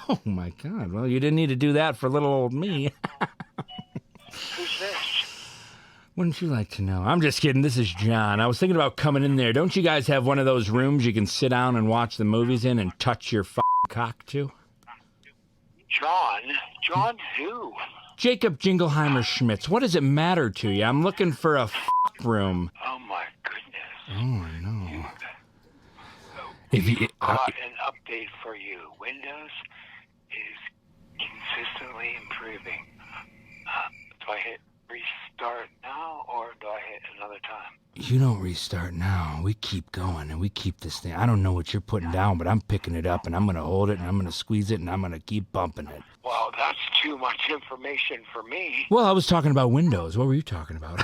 Oh, my God. Well, you didn't need to do that for little old me. Who's this? Wouldn't you like to know? I'm just kidding. This is John. I was thinking about coming in there. Don't you guys have one of those rooms you can sit down and watch the movies in and touch your cock to? John? John who? Jacob Jingleheimer Schmitz. What does it matter to you? I'm looking for a room. Oh, my goodness. Oh, I know. If you... Got an update for you. Windows is consistently improving. Do I hit restart now, or do I hit another time? You don't restart now. We keep going, and we keep this thing. I don't know what you're putting down, but I'm picking it up, and I'm going to hold it, and I'm going to squeeze it, and I'm going to keep bumping it. Well, that's too much information for me. Well, I was talking about Windows. What were you talking about?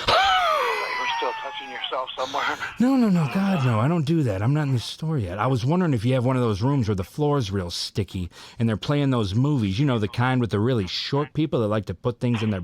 You're still touching yourself somewhere? No. God, no. I don't do that. I'm not in the store yet. I was wondering if you have one of those rooms where the floor's real sticky, and they're playing those movies. You know, the kind with the really short people that like to put things in their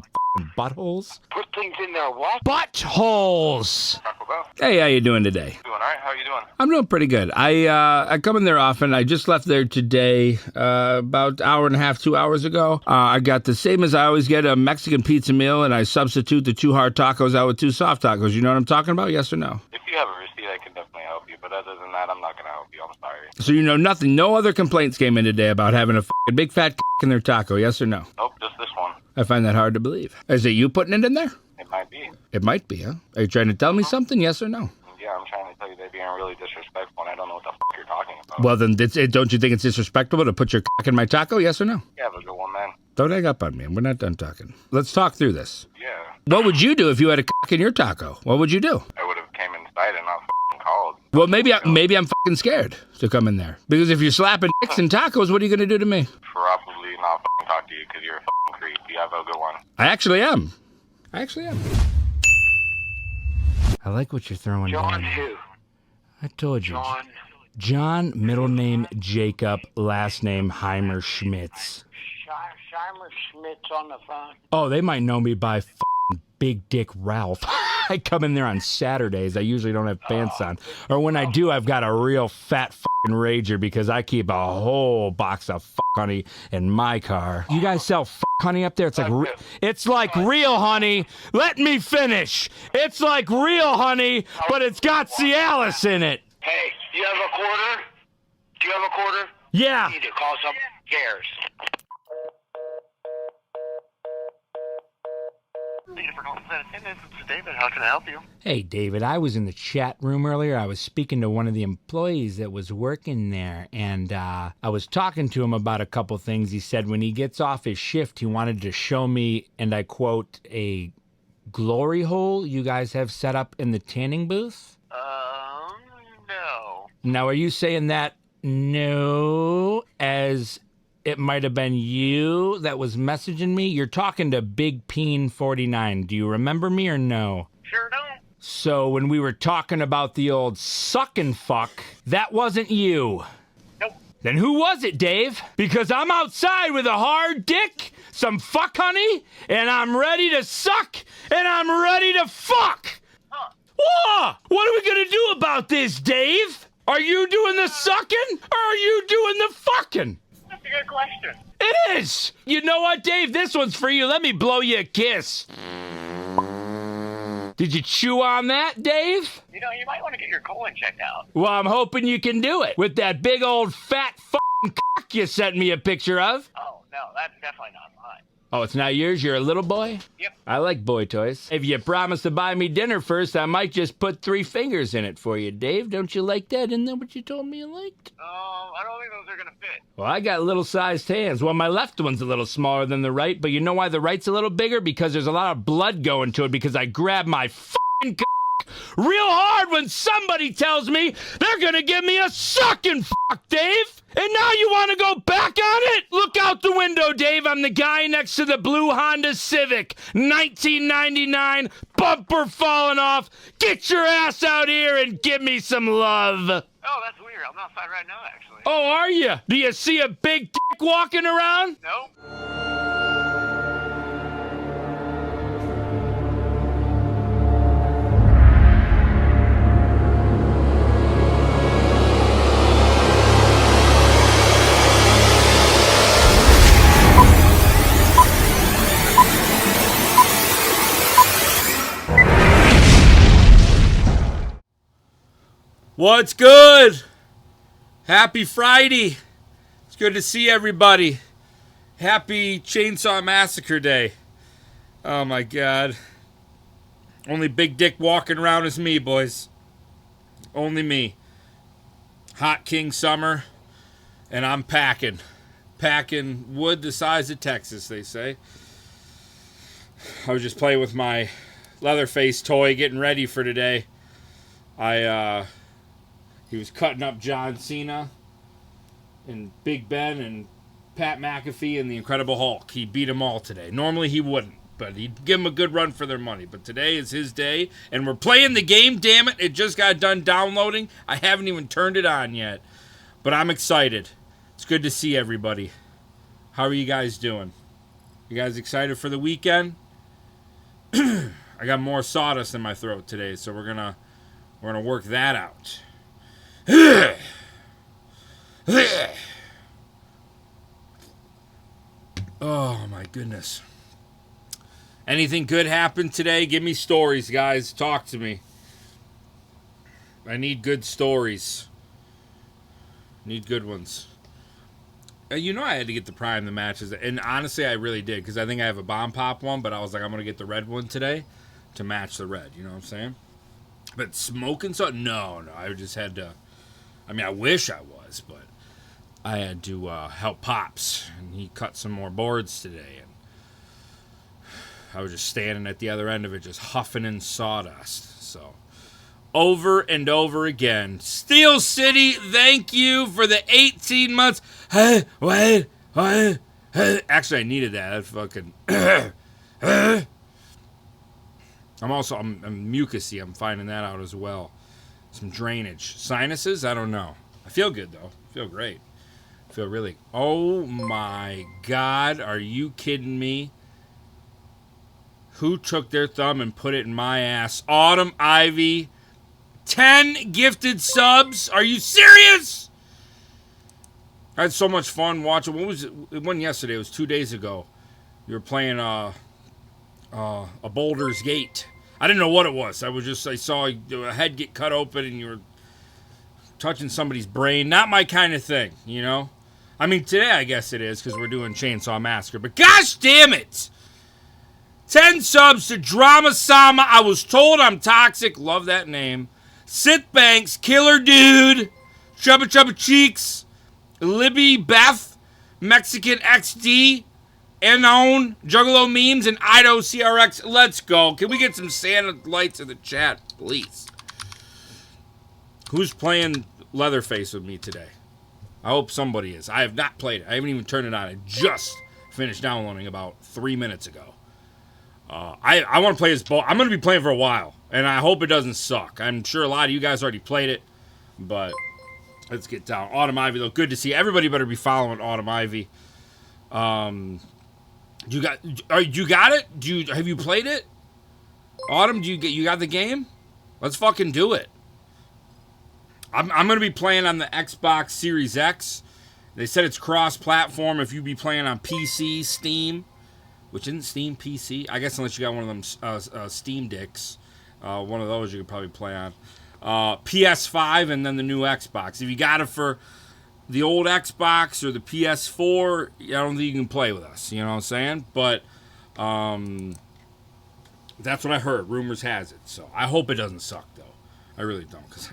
buttholes? Put things in their what? Buttholes! Taco Bell. Hey, how you doing today? Doing all right? How are you doing? I'm doing pretty good. I come in there often. I just left there today, about an hour and a half, 2 hours ago. I got the same as I always get, a Mexican pizza meal, and I substitute the 2 hard tacos out with 2 soft tacos. You know what I'm talking about? Yes or no? If you have a receipt, I can definitely help you. But other than that, I'm not going to help you. I'm sorry. So you know nothing. No other complaints came in today about having a big fat in their taco. Yes or no? Nope, just this one. I find that hard to believe. Is it you putting it in there? It might be. It might be, huh? Are you trying to tell me something? Yes or no? Yeah, I'm trying to tell you they're being really disrespectful, and I don't know what the you're talking about. Well, then don't you think it's disrespectful to put your cock in my taco? Yes or no? You have a good one, man. Don't hang up on me. We're not done talking. Let's talk through this. Yeah. What would you do if you had a cock in your taco? What would you do? I would have came inside and not called. Well, maybe I'm fucking scared to come in there. Because if you're slapping dicks and tacos, what are you going to do to me? Probably not talk to you because you're a creep. You have a good one. I actually am. I like what you're throwing John down. who? I told you. John middle name Jacob, last name Heimer Schmitz. Scheimer Schmitz on the phone. Oh, they might know me by Big Dick Ralph. I come in there on Saturdays. I usually don't have pants on. Or when I do, I've got a real fat rager because I keep a whole box of honey in my car. You guys sell honey up there? It's like real honey. Let me finish. It's like real honey, but it's got Cialis in it. Hey, you have a quarter? Do you have a quarter? Yeah. You need to call some cares. Thank you for calling attendance. This is David. How can I help you? Hey, David, I was in the chat room earlier. I was speaking to one of the employees that was working there, and I was talking to him about a couple things. He said when he gets off his shift, he wanted to show me, and I quote, a glory hole you guys have set up in the tanning booth. No. Now, are you saying that no, as it might have been you that was messaging me? You're talking to Big Peen 49. Do you remember me or no? Sure don't. So when we were talking about the old suck and fuck, that wasn't you. Nope. Then who was it, Dave? Because I'm outside with a hard dick, some fuck honey, and I'm ready to suck, and I'm ready to fuck. Huh. Whoa! What are we gonna do about this, Dave? Are you doing the sucking, or are you doing the fucking? That's a good question. It is! You know what, Dave? This one's for you. Let me blow you a kiss. Did you chew on that, Dave? You know, you might want to get your colon checked out. Well, I'm hoping you can do it with that big old fat f***ing cock you sent me a picture of. Oh, no, that's definitely not mine. Oh, it's not yours? You're a little boy? Yep. I like boy toys. If you promise to buy me dinner first, I might just put 3 fingers in it for you, Dave. Don't you like that? Isn't that what you told me you liked? I don't think those are going to fit. Well, I got little-sized hands. Well, my left one's a little smaller than the right, but you know why the right's a little bigger? Because there's a lot of blood going to it because I grabbed my f***ing cock real hard when somebody tells me they're gonna give me a sucking fuck, Dave! And now you want to go back on it? Look out the window, Dave. I'm the guy next to the blue Honda Civic. 1999, bumper falling off. Get your ass out here and give me some love. Oh, that's weird. I'm outside right now, actually. Oh, are you? Do you see a big dick walking around? Nope. What's good? Happy Friday. It's good to see everybody. Happy Chainsaw Massacre Day. Oh my God. Only big dick walking around is me, boys. Only me. Hot King Summer. And I'm packing. Packing wood the size of Texas, they say. I was just playing with my Leatherface toy, getting ready for today. He was cutting up John Cena and Big Ben and Pat McAfee and the Incredible Hulk. He beat them all today. Normally he wouldn't, but he'd give them a good run for their money. But today is his day, and we're playing the game, damn it. It just got done downloading. I haven't even turned it on yet, but I'm excited. It's good to see everybody. How are you guys doing? You guys excited for the weekend? I got more sawdust in my throat today, so we're gonna work that out. Oh my goodness. Anything good happened today? Give me stories, guys. Talk to me. I need good stories. Need good ones. You know I had to get the Prime the matches, and honestly I really did, because I think I have a Bomb Pop one, but I was like, I'm going to get the red one today to match the red, you know what I'm saying? But smoking something? No, I just had to, I mean, I wish I was, but I had to help Pops, and he cut some more boards today, and I was just standing at the other end of it, just huffing in sawdust, so... Over and over again. Steel City, thank you for the 18 months. Hey, what? Actually, I needed that. That fucking... I'm mucusy. I'm finding that out as well. Some drainage. Sinuses? I don't know. I feel good, though. I feel great. I feel really... Oh, my God. Are you kidding me? Who took their thumb and put it in my ass? Autumn Ivy... 10 gifted subs. Are you serious? I had so much fun watching. What was it? It wasn't yesterday. It was 2 days ago. You were playing a Boulder's Gate. I didn't know what it was. I saw a head get cut open and you were touching somebody's brain. Not my kind of thing, you know? I mean, today I guess it is because we're doing Chainsaw Massacre. But gosh damn it! 10 subs to Drama Sama. I was told I'm toxic. Love that name. Sith Banks, Killer Dude, Chubba Chubba Cheeks, Libby Beth, Mexican XD, Anon, Juggalo Memes, and Ido CRX. Let's go. Can we get some Santa lights in the chat, please? Who's playing Leatherface with me today? I hope somebody is. I have not played it. I haven't even turned it on. I just finished downloading about 3 minutes ago. I want to play this ball. I'm going to be playing for a while, and I hope it doesn't suck. I'm sure a lot of you guys already played it, but let's get down. Autumn Ivy, though, good to see. Everybody better be following Autumn Ivy. You got it? Have you played it? Autumn, you got the game? Let's fucking do it. I'm going to be playing on the Xbox Series X. They said it's cross-platform if you be playing on PC, Steam. Which isn't Steam PC. I guess unless you got one of them Steam Dicks. One of those you could probably play on. PS5 and then the new Xbox. If you got it for the old Xbox or the PS4, I don't think you can play with us. You know what I'm saying? But that's what I heard. Rumors has it. So I hope it doesn't suck, though. I really don't. Because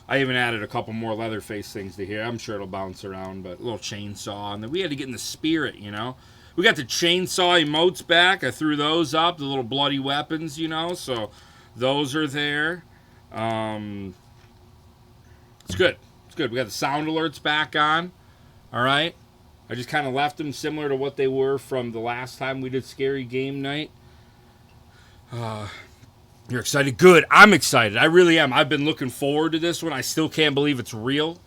I even added a couple more Leatherface things to here. I'm sure it'll bounce around. But a little chainsaw. And then we had to get in the spirit, you know. We got the chainsaw emotes back. I threw those up, the little bloody weapons, you know. So those are there. It's good. It's good. We got the sound alerts back on. All right. I just kind of left them similar to what they were from the last time we did Scary Game Night. You're excited? Good. I'm excited. I really am. I've been looking forward to this one. I still can't believe it's real.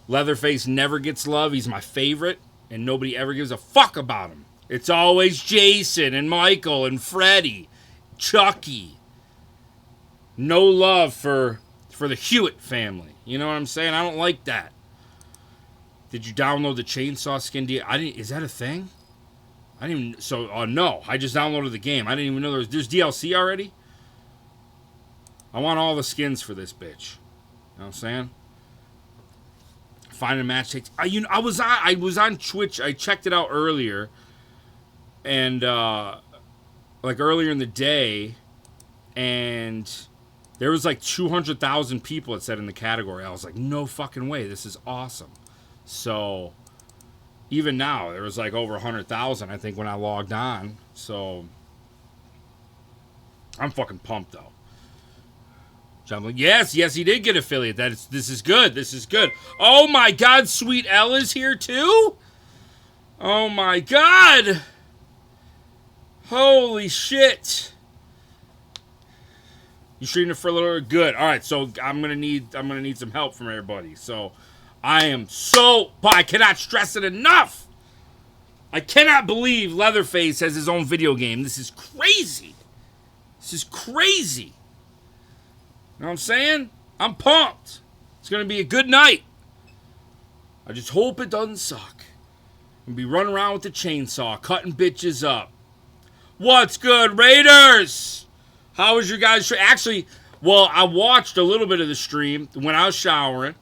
Leatherface never gets love. He's my favorite. And nobody ever gives a fuck about him. It's always Jason and Michael and Freddy, Chucky. No love for the Hewitt family. You know what I'm saying? I don't like that. Did you download the chainsaw skin? Is that a thing? I didn't even... So, no. I just downloaded the game. I didn't even know there's DLC already? I want all the skins for this bitch. You know what I'm saying? Finding match takes. I was on Twitch. I checked it out earlier, and like earlier in the day, and there was like 200,000 people. It said in the category. I was like, no fucking way. This is awesome. So even now, there was like over 100,000. I think when I logged on. So I'm fucking pumped though. John, like, yes, he did get affiliate. This is good. This is good. Oh my God, Sweet L is here too. Oh my God. Holy shit. You streamed it for a little good. All right, so I'm gonna need some help from everybody. So I cannot stress it enough. I cannot believe Leatherface has his own video game. This is crazy. This is crazy. You know what I'm saying? I'm pumped. It's going to be a good night. I just hope it doesn't suck. And be running around with the chainsaw, cutting bitches up. What's good, Raiders? How was your guys' stream? Actually, well, I watched a little bit of the stream when I was showering,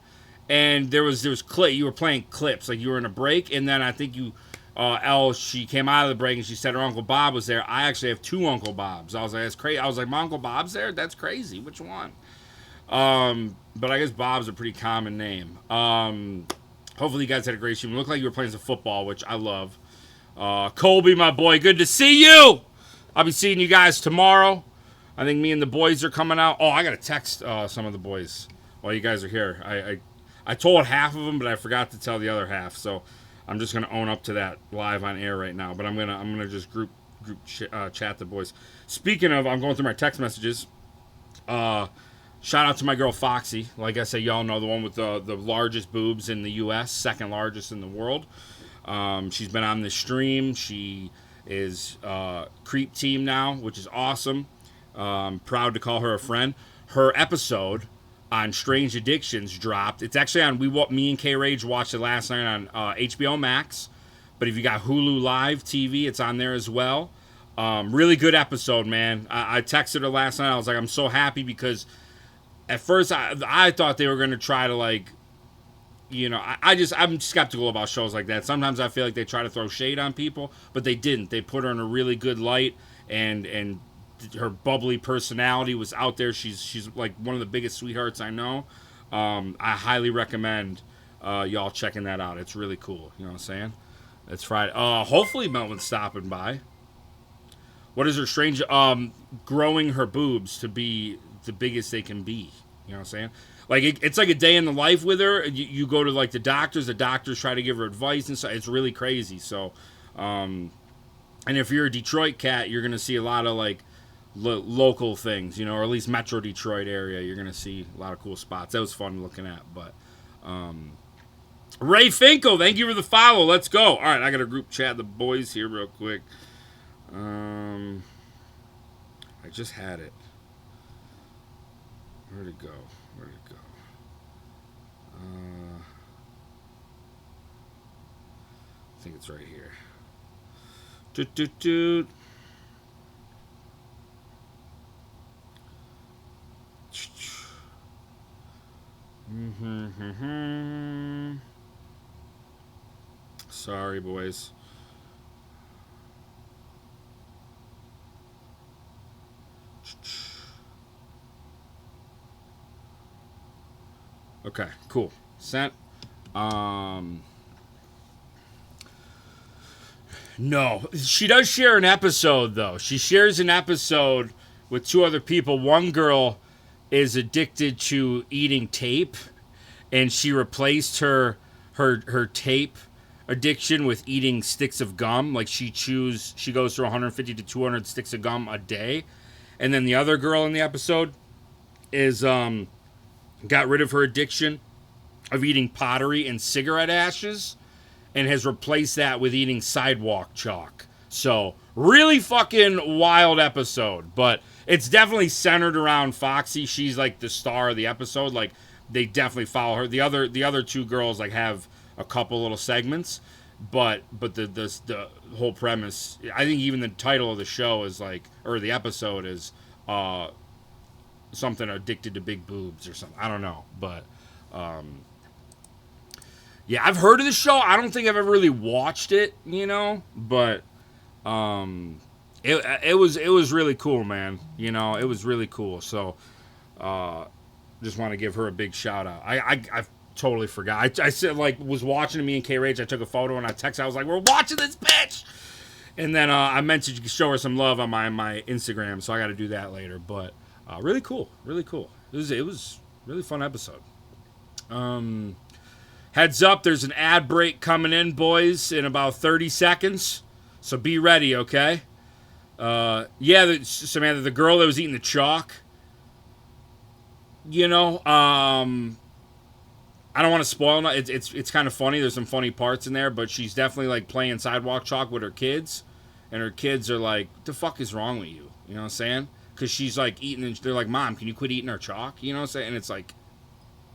and there was you were playing clips, like you were in a break, and then I think she came out of the break and she said her Uncle Bob was there. I actually have two Uncle Bobs. I was like, that's crazy. I was like, my Uncle Bob's there? That's crazy. Which one? But I guess Bob's a pretty common name. Hopefully you guys had a great stream. It looked like you were playing some football, which I love. Colby, my boy, good to see you. I'll be seeing you guys tomorrow. I think me and the boys are coming out. Oh, I got to text some of the boys while you guys are here. I told half of them, but I forgot to tell the other half. So I'm just gonna own up to that live on air right now. But I'm gonna just group chat the boys. Speaking of, I'm going through my text messages. Shout out to my girl Foxy. Like I said, y'all know the one with the largest boobs in the U.S., second largest in the world. She's been on the stream. She is Creep Team now, which is awesome. Proud to call her a friend. Her episode on Strange Addictions dropped. It's actually on. Me and K Rage watched it last night on HBO Max. But if you got Hulu Live TV, it's on there as well. Really good episode, man. I texted her last night. I was like, I'm so happy because at first I thought they were going to try to, like, you know, I'm skeptical about shows like that. Sometimes I feel like they try to throw shade on people, but they didn't. They put her in a really good light, and her bubbly personality was out there. She's like one of the biggest sweethearts I know. I highly recommend y'all checking that out. It's really cool. You know what I'm saying? It's Friday. Hopefully Melvin's stopping by. What is her strange? Growing her boobs to be the biggest they can be. You know what I'm saying? Like it's like a day in the life with her. You go to like the doctors try to give her advice and stuff. It's really crazy. So, and if you're a Detroit cat, you're gonna see a lot of like local things, you know, or at least Metro Detroit area. You're gonna see a lot of cool spots. That was fun looking at. But Ray Finkel, thank you for the follow. Let's go. All right, I got a group chat the boys here real quick. I just had it. Where'd it go? I think it's right here. Doot. Sorry, boys. Okay, cool. Sent. No, she does share an episode, though. She shares an episode with two other people. One girl is addicted to eating tape, and she replaced her tape addiction with eating sticks of gum. Like she goes through 150 to 200 sticks of gum a day. And then the other girl in the episode is got rid of her addiction of eating pottery and cigarette ashes and has replaced that with eating sidewalk chalk. So really fucking wild episode, but it's definitely centered around Foxy. She's like the star of the episode. Like they definitely follow her. The other two girls like have a couple little segments, but the whole premise, I think even the title of the show is like, or the episode is something addicted to big boobs or something. I don't know, but yeah, I've heard of the show. I don't think I've ever really watched it, you know, but it was really cool, man. You know, it was really cool. So just want to give her a big shout out. I totally forgot. I said, like, was watching me and K Rage. I took a photo and I texted. I was like, we're watching this bitch. And then I meant to show her some love on my Instagram, so I got to do that later. But really cool, really cool. It was a really fun episode. Heads up, there's an ad break coming in, boys, in about 30 seconds. So be ready, okay? Yeah, Samantha, the girl that was eating the chalk. You know, I don't want to spoil it. It's kind of funny. There's some funny parts in there, but she's definitely like playing sidewalk chalk with her kids, and her kids are like, "What the fuck is wrong with you?" You know what I'm saying? Because she's like eating, and they're like, "Mom, can you quit eating our chalk?" You know what I'm saying? And it's like,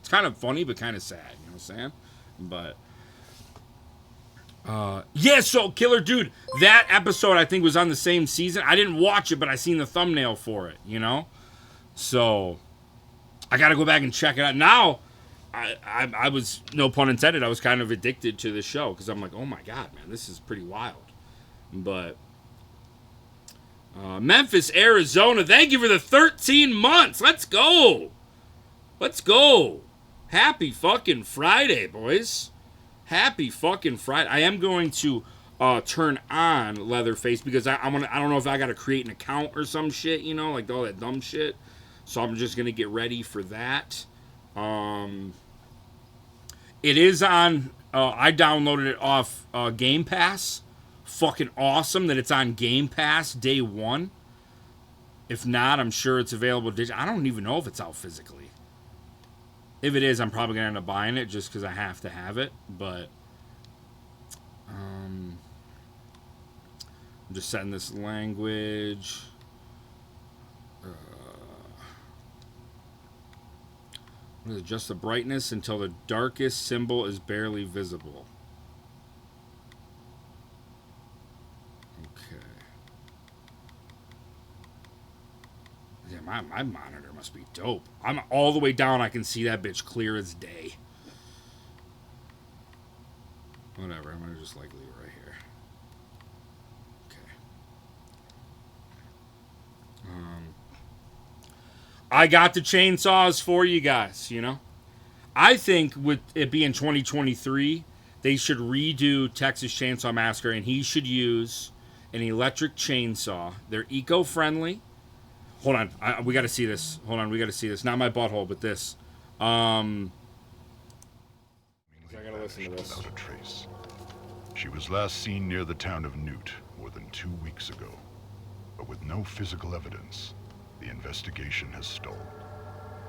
it's kind of funny, but kind of sad. You know what I'm saying? But yeah. So Killer Dude, that episode I think was on the same season. I didn't watch it, but I seen the thumbnail for it. You know, so I got to go back and check it out now. I was, no pun intended, I was kind of addicted to the show because I'm like, oh my god, man, this is pretty wild. But Memphis, Arizona, thank you for the 13 months. Let's go. Let's go. Happy fucking Friday, boys. Happy fucking Friday. I am going to turn on Leatherface because I don't know if I got to create an account or some shit, you know, like all that dumb shit. So I'm just going to get ready for that. It is on, I downloaded it off Game Pass. Fucking awesome that it's on Game Pass day one. If not, I'm sure it's available digitally. I don't even know if it's out physically. If it is, I'm probably going to end up buying it just because I have to have it. But I'm just setting this language. Adjust the brightness until the darkest symbol is barely visible. Okay. Yeah, my monitor must be dope. I'm all the way down. I can see that bitch clear as day. Whatever. I'm going to just like leave it right here. Okay. I got the chainsaws for you guys, you know. I think with it being 2023, they should redo Texas Chainsaw Massacre, and he should use an electric chainsaw. They're eco-friendly. Hold on. We got to see this. Hold on. We got to see this. Not my butthole, but this. I got to listen to this. Without a trace. She was last seen near the town of Newt more than 2 weeks ago, but with no physical evidence. The investigation has stalled.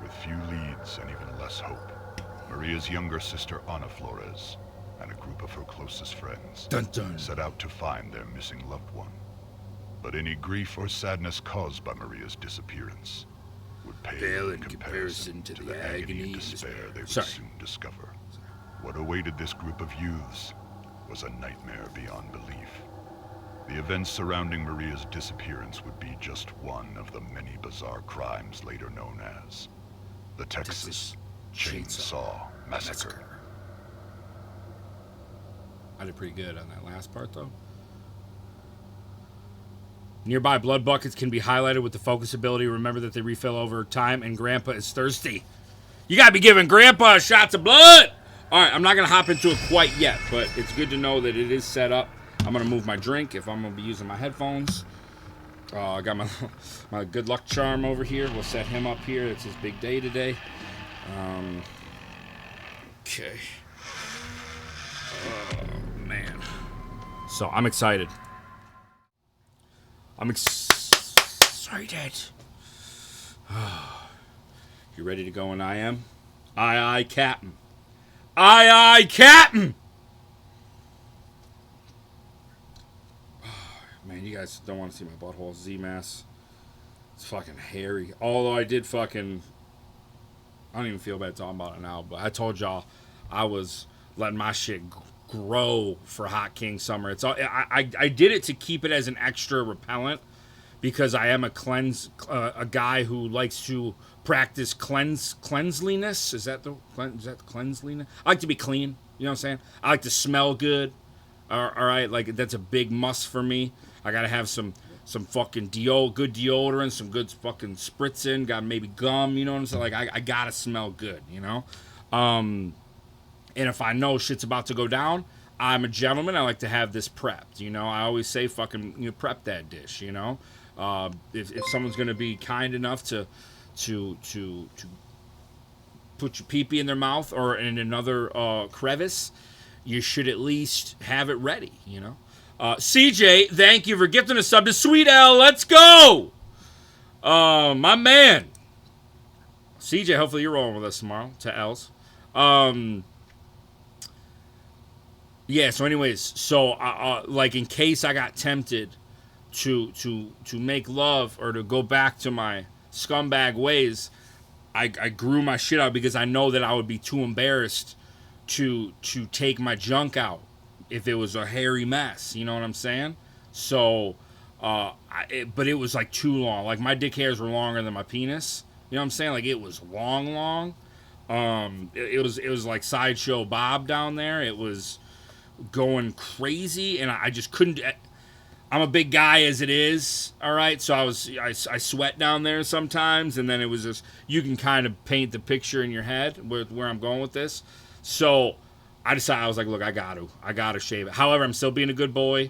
With few leads and even less hope, Maria's younger sister Ana Flores and a group of her closest friends set out to find their missing loved one. But any grief or sadness caused by Maria's disappearance would pale in comparison to the agony and despair they would soon discover. What awaited this group of youths was a nightmare beyond belief. The events surrounding Maria's disappearance would be just one of the many bizarre crimes later known as the Texas Chainsaw Massacre. I did pretty good on that last part, though. Nearby blood buckets can be highlighted with the focus ability. Remember that they refill over time, and Grandpa is thirsty. You gotta be giving Grandpa shots of blood! Alright, I'm not gonna hop into it quite yet, but it's good to know that it is set up. I'm going to move my drink if I'm going to be using my headphones. I got my good luck charm over here. We'll set him up here. It's his big day today. Okay. Oh, man. So, I'm excited. I'm excited. You ready to go in I am? Aye, Captain. Aye, Captain! Man, you guys don't want to see my butthole. Z-Mass. It's fucking hairy. Although I did fucking... I don't even feel bad talking about it now, but I told y'all I was letting my shit grow for Hot King Summer. It's all I did it to keep it as an extra repellent because I am a guy who likes to practice cleanliness. Is that the cleanliness? I like to be clean. You know what I'm saying? I like to smell good. All right, like that's a big must for me. I gotta have some fucking good deodorant, some good fucking spritzing. Got maybe gum. You know what I'm saying? Like I gotta smell good. You know. And if I know shit's about to go down, I'm a gentleman. I like to have this prepped. You know, I always say fucking prep that dish. You know, if someone's gonna be kind enough to put your pee-pee in their mouth or in another crevice, you should at least have it ready. You know. CJ, thank you for gifting a sub to Sweet L. Let's go, my man. CJ, hopefully you're rolling with us tomorrow to L's. Yeah. So, anyways, like in case I got tempted to make love or to go back to my scumbag ways, I grew my shit out because I know that I would be too embarrassed to take my junk out if it was a hairy mess. You know what I'm saying? So, but it was like too long. Like my dick hairs were longer than my penis. You know what I'm saying? Like it was long. It was like Sideshow Bob down there. It was going crazy, and I just couldn't. I'm a big guy as it is, all right. So I sweat down there sometimes, and then it was just you can kind of paint the picture in your head where I'm going with this. So I decided I was like, look, I gotta shave it. However, I'm still being a good boy.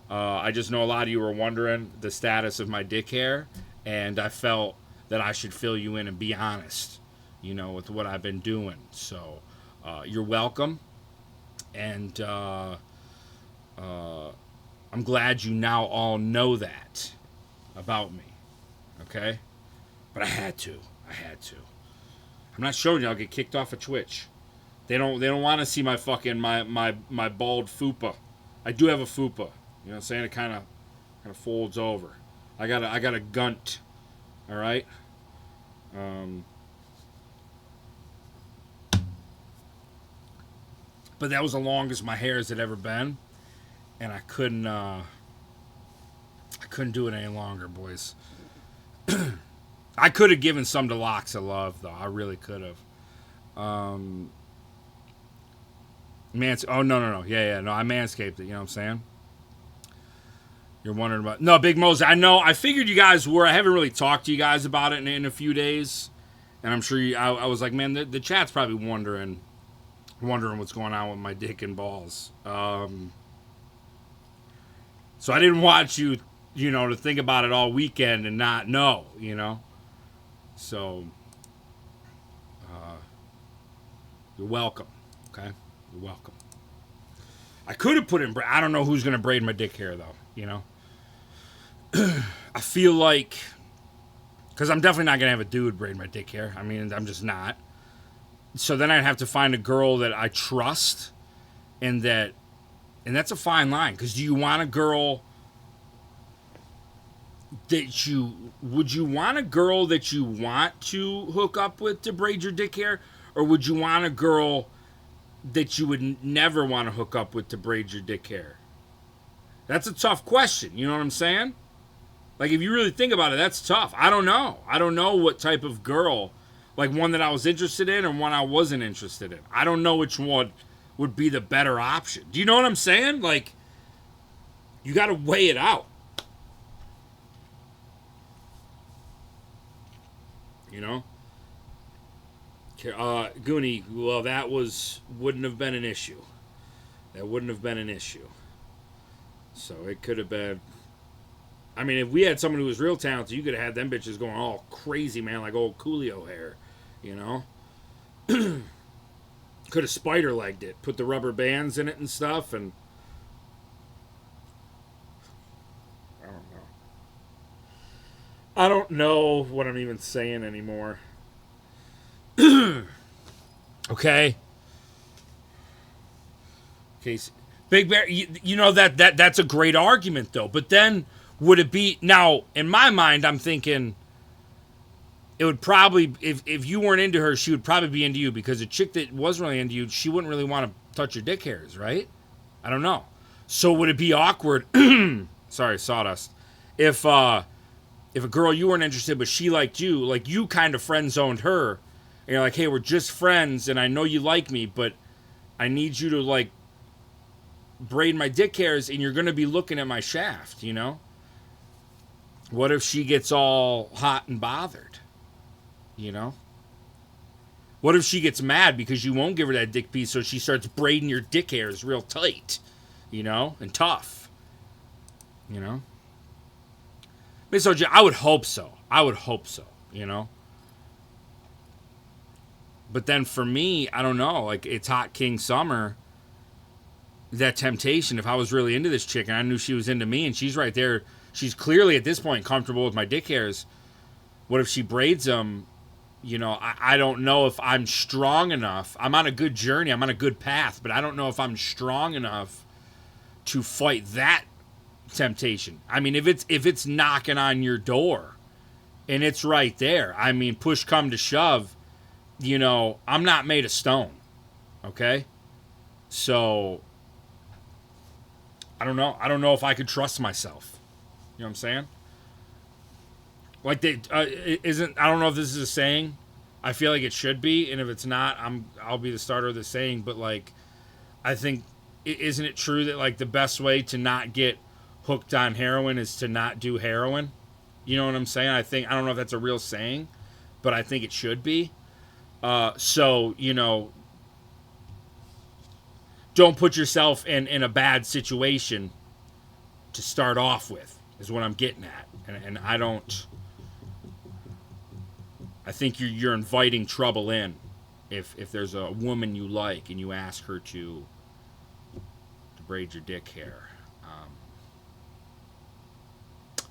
I just know a lot of you were wondering the status of my dick hair, and I felt that I should fill you in and be honest, you know, with what I've been doing. So you're welcome, and I'm glad you now all know that about me, okay? But I had to. I'm not showing you. I'll get kicked off of Twitch. They don't want to see my fucking my bald fupa. I do have a fupa. You know what I'm saying? It kind of folds over. I got a gunt. All right. But that was the longest my hairs had ever been, and I couldn't do it any longer, boys. I could have given some to Locks of Love, though. I really could have. Oh, no. Yeah, no, I manscaped it, you know what I'm saying? You're wondering about... No, Big Mose, I know. I figured you guys were. I haven't really talked to you guys about it in a few days. And I'm sure I was like, man, the chat's probably wondering what's going on with my dick and balls. So I didn't want you know, to think about it all weekend and not know, you know? So, you're welcome, okay? You're welcome. I could have put in... I don't know who's going to braid my dick hair, though, you know? I feel like... Because I'm definitely not going to have a dude braid my dick hair. I mean, I'm just not. So then I'd have to find a girl that I trust, and that's a fine line. Because do you want a girl would you want a girl that you want to hook up with to braid your dick hair? Or would you want a girl that you would never want to hook up with to braid your dick hair? That's a tough question. You know what I'm saying? Like, if you really think about it, that's tough. I don't know. I don't know what type of girl, like one that I was interested in or one I wasn't interested in. I don't know which one would be the better option. Do you know what I'm saying? Like, you got to weigh it out. You know? Goonie, well, that wouldn't have been an issue. That wouldn't have been an issue. So it could have been... I mean, if we had someone who was real talented, you could have had them bitches going all crazy, man, like old Coolio hair, you know? Could have spider-legged it, put the rubber bands in it and stuff, and... I don't know what I'm even saying anymore. Okay. Big Bear, you know, that's a great argument, though. But then, would it be... Now, in my mind, I'm thinking... It would probably... If you weren't into her, she would probably be into you. Because a chick that was really into you, she wouldn't really want to touch your dick hairs, right? I don't know. So, would it be awkward... Sorry, Sawdust. If if a girl you weren't interested but she liked you, like you kind of friend zoned her, and you're like, hey, we're just friends, and I know you like me, but I need you to like braid my dick hairs, and you're gonna be looking at my shaft, you know? What if she gets all hot and bothered? You know? What if she gets mad because you won't give her that dick piece, so she starts braiding your dick hairs real tight, you know, and tough, you know? Miss OJ, I would hope so. I would hope so, you know? But then for me, I don't know, like, it's hot king summer. That temptation, if I was really into this chick and I knew she was into me and she's right there, she's clearly at this point comfortable with my dick hairs. What if she braids them? You know, I don't know if I'm strong enough. I'm on a good journey. I'm on a good path, but I don't know if I'm strong enough to fight that temptation. I mean, if it's knocking on your door and it's right there, I mean, push come to shove, you know, I'm not made of stone. Okay? So I don't know. I don't know if I could trust myself. You know what I'm saying? Like I don't know if this is a saying. I feel like it should be, and if it's not, I'll be the starter of the saying. But like, I think, isn't it true that like the best way to not get hooked on heroin is to not do heroin? You know what I'm saying? I don't know if that's a real saying, but I think it should be. So you know, don't put yourself in a bad situation to start off with, is what I'm getting at, and I don't. I think you're inviting trouble in if there's a woman you like and you ask her to braid your dick hair.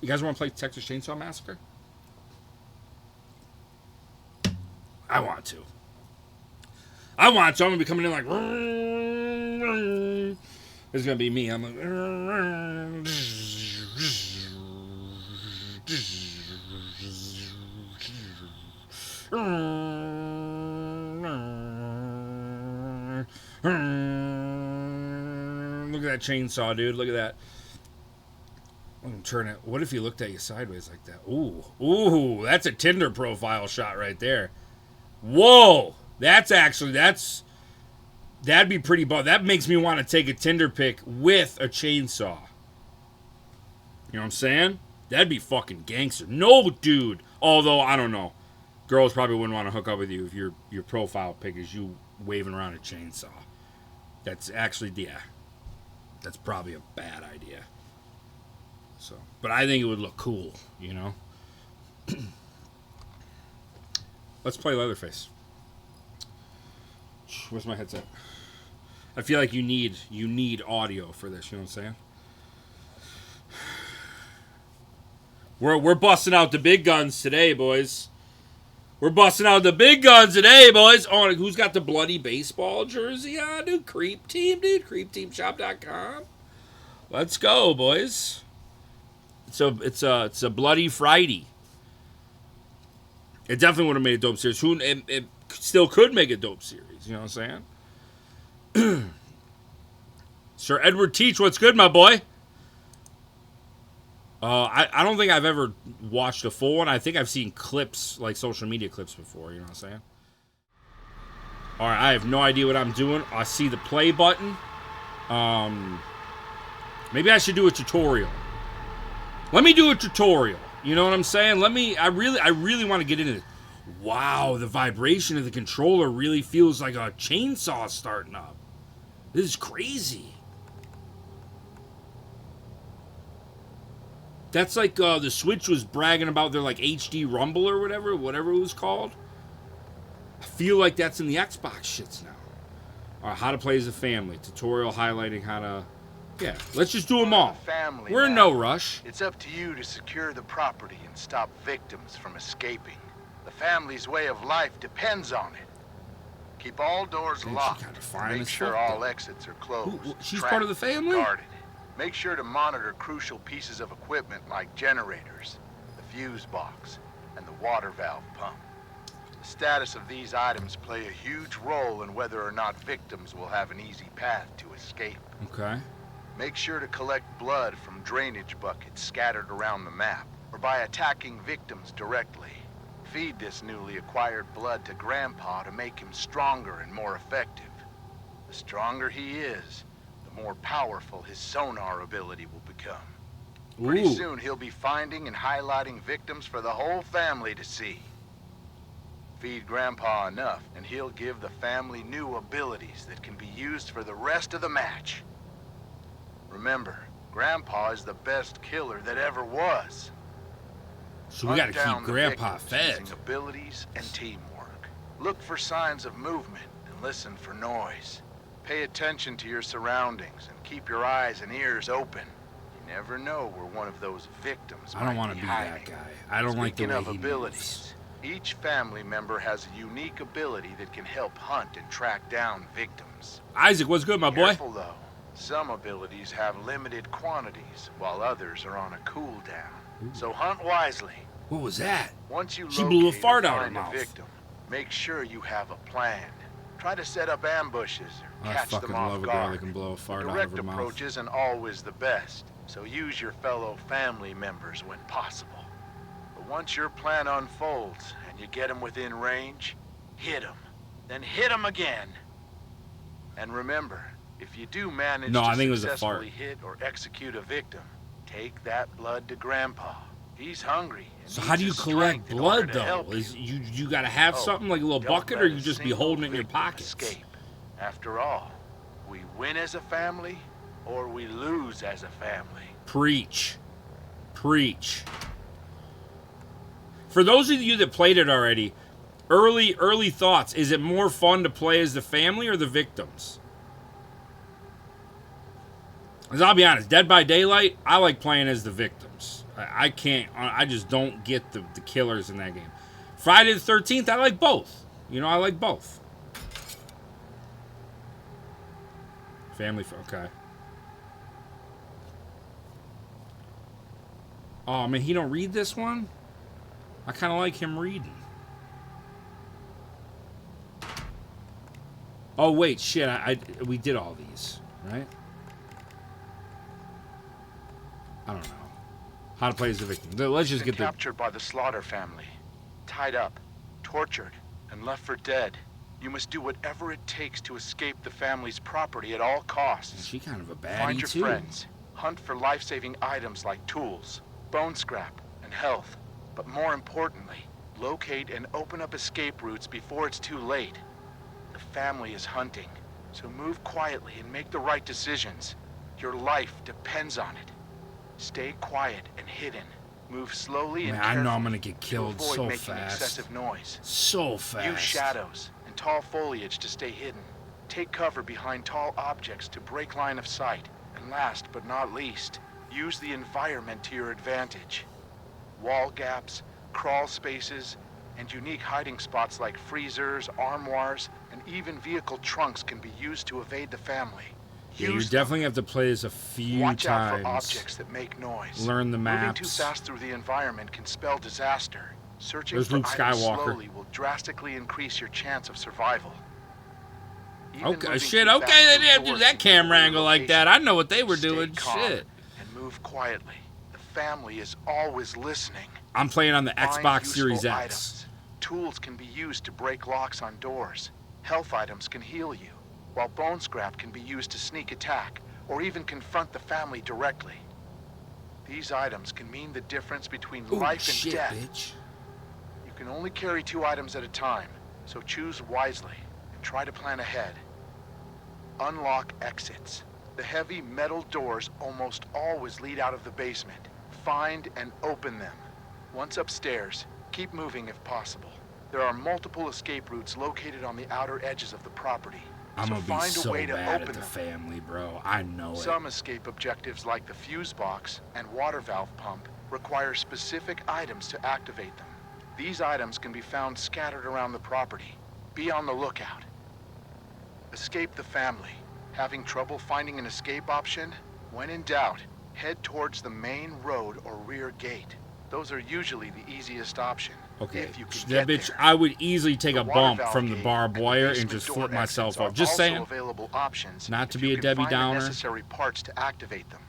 You guys want to play Texas Chainsaw Massacre? I want to. I'm going to be coming in like... It's going to be me. I'm like... Look at that chainsaw, dude. Look at that. I'm turn it. What if he looked at you sideways like that? Ooh, that's a Tinder profile shot right there. Whoa, that'd be pretty bad. That makes me want to take a Tinder pic with a chainsaw. You know what I'm saying? That'd be fucking gangster. No, dude. Although I don't know. Girls probably wouldn't want to hook up with you if your profile pic is you waving around a chainsaw. That's actually, yeah, that's probably a bad idea. So, but I think it would look cool, you know. Let's play Leatherface. Where's my headset? I feel like you need audio for this. You know what I'm saying? We're busting out the big guns today, boys. We're busting out the big guns today, boys. Oh, who's got the bloody baseball jersey on, dude? Creep Team, dude. CreepTeamShop.com. Let's go, boys. It's a bloody Friday. It definitely would have made a dope series. It still could make a dope series. You know what I'm saying? Sir Edward Teach, what's good, my boy? I don't think I've ever watched a full one. I think I've seen clips, like social media clips before, you know what I'm saying? Alright, I have no idea what I'm doing. I see the play button. Maybe I should do a tutorial. Let me do a tutorial. You know what I'm saying? I really want to get into this. Wow, the vibration of the controller really feels like a chainsaw starting up. This is crazy. That's like the Switch was bragging about their like HD Rumble or whatever it was called. I feel like that's in the Xbox shits now. All right, how to play as a family. Tutorial highlighting how to... Yeah, let's just do them all. We're in no rush. It's up to you to secure the property and stop victims from escaping. The family's way of life depends on it. Keep all doors locked. Make sure all exits are closed. She's part of the family? Guarded. Make sure to monitor crucial pieces of equipment like generators, the fuse box, and the water valve pump. The status of these items play a huge role in whether or not victims will have an easy path to escape. Okay. Make sure to collect blood from drainage buckets scattered around the map. or by attacking victims directly. Feed this newly acquired blood to Grandpa to make him stronger and more effective. The stronger he is, the more powerful his sonar ability will become. Pretty Ooh. soon he'll be finding and highlighting victims for the whole family to see. Feed Grandpa enough, and he'll give the family new abilities that can be used for the rest of the match. Remember, Grandpa is the best killer that ever was. So we gotta Hunt down keep the Grandpa victims fed. using abilities and teamwork. Look for signs of movement and listen for noise. Pay attention to your surroundings and keep your eyes and ears open. You never know where one of those victims I don't want to be hiding. that guy. I don't like the Speaking way of he abilities, moves. each family member has a unique ability that can help hunt and track down victims. Isaac, what's good, my boy? Careful though. Some abilities have limited quantities, while others are on a cooldown. So hunt wisely. What was that? Once you She blew a locate fart or out her find a mouth. victim, make sure you have a plan. Try to set up ambushes or I catch fucking them off love a girl guard. that can blow a fart out of Direct her mouth. approach isn't always the best, so use your fellow family members when possible. But once your plan unfolds and you get them within range, hit them. Then hit them again. And remember, if you do manage No, to I think it was a fart. successfully hit or execute a victim, take that blood to Grandpa. He's hungry. and So needs how do you his collect strength in order blood to though? help Is you. you gotta have Oh, something like a little don't bucket, let or a you just be single holding it in your victim pockets? escape. After all, we win as a family, or we lose as a family. Preach. Preach. For those of you that played it already, early thoughts. Is it more fun to play as the family or the victims? Because I'll be honest, Dead by Daylight, I like playing as the victims. I can't, I just don't get the killers in that game. Friday the 13th, I like both. You know, I like both. Family, okay. Oh, man, he don't read this one? I kind of like him reading. Oh, wait, shit, we did all these, right? I don't know. How to play as the victim. Let's just Been get the... captured by the Slaughter family, tied up, tortured, and left for dead. You must do whatever it takes to escape the family's property at all costs. She kind of a baddie, Find your too. friends. Hunt for life-saving items like tools, bone scrap, and health. But more importantly, locate and open up escape routes before it's too late. The family is hunting, so move quietly and make the right decisions. Your life depends on it. Stay quiet and hidden. Move slowly and Man, carefully. I know I'm gonna get killed to avoid so making fast. excessive noise. So fast. Use shadows and tall foliage to stay hidden. Take cover behind tall objects to break line of sight. And last but not least, use the environment to your advantage. Wall gaps, crawl spaces, and unique hiding spots like freezers, armoires, and even vehicle trunks can be used to evade the family. Yeah, you Use them. definitely have to play this a few Watch out for times. objects that make noise. Learn the Moving too maps. fast through the environment can spell disaster. Searching There's for Luke items Skywalker. slowly will drastically increase your chance of survival. Even Okay, moving shit, too okay, fast they through didn't do doors that can give away camera your angle like that. location. I know what they were Stay doing. calm Shit. and move quietly. The family is always listening. I'm playing on the Find Xbox useful Series X. items. Tools can be used to break locks on doors. Health items can heal you, while bone scrap can be used to sneak attack or even confront the family directly. These items can mean the difference between Ooh, life shit, and death. bitch. You can only carry 2 items at a time, so choose wisely and try to plan ahead. Unlock exits. The heavy metal doors almost always lead out of the basement. Find and open them. Once upstairs, keep moving if possible. There are multiple escape routes located on the outer edges of the property. I'm so gonna be find so a way to bad open at the them. family, bro. I know it. Some escape objectives like the fuse box and water valve pump require specific items to activate them. These items can be found scattered around the property. Be on the lookout. Escape the family. Having trouble finding an escape option? When in doubt, head towards the main road or rear gate. Those are usually the easiest option. Okay, If you can that get bitch, there. I would easily take The a water bump valve from the gate barbed and wire and basement just door flip myself exits are off. Just also saying. available options Not to if be you a can Debbie find the Downer. necessary parts to activate them.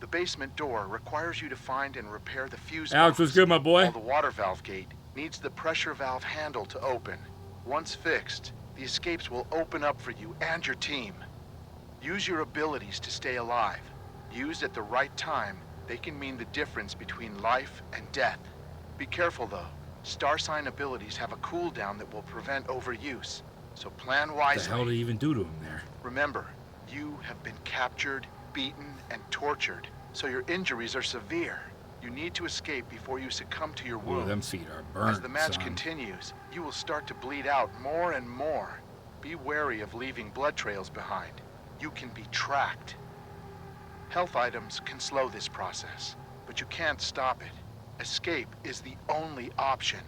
The basement door requires you to find and repair the fuse Alex, box, what's good, my boy? while the water valve gate needs the pressure valve handle to open. Once fixed, the escapes will open up for you and your team. Use your abilities to stay alive. Used at the right time, they can mean the difference between life and death. Be careful though. Star sign abilities have a cooldown that will prevent overuse, so plan wisely. What the hell did he even do to him there? Remember, you have been captured, beaten, and tortured, so your injuries are severe. You need to escape before you succumb to your wounds. Ooh, them feet are burnt, As the match son. continues, you will start to bleed out more and more. Be wary of leaving blood trails behind. You can be tracked. Health items can slow this process, but you can't stop it. Escape is the only option.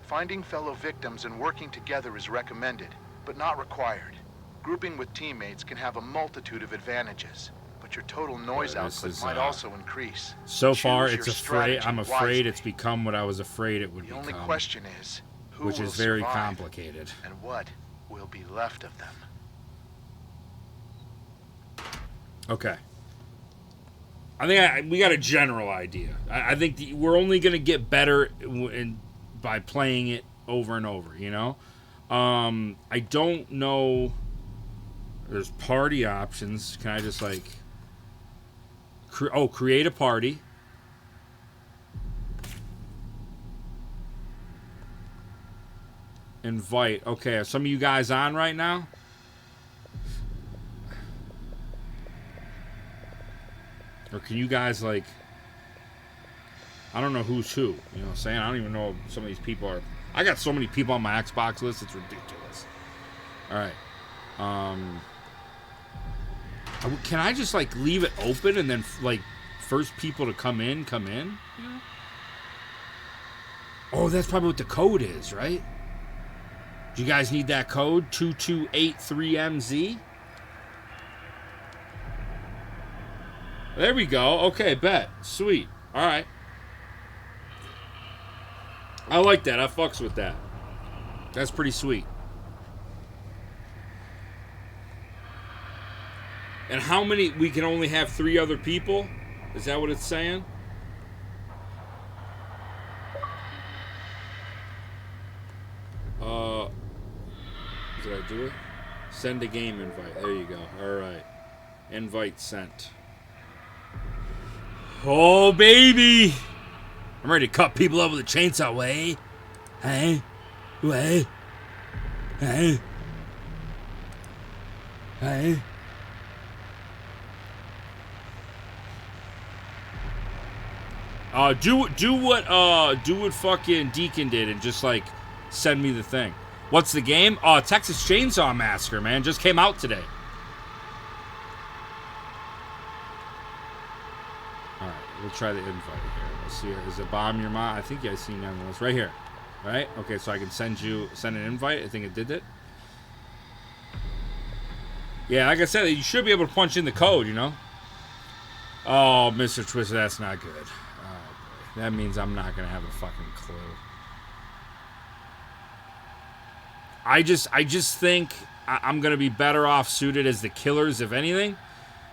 Finding fellow victims and working together is recommended, but not required. Grouping with teammates can have a multitude of advantages, but your total noise output might also increase. So far, Choose it's your afraid. I'm strategy afraid wisely. it's become what I was afraid it would The become. only question is, who which will is very survive, complicated. and what will be left of them. Okay. I think we got a general idea. I think we're only going to get better by playing it over and over, you know? I don't know. There's party options. Can I just, like... create a party. Invite. Okay, are some of you guys on right now? Or can you guys, like... I don't know who's who. You know what I'm saying? I don't even know if some of these people are... I got so many people on my Xbox list, it's ridiculous. Alright. Can I just, like, leave it open and then, like, first people to come in? Yeah. Oh, that's probably what the code is, right? Do you guys need that code? 2283MZ? There we go. Okay, bet. Sweet. Alright. I like that. I fucks with that. That's pretty sweet. And how many? We can only have 3 other people? Is that what it's saying? Did I do it? Send a game invite. There you go. Alright. Invite sent. Oh, baby! I'm ready to cut people up with a chainsaw. Way. Hey. Way. Hey. Hey. Do what fucking Deacon did and just, like, send me the thing. What's the game? Oh, Texas Chainsaw Massacre, man. Just came out today. Alright, we'll try the invite here. Let's see here. Is it Bomb Your Mom? I think I seen that one. It's right here. Right? Okay, so I can send an invite. I think it did it. Yeah, like I said, you should be able to punch in the code, you know? Oh, Mr. Twister, that's not good. Oh, boy. That means I'm not going to have a fucking clue. I just think I'm going to be better off suited as the killers, if anything.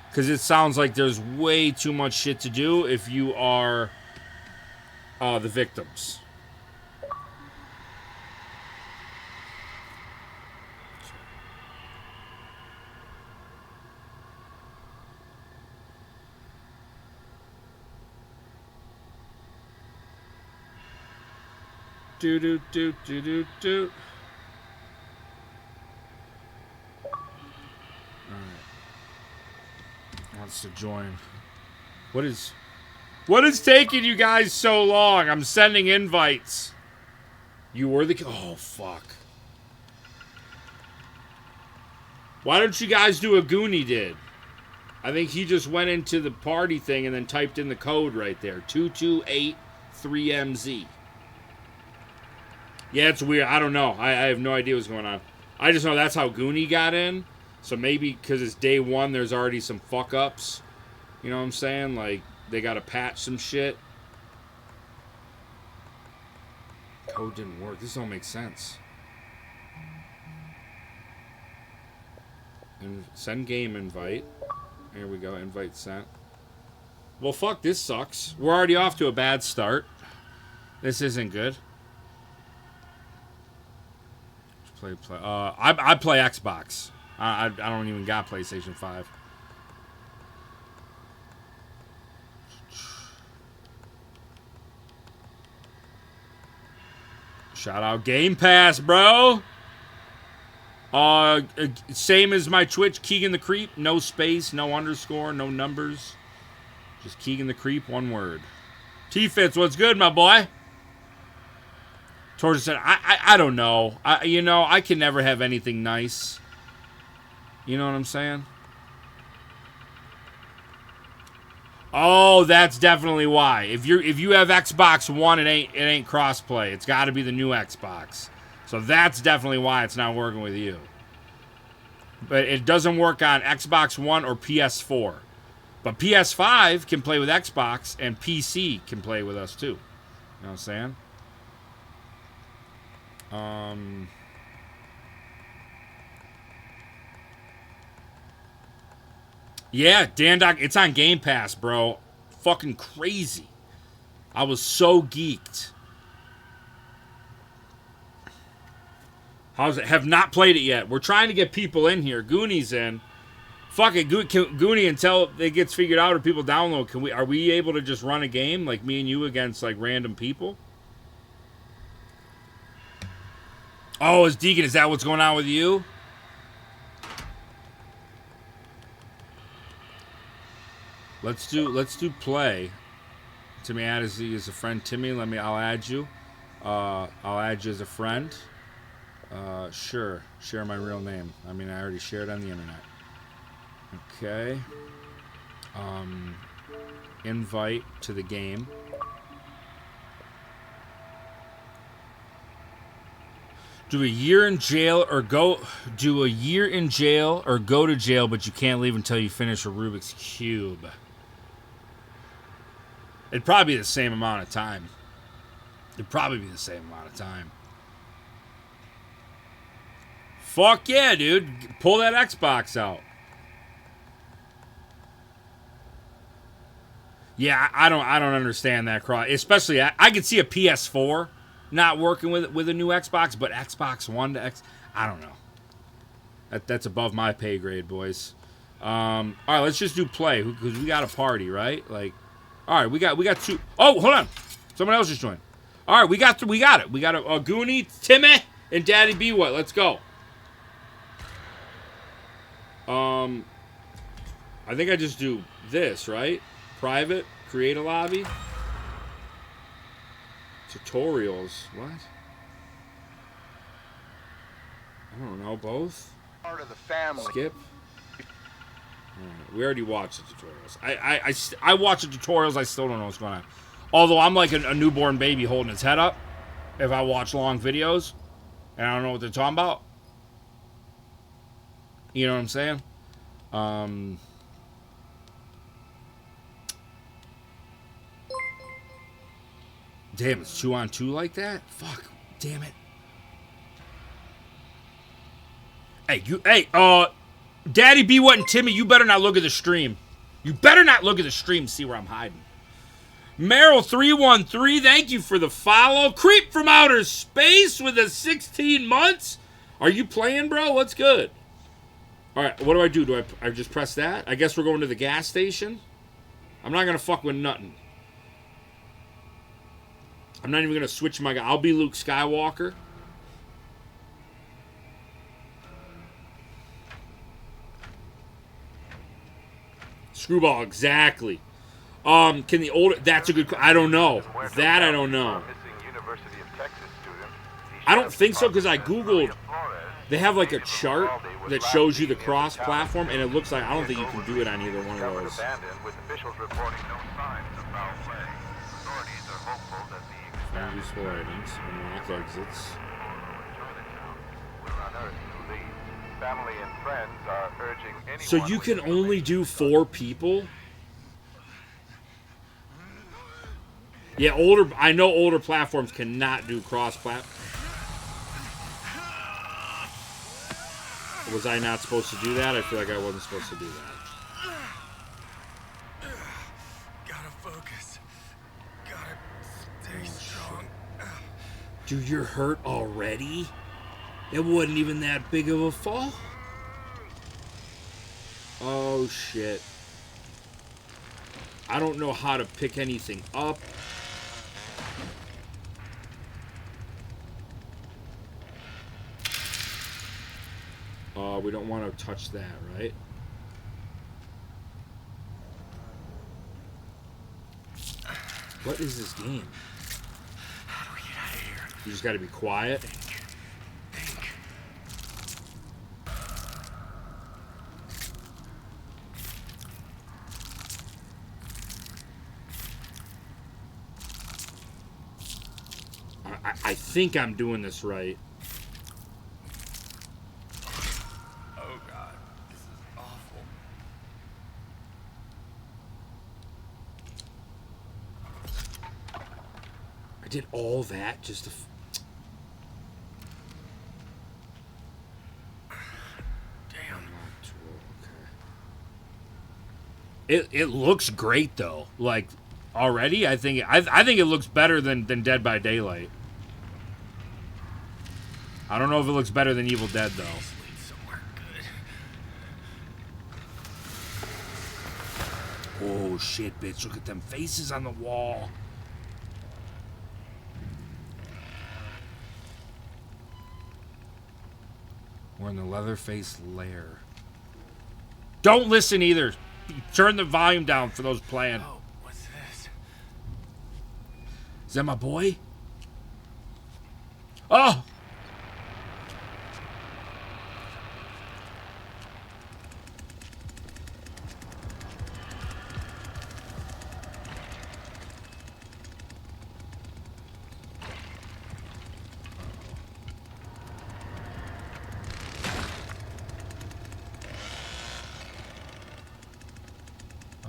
Because it sounds like there's way too much shit to do if you are the victims. Do. Wants to join. What is taking you guys so long? I'm sending invites. You were the... Oh, fuck. Why don't you guys do a Goonie did? I think he just went into the party thing and then typed in the code right there. 2283MZ. Yeah, it's weird. I don't know. I have no idea what's going on. I just know that's how Goonie got in. So maybe because it's day 1, there's already some fuck-ups. You know what I'm saying? Like, they got to patch some shit. Code didn't work. This don't make sense. And send game invite. Here we go. Invite sent. Well, fuck, this sucks. We're already off to a bad start. This isn't good. Play. I play Xbox. I don't even got PlayStation 5. Shout out Game Pass, bro. Same as my Twitch, Kegan the Creep. No space, no underscore, no numbers. Just Kegan the Creep, one word. T-Fits, what's good, my boy? Torture said, I don't know. I can never have anything nice. You know what I'm saying? Oh, that's definitely why. If you have Xbox One, it ain't crossplay. It's got to be the new Xbox. So that's definitely why it's not working with you. But it doesn't work on Xbox One or PS4. But PS5 can play with Xbox, and PC can play with us too. You know what I'm saying? Yeah, Dan Doc, it's on Game Pass, bro. Fucking crazy. I was so geeked. How's it? Have not played it yet. We're trying to get people in here. Goonies in. Fuck it, Goonie, until it gets figured out or people download. Are we able to just run a game like me and you against like random people? Oh, is Deacon? Is that what's going on with you? Let's do play. Timmy add as a friend. Timmy, I'll add you. I'll add you as a friend. Sure. Share my real name. I mean, I already shared on the internet. Okay. Invite to the game. Do a year in jail or go to jail, but you can't leave until you finish a Rubik's Cube. It'd probably be the same amount of time. Fuck yeah, dude. Pull that Xbox out. Yeah, I don't understand that cross. Especially, I could see a PS4 not working with a new Xbox, but Xbox One to X, I don't know. That's above my pay grade, boys. All right, let's just do play because we got a party, right? Like, all right, we got two. Oh, hold on, someone else just joined. All right, we got it. We got a Goonie, Timmy, and Daddy B. What? Let's go. I think I just do this, right? Private, create a lobby. Tutorials. What? I don't know. Both? Part of the family. Skip. We already watched the tutorials. I watch the tutorials. I still don't know what's going on. Although I'm like a newborn baby holding its head up. If I watch long videos and I don't know what they're talking about. You know what I'm saying? Damn, it's 2-on-2 like that? Fuck. Damn it. Hey, Daddy B. What and Timmy, you better not look at the stream. You better not look at the stream to see where I'm hiding. Meryl313, thank you for the follow. Creep from outer space with a 16 months. Are you playing, bro? What's good? All right, what do I do? Do I just press that? I guess we're going to the gas station. I'm not going to fuck with nothing. I'm not even going to switch my guy. I'll be Luke Skywalker. Screwball, exactly. Can the older... That's a good... I don't know. That I don't know. I don't think so, because I Googled... They have like a chart that shows you the cross-platform, and it looks like... I don't think you can do it on either one of those. Find useful items. Unlock exits. So you can only do 4 people? Yeah, I know older platforms cannot do cross-platform. Was I not supposed to do that? I feel like I wasn't supposed to do that. focus. Gotta stay strong. Dude, you're hurt already? It wasn't even that big of a fall. Oh, shit. I don't know how to pick anything up. We don't want to touch that, right? What is this game? How do we get out of here? You just gotta be quiet. Think. I think I'm doing this right. Oh god, this is awful. I did all that just to... Damn. It looks great though. Like already, I think it looks better than Dead by Daylight. I don't know if it looks better than Evil Dead though. This leads somewhere good. Oh shit, bitch! Look at them faces on the wall. We're in the Leatherface lair. Don't listen either. Turn the volume down for those playing. Oh, what's this? Is that my boy? Oh!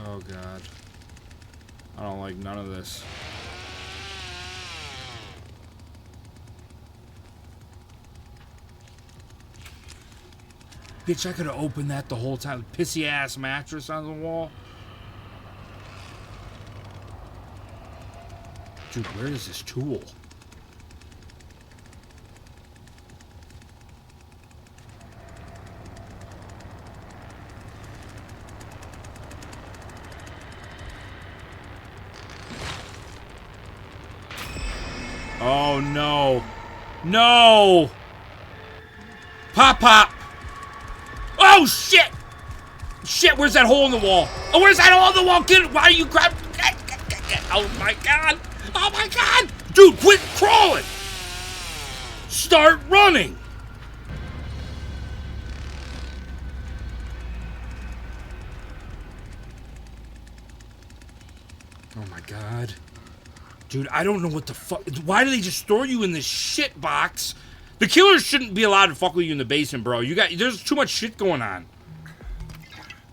Oh god. I don't like none of this. Bitch, I could have opened that the whole time. Pissy ass mattress on the wall. Dude, where is this tool? Oh no. No! Pop pop! Oh shit! Shit, where's that hole in the wall? Oh, where's that hole in the wall? Get it! Why are you grab? Oh my god! Oh my god! Dude, quit crawling! Start running! Oh my god. Dude, I don't know what the fuck. Why do they just store you in this shit box? The killers shouldn't be allowed to fuck with you in the basement, bro. There's too much shit going on.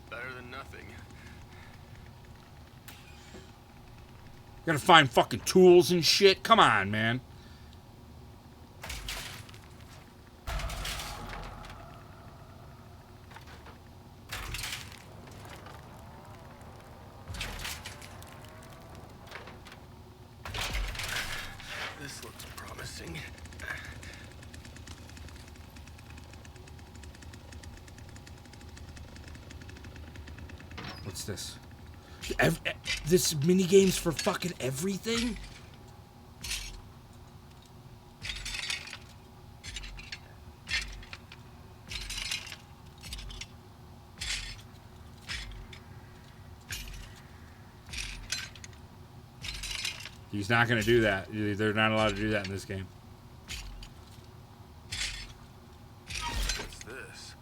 Better than nothing. Gotta find fucking tools and shit. Come on, man. This looks promising. What's this? This mini game's for fucking everything? He's not gonna do that. They're not allowed to do that in this game. What's this?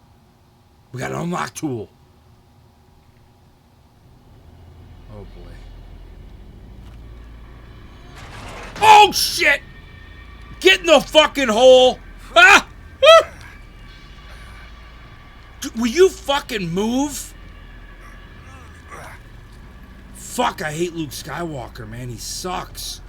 We got an unlock tool. Oh boy. Oh shit! Get in the fucking hole! Ah! Ah! Will you fucking move? Fuck, I hate Luke Skywalker, man. He sucks.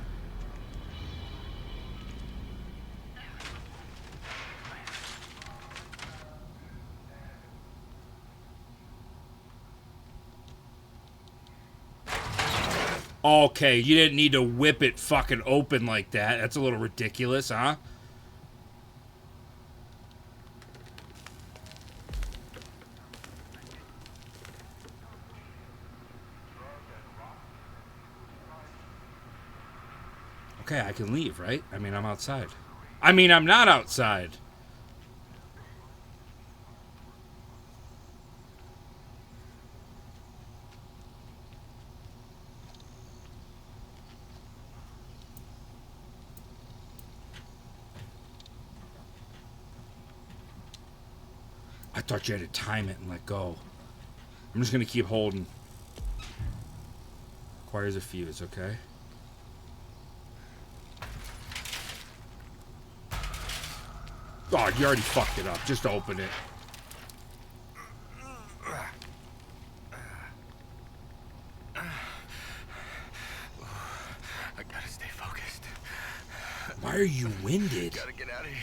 Okay, you didn't need to whip it fucking open like that. That's a little ridiculous, huh? Okay, I can leave, right? I mean, I'm outside. I mean, I'm not outside. I thought you had to time it and let go. I'm just going to keep holding. Requires a fuse, okay? Oh, you already fucked it up. Just open it. I gotta stay focused. Why are you winded? Gotta get out of here.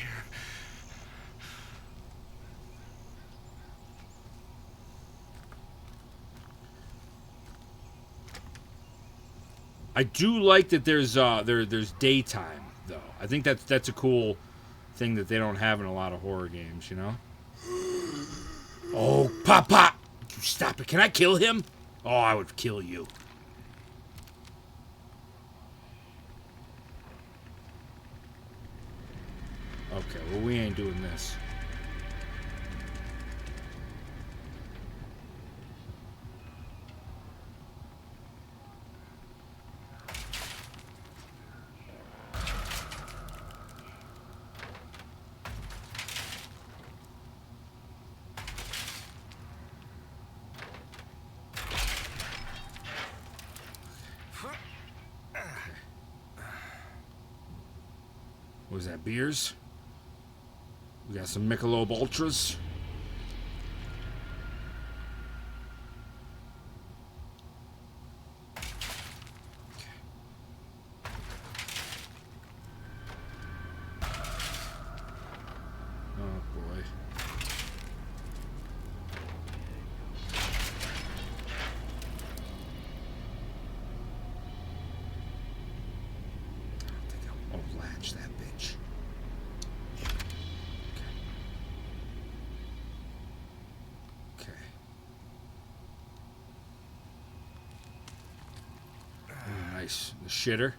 I do like that there's daytime though. I think that's a cool thing that they don't have in a lot of horror games, you know? Oh, Pop! You stop it. Can I kill him? Oh, I would kill you. Okay, well, we ain't doing this. What was that, beers? We got some Michelob Ultras. Oh boy. I think I'll latch that bitch. Okay. Oh, nice. The shitter.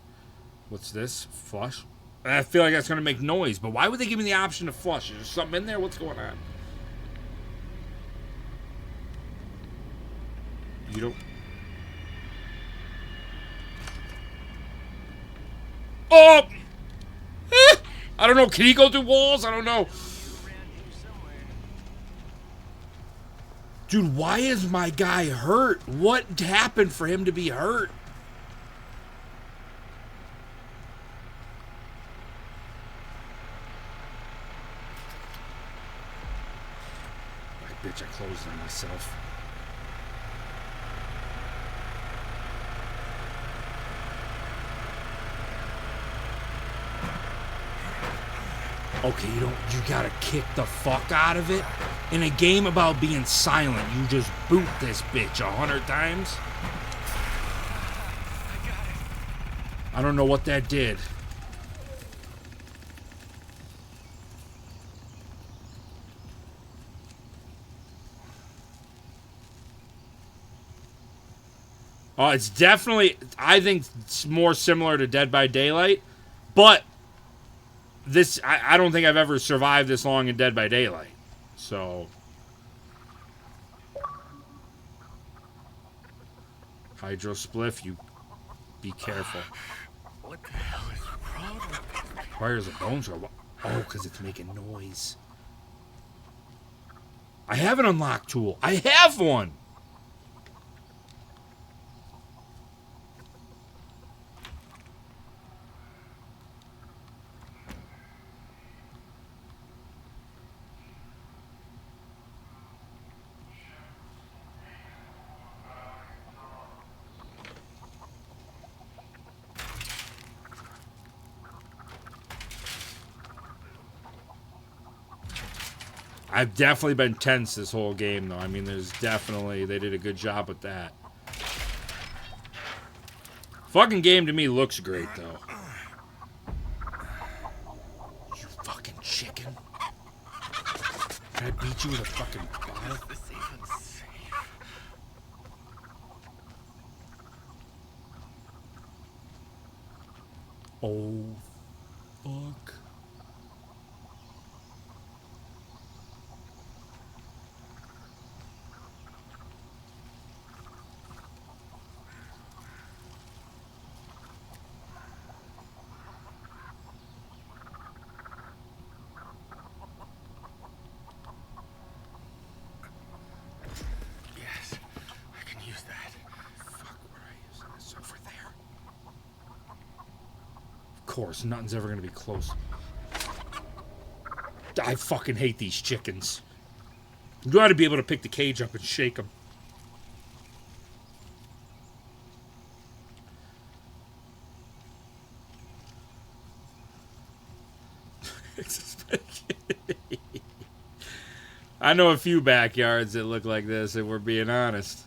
What's this? Flush? I feel like that's going to make noise, but why would they give me the option to flush? Is there something in there? What's going on? You don't... Oh! I don't know. Can he go through walls? I don't know. Dude, why is my guy hurt? What happened for him to be hurt? Bitch, I closed on myself. Okay, you gotta kick the fuck out of it. In a game about being silent, you just boot this bitch 100 times. I don't know what that did. It's definitely, I think it's more similar to Dead by Daylight, but this, I don't think I've ever survived this long in Dead by Daylight. So, Hydro Spliff, you be careful. What the hell is wrong with me? Why is the bones go? Oh, because it's making noise. I have an unlock tool. I have one. I've definitely been tense this whole game, though. I mean, there's definitely... They did a good job with that. Fucking game to me looks great, though. You fucking chicken. Can I beat you with a fucking bottle? Is this even safe? Oh, fuck. Yes, I can use that. Fuck, where I use this over there. Of course, nothing's ever gonna be close. I fucking hate these chickens. You gotta be able to pick the cage up and shake them. I know a few backyards that look like this, if we're being honest.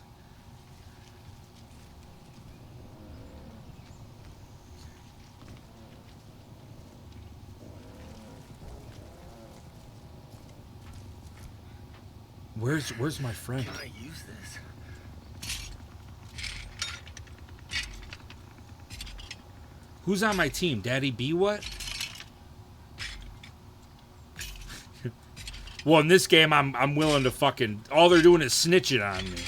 Where's my friend? Can I use this? Who's on my team? Daddy B what? Well, in this game, I'm willing to fucking... All they're doing is snitching on me.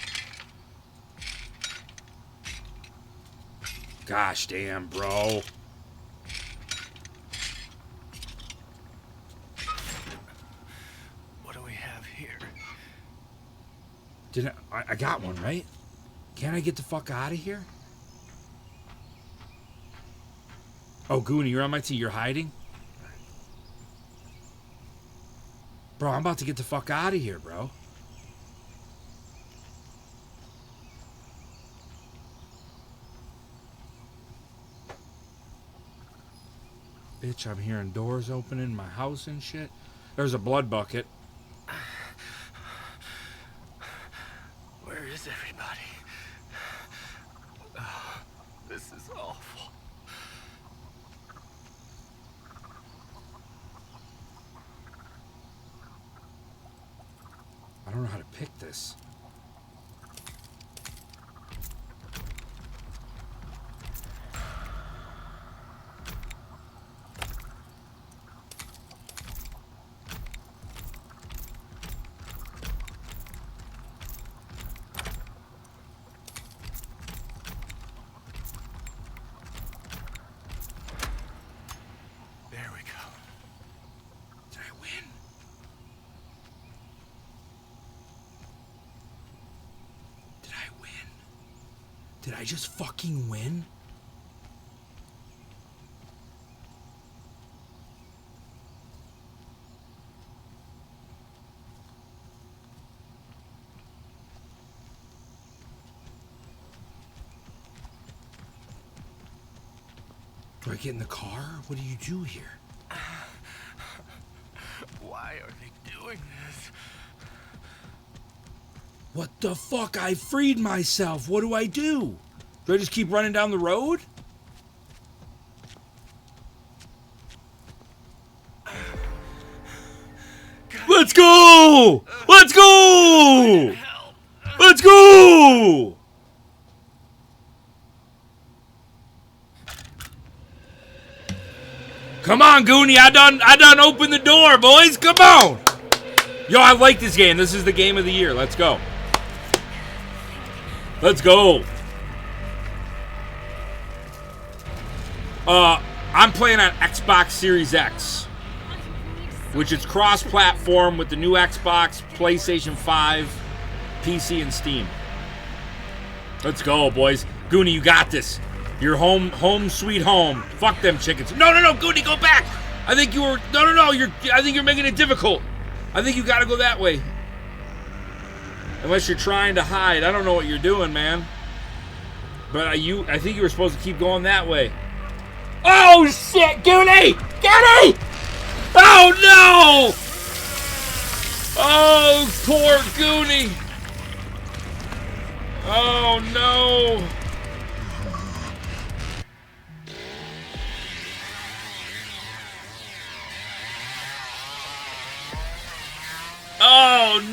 Gosh damn, bro. What do we have here? Did I got one, right? Can I get the fuck out of here? Oh, Goonie, you're on my team. You're hiding? Bro, I'm about to get the fuck out of here, bro. Bitch, I'm hearing doors opening in my house and shit. There's a blood bucket. Where is everybody? Oh, this is awful. I don't know how to pick this. There we go. Did I win? Did I win? Did I just fucking win? Do I get in the car? What do you do here? Why are they doing this? What the fuck? I freed myself. What do I do? Do I just keep running down the road? Let's go! Let's go! Help! Let's go! Come on, Goonie. I done opened the door, boys. Come on. Yo, I like this game. This is the game of the year. Let's go. Let's go. I'm playing on Xbox Series X, which is cross-platform with the new Xbox, PlayStation 5, PC, and Steam. Let's go, boys. Goonie, you got this. You're home sweet home. Fuck them chickens. No, Goonie, go back. I think you were, no, I think you're making it difficult. I think you gotta go that way. Unless you're trying to hide. I don't know what you're doing, man. But I think you were supposed to keep going that way. Oh, shit, Goonie! Goonie! Oh, no! Oh, poor Goonie. Oh, no.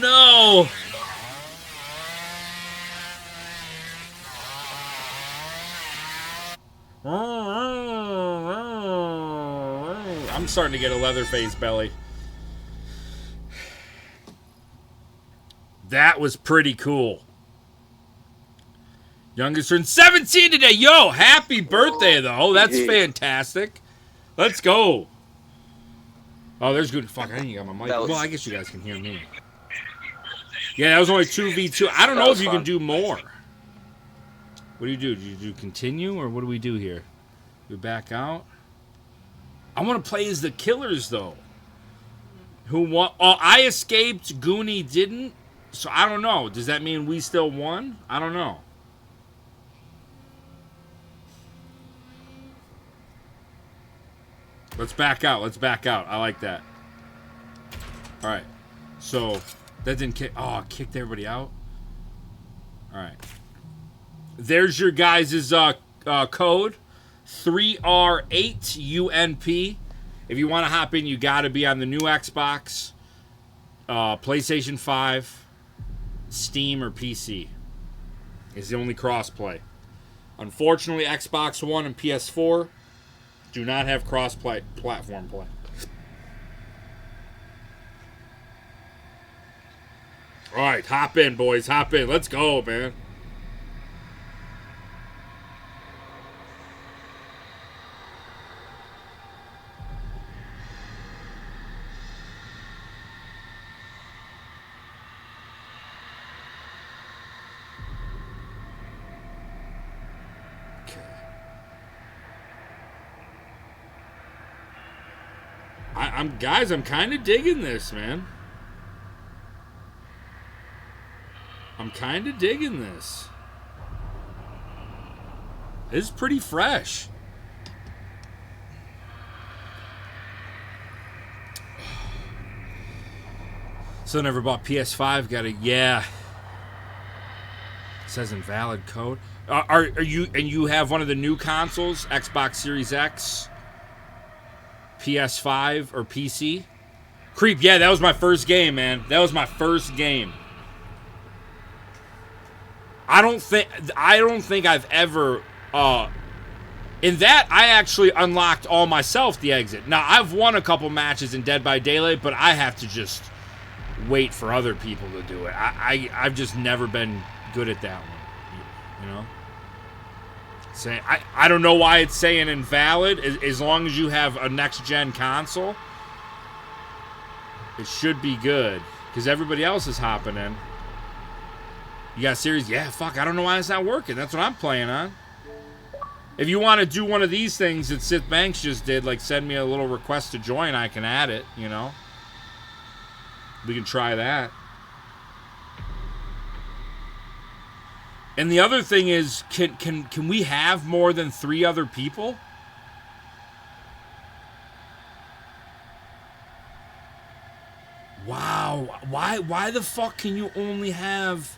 no! I'm starting to get a Leatherface belly. That was pretty cool. Youngest turned 17 today. Yo, happy birthday, though. That's fantastic. Let's go. Oh, there's good. Fuck, I didn't got my mic. Well, I guess you guys can hear me. Yeah, that was only 2v2. I don't know if you can do more. What do you do? Do you do continue, or what do we do here? We back out? I want to play as the killers, though. Who won? Oh, I escaped. Goonie didn't. So I don't know. Does that mean we still won? I don't know. Let's back out. Let's back out. I like that. All right. So that didn't kick. Oh, it kicked everybody out. All right. There's your guys' code. 3R8UNP. If you want to hop in, you got to be on the new Xbox, PlayStation 5, Steam, or PC. It's the only cross-play. Unfortunately, Xbox One and PS4 do not have cross-platform play. All right, hop in, boys. Hop in. Let's go, man. I'm kind of digging this, man. I'm kind of digging this. This is pretty fresh. So never bought PS5. Got a yeah. It says invalid code. Are you and you have one of the new consoles, Xbox Series X, PS5, or PC? Creep, yeah, that was my first game, man. That was my first game. I don't think I've ever in that I actually unlocked all myself the exit. Now I've won a couple matches in Dead by Daylight, but I have to just wait for other people to do it. I've just never been good at that one. You know? Say I don't know why it's saying invalid. As long as you have a next gen console, it should be good. Because everybody else is hopping in. You got series? Yeah, fuck. I don't know why it's not working. That's what I'm playing on. If you want to do one of these things that Sith Banks just did, like send me a little request to join, I can add it, you know? We can try that. And the other thing is, can we have more than 3 other people? Wow. Why the fuck can you only have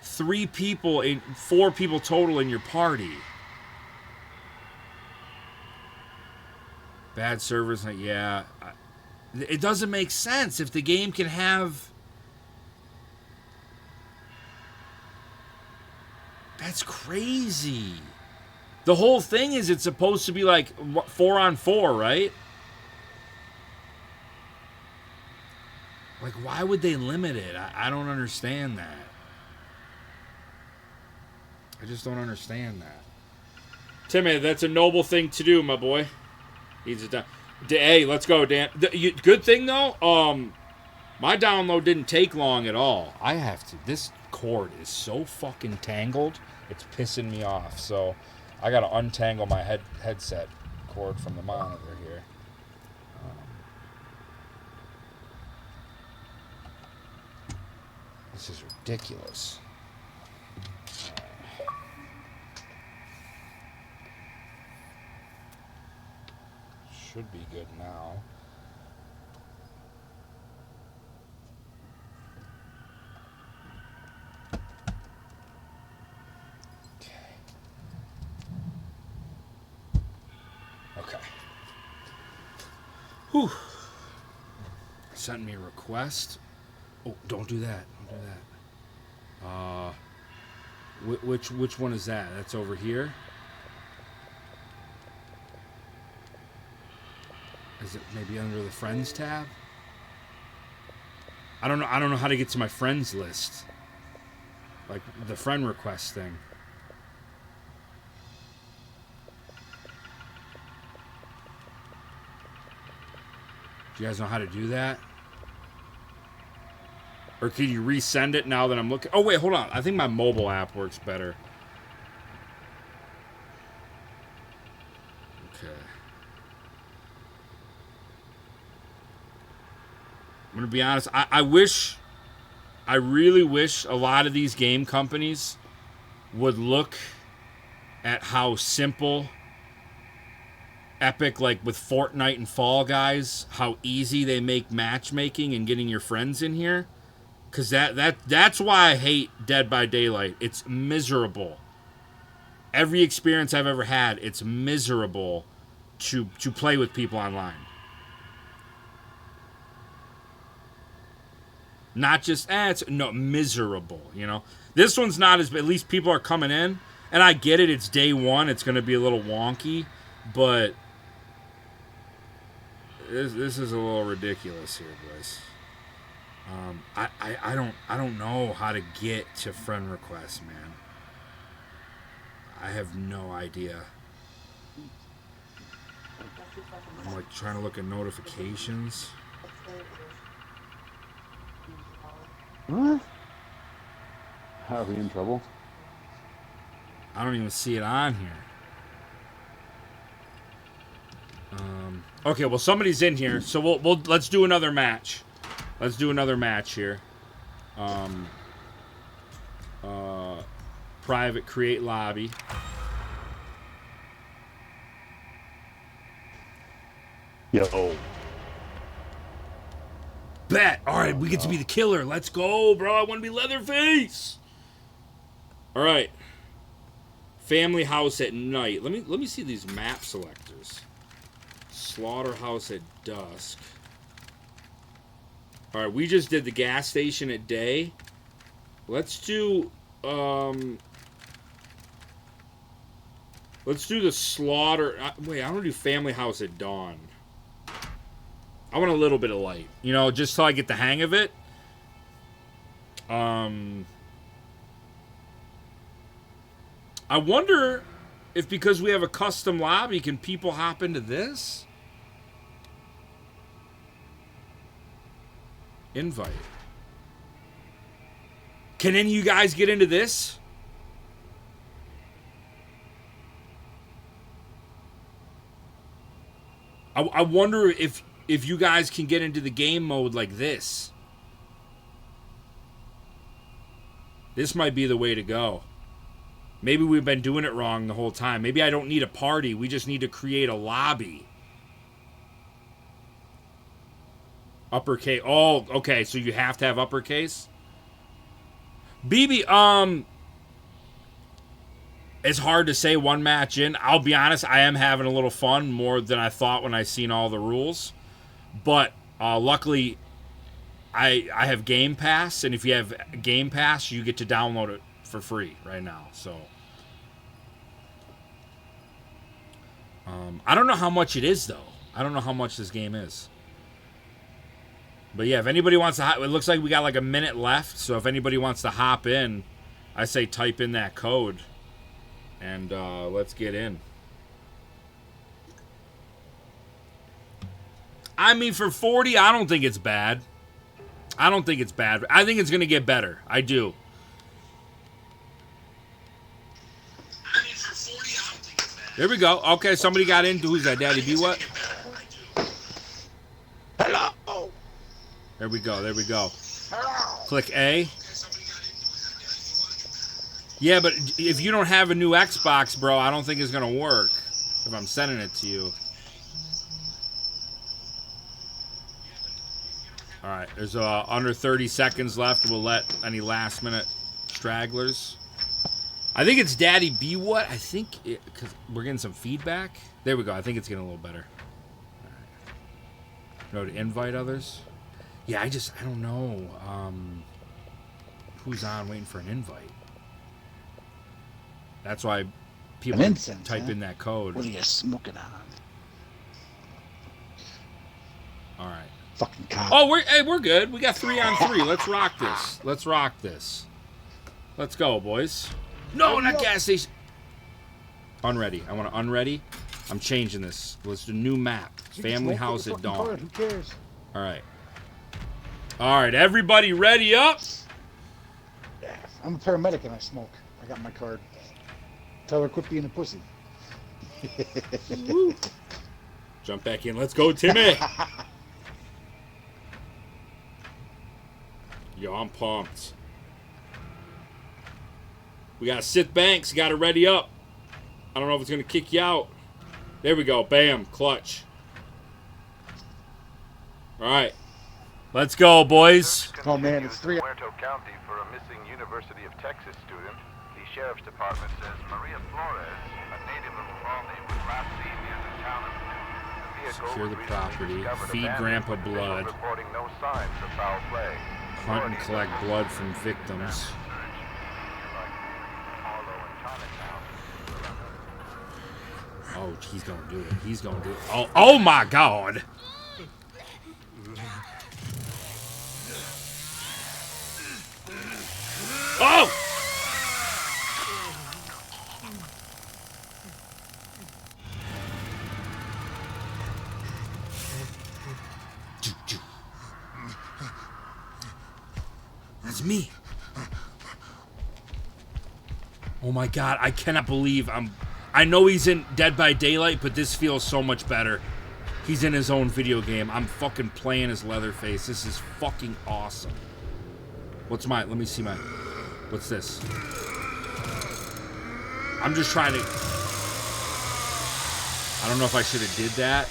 3 people in 4 people total in your party? Bad servers, yeah. It doesn't make sense if the game can have. That's crazy. The whole thing is it's supposed to be like 4 on 4, right? Like, why would they limit it? I don't understand that. I just don't understand that. Timmy, that's a noble thing to do, my boy. Needs it done. Hey, let's go, Dan. Good thing, though, my download didn't take long at all. I have to. This cord is so fucking tangled. It's pissing me off. So I got to untangle my headset cord from the monitor here. This is ridiculous. Should be good now. Okay. Whew. Sent me a request. Oh, don't do that. Don't do that. Which one is that? That's over here. Is it maybe under the friends tab? I don't know. I don't know how to get to my friends list. Like the friend request thing. Do you guys know how to do that? Or can you resend it now that I'm looking? Oh, wait, hold on. I think my mobile app works better. Okay. I'm going to be honest. I really wish a lot of these game companies would look at how simple Epic, like with Fortnite and Fall Guys, how easy they make matchmaking and getting your friends in here. Because that's why I hate Dead by Daylight. It's miserable. Every experience I've ever had, it's miserable to play with people online. Not just, it's miserable, you know. This one's not as, at least people are coming in. And I get it, it's day one. It's going to be a little wonky. But this is a little ridiculous here, boys. I don't know how to get to friend requests, man. I have no idea. I'm like trying to look at notifications. What? Are we in trouble? I don't even see it on here. Okay, well somebody's in here, so we'll let's do another match. Let's do another match here. Private create lobby. Yo. Bet. All right, we get to be the killer. Let's go, bro. I want to be Leatherface. All right. Family house at night. Let me see these map selectors. Slaughterhouse at dusk. All right, we just did the gas station at day. Let's do the slaughter. Wait, I want to do family house at dawn. I want a little bit of light, you know, just so I get the hang of it. I wonder if because we have a custom lobby, can people hop into this? Invite. Can any of you guys get into this? I wonder if you guys can get into the game mode like this. This might be the way to go. Maybe we've been doing it wrong the whole time. Maybe I don't need a party. We just need to create a lobby. Uppercase. Oh, okay. So you have to have uppercase. BB, it's hard to say one match in. I'll be honest. I am having a little fun, more than I thought when I seen all the rules. But luckily, I have Game Pass, and if you have Game Pass, you get to download it for free right now. So I don't know how much it is, though. I don't know how much this game is. But yeah, if anybody wants to hop, it looks like we got like a minute left. So if anybody wants to hop in, I say type in that code. And let's get in. I mean, for 40, I don't think it's bad. I don't think it's bad. I think it's going to get better. I do. There we go. Okay, somebody got into. Who's that? Daddy B what? Hello. There we go. There we go. Click A. Yeah, but if you don't have a new Xbox, bro, I don't think it's going to work if I'm sending it to you. All right, there's under 30 seconds left. We'll let any last-minute stragglers. I think it's Daddy B what? I think because we're getting some feedback. There we go. I think it's getting a little better. All right. Go to invite others. Yeah, I don't know who's on waiting for an invite. That's why people An incense, type huh? in that code. What are you smoking on? All right. Fucking cop. Oh, we're good. We got 3 on 3. Let's rock this. Let's rock this. Let's go, boys. No, not gas station. Unready. I want to unready. I'm changing this. Let's do new map. Family house at dawn. Card. Who cares? All right. All right, everybody ready up? Yeah, I'm a paramedic and I smoke. I got my card. Tell her quit being a pussy. Jump back in. Let's go, Timmy. Yo, I'm pumped. We got Sith Banks. Got to ready up. I don't know if it's going to kick you out. There we go. Bam. Clutch. All right. Let's go, boys. Oh, man, it's 3 Muerto County for a missing University of Texas student. The sheriff's department says Maria Flores, a native of Uvalde, was last seen near the town of Newt. The vehicle Secure the was recently property. discovered Feed abandoned, Grandpa with officials blood. reporting no signs of foul play. Hunt and collect blood from victims. Oh, he's going to do it. He's going to do it. Oh my God. Oh! That's me. Oh my God, I cannot believe I know he's in Dead by Daylight, but this feels so much better. He's in his own video game. I'm fucking playing as Leatherface. This is fucking awesome. Let me see my, what's this? I'm just trying to, I don't know if I should have did that.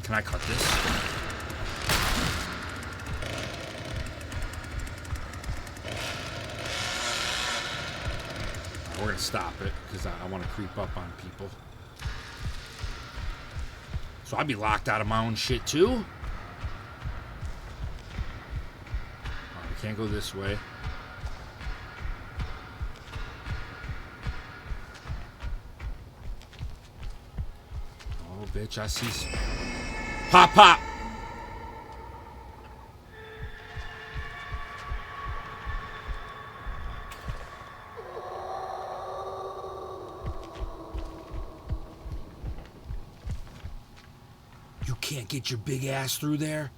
Can I cut this? We're gonna stop it because I want to creep up on people. So I'd be locked out of my own shit too. All right, we can't go this way. Oh, bitch! I see. Pop, pop. You can't get your big ass through there?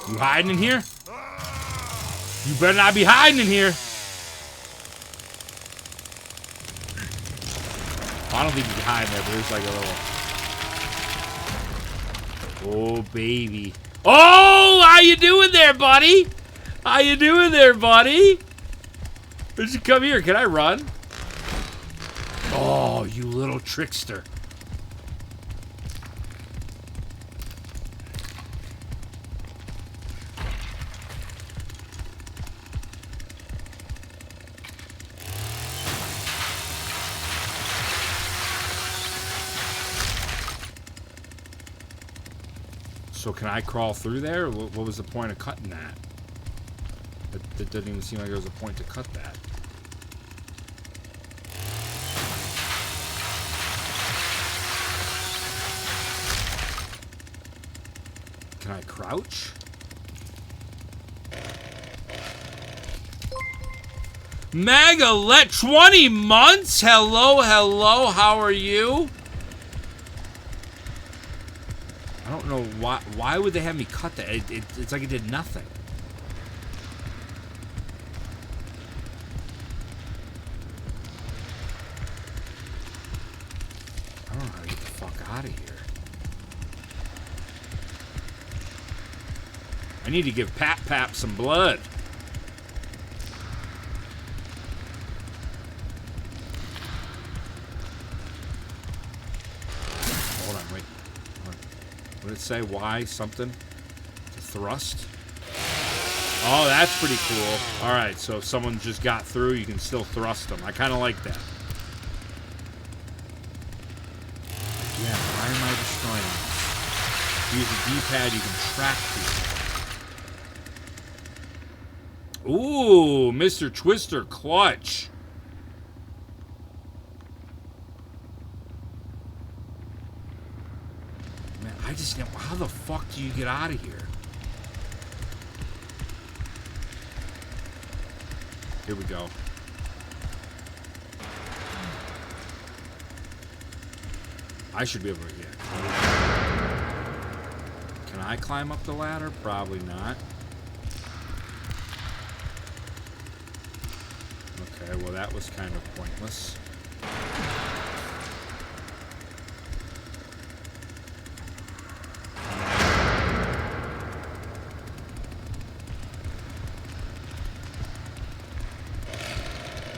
You hiding in here? You better not be hiding in here. I don't think you can hide in there, but there's like a little... Oh, baby. Oh, how you doing there, buddy? How you doing there, buddy? Why don't you come here? Can I run? Oh, you little trickster. So can I crawl through there? What was the point of cutting that? It doesn't even seem like there was a point to cut that. Can I crouch? Magalet, 20 months? Hello, hello, how are you? I don't know why would they have me cut that? It's like it did nothing. I don't know how to get the fuck out of here. I need to give Pap some blood. What did it say? Why? Something? To thrust? Oh, that's pretty cool. Alright, so if someone just got through, you can still thrust them. I kind of like that. Yeah, why am I destroying this? Use the D-pad, you can track people. Ooh, Mr. Twister clutch. Man, I just... How the fuck do you get out of here? Here we go. I should be able to get. Can I climb up the ladder? Probably not. Okay, well that was kind of pointless.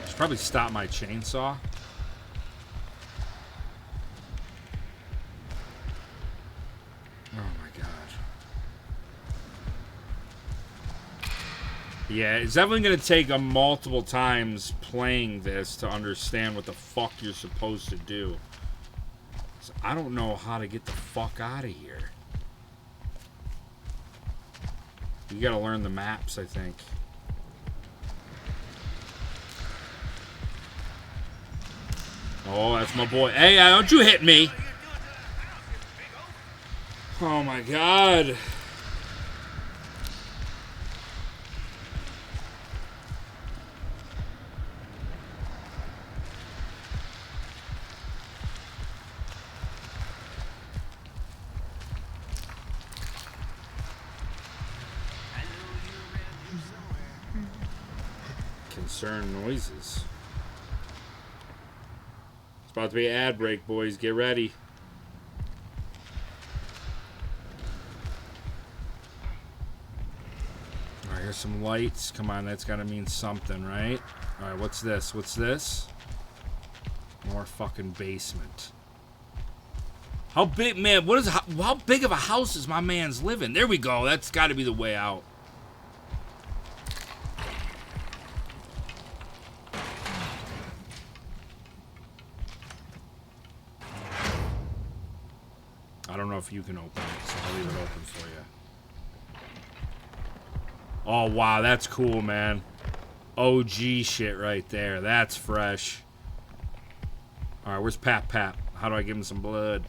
Should probably stop my chainsaw. Yeah, it's definitely going to take a multiple times playing this to understand what the fuck you're supposed to do. So I don't know how to get the fuck out of here. You got to learn the maps, I think. Oh, that's my boy. Hey, don't you hit me. Oh my god. Concerned noises. It's about to be an ad break, boys. Get ready. Alright, here's some lights. Come on, that's gotta mean something, right? Alright, what's this? What's this? More fucking basement. How big, man, how big of a house is my man's living? There we go. That's gotta be the way out. I don't know if you can open it, so I'll leave it open for you. Oh, wow, that's cool, man. OG shit right there. That's fresh. Alright, where's Pap Pap? How do I give him some blood?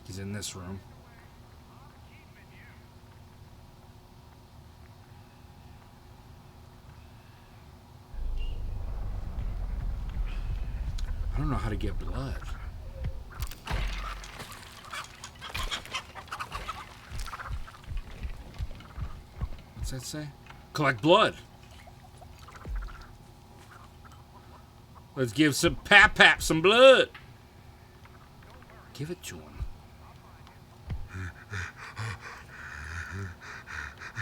He's in this room. I don't know how to get blood. What's that say? Collect blood. Let's give some Pap Pap some blood. Give it to him.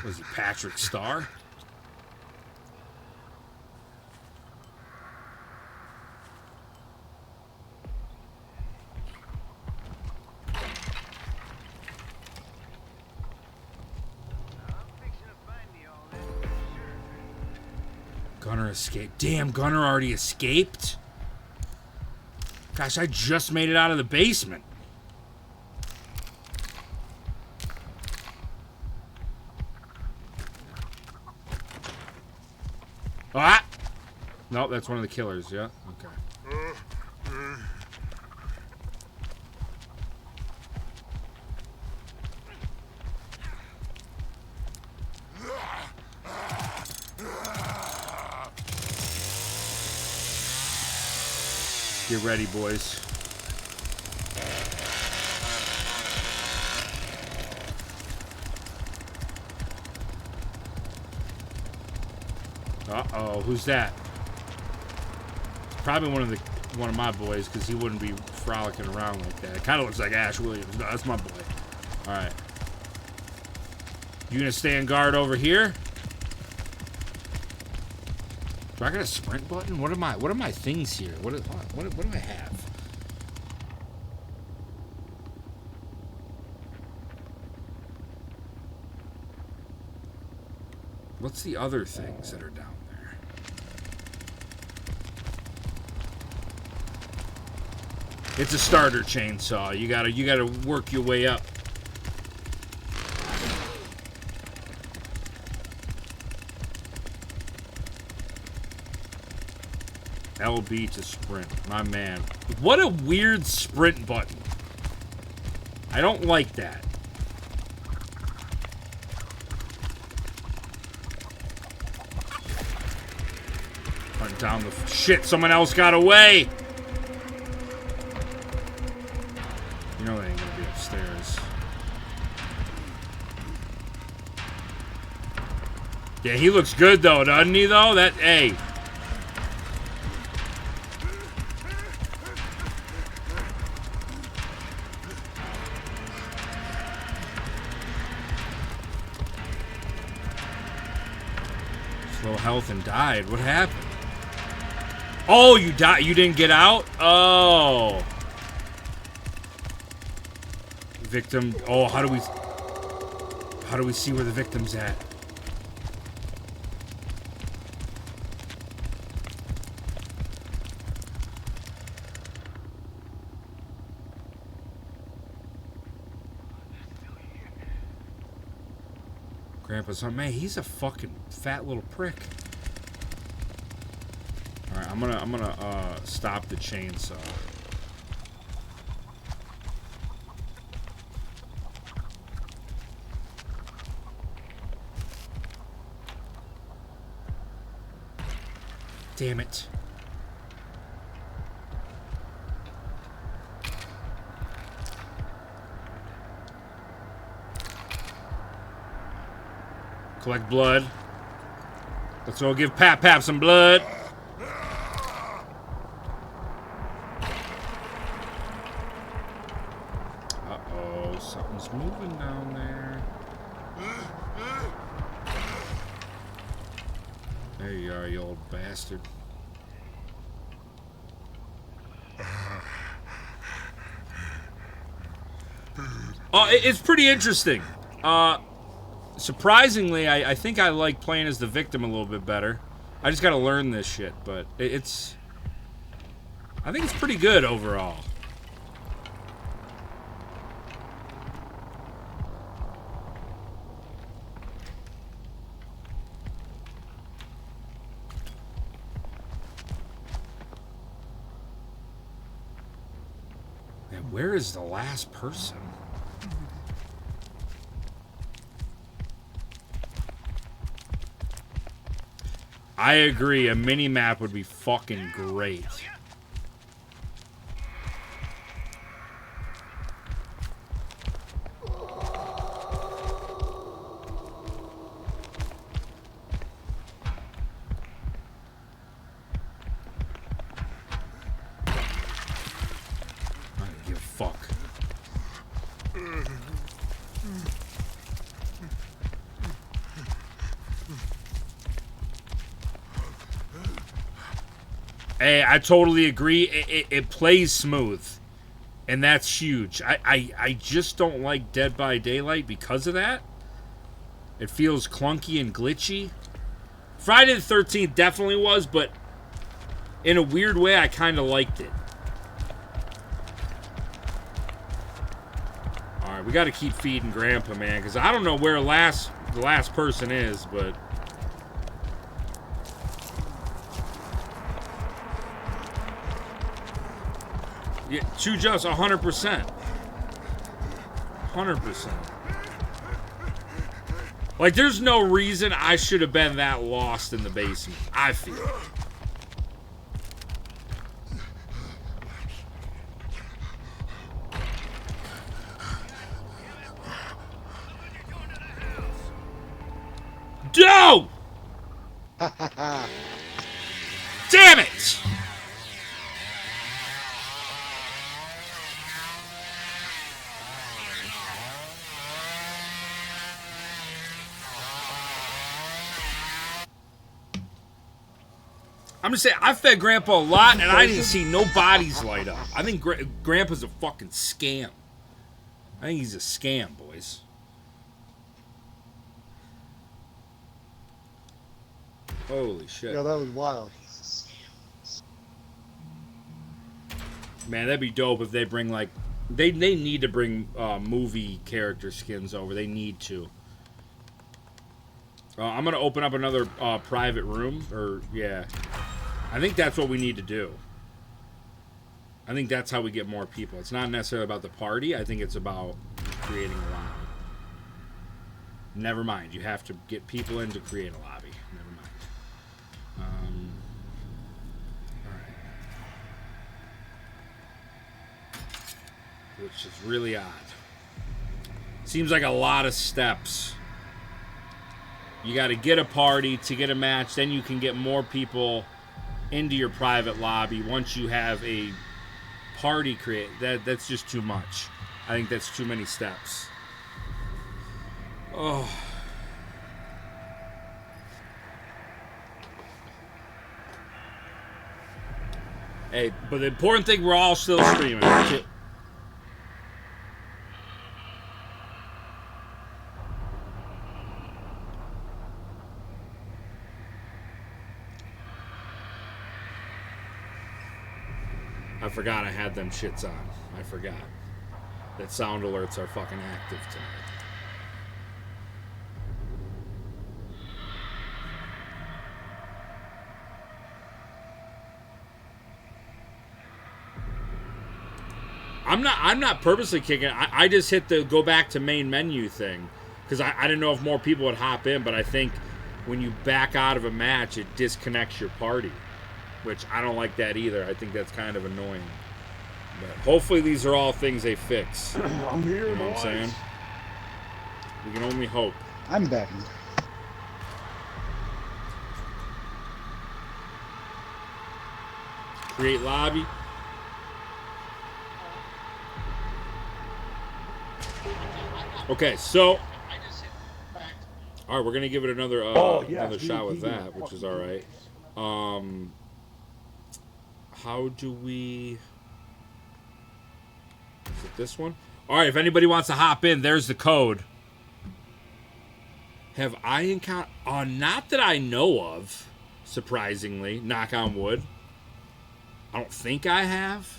Was he Patrick Star? Gunner escaped. Damn, Gunner already escaped? Gosh, I just made it out of the basement. Ah! Nope, that's one of the killers, yeah? Okay. Get ready, boys. Uh-oh, who's that? It's probably one of my boys, because he wouldn't be frolicking around like that. It kind of looks like Ash Williams. No, that's my boy. All right. You gonna stay on guard over here? Do I got a sprint button? What are my things here? What do I have? what's the other things that are down there? It's a starter chainsaw. You gotta work your way up. LB to sprint, my man. What a weird sprint button. I don't like that. Run down the shit. Someone else got away. You know they ain't gonna be upstairs. Yeah, he looks good though, doesn't he? Though that hey. Low health and died. What happened? Oh, you died. You didn't get out? Oh. Victim. Oh, how do we see where the victim's at? Grandpa's son, man, he's a fucking fat little prick. All right, I'm gonna stop the chainsaw. Damn it. Collect blood. Let's go give Pap some blood. Uh-oh, something's moving down there. There you are, you old bastard. Oh, it's pretty interesting. Surprisingly, I think I like playing as the victim a little bit better. I just gotta learn this shit, but it's... I think it's pretty good overall. And where is the last person? I agree, a mini-map would be fucking great. I don't give a fuck. Hey, I totally agree. It plays smooth, and that's huge. I just don't like Dead by Daylight because of that. It feels clunky and glitchy. Friday the 13th definitely was, but in a weird way, I kind of liked it. All right, we got to keep feeding Grandpa, man, because I don't know where the last person is, but... Yeah, True Just, 100%. 100%. Like, there's no reason I should have been that lost in the basement, I feel. No! Damn it! I'm just saying, I fed Grandpa a lot, and I didn't see no bodies light up. I think Grandpa's a fucking scam. I think he's a scam, boys. Holy shit. Yeah, that was wild. Man, that'd be dope if they bring, like... They need to bring movie character skins over. They need to. I'm going to open up another private room. Or, yeah. I think that's what we need to do. I think that's how we get more people. It's not necessarily about the party. I think it's about creating a lobby. Never mind. You have to get people in to create a lobby. Never mind. Alright. Which is really odd. Seems like a lot of steps. You got to get a party to get a match. Then you can get more people into your private lobby once you have a party create. That's just too much. I think that's too many steps. Oh. Hey, but the important thing, we're all still streaming. I forgot I had them shits on. I forgot that sound alerts are fucking active tonight. I'm not purposely kicking. I just hit the go back to main menu thing because I didn't know if more people would hop in, but I think when you back out of a match, it disconnects your party, which I don't like that either. I think that's kind of annoying. But hopefully these are all things they fix. I'm here, you know what I'm saying? We can only hope. I'm back. Create lobby. Okay, so all right, we're gonna give it another another shot with that, which is all right. How do we? Is it this one? All right, if anybody wants to hop in, there's the code. Have I encountered? Not that I know of. Surprisingly, knock on wood. I don't think I have.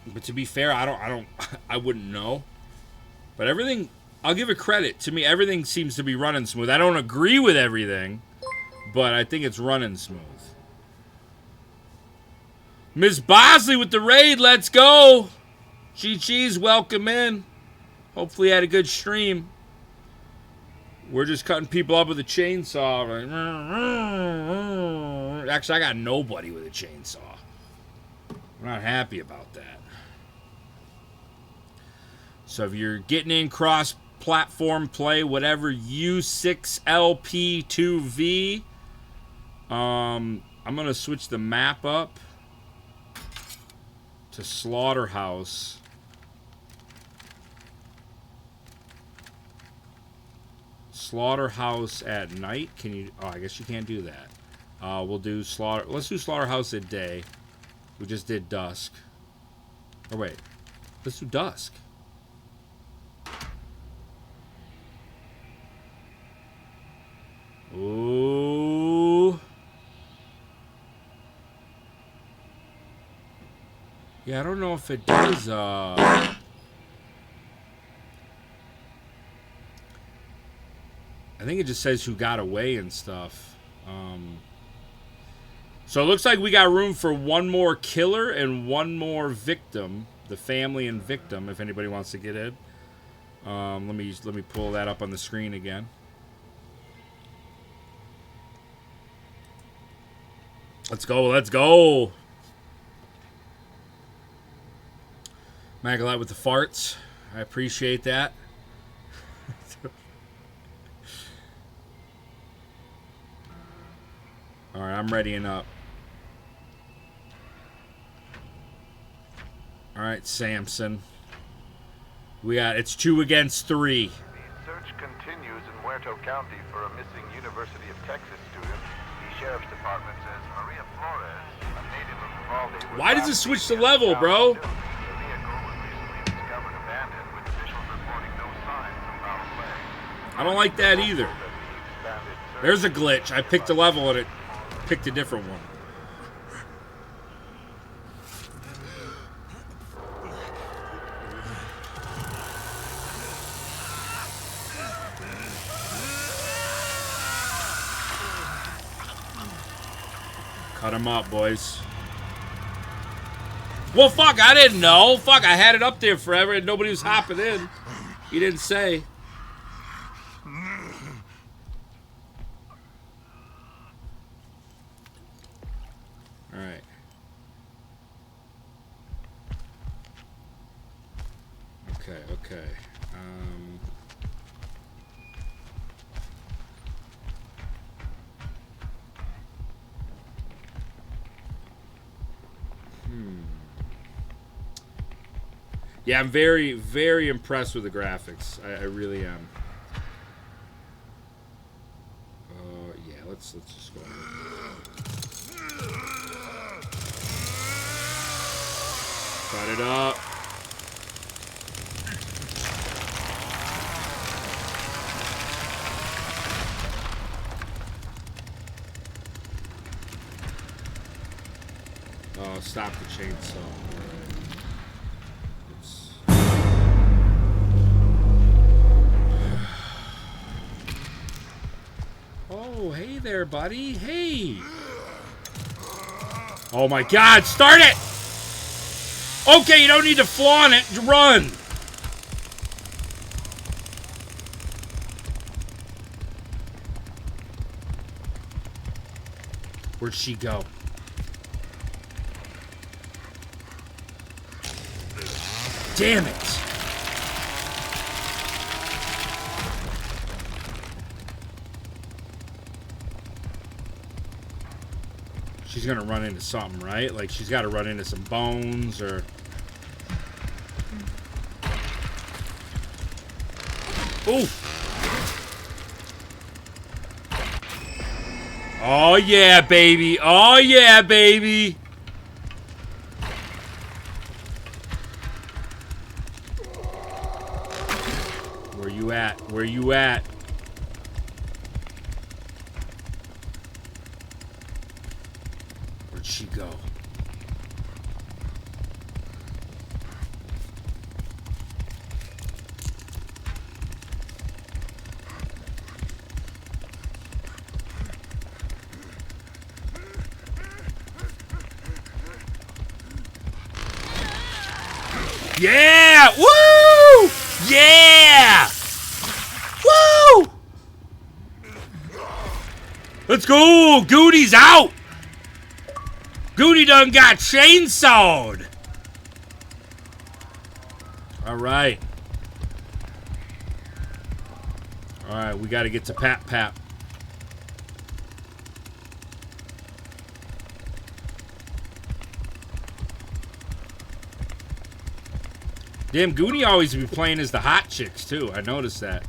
But to be fair, I wouldn't know. But everything, I'll give it credit. To me, everything seems to be running smooth. I don't agree with everything, but I think it's running smooth. Miss Bosley with the raid, let's go. Chi-Chi's, welcome in. Hopefully you had a good stream. We're just cutting people up with a chainsaw. Actually, I got nobody with a chainsaw. I'm not happy about that. So if you're getting in cross-platform play, whatever U6LP2V, I'm going to switch the map up to Slaughterhouse. Slaughterhouse at night. Can you? Oh, I guess you can't do that. We'll do Slaughter. Let's do Slaughterhouse at day. We just did dusk. Or wait, let's do dusk. Ooh. Yeah, I don't know if it does, I think it just says who got away and stuff. So it looks like we got room for one more killer and one more victim. The family and victim, if anybody wants to get in. Let me pull that up on the screen again. Let's go, let's go. Magalite with the farts. I appreciate that. All right, I'm readying up. All right, Samson. It's 2 against 3. The search continues in Muerto County for a missing University of Texas student. The sheriff's department says Maria Flores, a native of Uvalde, was Why does it last switch seen to near level, town bro? of Newt. The vehicle was recently discovered abandoned, with officials reporting no signs of foul play. I don't like that either. The expanded There's a glitch. I picked a level and it picked a different one. Cut him up, boys. Well, fuck, I didn't know. Fuck, I had it up there forever and nobody was hopping in. He didn't say. Alright. Okay. Yeah, I'm very, very impressed with the graphics. I really am. Yeah, let's just go ahead. Cut it up. Oh, stop the chainsaw. Oh, hey there, buddy. Hey. Oh my God, start it! Okay, you don't need to flaunt it. Run. Where'd she go? Damn it. She's gonna run into something, right? Like, she's gotta run into some bones or... Ooh! Oh yeah, baby! Oh yeah, baby! Where you at? Where you at? Where'd she go? Yeah! Woo! Yeah! Woo! Let's go! Goody's out! Goody done got chainsawed! Alright. Alright, we gotta get to Pap Pap. Damn, Goody always be playing as the hot chicks, too. I noticed that.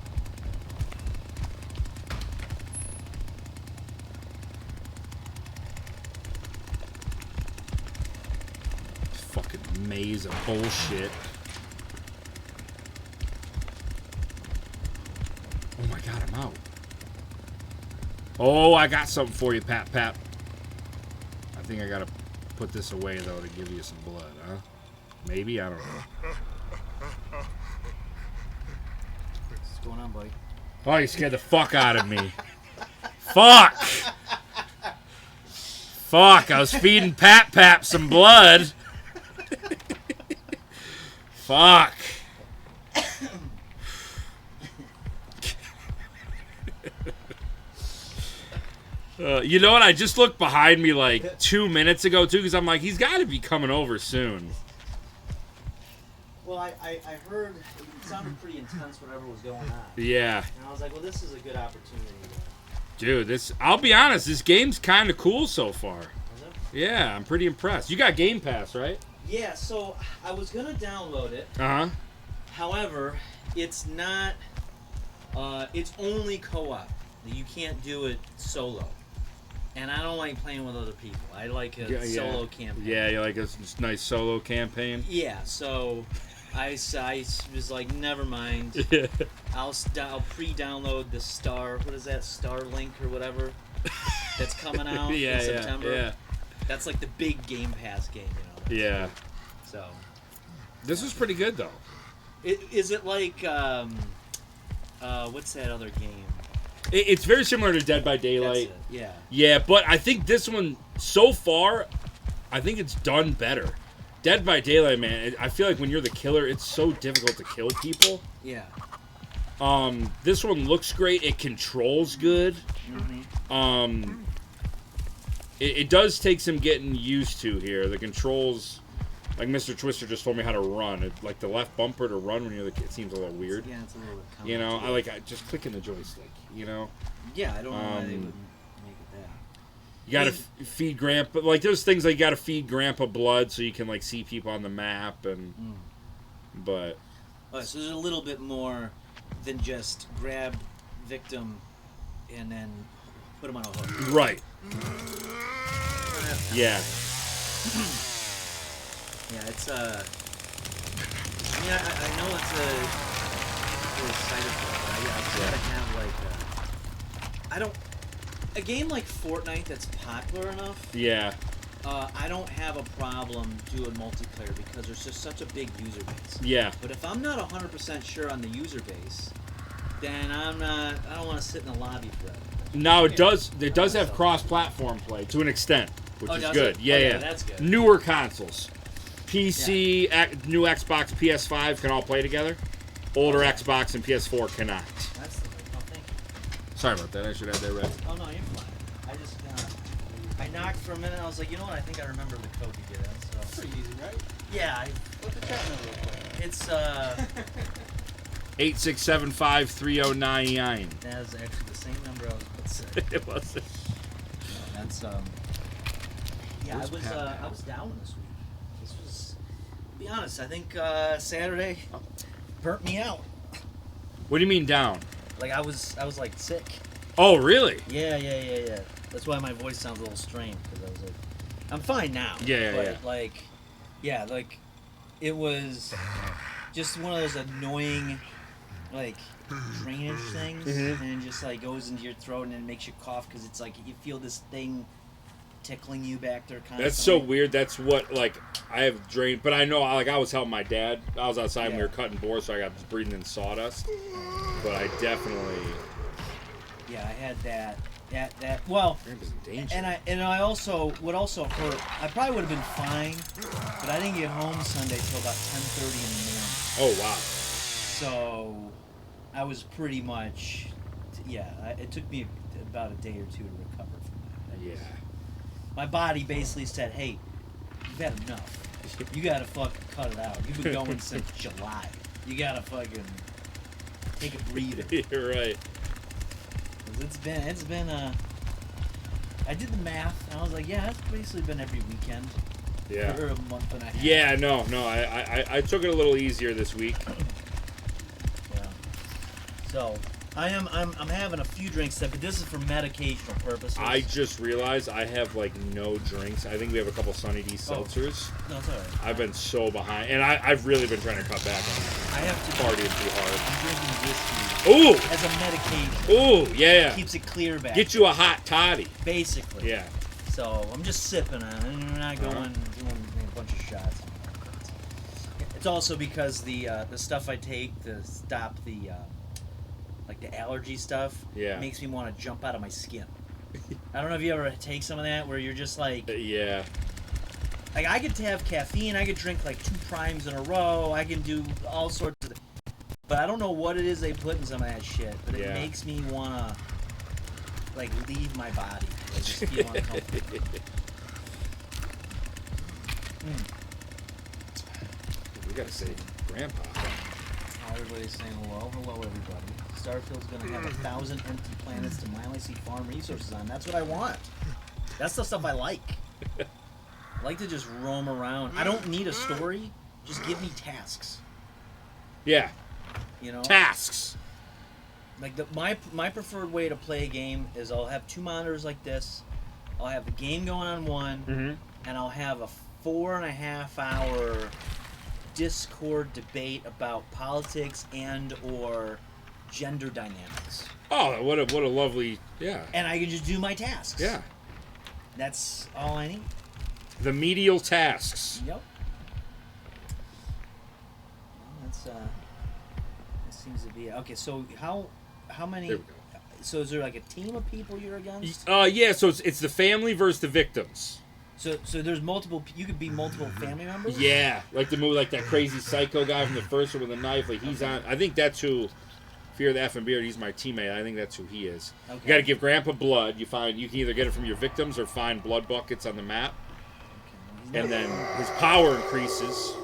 Fucking maze of bullshit. Oh my God, I'm out. Oh, I got something for you, Pap Pap. I think I gotta put this away, though, to give you some blood, huh? Maybe? I don't know. What's going on, buddy? Oh, you scared the fuck out of me. Fuck! Fuck, I was feeding Pap Pap some blood. Fuck. You know what? I just looked behind me like 2 minutes ago, too, because I'm like, he's got to be coming over soon. Well, I heard it sounded pretty intense whatever was going on. Yeah. And I was like, well, this is a good opportunity. Dude, I'll be honest, this game's kind of cool so far. Is it? Yeah, I'm pretty impressed. You got Game Pass, right? Yeah, so I was going to download it. Uh-huh. However, it's not, it's only co-op. You can't do it solo. And I don't like playing with other people. I like a solo campaign. Yeah, you like a nice solo campaign? Yeah, so I was like, never mind. Yeah. I'll pre-download the what is that, Starlink or whatever that's coming out in September. Yeah. That's like the big Game Pass game, you know. Yeah. So. This was pretty good though. Is it like what's that other game? It's very similar to Dead by Daylight. That's it. Yeah. Yeah, but I think this one so far, I think it's done better. Dead by Daylight, man. I feel like when you're the killer, it's so difficult to kill people. Yeah. This one looks great. It controls good. Mm-hmm. It does take some getting used to here. The controls, like Mr. Twister just told me how to run. Like the left bumper to run when you're the kid seems a little weird. Yeah, it's a little bit. You know, I just clicking the joystick. You know. Yeah, I don't know why they wouldn't make it that. You gotta feed Grandpa. Like there's things like you gotta feed Grandpa blood so you can like see people on the map and. But. Oh, so there's a little bit more than just grab victim and then put him on a hook. Right. Yeah. Yeah, it's I mean, I know it's a excited for it, but I just gotta have like a game like Fortnite that's popular enough. Yeah. I don't have a problem doing multiplayer because there's just such a big user base. Yeah. But if I'm not 100% sure on the user base, then I don't want to sit in the lobby forever. Now it does have cross-platform play to an extent, which is good. It? Yeah. That's good. Newer consoles, PC, new Xbox, PS5 can all play together. Older Xbox and PS4 cannot. That's the thank you. Sorry about that. I should have that ready. Oh no, you're fine. I just I knocked for a minute. I was like, you know what? I think I remember the code to get in. So That's pretty easy, right? yeah, What's the chat number real quick? it's 86753099. that is actually the same number I was about to say. It was. No, that's yeah, I was down this week. This was, to be honest, I think Saturday burnt me out. What do you mean down? Like I was like sick. Oh, really? Yeah. That's why my voice sounds a little strained because I was like, I'm fine now. Yeah. Like it was just one of those annoying like drainage things, and it just like goes into your throat and it makes you cough because it's like you feel this thing tickling you back there constantly. That's so weird. That's what like I have drained, but I know like I was helping my dad. I was outside when we were cutting boards, so I got breathing in sawdust. But I definitely. Yeah, I had that. Well, and I also what also hurt. I probably would have been fine, but I didn't get home Sunday till about 10:30 in the morning. Oh wow. So I was pretty much it took me about a day or two to recover from that. My body basically said, "Hey, you've had enough. You gotta fucking cut it out. You've been going since July. You gotta fucking take a breather." You're right. It's been I did the math and I was like, yeah, it's basically been every weekend for a month and a half. Yeah, no, I took it a little easier this week. Yeah. So I'm having a few drinks, but this is for medicational purposes. I just realized I have like no drinks. I think we have a couple Sunny D seltzers. No, it's alright. I've been so behind, and I've really been trying to cut back on I have to partying too hard. I'm drinking whiskey. Ooh! As a medication. Ooh, yeah. Keeps it clear back. Get you a hot toddy. Basically. Yeah. So I'm just sipping on it, and we're not doing a bunch of shots. It's also because the stuff I take to stop the like the allergy stuff makes me want to jump out of my skin. I don't know if you ever take some of that where you're just like like I could have caffeine, I could drink like 2 primes in a row, I can do all sorts of but I don't know what it is they put in some of that shit, but it makes me wanna like leave my body. I just feel uncomfortable. We gotta say Grandpa. Everybody's saying hello. Hello, everybody. Starfield's gonna have 1,000 empty planets to mindlessly farm resources on. That's what I want. That's the stuff I like. I like to just roam around. I don't need a story. Just give me tasks. Yeah. You know? Tasks. Like my preferred way to play a game is I'll have 2 monitors like this. I'll have the game going on one, and I'll have a 4.5 hour Discord debate about politics and or gender dynamics. Oh, what a lovely, yeah. And I can just do my tasks. Yeah. That's all I need. The medial tasks. Yep. Well, that seems to be okay. So how many? There we go. So is there like a team of people you're against? Yeah. So it's the family versus the victims. So there's multiple. You could be multiple family members. Yeah, like the movie, like that crazy psycho guy from the first one with a knife. Like he's on. I think that's who. Fear the F and Beard. He's my teammate. I think that's who he is. Okay. You got to give Grandpa blood. You can either get it from your victims or find blood buckets on the map. Okay. And then his power increases.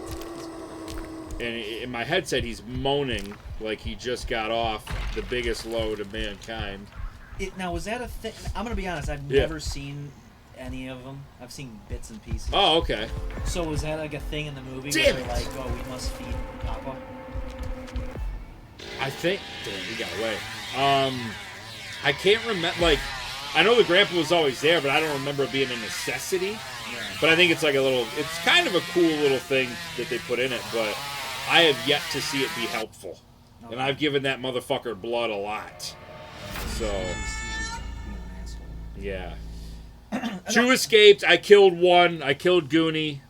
And in my headset, he's moaning like he just got off the biggest load of mankind. Now, was that a thing? I'm gonna be honest. I've never seen any of them. I've seen bits and pieces. Oh, okay. So was that like a thing in the movie? Damn where it. they're like, oh, we must feed Papa? I think. Damn, he got away. I can't remember. Like, I know the grandpa was always there, but I don't remember it being a necessity. Yeah. But I think it's like a little. It's kind of a cool little thing that they put in it, but I have yet to see it be helpful. Okay. And I've given that motherfucker blood a lot. So. Yeah. 2 escaped. I killed 1. I killed Goonie.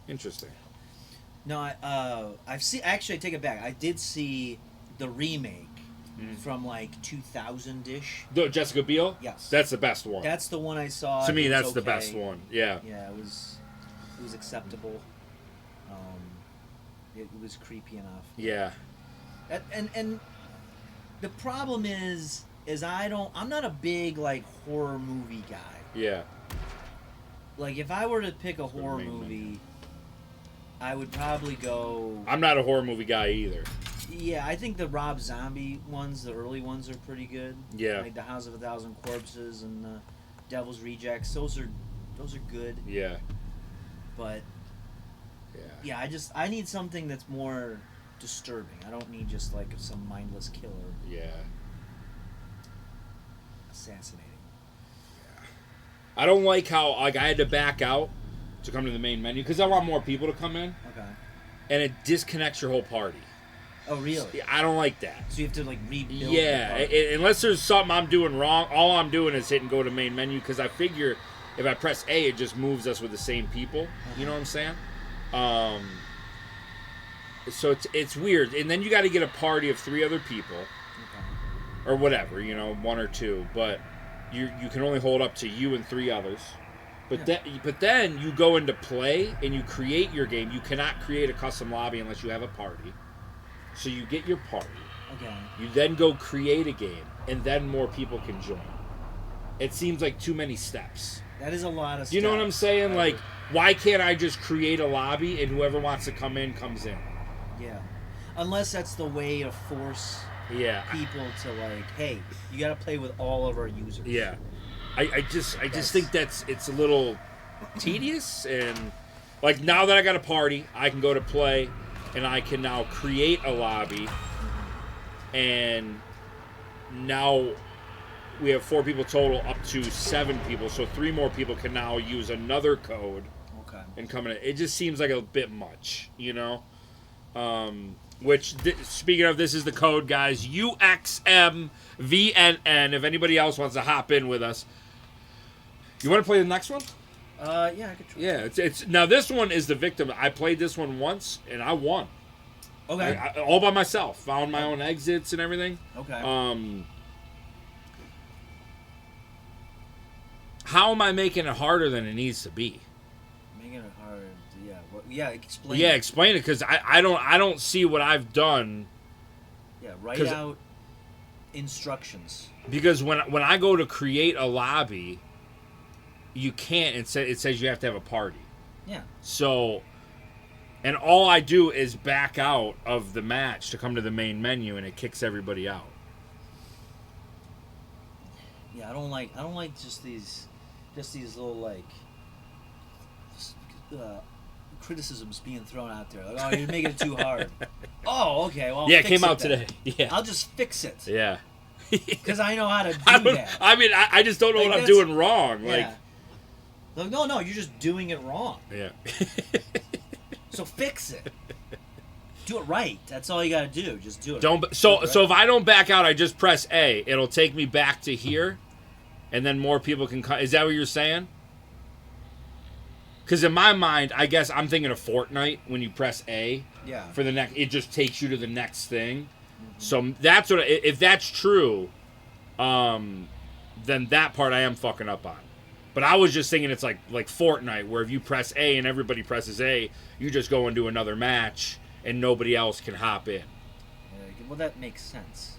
Interesting. No, I've seen. Actually, I take it back. I did see the remake from like 2000-ish. Jessica Biel? Yes. That's the best one. That's the one I saw. To me, that's the best one. Yeah. Yeah, it was acceptable. It was creepy enough. Yeah. And the problem is I'm not a big like horror movie guy. Yeah. Like if I were to pick a horror movie, I would probably go. I'm not a horror movie guy either. Yeah, I think the Rob Zombie ones, the early ones, are pretty good. Yeah. Like the House of a Thousand Corpses and the Devil's Rejects. Those are good. Yeah. But. Yeah, I need something that's more disturbing. I don't need just like some mindless killer. Yeah. Assassinating. Yeah. I don't like how I had to back out to come to the main menu because I want more people to come in. Okay. And it disconnects your whole party. Oh, really? I don't like that. So you have to like rebuild. Yeah, unless there's something I'm doing wrong, all I'm doing is hitting go to main menu because I figure if I press A, it just moves us with the same people. Uh-huh. You know what I'm saying? So it's weird, and then you got to get a party of 3 other people, or whatever, 1 or 2. But you can only hold up to you and 3 others. But then you go into play and you create your game. You cannot create a custom lobby unless you have a party. So you get your party. Okay. You then go create a game, and then more people can join. It seems like too many steps. That is a lot of steps. You know what I'm saying? Like, why can't I just create a lobby and whoever wants to come in comes in? Yeah. Unless that's the way to force people to like, hey, you got to play with all of our users. Yeah. I just think it's a little tedious, and like now that I got a party, I can go to play and I can now create a lobby, and now we have 4 people total up to 7 people, so 3 more people can now use another code and come in. It just seems like a bit much, speaking of, this is the code, guys, UXMVNN. If anybody else wants to hop in with us. You want to play the next one? Yeah, I could try. Yeah, it's now this one is the victim. I played this one once and I won. Okay. All by myself. Found my own exits and everything. Okay. How am I making it harder than it needs to be? Making it harder. Yeah. Explain. Yeah, explain it, because I don't see what I've done. Yeah, write out instructions. Because when I go to create a lobby, you can't. It says you have to have a party. Yeah. So, and all I do is back out of the match to come to the main menu, and it kicks everybody out. Yeah, I don't like just these little like criticisms being thrown out there. Like, oh, you're making it too hard. Oh, okay. Well, yeah, it came out today. Yeah, I'll just fix it. Yeah, because I know how to do that. I mean, I just don't know what I'm doing wrong. Like, Like, no, you're just doing it wrong. Yeah. So fix it. Do it right. That's all you gotta do. Just do it. So if I don't back out, I just press A. It'll take me back to here, and then more people can come. Is that what you're saying? Because in my mind, I guess I'm thinking of Fortnite when you press A. Yeah. For the next, it just takes you to the next thing. Mm-hmm. So that's what. If that's true, then that part I am fucking up on. But I was just thinking it's like Fortnite, where if you press A and everybody presses A, you just go into another match and nobody else can hop in. Well, that makes sense.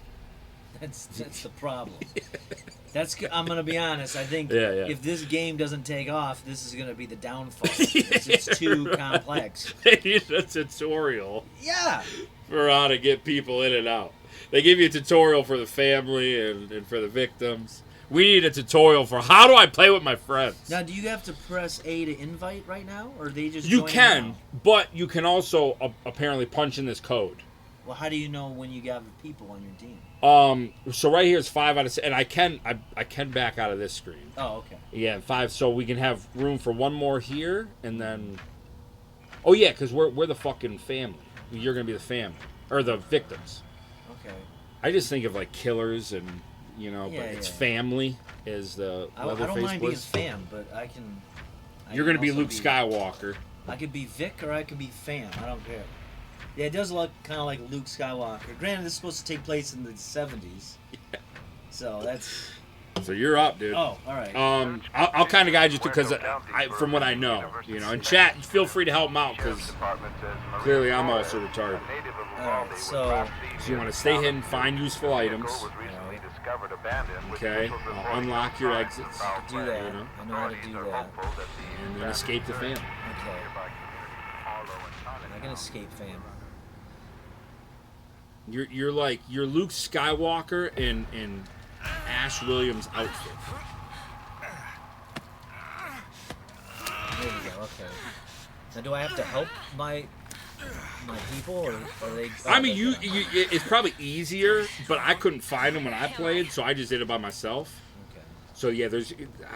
That's the problem. I'm gonna be honest. I think if this game doesn't take off, this is gonna be the downfall. It's too complex. They need a tutorial. Yeah. For how to get people in and out. They give you a tutorial for the family and for the victims. We need a tutorial for how do I play with my friends. Now, do you have to press A to invite right now, or are they just? You can, but you can also apparently punch in this code. Well, how do you know when you got people on your team? So right here is 5 out of 6, and I can back out of this screen. Oh, okay. Yeah, 5. So we can have room for one more here, and then. Oh yeah, because we're the fucking family. You're gonna be the family or the victims. Okay. I just think of like killers and. But it's family is the Leatherface. I don't mind being fam, but I can. You're going to be Luke Skywalker. I could be Vic or I could be fam. I don't care. Yeah, it does look kind of like Luke Skywalker. Granted, this is supposed to take place in the 70s. Yeah. So that's. So you're up, dude. Oh, all right. I'll kind of guide you because from what I know, and chat, feel free to help them out because clearly I'm also retarded. All right, so you want to stay hidden, find useful items. Okay, unlock your exits. Do that. I know how to do that. And then escape the fam. Okay. I can escape fam. You're Luke Skywalker in Ash Williams' outfit. There we go. Okay. Now, do I have to help my people, or are they? I mean, it's probably easier, but I couldn't find them when I played, so I just did it by myself. Okay. So yeah, I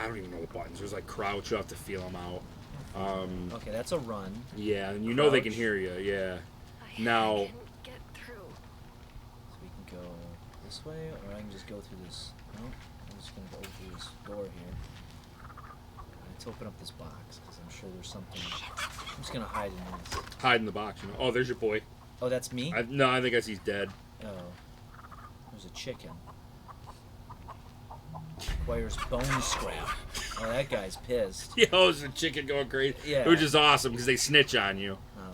don't even know the buttons. There's like crouch, you have to feel them out. Okay, that's a run. Yeah, and know they can hear you. Yeah. Now. So we can go this way, or I can just go through this. No, I'm just gonna go through this door here. Let's open up this box because I'm sure there's something. I'm just gonna hide in this. Hide in the box. Oh, there's your boy. Oh, that's me? No, I think he's dead. Oh. There's a chicken. Requires bone scrap. Oh, that guy's pissed. Yo, there's a chicken going crazy. Yeah. Which is awesome because they snitch on you. Oh.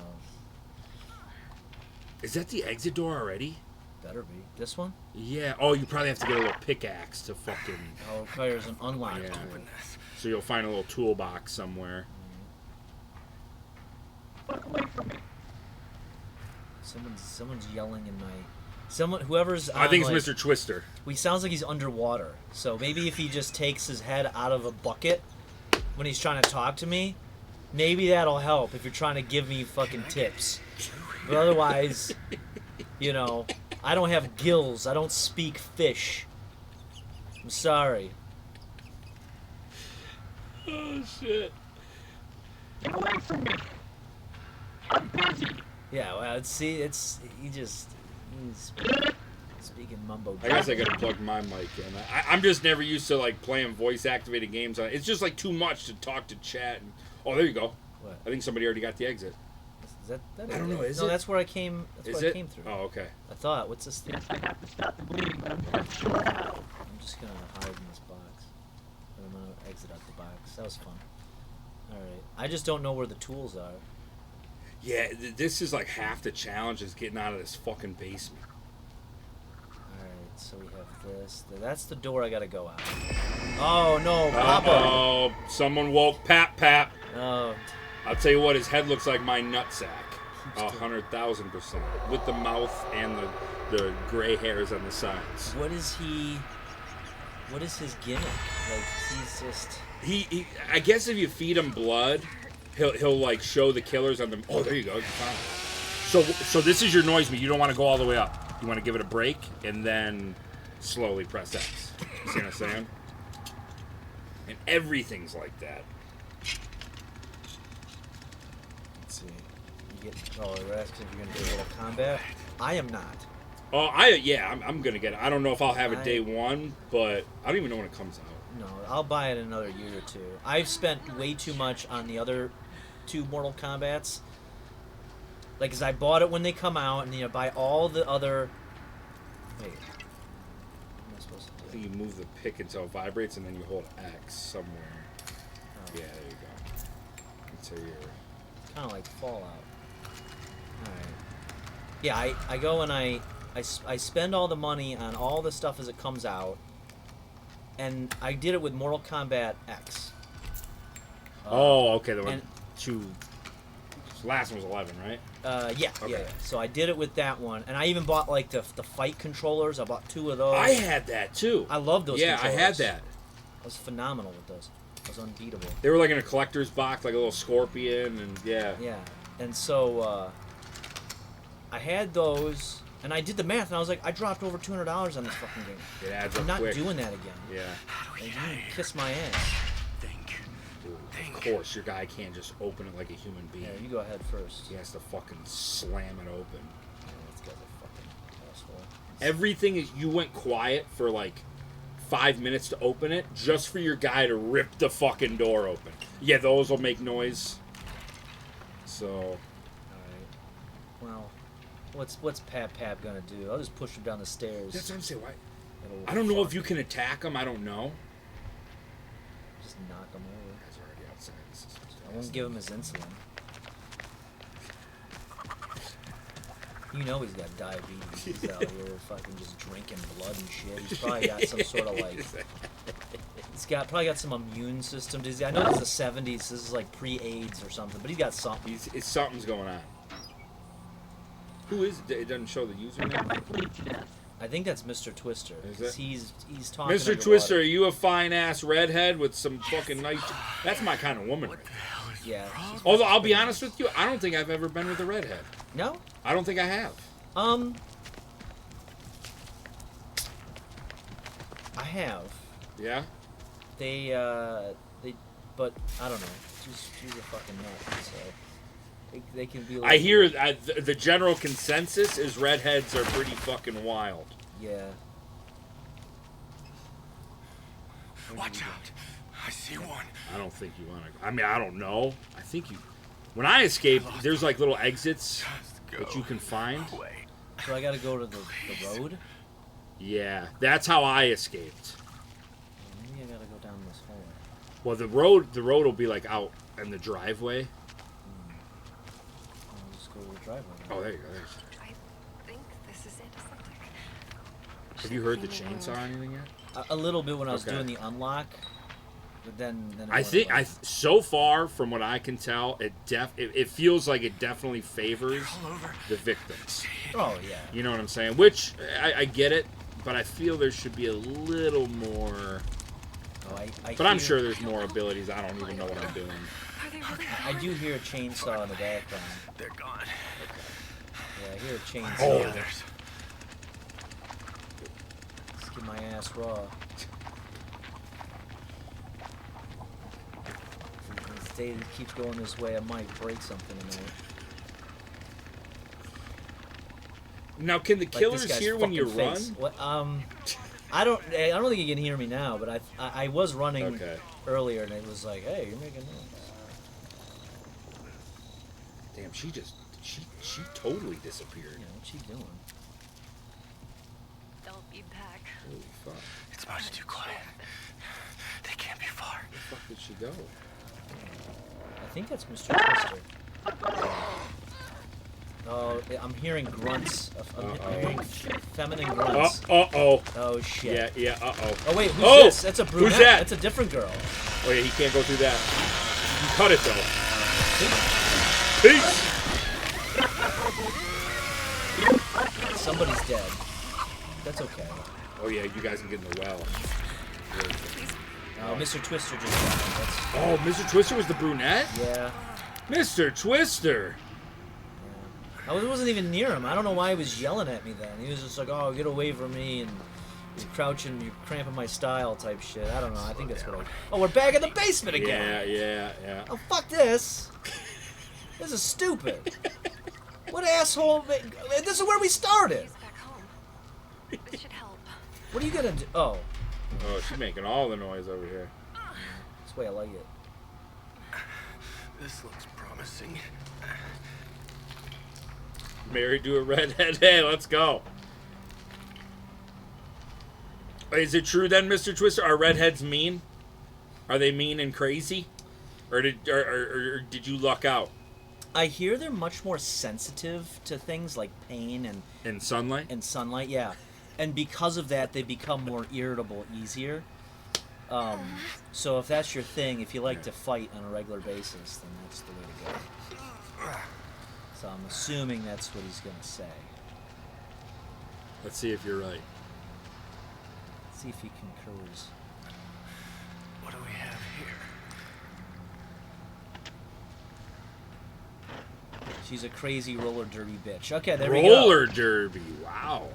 Is that the exit door already? Better be. This one? Yeah. Oh, you probably have to get a little pickaxe to fucking. Oh, it requires an unlock tool. So you'll find a little toolbox somewhere. Look away from me. Someone's yelling in my. Whoever's. I think it's Mr. Twister. He sounds like he's underwater. So maybe if he just takes his head out of a bucket when he's trying to talk to me, maybe that'll help if you're trying to give me fucking tips. But otherwise, I don't have gills. I don't speak fish. I'm sorry. Oh, shit. Get away from me. I'm busy. Yeah, well, he's speaking mumbo. I guess I gotta plug my mic in. I'm just never used to playing voice-activated games. It's just too much to talk to chat. Oh, there you go. What? I think somebody already got the exit. Is that I don't know. Is it? No, that's where I came. That's where I came through. Oh, okay. I thought. What's this thing? Yes, I have to stop the bleeding, but I'm not sure how. I'm just gonna hide in this box. And I'm gonna exit out the box. That was fun. All right. I just don't know where the tools are. Yeah, this is half the challenge is getting out of this fucking basement. Alright, so we have this. That's the door I gotta go out. Oh no, Papa! Oh, someone woke Pap. Oh. I'll tell you what, his head looks like my nutsack. 100,000%. With the mouth and the gray hairs on the sides. What is his gimmick? He's just... He I guess if you feed him blood, he'll show the killers on the. Oh, there you go. So this is your noise meter. You don't want to go all the way up. You want to give it a break and then slowly press X. You see what I'm saying? And everything's like that. see. You get. Oh, we're asking if you're gonna do a little combat. I am not. Oh, I'm gonna get it. I don't know if I'll have it day one, but I don't even know when it comes out. No, I'll buy it in another year or two. I've spent way too much on the other 2 Mortal Kombats. Like, 'cause I bought it when they come out, and you buy all the other. Wait. What am I supposed to do? I think you move the pick until it vibrates, and then you hold X somewhere. Oh. Yeah, there you go. Until you're. Kind of like Fallout. Alright. Yeah, I go and I spend all the money on all the stuff as it comes out, and I did it with Mortal Kombat X. Okay, the one and, 2. The last one was 11, right? Yeah. So I did it with that one, and I even bought like the fight controllers. I bought 2 of those. I had that too. I love those. Yeah, controllers. I had that. I was phenomenal with those. I was unbeatable. They were like in a collector's box, like a little scorpion, and yeah. Yeah, and so I had those, and I did the math, and I was like, I dropped over $200 on this fucking game. It adds I'm up not quick. doing that again. Yeah. Like, you can kiss my ass. Of course, your guy can't just open it like a human being. Yeah, you go ahead first. He has to fucking slam it open. Yeah, this guy's a fucking asshole. Everything is. You went quiet for like 5 minutes to open it, just for your guy to rip the fucking door open. Yeah, those will make noise. So. All right. Well, what's Pap gonna do? I'll just push him down the stairs. That's what I'm saying. Why? I don't know if you can attack him. I don't know. Just knock him over. He's already outside. I won't give him his insulin. You know he's got diabetes. He's out here fucking just drinking blood and shit. He's probably got some sort of like. He's probably got some immune system disease. I know it's the 70s. This is like pre-AIDS or something, but he's got something. Something's going on. Who is it? It doesn't show the username. I think that's Mr. Twister. Is it? He's talking. Mr. Twister, are you a fine ass redhead with some fucking nice? That's my kind of woman. Right there. Yeah. Although I'll be honest with you, I don't think I've ever been with a redhead. No. I don't think I have. I have. Yeah. They, but I don't know. She's a fucking nut. So they can be. I hear the general consensus is redheads are pretty fucking wild. Yeah. Watch out! I see one. I don't think you want to. I mean, I don't know. I think you. When I escape, there's like little exits that you can find. So I gotta go to the road? Yeah, that's how I escaped. Maybe I gotta go down this hallway. Well, the road will be like out in the driveway. I'll just go to the driveway. Oh, there you go. I think this is it. Have you heard the chainsaw or anything yet? A little bit when I was doing the unlock, but then it I think so far from what I can tell, it feels like it definitely favors the victims. Oh yeah. You know what I'm saying? Which I get it, but I feel there should be a little more. But I'm sure there's more abilities. I don't even know what I'm doing. I do hear a chainsaw in the background. They're gone. Yeah, I hear a chainsaw. Oh, there's. Let's get my ass raw. If the day keeps going this way, I might break something tonight. Now, can the killers hear when you run? What, I don't think you can hear me now, but I was running earlier, and it was like, hey, you're making noise. Damn, she totally disappeared. Yeah, what's she doing? They'll be back. Holy fuck. It's much too quiet. They can't be far. Where the fuck did she go? I think that's Mr. Twister. Oh, I'm hearing grunts. I'm hearing feminine grunts. Uh-oh. Oh, shit. Yeah, uh-oh. Oh, wait, who's this? That's a brunette. Who's that? That's a different girl. Oh, yeah, he can't go through that. You cut it, though. Peace! Somebody's dead. That's okay. Oh, yeah, you guys can get in the well. Mr. Twister just died. Oh, Mr. Twister was the brunette? Yeah. Mr. Twister! I wasn't even near him. I don't know why he was yelling at me then. He was just like, oh, get away from me, and you're crouching, you're cramping my style type shit. I don't know. I think that's what I... Oh, we're back in the basement again! Yeah. Oh, fuck this! This is stupid. What asshole? This is where we started. He's back home. This should help. What are you gonna do? Oh. Oh, she's making all the noise over here. That's the way I like it. This looks promising. Married to a redhead. Hey, let's go. Is it true then, Mr. Twister? Are redheads mean? Are they mean and crazy? Or did you luck out? I hear they're much more sensitive to things like pain and sunlight. And sunlight, yeah. And because of that, they become more irritable easier. So if that's your thing, if you like to fight on a regular basis, then that's the way to go. So I'm assuming that's what he's gonna say. Let's see if you're right. Let's see if he concurs. What do we have here? She's a crazy roller derby bitch. Okay, there we go. Roller derby. Wow.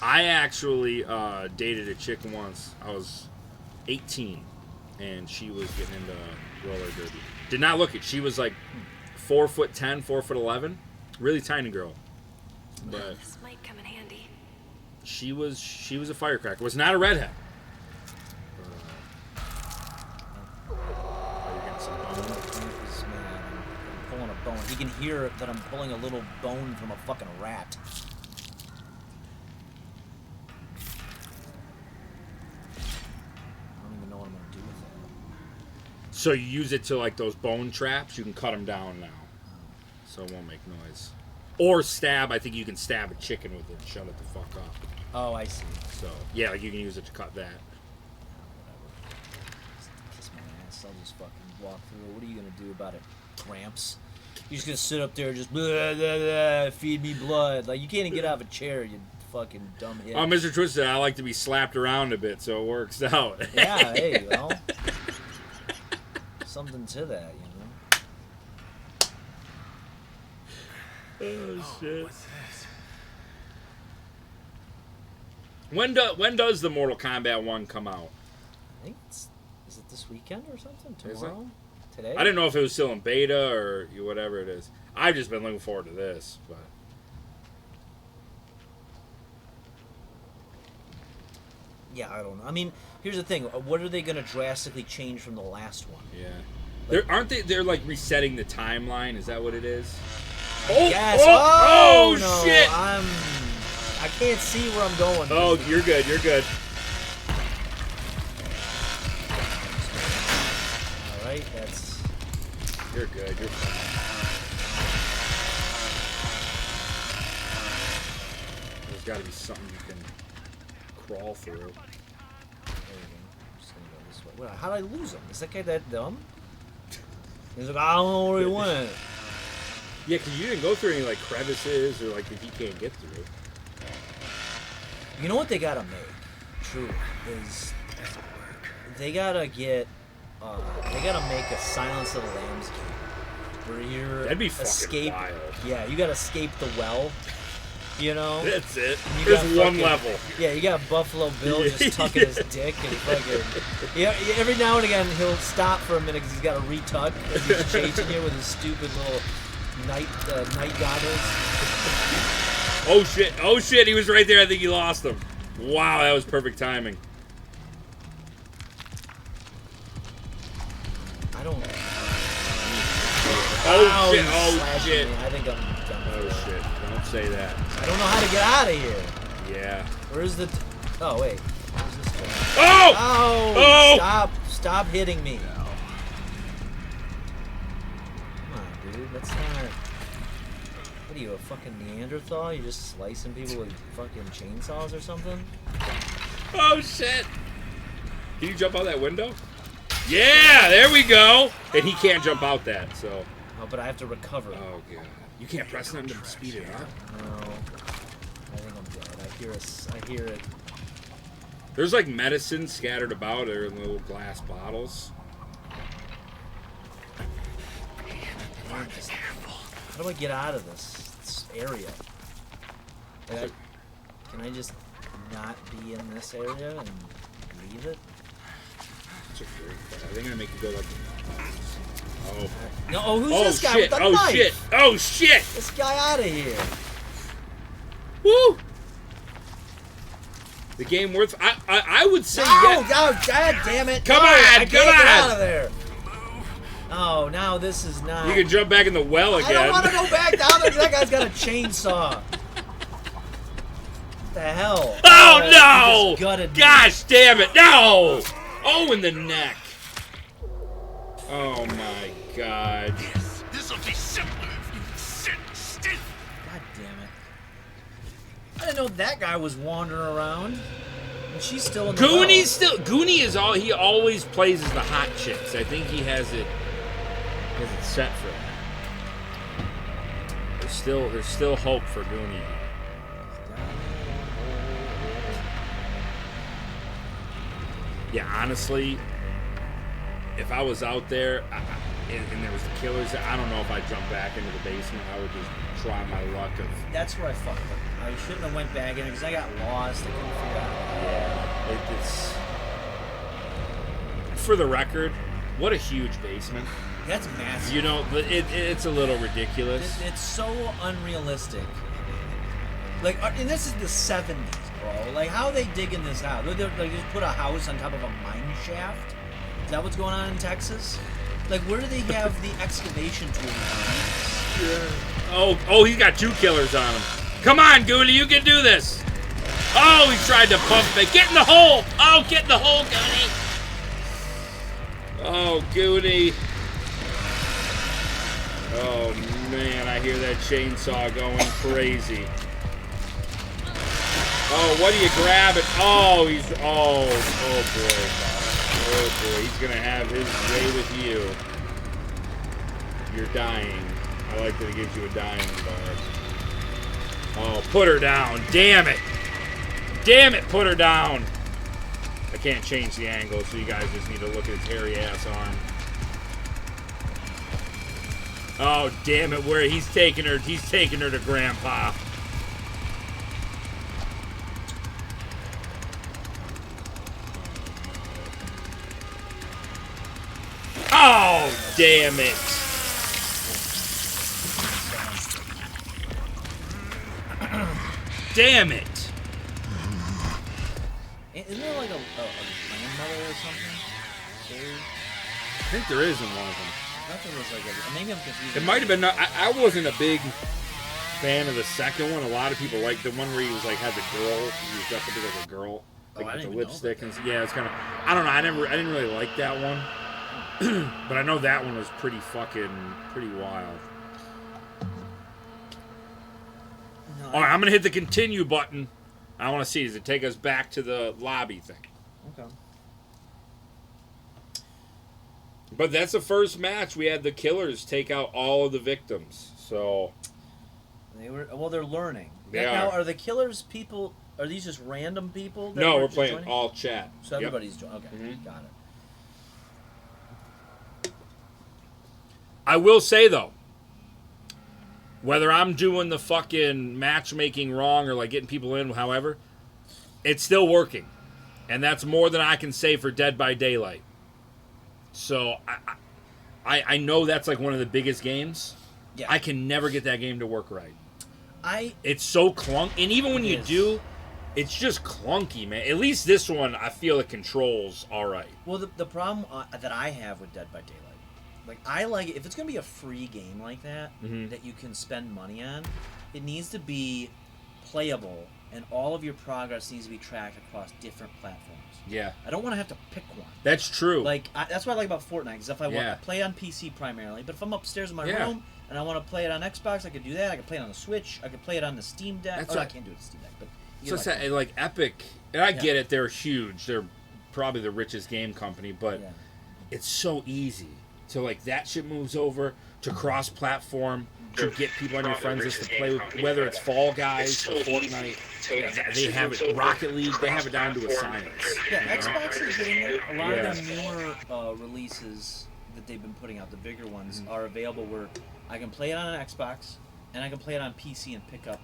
I actually dated a chick once. I was 18, and she was getting into roller derby. Did not look it. She was like 4'10", 4'11", really tiny girl. But This might come in handy. she was a firecracker. Was not a redhead. I'm pulling a bone. He can hear that I'm pulling a little bone from a fucking rat. I don't even know what I'm gonna do with that. So you use it to like those bone traps. You can cut them down now, so it won't make noise. Or stab. I think you can stab a chicken with it and shut it the fuck up. Oh, I see. So yeah, like you can use it to cut that. Kiss my ass. I'll just fucking walk through. What are you gonna do about it, Gramps? You're just gonna sit up there and just blah, blah, blah, feed me blood. Like you can't even get out of a chair, you fucking dumb hit. Oh, Mr. Twisted, I like to be slapped around a bit, so it works out. Yeah, hey, well, something to that, you know. Oh shit. What's this? When does the Mortal Kombat 1 come out? I think is it this weekend or something? Is it? Tomorrow? Today? I didn't know if it was still in beta or whatever it is. I've just been looking forward to this, but Yeah, I don't know. I mean, here's the thing. What are they going to drastically change from the last one? yeah. Like, They're like resetting the timeline, is that what it is? Yes. Oh, no, shit! I can't see where I'm going. Oh, you're good, you're good. Alright, that's... You're good, you're fine. There's gotta be something you can crawl through. There we go. I'm just gonna go this way. What, how did I lose him? Is that guy that dumb? He's like, I don't know where he went. Yeah, because you didn't go through any like crevices or like that he can't get through. You know what they gotta make? True is they gotta get they gotta make a Silence of the Lambs game where you're That'd be fucking wild. Yeah, you gotta escape the well. You know. That's it. You There's got one fucking- level. Yeah, you got Buffalo Bill just tucking his dick and fucking. Yeah, every now and again he'll stop for a minute because he's got to retuck as he's chasing you with his stupid little night goggles. Oh shit! Oh shit! He was right there. I think you lost him. Wow, that was perfect timing. I don't. Oh shit! he's Oh slashing shit! me. I think I'm done. Oh shit! Don't say that. I don't know how to get out of here. Yeah. Where's the? Oh wait. Where's this thing? Oh! Oh! Oh! Stop hitting me. Come on, dude. That's not. What are you, a fucking Neanderthal? You just slicing people with fucking chainsaws or something? Oh shit! Can you jump out that window? Yeah, there we go. And he can't jump out that, so. Oh, but I have to recover. Oh god. You can't press them to speed it up. No. I think I'm dead. I hear it. There's like medicine scattered about there in little glass bottles. How do I get out of this area? Like, can I just not be in this area and leave it? That's a great thing. Are they gonna make you go like Oh. No, oh, who's Oh, this guy shit. with the Oh, knife? shit. Oh, shit. This guy out of here. Woo! The game worth... I would say... Oh, God damn it. Come No, on, I come can't get on. out of there. Oh, now this is not... You can jump back in the well again. I don't want to go back down there because that guy's got a chainsaw. What the hell? Oh, he no! just gutted me. Gosh damn it, no! Oh, in the neck. Oh, my God. This'll be simpler if you sit still. God damn it. I didn't know that guy was wandering around. And she's still in the Goonie's still... Goonie is all... He always plays as the hot chicks. I think he has it set for that. There's still hope for Goonie. Yeah, honestly, if I was out there and there was the killers, I don't know if I'd jump back into the basement. I would just try my luck of... That's where I fucked up. I shouldn't have went back in because I got lost. I couldn't figure out. Yeah, it's... For the record, what a huge basement. That's massive. You know, it's a little ridiculous. It's so unrealistic. Like, and this is the 70s, bro. Like, how are they digging this out? They just put a house on top of a mine shaft? Is that what's going on in Texas? Like, where do they have the excavation tools on? Oh, he's got 2 killers on him. Come on, Goonie, you can do this. Oh, he tried to pump me. Get in the hole. Oh, get in the hole, Goonie. Oh, Goonie. Oh, man, I hear that chainsaw going crazy. Oh, what are you grabbing? Oh, oh boy. Oh, boy, he's going to have his way with you. You're dying. I like that it gives you a dying bar. Oh, put her down. Damn it. Damn it, put her down. I can't change the angle, so you guys just need to look at his hairy ass arm. Oh, damn it, where he's taking her to Grandpa. Oh, damn it. Damn it. Isn't there like a grandmother or something? I think there is in one of them. I thought there was like maybe I'm confused. It might have been. I wasn't a big fan of the second one. A lot of people liked the one where he was like had the girl. He was dressed up like a girl, like with the lipstick and yeah. It's kind of. I don't know. I didn't really like that one, but I know that one was pretty wild. No, All right, I'm gonna hit the continue button. I want to see. Does it take us back to the lobby thing? Okay. But that's the first match. We had the killers take out all of the victims. So they're learning. They now, are. are the killers people? Are these just random people? No, we're just playing joining? all chat. So everybody's joining. Okay, got it. I will say though, whether I'm doing the fucking matchmaking wrong or like getting people in, however, it's still working, and that's more than I can say for Dead by Daylight. So I know that's like one of the biggest games. Yeah. I can never get that game to work right. It's so clunky, and even when you do, it's just clunky, man. At least this one, I feel it controls all right. Well, the problem that I have with Dead by Daylight, like I like it, if it's gonna be a free game like that that you can spend money on, it needs to be playable, and all of your progress needs to be tracked across different platforms. Yeah. I don't want to have to pick one. That's true. Like that's what I like about Fortnite. Because if I want to play on PC primarily, but if I'm upstairs in my room and I want to play it on Xbox, I could do that. I could play it on the Switch. I could play it on the Steam Deck. That's I can't do it on the Steam Deck, but so it's like Epic, and I get it. They're huge. They're probably the richest game company, but it's so easy to like that shit moves over to cross-platform to get people on your friends list to play with, whether it's Fall Guys or Fortnite. They have it. Rocket League, they have it down to a science. Yeah, Xbox is getting it. A lot of the newer releases that they've been putting out, the bigger ones, are available where I can play it on an Xbox and I can play it on PC and pick up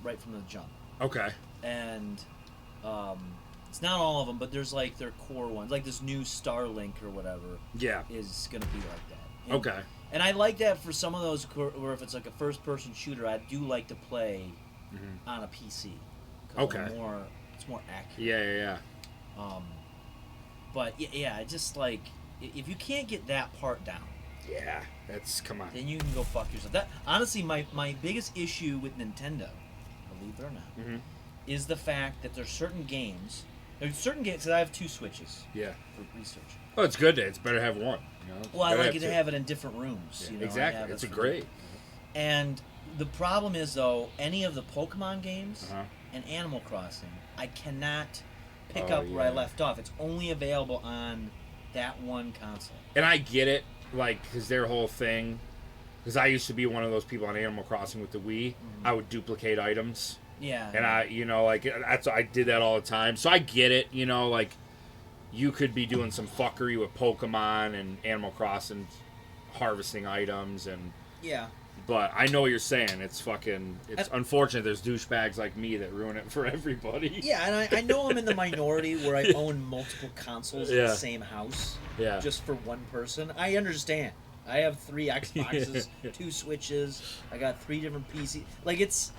right from the jump. Okay. And It's not all of them, but there's like their core ones, like this new Starlink or whatever. Yeah. Is gonna be like that. And, Okay. And I like that for some of those where if it's like a first-person shooter, I do like to play on a PC. Okay. It's more accurate. Yeah. But yeah, just like if you can't get that part down. Yeah, come on. Then you can go fuck yourself. That honestly, my biggest issue with Nintendo, believe it or not, is the fact that there's certain games. There's certain games because I have 2 Switches. Yeah. For research. Oh, it's good. It's better to have one. You know? Well, I like it to have it in different rooms. Yeah, you know, exactly. It's great. And the problem is though, any of the Pokemon games and Animal Crossing, I cannot pick up where I left off. It's only available on that one console. And I get it, like, because their whole thing. Because I used to be one of those people on Animal Crossing with the Wii. I would duplicate items. Yeah. And I did that all the time. So I get it, like, you could be doing some fuckery with Pokemon and Animal Crossing, harvesting items and. Yeah. But I know what you're saying. It's unfortunate there's douchebags like me that ruin it for everybody. Yeah, and I know I'm in the minority where I own multiple consoles in the same house. Yeah. Just for one person. I understand. I have 3 Xboxes, 2 Switches. I got 3 different PCs.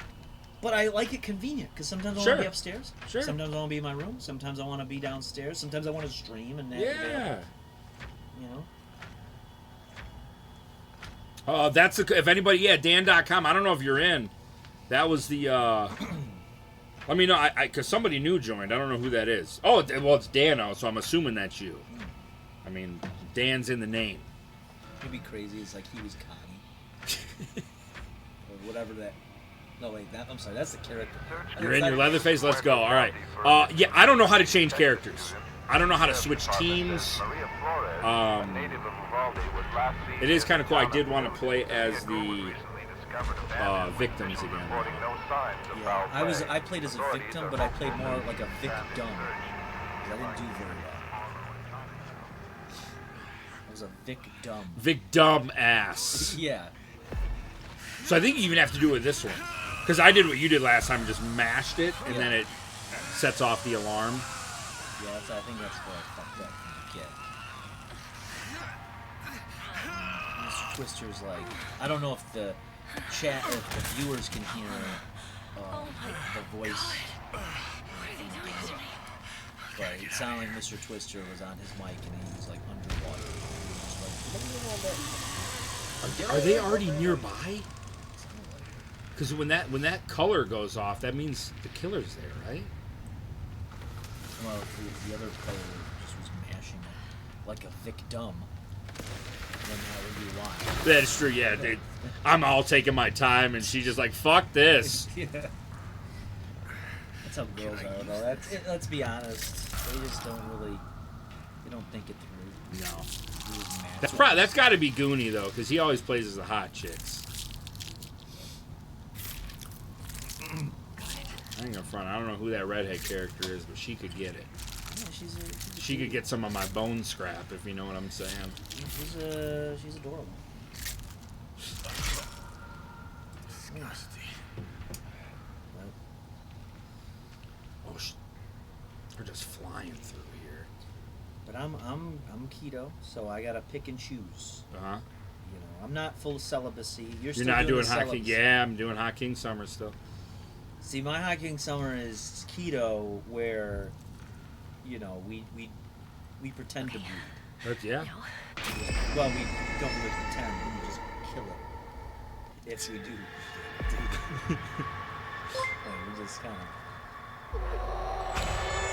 But I like it convenient because sometimes I want to be upstairs. Sure. Sometimes I want to be in my room. Sometimes I want to be downstairs. Sometimes I want to stream and yeah. You Oh, know. if anybody, Dan.com. I don't know if you're in. That was the. Let me know, because somebody new joined. I don't know who that is. Oh, well, it's Dan, so I'm assuming that's you. I mean, Dan's in the name. It'd be crazy. It's like he was Connie. Or whatever that. No, wait, I'm sorry, that's the character. You're in your Leatherface? Let's go. All right. Yeah, I don't know how to change characters. I don't know how to switch teams. It is kind of cool. I did want to play as the victims again. Yeah, I played as a victim, but I played more like a victim. I didn't do very well. I was a victim. Victim ass. Yeah. So I think you even have to do it with this one. Because I did what you did last time and just mashed it, and then it sets off the alarm. Yeah, I think that's where I fucked up from the get. Mr. Twister's like, I don't know if the chat, or if the viewers can hear the voice. But it sounded like Mr. Twister was on his mic and he was like underwater. He was like, Are they already nearby? Because when that color goes off, that means the killer's there, right? Well, if the other player just was mashing it like a victim, then that would be why. That is true, yeah. Dude. I'm all taking my time, and she's just like, fuck this. Yeah. That's how girls are, though. Let's be honest. They just they don't think it through. No. That's got to be Goonie, though, because he always plays as the hot chicks. I ain't gonna front. I don't know who that redhead character is, but she could get it. Yeah, she could get some of my bone scrap, if you know what I'm saying. She's adorable. Oh, we're just flying through here. But I'm keto, so I gotta pick and choose. Uh huh. You know, I'm not full celibacy. You're You're not doing Hot King. Yeah, I'm doing Hot King Summer still. See, my Hot King Summer is keto, where, you know, we pretend to breed. But yeah. Well, we don't really pretend. We just kill it. If we do. We just kind of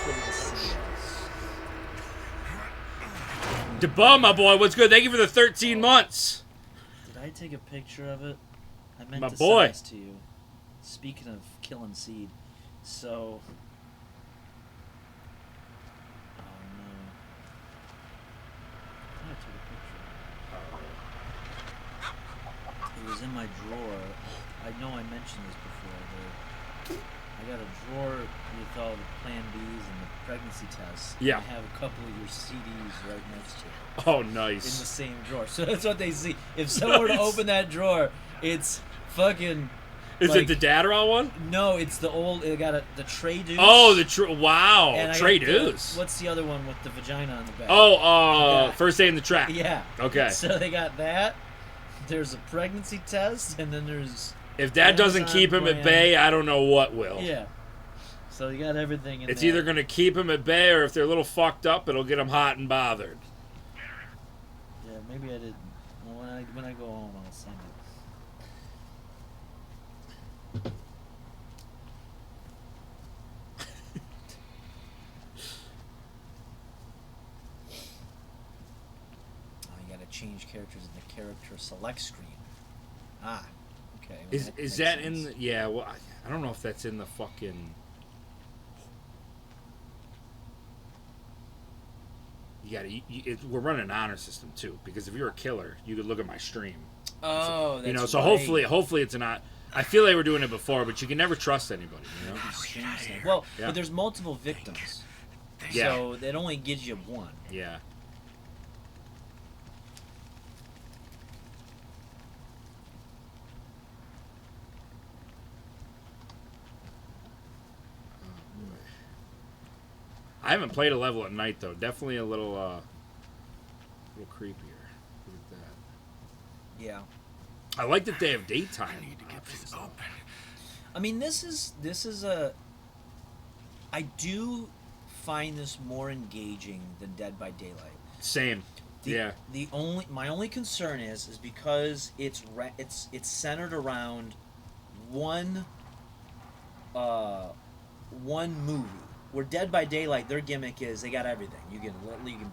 kill the seeds. DeBum, my boy, what's good? Thank you for the 13 months. Did I take a picture of it? I meant my to boy. send this to you. Speaking of killing seed, so. Oh no. I took a picture. It was in my drawer. I know I mentioned this before. I got a drawer with all the Plan Bs and the pregnancy tests. Yeah. I have a couple of your CDs right next to it. Oh, nice. In the same drawer. So that's what they see. If someone were to open that drawer, it's fucking Is Like- it the Dadderall one? No, it's the old. It got the Trey Deuce. Oh, wow, And I Trey got the- Deuce. What's the other one with the vagina on the back? Oh, Yeah. First Day in the Trap. Yeah. Okay. So they got that. There's a pregnancy test, and then there's. If that doesn't Amazon keep him at brand. bay, I don't know what will. Yeah. So you got everything in It's there. either going to keep him at bay, or if they're a little fucked up, it'll get them hot and bothered. Yeah, maybe I didn't. Well, when I go home, I'll send it. Oh, you got to change characters in the character select screen. Ah, okay. Well, Is makes that sense. in the... Yeah, well, I don't know if that's in the fucking... You gotta... we're running an honor system, too, because if you're a killer, you could look at my stream. Oh, that's You know, so right. hopefully it's not... I feel they were doing it before, but you can never trust anybody, you know? Well, Yeah. but there's multiple victims. Yeah. So it only gives you one. Yeah. I haven't played a level at night though. Definitely a little creepier. Look at that. Yeah. I like that they have daytime. I mean, this is a. I do find this more engaging than Dead by Daylight. Same. Yeah. My only concern is because it's centered around one movie. Where Dead by Daylight, their gimmick is they got everything. You can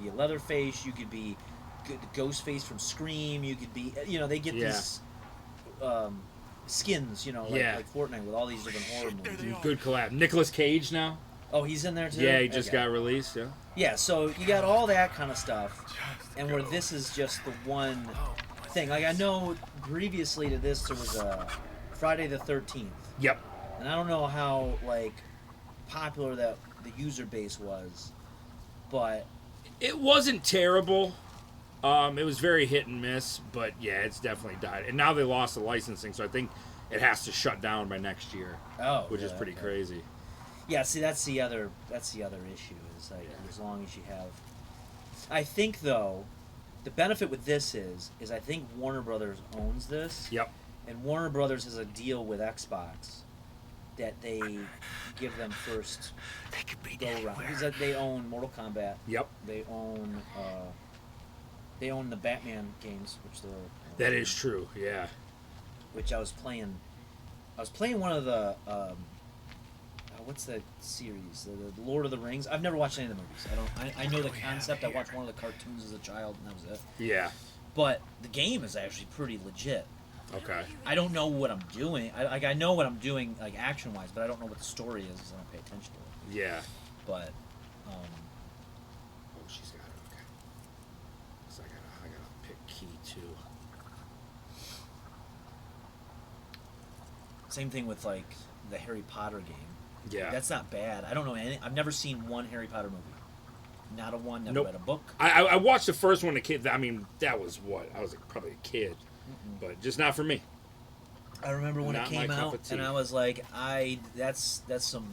be a Leatherface, you could be Ghostface from Scream, you could be they get these skins, like Fortnite with all these different horror movies. Good collab. Nicolas Cage now. Oh, he's in there too. Yeah, he just got released. Yeah. Yeah, so you got all that kind of stuff, and where this is just the one thing. Like I know previously to this there was a Friday the 13th. Yep. And I don't know how popular that the user base was, but it wasn't terrible. It was very hit and miss, but yeah, it's definitely died. And now they lost the licensing, so I think it has to shut down by next year. Oh, which is pretty crazy. Yeah, see, that's the other issue is as long as you have. I think though, the benefit with this is I think Warner Brothers owns this. Yep. And Warner Brothers has a deal with Xbox that they give them first go around because they own Mortal Kombat. Yep. They own the Batman games, which they're. That is true. Yeah. Which I was playing one of the. What's that series? The Lord of the Rings. I've never watched any of the movies. I know the concept. I watched one of the cartoons as a child, and that was it. Yeah. But the game is actually pretty legit. Okay. I don't know what I'm doing. I know what I'm doing, action-wise, but I don't know what the story is because I don't pay attention to it. Yeah. But. Oh, she's got it. Okay. So I gotta pick key too. Same thing with the Harry Potter game. Yeah. That's not bad. I don't know any. I've never seen one Harry Potter movie. Not a one. Never Nope. read a book. I watched the first one as a kid. I mean, that was what? I was probably a kid. But just not for me. I remember when Not it came my cup out, of tea. and I was like, that's some.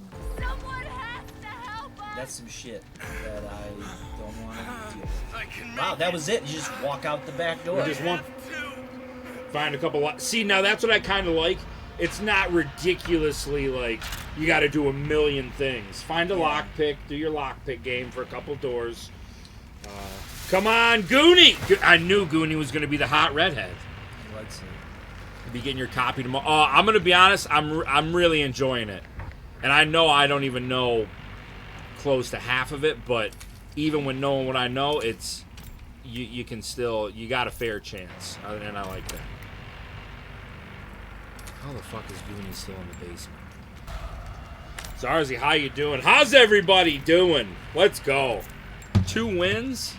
That's some shit that I don't want to deal with. Wow, that was it. You just walk out the back door. Just one. Find a couple. See, now that's what I kind of like. It's not ridiculously you got to do a million things. Find a lockpick. Do your lockpick game for a couple doors. Come on, Goonie! I knew Goonie was going to be the hot redhead. Let's see. Be getting your copy tomorrow. I'm gonna be honest. I'm really enjoying it, and I know I don't even know close to half of it. But even when knowing what I know, it's you can still got a fair chance, and I like that. How the fuck is Goonie still in the basement? Zarzy, how you doing? How's everybody doing? Let's go. 2 wins.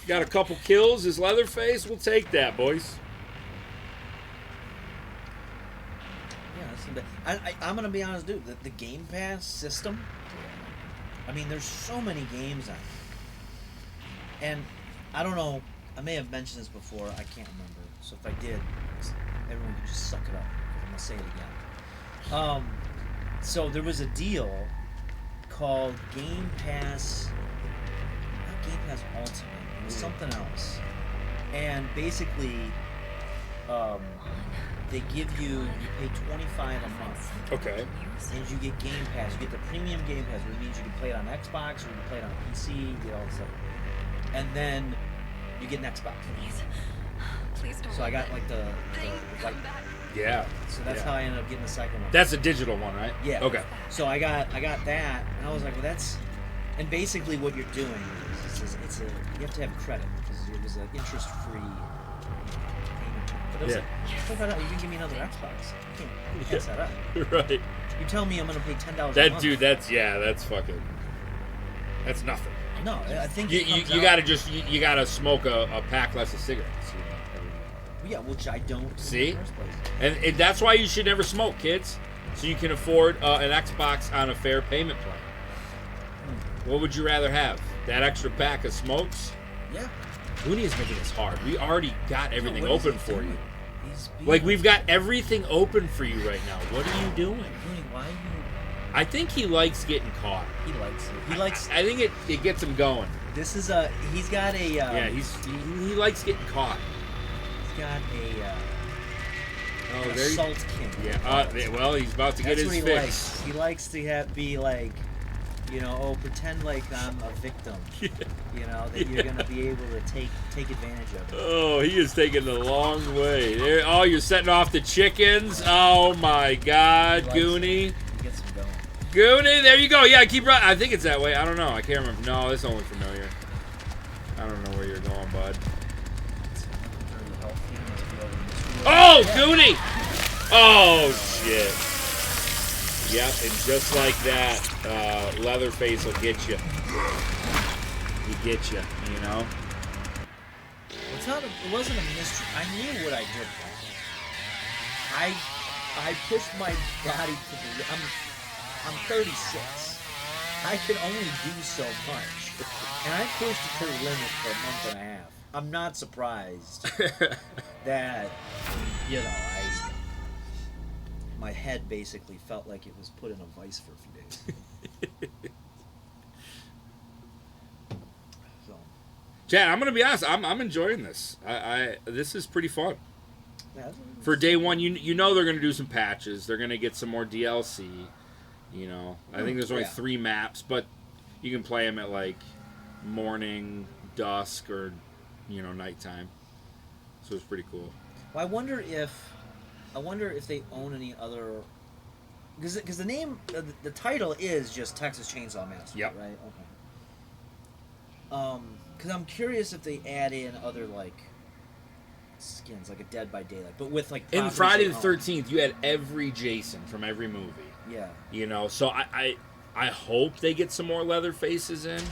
Got a couple kills. His Leatherface. We'll take that, boys. I'm gonna be honest, dude. The Game Pass system. I mean, there's so many games on it, and I don't know I may have mentioned this before. I can't remember. So if I did, everyone can just suck it up. 'Cause I'm gonna say it again. So there was a deal called Game Pass. Not Game Pass Ultimate. It was something else. And basically, they give you pay $25 a month. Okay. And you get Game Pass. You get the premium Game Pass, which means you can play it on Xbox or you can play it on PC. You get all this stuff. And then you get an Xbox. Please don't. So I got like the white. Yeah. So that's how I ended up getting the second one. That's a digital one, right? Yeah. Okay. So I got that, and I was like, well, that's. And basically, what you're doing is you have to have credit because it was an interest-free payment. But I was like, check that out. You can give me another Xbox. You can't pass that up. Right. You tell me I'm gonna pay $10 a That month. dude, that's fucking. That's nothing. No, I think You gotta you gotta smoke a pack less of cigarettes. Yeah, which I don't. See, In the first place. and that's why you should never smoke, kids. So you can afford an Xbox on a fair payment plan. What would you rather have? That extra pack of smokes? Yeah. Looney is making this hard. We already got everything what is open he for doing? you. He's being Like we've got everything open for you right now. What are you doing? Looney, why are you? I think he likes getting caught. He likes it. He likes. I think it gets him going. This is he's got a. Yeah, he likes getting caught. He's got a. Oh, an there you- assault king. Yeah. Well, he's about to get That's his what he fix. likes. He likes to be like, pretend like I'm a victim. That you're gonna be able to take advantage of it. Oh, he is taking the long way. There. Oh, you're setting off the chickens. Oh my God, Goonie. He gets him going. Goonie, there you go. Yeah, keep running. I think it's that way. I don't know. I can't remember. No, it's only familiar. I don't know where you're going, bud. Oh, Goonie! Oh, shit. Yep, and just like that, Leatherface will get you. He get you, you know? It wasn't a mystery. I knew what I did. I pushed my body to the. I'm 36. I can only do so much, and I pushed it to the limit for a month and a half. I'm not surprised that my head basically felt like it was put in a vice for a few days. So. Chad, I'm gonna be honest. I'm enjoying this. This is pretty fun. Yeah, For day one, you know they're gonna do some patches. They're gonna get some more DLC. I think there's only 3 maps, but you can play them at like morning, dusk, or nighttime. So it's pretty cool. Well, I wonder if they own any other, because the name, the title is just Texas Chainsaw Massacre, Yep. right? Okay. Because I'm curious if they add in other like skins, like a Dead by Daylight, but with like In properties Friday they the own. 13th, you had every Jason from every movie. Yeah. So I hope they get some more Leatherfaces in.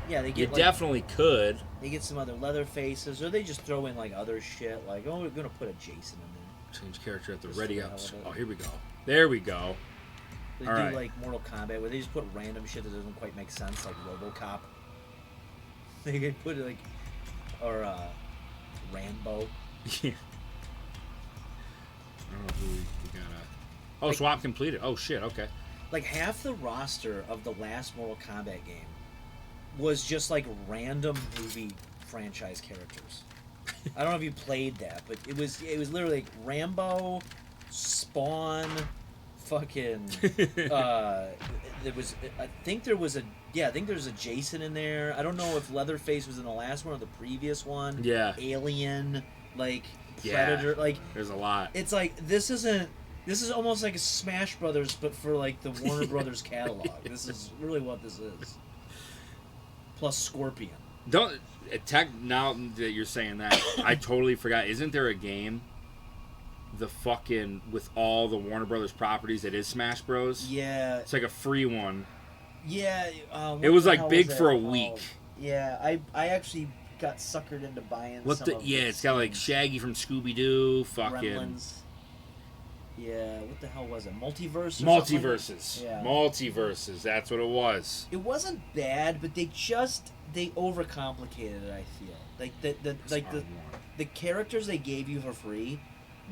Yeah, they You get. definitely could. They get some other leather faces, or they just throw in like other shit, like we're gonna put a Jason in there. Change character at the Just ready for the ups. hell of it. Oh, here we go. There we go. They All do right. like Mortal Kombat, where they just put random shit that doesn't quite make sense, like RoboCop. They could put like, or Rambo. Yeah. I don't know who we got. Oh, swap completed. Oh shit. Okay. Like half the roster of the last Mortal Kombat game was just like random movie franchise characters. I don't know if you played that, but it was literally like Rambo, Spawn, fucking. There was, I think there's a Jason in there. I don't know if Leatherface was in the last one or the previous one. Yeah. Alien, like Yeah. Predator, like. There's a lot. It's like this is almost like a Smash Brothers, but for like the Warner Brothers catalog. This is really what this is. Plus Scorpion. Now that you're saying that, I totally forgot. Isn't there a game? With all the Warner Brothers properties, it is Smash Bros. Yeah. It's like a free one. Yeah. It was what the like hell big was for that a week. called? Yeah, I actually got suckered into buying. It's got like Shaggy from Scooby Doo. Fucking. Gremlins. Yeah, what the hell was it? Multiverse? Multiverses. Yeah. Multiverses. That's what it was. It wasn't bad, but they just they overcomplicated it. I feel like the characters they gave you for free.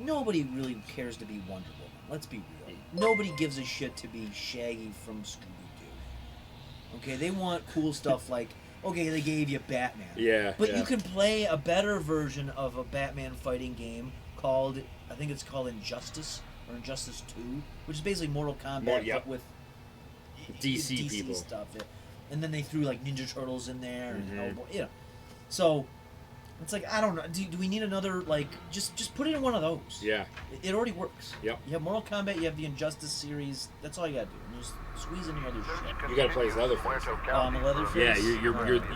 Nobody really cares to be Wonder Woman. Let's be real. Nobody gives a shit to be Shaggy from Scooby-Doo. Okay, they want cool stuff like, okay, they gave you Batman. Yeah. But you can play a better version of a Batman fighting game called, I think it's called Injustice, or Injustice 2, which is basically Mortal Kombat, but with DC people. stuff. Yeah. And then they threw like Ninja Turtles in there, and Hellboy, you know. So, it's like, I don't know. Do we need another, like, just put it in one of those. Yeah. It already works. Yep. You have Mortal Kombat, you have the Injustice series. That's all you gotta do. And just squeeze in your other shit. You gotta play as Leatherface. I'm a Leatherface? Yeah,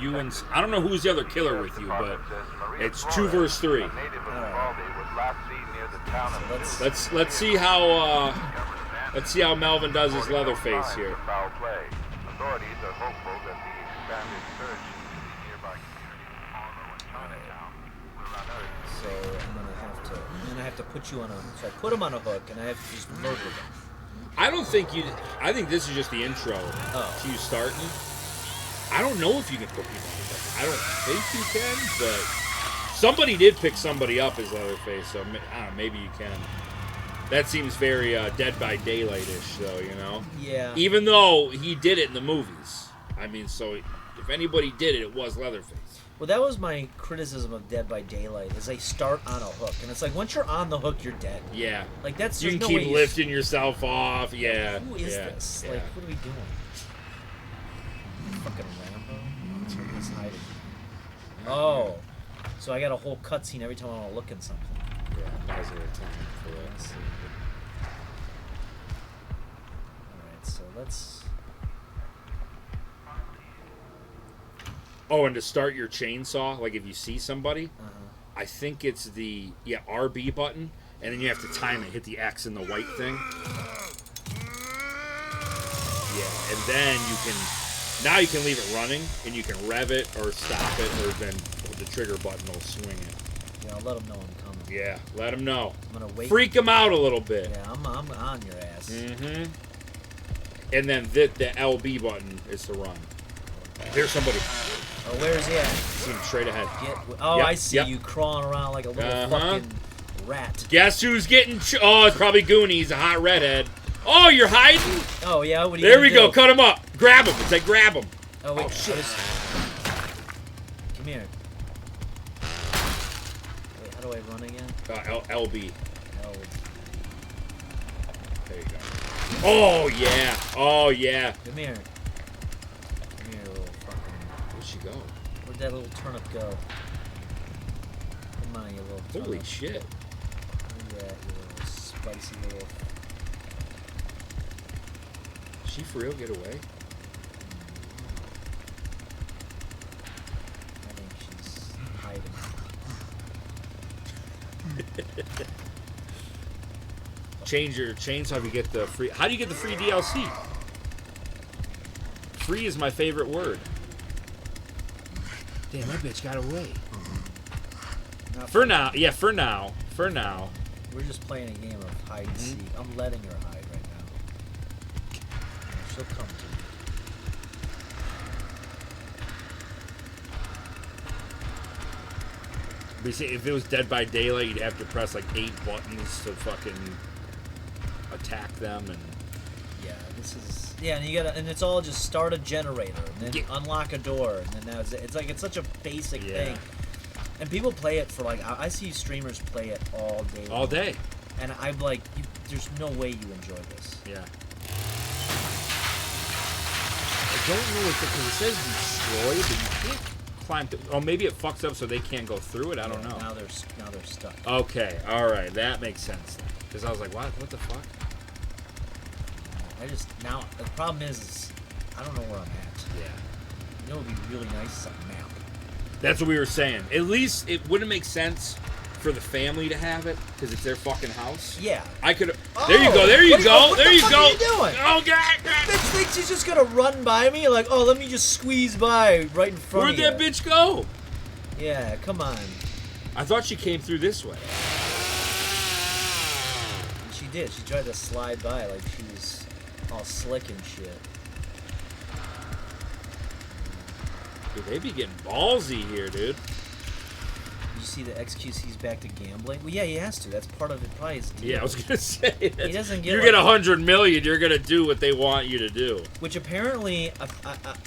you and I don't know who's the other killer with you, but it's 2 versus 3. Let's see how Melvin does his Leatherface here. Authorities are hopeful that the expanded search in the nearby community will unearth. So I'm gonna have to put you on a. So I put him on a hook, and I have to just murder him. I think this is just the intro to you starting. I don't know if you can put people on the hook. I don't think you can, but somebody did pick somebody up as Leatherface, so I don't know, maybe you can. That seems very Dead by Daylight-ish, though, you know? Yeah. Even though he did it in the movies. I mean, so if anybody did it, it was Leatherface. Well, that was my criticism of Dead by Daylight, is they start on a hook. And it's like, once you're on the hook, you're dead. Yeah. Like, that's You can keep lifting yourself off. Yeah. Who is this? Yeah. Like, what are we doing? Fucking Rambo? He's hiding. Oh. So I got a whole cutscene every time I want to look at something. Yeah, buys it a time for that. Alright, so let's... Oh, and to start your chainsaw, like if you see somebody, I think it's the RB button, and then you have to time it, hit the X and the white thing. Yeah, and then now you can leave it running, and you can rev it or stop it, or then the trigger button will swing it. Yeah, I'll let them know I'm coming. Yeah, let them know. I'm gonna wait. Freak them out a little bit. Yeah, I'm on your ass. Mm-hmm. And then the LB button is to run. There's somebody. Oh, where is he at? See him straight ahead. Yep, I see you crawling around like a little fucking rat. Guess who's getting... Oh, it's probably Goonies, a hot redhead. Oh, you're hiding? Oh, yeah, what are you There we gonna go, do? cut him up. Grab him. It's like grab him. Oh, wait. Shit. Come here. Wait, how do I run again? LB. L. There you go. Oh, yeah. Oh, yeah. Come here. Come here, little fucking... Where'd she go? Where'd that little turnip go? Come on, you little turnip. Holy shit. Where you at, you little spicy little... Did she for real get away? I think she's hiding. Change your chainsaw if you get the free... How do you get the free DLC? Free is my favorite word. Damn, that bitch got away. For now. Yeah, for now. For now. We're just playing a game of hide and seek. I'm letting her hide right now. She'll come to me. But you see, if it was Dead by Daylight, you'd have to press like 8 buttons to fucking attack them, and yeah, this is and you gotta, and it's all just start a generator and then unlock a door, and then that's it. It's such a basic thing, and people play it for like I see streamers play it all day. All day. And I'm like, there's no way you enjoy this. Yeah. I don't know if because it says destroy, but you can't climb through. Oh, maybe it fucks up so they can't go through it. I don't know. Now they're stuck. Okay, all right, that makes sense then. Because I was like, what the fuck? Now the problem is I don't know where I'm at. Yeah. You know, it would be really nice on a map. That's what we were saying. At least it wouldn't make sense for the family to have it because it's their fucking house. Yeah. I could. There you go. There you go. There you go. What are you doing? Oh god. Bitch thinks she's just gonna run by me. Like, oh, let me just squeeze by right in front of you. Where'd that bitch go? Yeah, come on. I thought she came through this way. She did. She tried to slide by like she was all slick and shit. Dude, they be getting ballsy here, dude. You see the XQC's back to gambling? Well, yeah, he has to. That's part of it. Probably his deal. Yeah, I was gonna say. He doesn't get. You get 100 million, you're gonna do what they want you to do. Which apparently,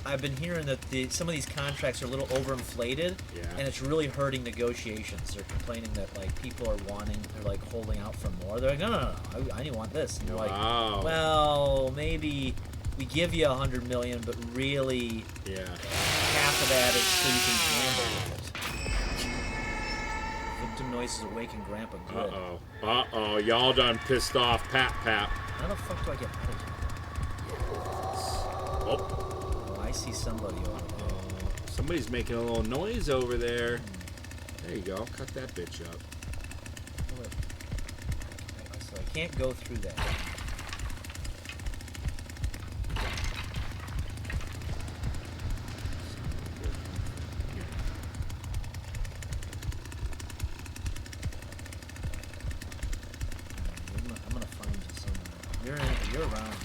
I've been hearing that some of these contracts are a little overinflated, and it's really hurting negotiations. They're complaining that like people are they're like holding out for more. They're like, no, I didn't want this. And you're like, well, maybe we give you 100 million, but really, half of that is so you can gamble with it. Victim noises awaken Grandpa good. Uh-oh. Y'all done pissed off Pap. How the fuck do I get out of here? Oh, I see somebody over there. Somebody's making a little noise over there. There you go. Cut that bitch up. So I can't go through that. I'm gonna find you somewhere. You're around.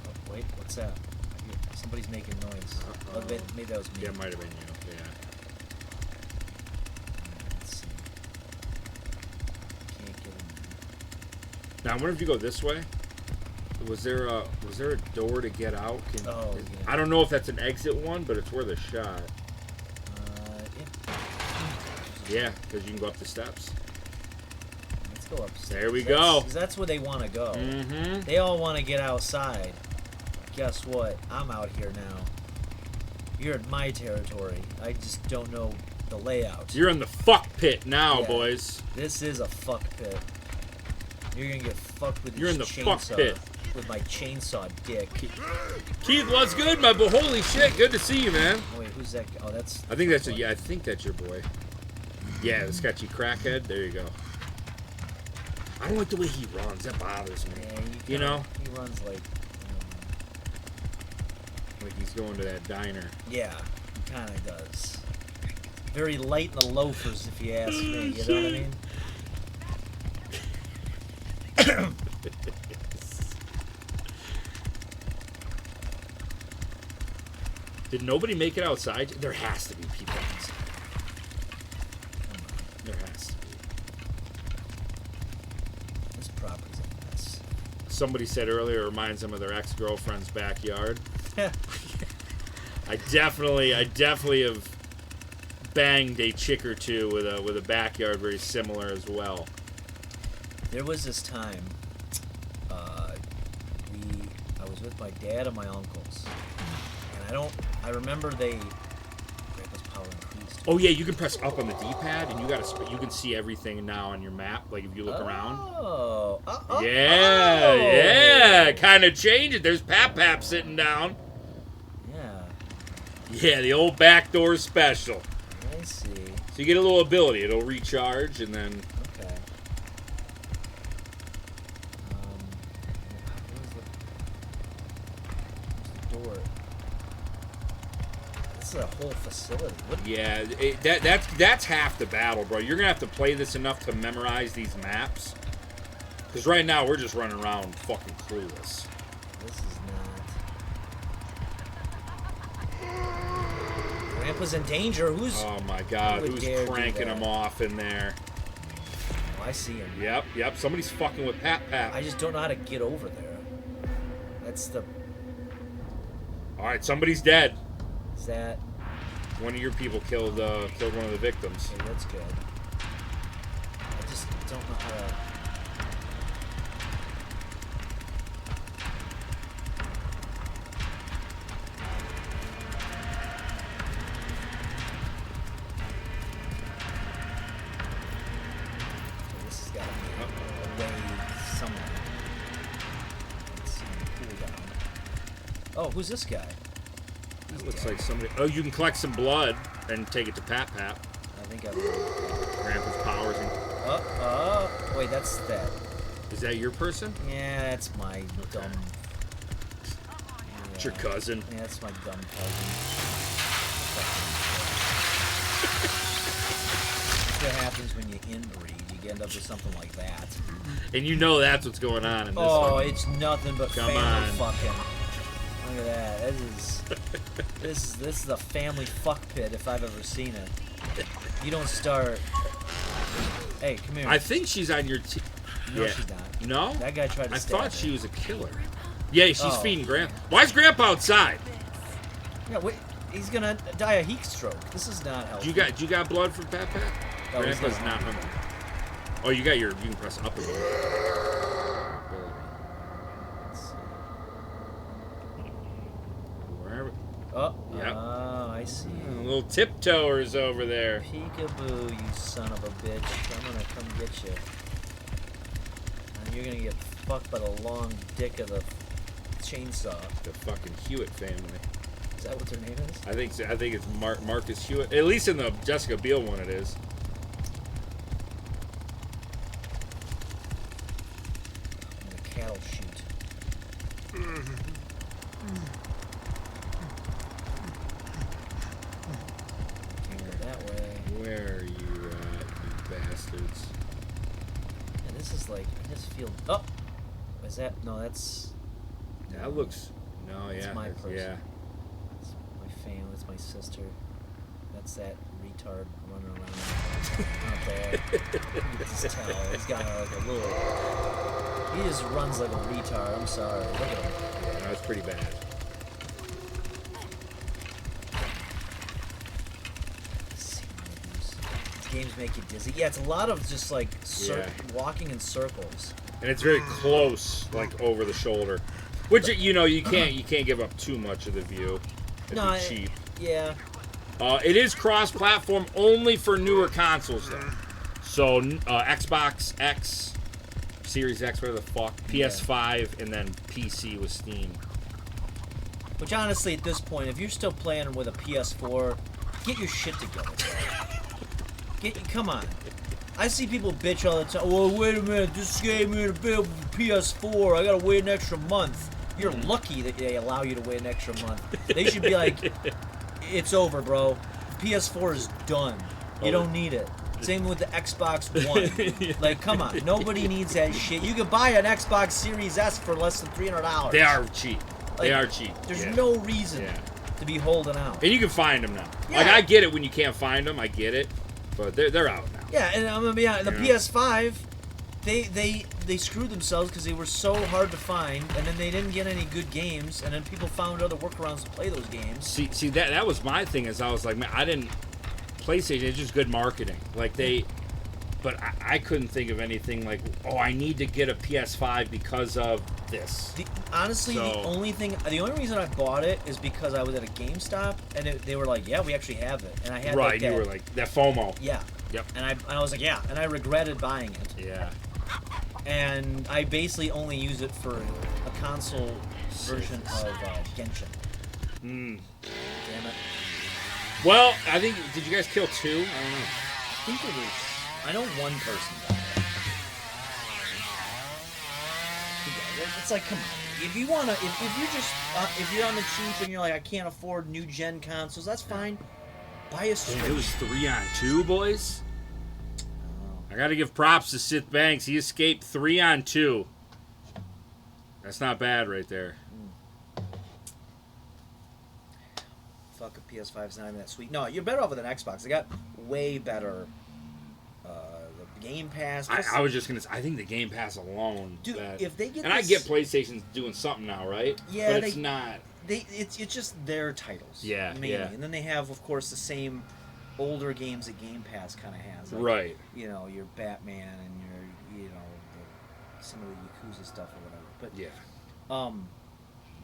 Oh, wait, what's that? Somebody's making noise. Oh, maybe that was me. Yeah, it might have been you. Yeah. Let's see. Can't get in Now, I wonder if you go this way. Was there a door to get out? I don't know if that's an exit one, but it's worth a shot. Yeah, because you can go up the steps. Let's go upstairs. There we go. Because that's where they want to go. Mm-hmm. They all want to get outside. Guess what? I'm out here now. You're in my territory. I just don't know the layout. You're in the fuck pit now, boys. This is a fuck pit. You're gonna get fucked with You're this in the chainsaw. fuck pit. With my chainsaw dick. Keith, what's good, my boy? Holy shit, good to see you, man. Oh, wait, who's that? Oh, that's. I think that's I think that's your boy. Yeah, the sketchy crackhead. There you go. I don't like the way he runs. That bothers me. Yeah, you know? He runs like he's going to that diner. Yeah, he kind of does. Very light in the loafers, if you ask me. You know what I mean? Did nobody make it outside? There has to be people outside. There has to be. This property's a mess. Somebody said earlier it reminds them of their ex-girlfriend's backyard. I definitely have banged a chick or two with a backyard very similar as well. There was this time, I was with my dad and my uncles, and I remember Grandpa's power increased. Oh yeah, you can press up on the D-pad, and you can see everything now on your map. Like if you look around. Yeah, kind of change it. There's Pap sitting down. Yeah, the old backdoor special. I see. So you get a little ability. It'll recharge, and then. Okay. Where's the door? This is a whole facility. Yeah, that's half the battle, bro. You're gonna have to play this enough to memorize these maps. Because right now we're just running around fucking clueless. This is not. Grandpa's in danger. Who's? Oh my God! Who's cranking him off in there? Oh, I see him. Yep. Somebody's fucking with Pap. I just don't know how to get over there. That's the. All right, somebody's dead. Is that? One of your people killed one of the victims. Okay, that's good. I just don't know how to. This has got to be away somewhere. Let's see, cool down. Oh, who's this guy? That looks like somebody. Oh, you can collect some blood and take it to Pap. I think I will. Grandpa's powers. Wait, that's that. Is that your person? Yeah, that's my dumb. It's your cousin. Yeah, that's my dumb cousin. That's what happens when you inbreed. You end up with something like that. And you know that's what's going on in this Oh, one. it's nothing but Come family on. fucking. Look at that. This is a family fuck pit if I've ever seen it. You don't start. Hey, come here. I think she's on your team. No, she's not. No? That guy tried to I stab thought her. she was a killer. Yeah, she's Oh. feeding Grandpa. Why is Grandpa outside? Yeah, wait, he's gonna die a heat stroke. This is not healthy. You got blood from Pat Pat? Oh, he's Grandpa's not not hungry. Oh, you can press up a little. Let's see. Wherever. Oh, Yep. I see. Little tiptoers over there. Peekaboo, you son of a bitch. I'm gonna come get you. And you're gonna get fucked by the long dick of the chainsaw. The fucking Hewitt family. Is that what their name is? I think so. I think it's Marcus Hewitt. At least in the Jessica Biel one, it is. I'm gonna cattle shoot. Can't go that way. Where are you at, you bastards? And this is like, I just feel. Oh! Is that. No, that's. That looks. No, yeah. It's my person. Yeah. It's my family. It's my sister. That's that retard running around out there. You can just tell. He's got like a little. He just runs like a retard. I'm sorry. Look at him. Yeah, that was pretty bad. These games make you dizzy. Yeah, it's a lot of just like walking in circles. And it's very close, like over the shoulder. Which you can't give up too much of the view. It'd No, be cheap. Yeah. It is cross-platform only for newer consoles, though. So Xbox X, Series X, whatever the fuck, PS5, and then PC with Steam. Which honestly, at this point, if you're still playing with a PS4, get your shit together. Come on. I see people bitch all the time. Well, wait a minute, this game ain't available for PS4. I gotta wait an extra month. You're lucky that they allow you to wait an extra month. They should be like, it's over, bro. PS4 is done. You don't need it. Same with the Xbox One. Like, come on. Nobody needs that shit. You can buy an Xbox Series S for less than $300. They are cheap. They Like, are cheap. There's no reason to be holding out. And you can find them now. Yeah. Like, I get it when you can't find them. I get it. But they're out now. Yeah, and I'm gonna be honest, the PS5, they screwed themselves because they were so hard to find, and then they didn't get any good games, and then people found other workarounds to play those games. See that was my thing. Is I was like, man, PlayStation is just good marketing. Like but I couldn't think of anything like, oh, I need to get a PS5 because of this. Honestly, the only reason I bought it is because I was at a GameStop, and they were like, yeah, we actually have it, and I had right. Like that, You were like that FOMO. Yeah. Yep. And I was like, yeah, and I regretted buying it. Yeah. And I basically only use it for a console version of Genshin. Hmm. Damn it. Well, I think, did you guys kill 2? I don't know. I think it was. I know one person died. It's like, come on. If you wanna, if you're just, if you're on the cheap and you're like, I can't afford new gen consoles, that's fine. Buy a Switch. It was 3-on-2, boys. I gotta give props to Sith Banks. He escaped 3-on-2. That's not bad right there. Fuck, a PS5's not even that sweet. No, you're better off with an Xbox. They got way better. The Game Pass. I was just gonna say, I think the Game Pass alone. Dude, if they get and I this- get PlayStation's doing something now, right? Yeah, but it's not. It's just their titles. Yeah, mainly. yeah. And then they have, of course, the same older games that Game Pass kind of has. Like, Right. You know, your Batman and your, some of the Yakuza stuff or whatever. But yeah.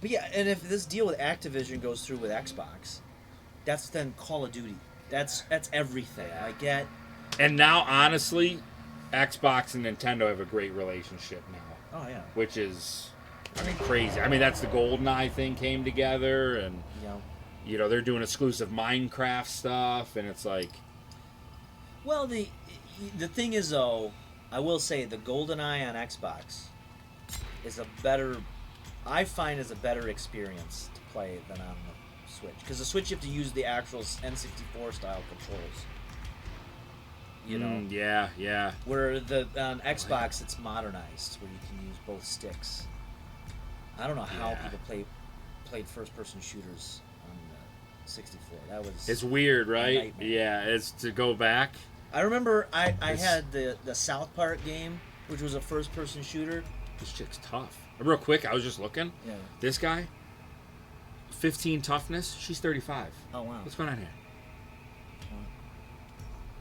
But yeah, and if this deal with Activision goes through with Xbox, that's then Call of Duty. That's everything. I get. And now, honestly, Xbox and Nintendo have a great relationship now. Oh yeah. Which is, crazy. I mean, that's the GoldenEye thing came together, and they're doing exclusive Minecraft stuff, and it's like. Well, the thing is, though, I will say the GoldenEye on Xbox is a better experience to play than on the Switch, because the Switch you have to use the actual N64 style controls. You know. Yeah, yeah. Where on Xbox it's modernized, where you can use both sticks. I don't know how people played first-person shooters on 64. That was. It's weird, right? Yeah, it's to go back. I remember I had the South Park game, which was a first-person shooter. This chick's tough. Real quick, I was just looking. Yeah. This guy, 15 toughness. She's 35. Oh wow. What's going on here?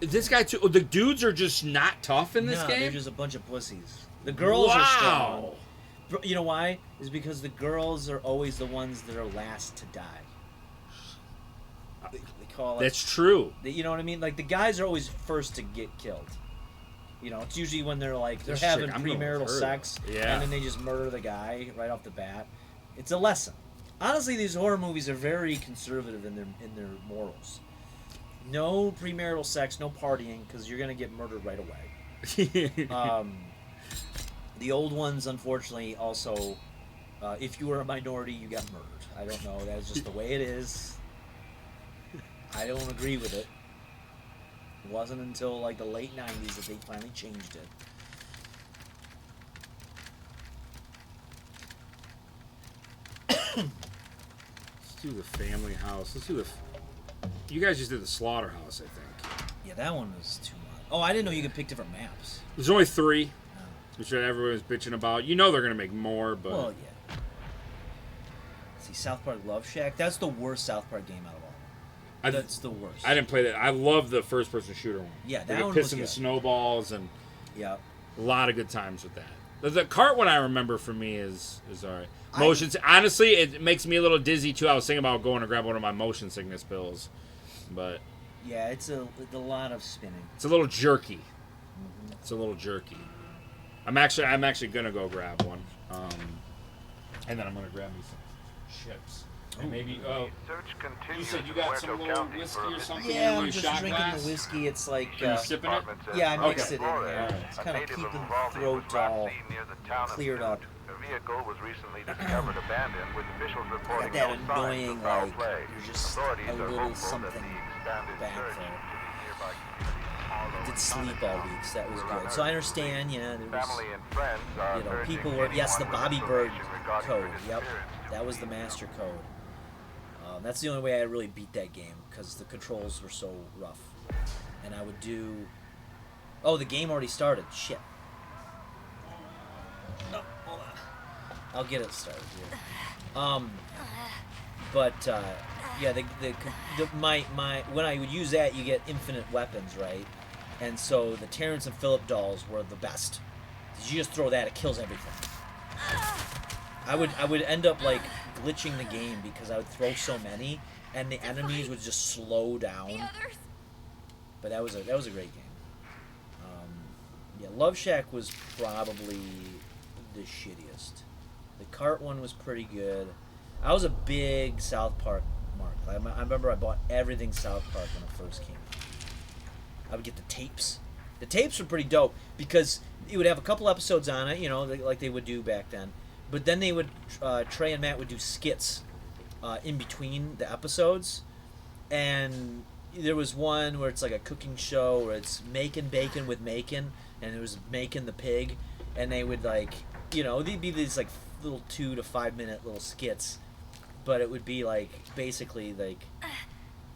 This guy too. The dudes are just not tough in this game. They're just a bunch of pussies. The girls are strong. You know why? Is because the girls are always the ones that are last to die. They call it. That's true. You know what I mean? Like the guys are always first to get killed. You know, it's usually when they're like they're having premarital sex, and then they just murder the guy right off the bat. It's a lesson. Honestly, these horror movies are very conservative in their morals. No premarital sex, no partying, because you're gonna get murdered right away. The old ones, unfortunately, also, if you were a minority, you got murdered. I don't know. That's just the way it is. I don't agree with it. It wasn't until like the late 90s that they finally changed it. Let's do the family house. Let's do the. You guys just did the slaughterhouse, I think. Yeah, that one was too much. Oh, I didn't know you could pick different maps. There's only 3, which everyone's bitching about. You know they're gonna make more, but. Well, yeah. See, South Park Love Shack. That's the worst South Park game out of all. That's the worst. I didn't play that. I love the first-person shooter one. Yeah, that one was was pissing good. the snowballs and. Yeah. A lot of good times with that. The cart one I remember for me is alright. Motions. Honestly, it makes me a little dizzy too. I was thinking about going to grab one of my motion sickness pills, but. Yeah, it's a lot of spinning. It's a little jerky. It's a little jerky. I'm actually gonna go grab one, and then I'm gonna grab me some chips. And maybe you said you got some little whiskey or something. Yeah, in I'm just drinking the whiskey. It's like you sipping it. Yeah, I mixed it in there. It's kind of keeping the throat all cleared up. A vehicle was recently discovered abandoned, with officials reporting Got that no signs annoying of foul like play. there's just Authorities a are little hopeful something that the expanded back search there. into the nearby communities Did sleep all week, so that was good. So I understand, there was, family and friends people were, yes, the Bobby Bird code, yep, that was the master code. That's the only way I really beat that game, because the controls were so rough. And I would do, oh, the game already started, shit. No, hold on. I'll get it started here. Yeah, my when I would use that, you get infinite weapons, right? And so the Terrence and Phillip dolls were the best. You just throw that, it kills everything. I would end up like glitching the game because I would throw so many, and the enemies would just slow down. But that was a great game. Yeah, Love Shack was probably the shittiest. The cart one was pretty good. I was a big South Park mark. I remember I bought everything South Park when it first came out. I would get the tapes. The tapes were pretty dope because it would have a couple episodes on it, like they would do back then. But then they would, Trey and Matt would do skits in between the episodes. And there was one where it's like a cooking show where it's making bacon with Macon, and it was Macon the pig. And they would they'd be these like little 2 to 5 minute little skits. But it would be like, basically like,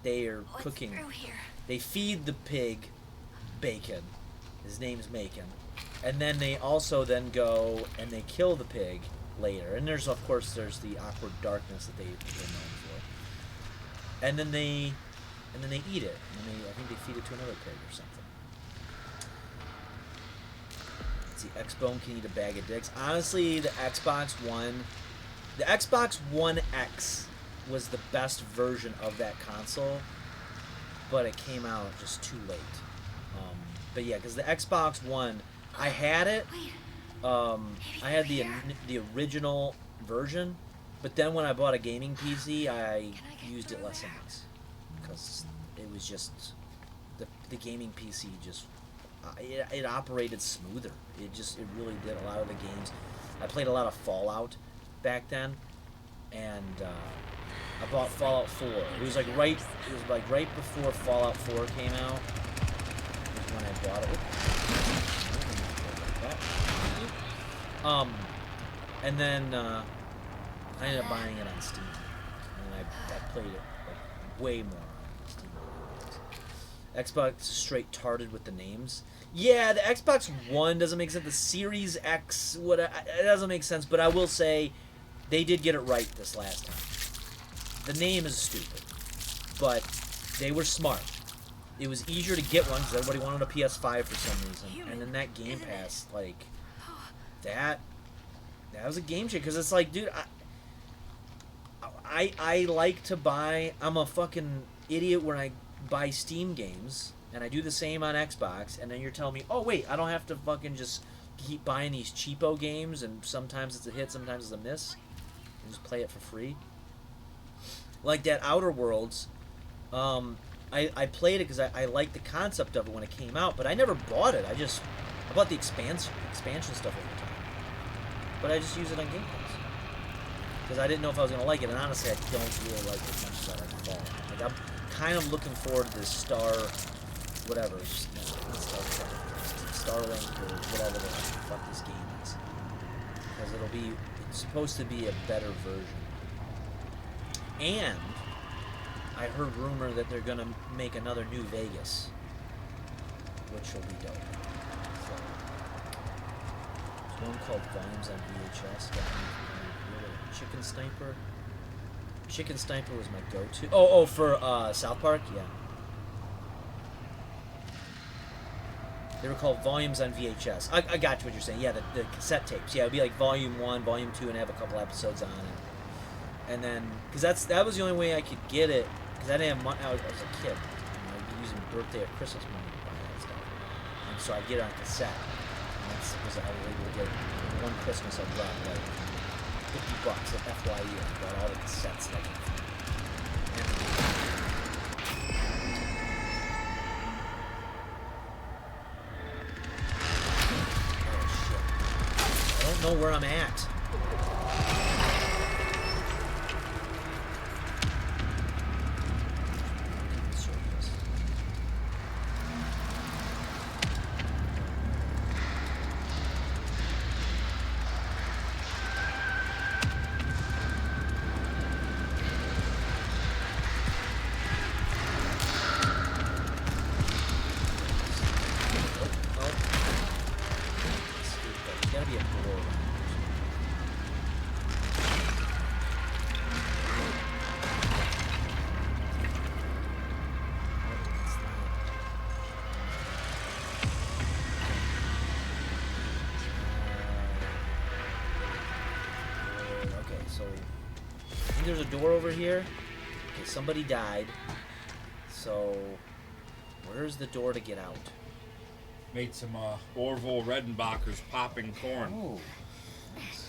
they are cooking. They feed the pig bacon. His name's Macon. And then they also then go and they kill the pig later. And there's the awkward darkness that they're known for. And then they eat it. And I think they feed it to another pig or something. Let's see, X-Bone can eat a bag of dicks. Honestly, the Xbox One X was the best version of that console, but it came out just too late. But yeah, because the Xbox One, I had it. I had the original version, but then when I bought a gaming PC, I used it less and less because it was just the gaming PC just it operated smoother. It really did a lot of the games. I played a lot of Fallout back then, and I bought Fallout 4. It was right before Fallout 4 came out. It was when I bought it. And then I ended up buying it on Steam, and I played it like way more on Steam. Xbox is straight tarded with the names. Yeah, the Xbox One doesn't make sense. The Series X, it doesn't make sense. But I will say, they did get it right this last time. The name is stupid, but they were smart. It was easier to get one because everybody wanted a PS5 for some reason, and then that Game Pass, like that was a game changer. Because it's like, dude, I like to buy. I'm a fucking idiot when I buy Steam games, and I do the same on Xbox, and then you're telling me, oh wait, I don't have to fucking just keep buying these cheapo games, and sometimes it's a hit, sometimes it's a miss, and just play it for free. Like that Outer Worlds, I played it because I liked the concept of it when it came out, but I never bought it. I bought the expansion stuff over time, but I just use it on Game Pass because I didn't know if I was gonna like it, and honestly, I don't really like it as much as I like Fall. Like I'm kind of looking forward to this Starlink or whatever the fuck this game is, because it's supposed to be a better version. And I heard rumor that they're gonna make another New Vegas, which will be dope. So, there's one called Volumes on VHS. Chicken Sniper. Chicken Sniper was my go-to. Oh, for South Park, yeah. They were called Volumes on VHS. I got what you're saying. Yeah, the cassette tapes. Yeah, it'd be like Volume 1, Volume 2, and have a couple episodes on it. And then, because that was the only way I could get it, because I didn't have money. I was a kid. I'd be using birthday or Christmas money to buy that stuff. And so I'd get it on cassette. And that's because I was able to get one Christmas I dropped like $50 at FYE. I bought all the cassettes that I could find. Oh shit. I don't know where I'm at. There's a door over here. Okay, somebody died. So, where's the door to get out? Made some Orville Redenbacher's popping corn. Oh, nice.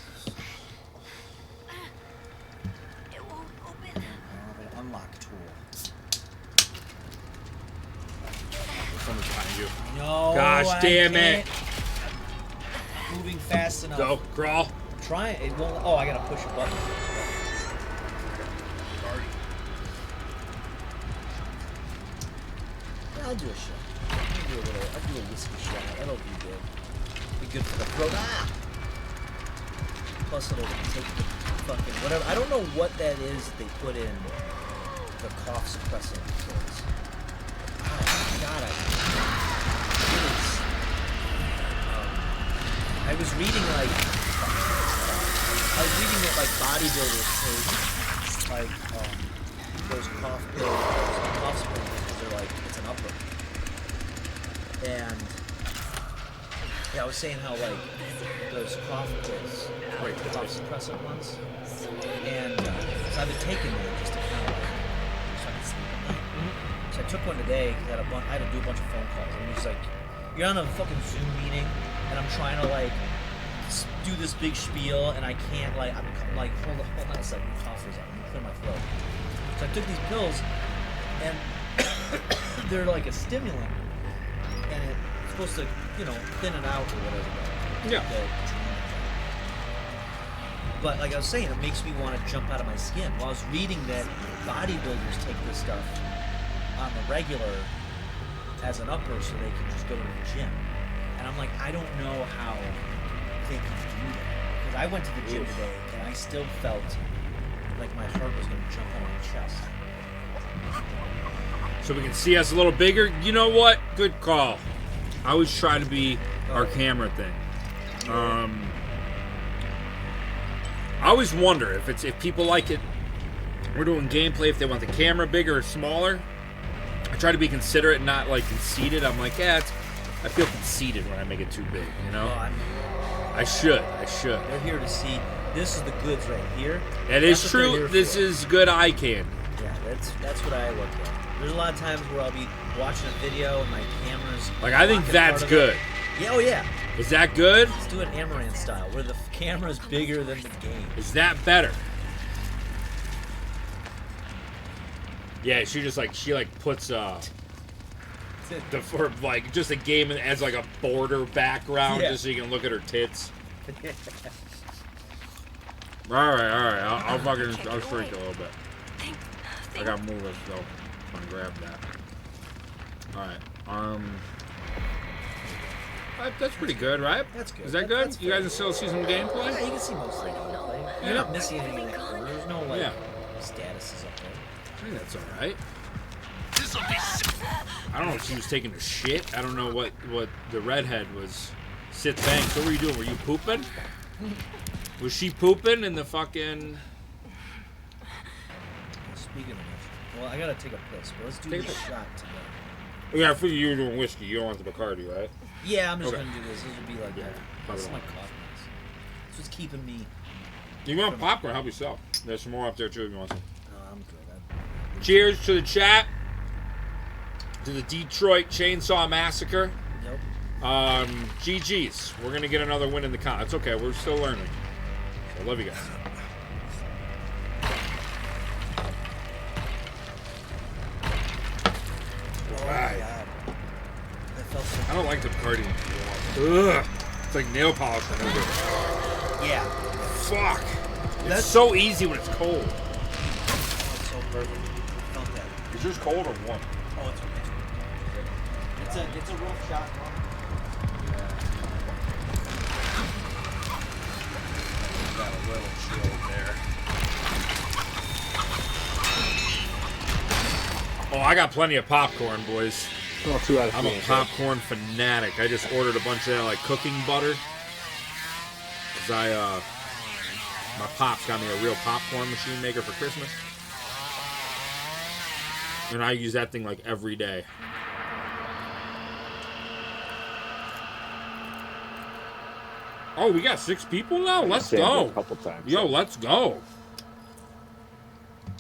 It won't open. I have an unlock tool. Someone's behind you. No, Gosh damn it! Moving fast enough. Go, crawl. I'm trying. It won't. Oh, I gotta push a button. I'll do a shot. I'll do a whiskey shot. That'll be good. Be good for the throat. Ah! Plus it'll take the fucking whatever. I don't know what that is that they put in the cough suppressant pills. Oh my god, I was reading that like bodybuilders take like those cough pills, those cough suppressants. They're like, it's an upper. And yeah, I was saying how like those cough pills, like the cough suppressant ones, and so I've been taking them just to kind of like try to sleep at night. So I took one today because I had to do a bunch of phone calls, and he's like, you're on a fucking Zoom meeting, and I'm trying to like do this big spiel, and I can't like, I'm like, hold on a second, cough is out, I'm gonna clear my throat. So I took these pills, and they're like a stimulant, and it's supposed to, thin it out or whatever. Yeah. But like I was saying, it makes me want to jump out of my skin. Well, I was reading that bodybuilders take this stuff on the regular, as an upper so they can just go to the gym. And I'm like, I don't know how they can do that. Because I went to the gym today and I still felt like my heart was going to jump on my chest. So we can see us a little bigger. You know what? Good call. I always try to be our camera thing. I always wonder if people like it. We're doing gameplay if they want the camera bigger or smaller. I try to be considerate and not like conceited. I'm like, I feel conceited when I make it too big, you know? I should. They're here to see. This is the goods right here. That is true. This is good eye candy. Yeah, that's what I look at. There's a lot of times where I'll be watching a video and my camera's like, I think that's good. Yeah, oh yeah. Is that good? Let's do it Amaranth style, where the camera's bigger than the game. Is that better? Yeah, she puts for like just a game that adds like a border background just so you can look at her tits. all right. I'll shrink a little bit. I gotta move it though. I'm gonna grab that. All right. That's pretty good, right? That's good. Is that good? You guys can still see some gameplay? Yeah, you can see most of the gameplay. You're not missing anything. There's no statuses up there. I think that's all right. I don't know if she was taking a shit. I don't know what the redhead was. Sit thanks. What were you doing? Were you pooping? Was she pooping in the fucking... Speaking of which, well, I gotta take a piss, but let's do this shot together. Yeah, I figured you were doing whiskey. You don't want the Bacardi, right? Yeah, I'm just gonna do this. This will be like that. That's my coffee. That's what's keeping me... You want popcorn? Help yourself. There's some more up there, too, if you want some. No, I'm good. Cheers to the chat. To the Detroit Chainsaw Massacre. Nope. GG's. We're going to get another win in the con. It's okay. We're still learning. So, love you guys. Oh, my God. I don't like the Bacardi. Ugh. It's like nail polish remover. Yeah. Fuck. It's so easy when it's cold. It's so perfect. Felt that. Is yours cold or warm? Oh, it's okay. It's a rough shot, bro. Got a little chill there. Oh, I got plenty of popcorn, boys. Oh, 2 out of 3. I'm a popcorn fanatic. I just ordered a bunch of that, like, cooking butter. Because my pops got me a real popcorn machine maker for Christmas. And I use that thing, like, every day. Oh, we got 6 people now? Let's go. A couple times. Yo, let's go.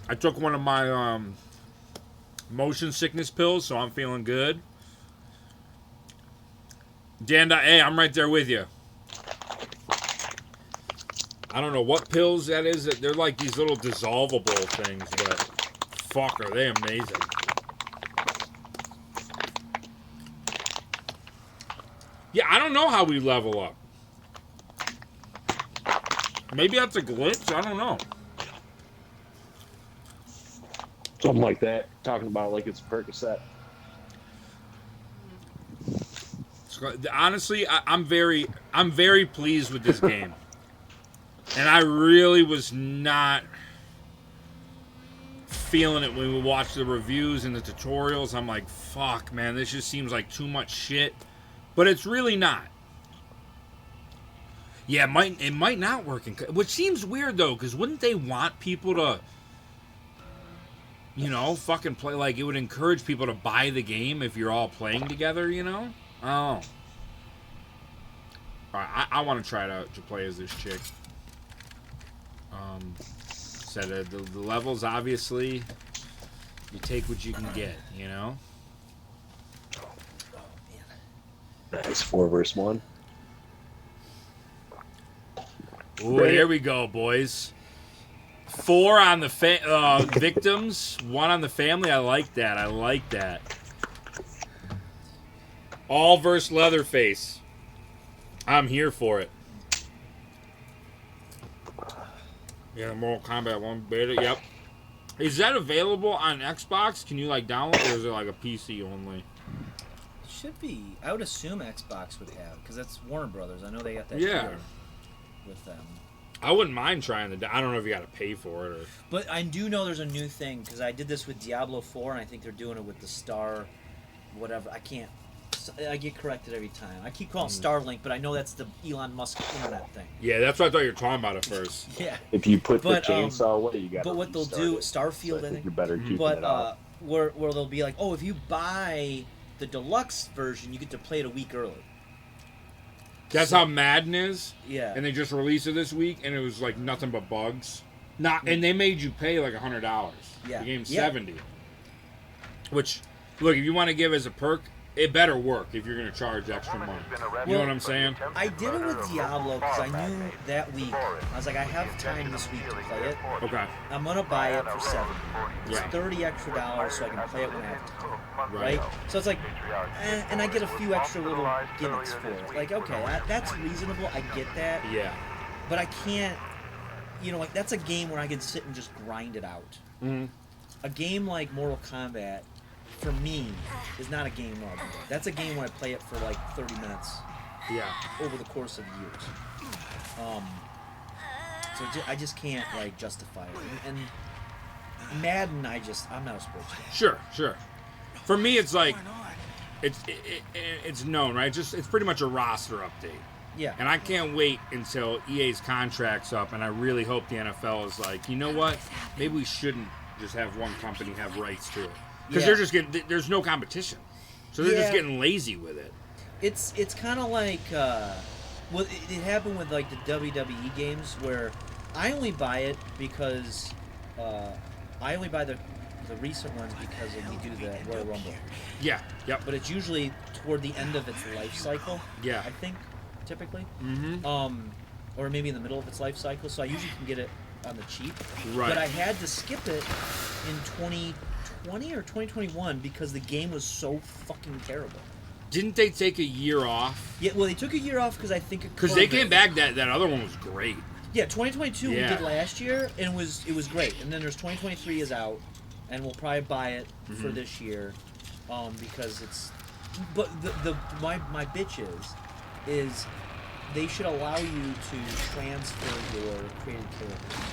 I took one of my motion sickness pills, so I'm feeling good. Dan, hey, I'm right there with you. I don't know what pills that is. They're like these little dissolvable things, but fuck, are they amazing. Yeah, I don't know how we level up. Maybe that's a glitch. I don't know. Something like that. Talking about it like it's a Percocet. Honestly, I'm very pleased with this game. And I really was not feeling it when we watched the reviews and the tutorials. I'm like, fuck, man, this just seems like too much shit. But it's really not. Yeah, it might not work. Which seems weird, though, because wouldn't they want people to, you know, fucking play? Like, it would encourage people to buy the game if you're all playing together, you know? Oh. All right, I want to try to play as this chick. Said the levels, obviously, you take what you can get, you know? Nice 4 versus 1. Ooh, here we go, boys. 4 on the victims, 1 on the family. I like that. I like that. All versus Leatherface. I'm here for it. Yeah, Mortal Kombat 1 beta. Yep. Is that available on Xbox? Can you like download, or is it like a PC only? should be. I would assume Xbox would have, because that's Warner Brothers. I know they got that Yeah. deal with them. I wouldn't mind trying I don't know if you got to pay for it or. But I do know there's a new thing, because I did this with Diablo 4, and I think they're doing it with the Star, whatever. I get corrected every time. I keep calling it Starlink, but I know that's the Elon Musk internet thing. Yeah, that's what I thought you were talking about at first. Yeah. If you put the chainsaw away, you got. But what they'll do, Starfield, so I think. you're better keeping but it off. where they'll be like, oh, if you buy the deluxe version, you get to play it a week early. That's how Madden is. Yeah. And they just released it this week, and it was like nothing but bugs. And they made you pay like $100. Yeah. The game's Yeah. $70. Which, look, if you want to give as a perk, it better work if you're going to charge extra money. You know what I'm saying? I did it with Diablo because I knew that week. I was like, I have time this week to play it. Okay. I'm gonna buy it for $70. It's Yeah. $30 extra so I can play it when I have time. Right. So it's like, and I get a few extra little gimmicks for it. Like, okay, that's reasonable. I get that. Yeah. But I can't. Like that's a game where I can sit and just grind it out. Mm-hmm. A game like Mortal Kombat, for me, is not a game where I'll do that. That's a game where I play it for like 30 minutes. Yeah. Over the course of years. So I just can't like justify it. And Madden, I'm not a sports fan. Sure. For me, it's like it's known, right? It's pretty much a roster update. Yeah. And I can't wait until EA's contract's up, and I really hope the NFL is like, you know what? Maybe we shouldn't just have one company have rights to it. Because they're just getting, there's no competition. So they're just getting lazy with it. It's kind of like, it happened with like the WWE games where I only buy it because, I only buy the recent ones because we do the Royal Rumble. Yeah, yep. But it's usually toward the end of its life cycle. Yeah. I think, typically. Mm-hmm. Or maybe in the middle of its life cycle. So I usually can get it on the cheap. Right. But I had to skip it in 2020 or 2021 because the game was so fucking terrible. Didn't they take a year off? Yeah, well, they took a year off because I think because they came back. That other one was great. Yeah, 2022 we did last year, and it was great. And then there's 2023 is out, and we'll probably buy it for this year, because it's. But my bitch is they should allow you to transfer your created characters.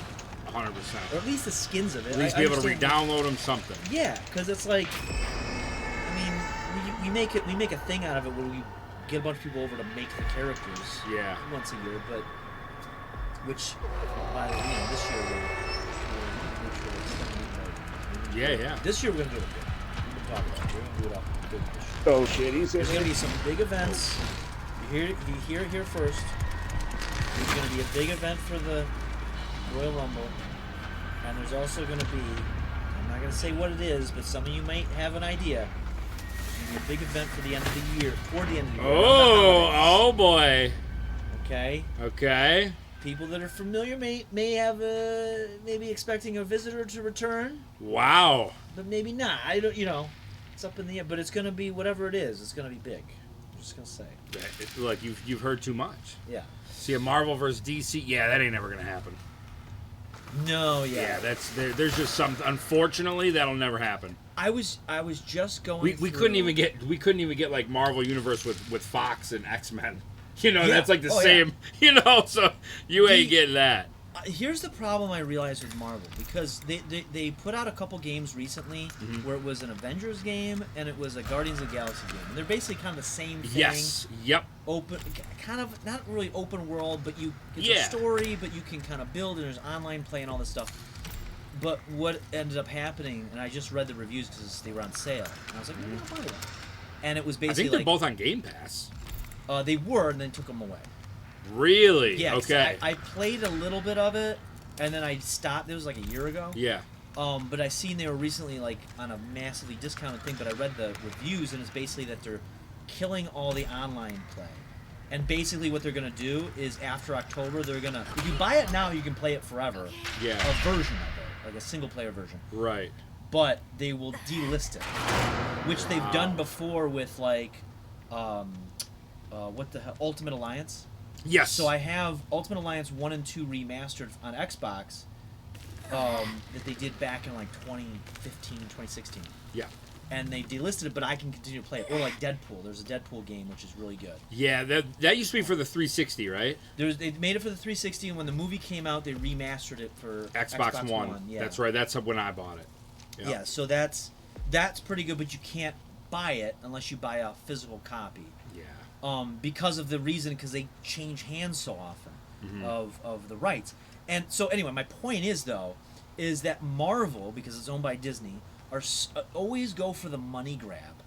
100%. Or at least the skins of it. At least be able to re-download them something. Yeah, because it's like, I mean, we make a thing out of it where we get a bunch of people over to make the characters. Yeah. Once a year, but which, this year we'll make sure it's Yeah. This year we're gonna do it big. We've been talking about it. We're gonna do it all big this year. Oh shit! There's gonna be some big events. You hear it here first. There's gonna be a big event for the Royal Rumble, and there's also going to be, I'm not going to say what it is, but some of you might have an idea. There's going to be a big event for the end of the year, toward the end of the year. Oh boy. Okay. People that are familiar may have maybe expecting a visitor to return. Wow. But maybe not. I don't. It's up in the air. But it's going to be whatever it is. It's going to be big. I'm just going to say. Like you've heard too much. Yeah. See a Marvel versus DC. Yeah, that ain't never going to happen. No, yeah. There's just some. Unfortunately, that'll never happen. I was just going. We couldn't even get like Marvel Universe with Fox and X-Men. That's like the same. Yeah. So you ain't getting that. Here's the problem I realized with Marvel, because they put out a couple games recently where it was an Avengers game and it was a Guardians of the Galaxy game. And they're basically kind of the same thing. Yes. Yep. Open, kind of not really open world, but it's a story, but you can kind of build, and there's online play and all this stuff. But what ended up happening, and I just read the reviews because they were on sale, and I was like, maybe I'll buy one. And it was basically I think they're both on Game Pass. They were, and then took them away. Really? Yeah. Okay. I played a little bit of it, and then I stopped. It was like a year ago. Yeah. But I seen they were recently like on a massively discounted thing. But I read the reviews, and it's basically that they're killing all the online play. And basically, what they're gonna do is after October, they're gonna. If you buy it now, you can play it forever. Yeah. A version of it, like a single player version. Right. But they will delist it, which they've done before with like, what the hell, Ultimate Alliance. Yes. So I have Ultimate Alliance 1 and 2 remastered on Xbox that they did back in like 2015, 2016. Yeah. and they delisted it, but I can continue to play it. Or like Deadpool. There's a Deadpool game which is really good. Yeah, that used to be for the 360, right? They made it for the 360, and when the movie came out, they remastered it for Xbox One. Yeah. That's right. That's when I bought it. Yep. Yeah, so that's pretty good, but you can't buy it unless you buy a physical copy. Yeah. Because of the reason, because they change hands so often of the rights. And so anyway, my point is that Marvel, because it's owned by Disney, always go for the money grab.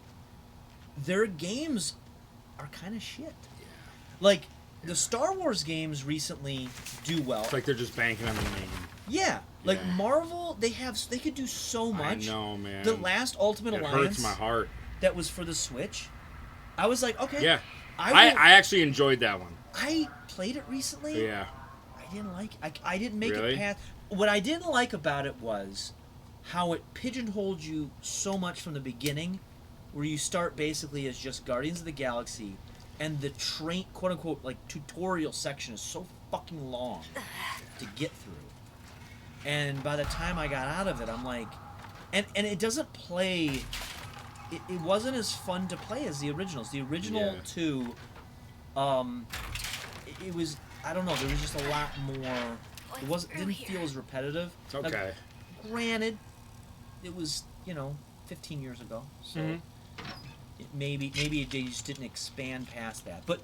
Their games are kind of shit. Yeah. Like the Star Wars games recently do well. It's like they're just banking on the name. Yeah. Like Marvel, they could do so much. I know, man. The last Ultimate Alliance hurts my heart. That was for the Switch. I was like, okay. Yeah. I actually enjoyed that one. I played it recently. Yeah. I didn't like I didn't make Really? it past. What I didn't like about it was how it pigeonholed you so much from the beginning, where you start basically as just Guardians of the Galaxy, and the quote unquote like tutorial section is so fucking long to get through. And by the time I got out of it, I'm like, and it doesn't play. It wasn't as fun to play as the originals. The original two, it was, I don't know. There was just a lot more. Didn't feel as repetitive. Okay. Granted, it was 15 years ago, so maybe they just didn't expand past that. But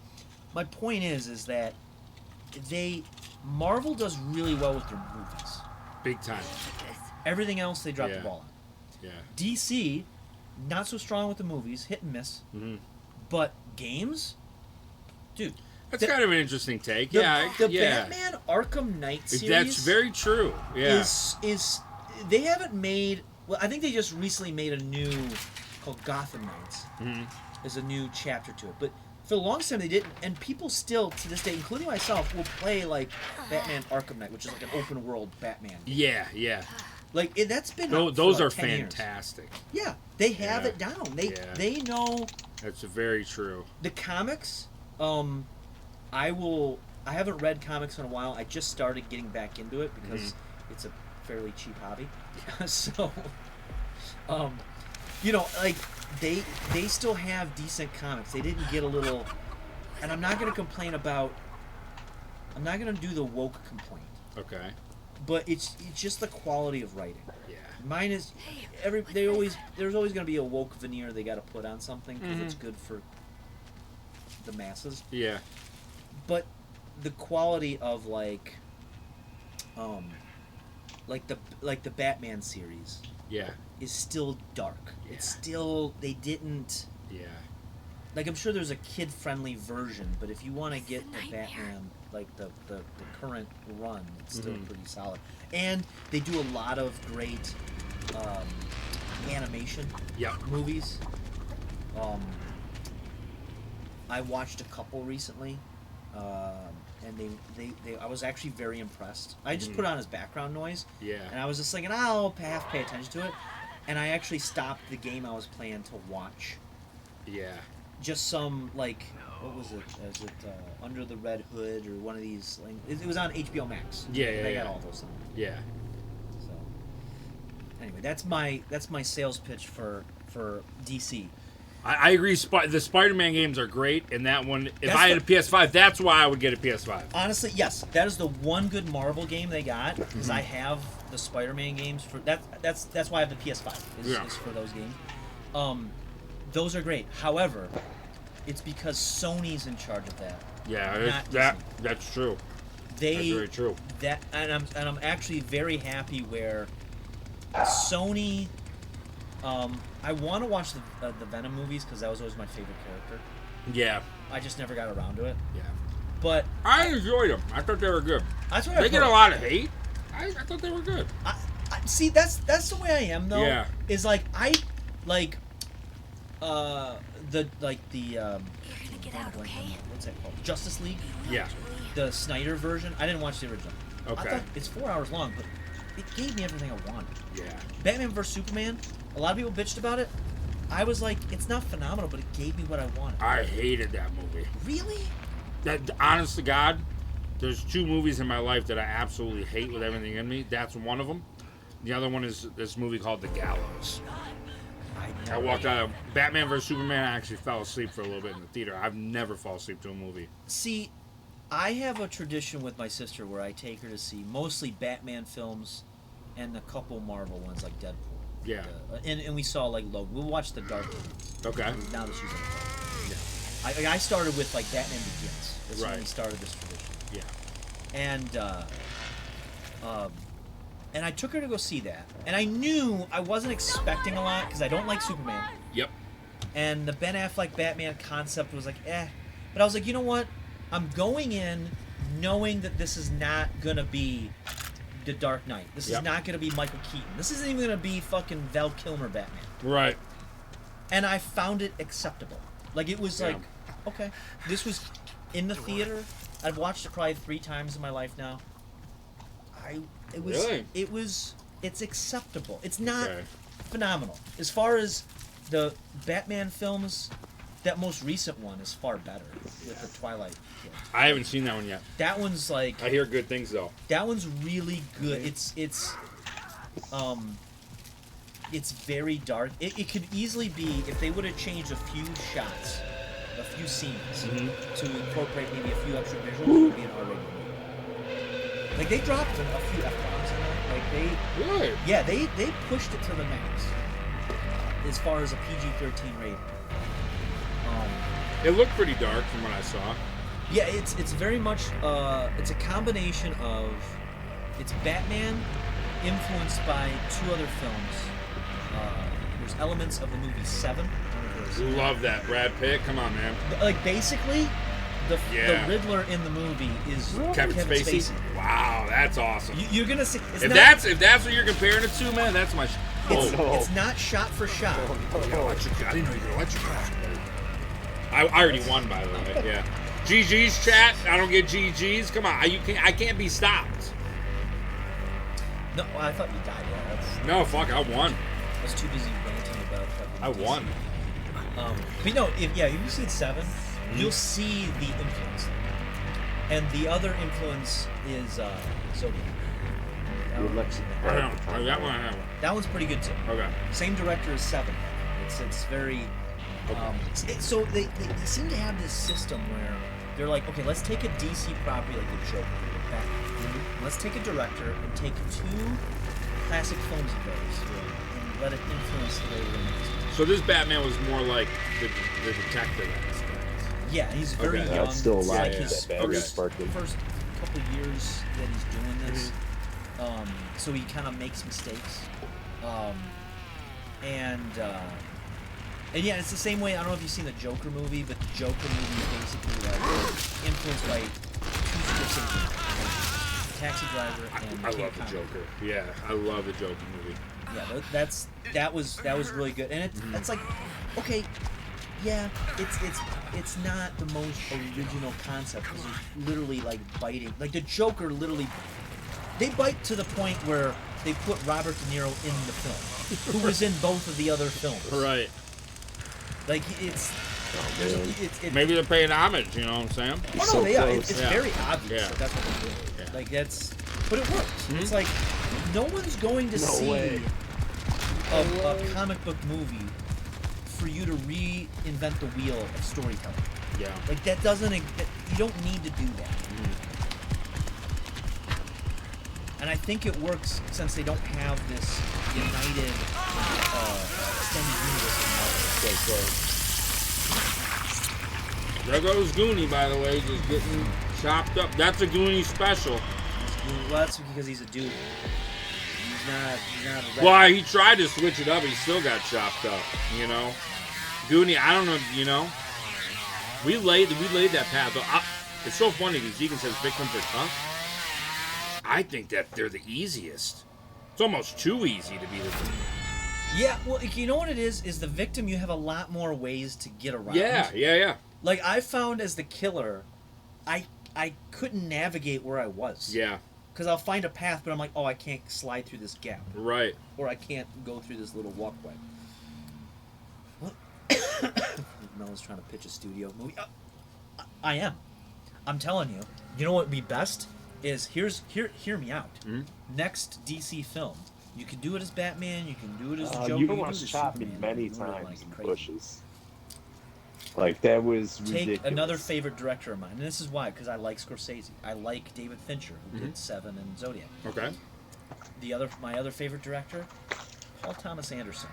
my point is that Marvel does really well with their movies. Big time. Everything else they drop the ball on. Yeah. DC, not so strong with the movies, hit and miss. Mm-hmm. But games, dude. That's kind of an interesting take. The yeah. Batman Arkham Knight series. That's very true. Yeah. Is they haven't made? Well, I think they just recently made a new called Gotham Knights. Mm-hmm. There's a new chapter to it, but for the longest time they didn't, and people still to this day, including myself, will play like Batman Arkham Knight, which is like an open world Batman game. Yeah. Like that's been those are 10 fantastic. Years. Yeah, they have it down. They know. That's very true. The comics, I haven't read comics in a while. I just started getting back into it because it's a fairly cheap hobby. So, like they still have decent comics. They didn't get a little, and I'm not going to complain about. I'm not going to do the woke complaint. Okay. But it's just the quality of writing. Yeah. Mine is there's always going to be a woke veneer they got to put on something because it's good for the masses. Yeah. But the quality of like the Batman series. Yeah. Is still dark. Yeah. It's still they didn't. Yeah. Like I'm sure there's a kid-friendly version, but if you want to get the Batman like the current run, it's still pretty solid. And they do a lot of great animation movies. I watched a couple recently, and they I was actually very impressed. I just put it on as background noise. Yeah. And I was just thinking, I'll half pay attention to it, and I actually stopped the game I was playing to watch. Yeah. Just some what was it? Is it Under the Red Hood or one of these? Like, it was on HBO Max. Yeah. They got all those things. Yeah. So anyway, that's my sales pitch for DC. I agree. The Spider-Man games are great, and that one, if I had a PS5, that's why I would get a PS5. Honestly, yes, that is the one good Marvel game they got because I have the Spider-Man games for that. That's why I have the PS5 is for those games. Those are great. However, it's because Sony's in charge of that. Yeah, that's true. That's very true. And I'm actually very happy where Sony. I want to watch the Venom movies because that was always my favorite character. Yeah. I just never got around to it. Yeah. But I enjoyed them. I thought they were good. That's what they get a lot of hate. I thought they were good. I see. That's the way I am though. Yeah. Is like I like the what's that called? Justice League. Yeah. The Snyder version. I didn't watch the original. Okay. I thought it's 4 hours long, but it gave me everything I wanted. Yeah. Batman vs Superman. A lot of people bitched about it. I was like, it's not phenomenal, but it gave me what I wanted. I hated that movie. Really? That, honest to God, there's 2 movies in my life that I absolutely hate with everything in me. That's one of them. The other one is this movie called The Gallows. I I walked out of Batman vs Superman. I actually fell asleep for a little bit in the theater. I've never fall asleep to a movie. See, I have a tradition with my sister where I take her to see mostly Batman films and a couple Marvel ones like Deadpool. Yeah. And we saw like Logan. We watched The Dark Knight. Okay. Now that she's in the film. I started with like Batman Begins. That's when we started this tradition. Yeah. And I took her to go see that. And I knew I wasn't expecting a lot because I don't like Superman. Yep. And the Ben Affleck Batman concept was like, eh. But I was like, you know what? I'm going in knowing that this is not going to be The Dark Knight. This is not going to be Michael Keaton. This isn't even going to be fucking Val Kilmer Batman. Right. And I found it acceptable. Like, it was like, okay. This was in the theater. I've watched it probably 3 times in my life now. It's acceptable. It's not phenomenal. As far as the Batman films, that most recent one is far better with the Twilight kid. I haven't seen that one yet. That one's like, I hear good things though. That one's really good. It's very dark. It could easily be, if they would have changed a few shots, a few scenes to incorporate maybe a few extra visuals, it would be an R-rated movie. Like, they dropped a few F-bombs in it. Like, Really? Yeah, they pushed it to the max as far as a PG-13 rating. It looked pretty dark from what I saw. Yeah, it's very much it's a combination of, it's Batman influenced by 2 other films. There's elements of the movie Seven. Love that, Brad Pitt. Come on, man. Like, basically, the Riddler in the movie is Kevin Spacey. Wow, that's awesome. You're gonna see. If that's what you're comparing it to, man, that's my. It's not shot for shot. I didn't know you could electrocute. I already won, by the way. Yeah. GG's chat. I don't get GG's. Come on, I can't be stopped. No, I thought you died. Yeah, no, fuck, I won. I was too busy ranting about fucking. I won. But no, if you've seen Seven, you'll see the influence. And the other influence is Zodiac. That one. That one's pretty good too. Okay. Same director as Seven. It's very. So they seem to have this system where they're like, okay, let's take a DC property like the Joker, let's take a director and take 2 classic films of theirs and let it influence the way we're going to make it. So this Batman was more like the detective aspect. Yeah, he's very young. That's still alive. Like his first couple years that he's doing this. So he kind of makes mistakes. And yeah, it's the same way. I don't know if you've seen the Joker movie, but the Joker movie is basically like influenced by 2 scripts in Taxi Driver and I love the Joker. Yeah, I love the Joker movie. Yeah, that was really good, and it's like, okay, yeah, it's not the most original concept because it's literally like biting. Like the Joker, literally, they bite to the point where they put Robert De Niro in the film, who was in both of the other films. Right. Like it's maybe they're paying homage. You know what I'm saying? Oh no, they are. It's very obvious that that's what they're doing. Yeah. Like but it works. It's like no one's going to see a comic book movie for you to reinvent the wheel of storytelling. Yeah. Like that doesn't. You don't need to do that. And I think it works since they don't have this united extended universe. There goes Goonie, by the way, just getting chopped up. That's a Goonie special. Well, that's because he's a dude. He's not a Well, he tried to switch it up. He still got chopped up, you know? Goonie, I don't know, you know? We laid that path. It's so funny because Kegan says victims are tough. I think that they're the easiest. It's almost too easy to be the victim. Yeah, well, you know what it is the victim, you have a lot more ways to get around. Yeah. Like, I found as the killer, I couldn't navigate where I was. Yeah. Because I'll find a path, but I'm like, oh, I can't slide through this gap. Right. Or I can't go through this little walkway. What? Mel's trying to pitch a studio movie. I am. I'm telling you. You know what would be best? Is hear me out. Mm-hmm. Next DC film, You can do it as Batman. You can do it as the Joker. You You can do it almost as shot me Superman. many You can do it times like in crazy. bushes. Like, that was Take ridiculous. another favorite director of mine, and this is why, because I like Scorsese. I like David Fincher, who did Seven and Zodiac. Okay. My other favorite director, Paul Thomas Anderson.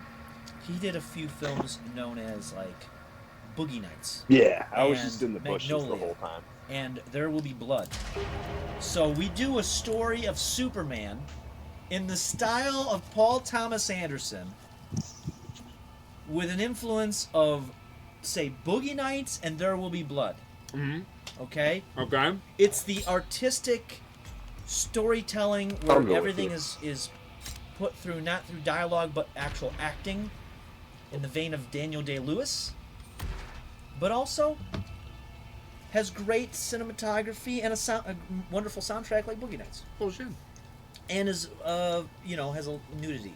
He did a few films known as like Boogie Nights. Yeah, I was and just in the bushes the Magnolia, whole time. And There Will Be Blood. So we do a story of Superman in the style of Paul Thomas Anderson with an influence of, say, Boogie Nights and There Will Be Blood. Mm-hmm. Okay? Okay. It's the artistic storytelling where everything is put through, not through dialogue, but actual acting in the vein of Daniel Day-Lewis, but also has great cinematography and a wonderful soundtrack like Boogie Nights. Oh, shit. And is, has a nudity.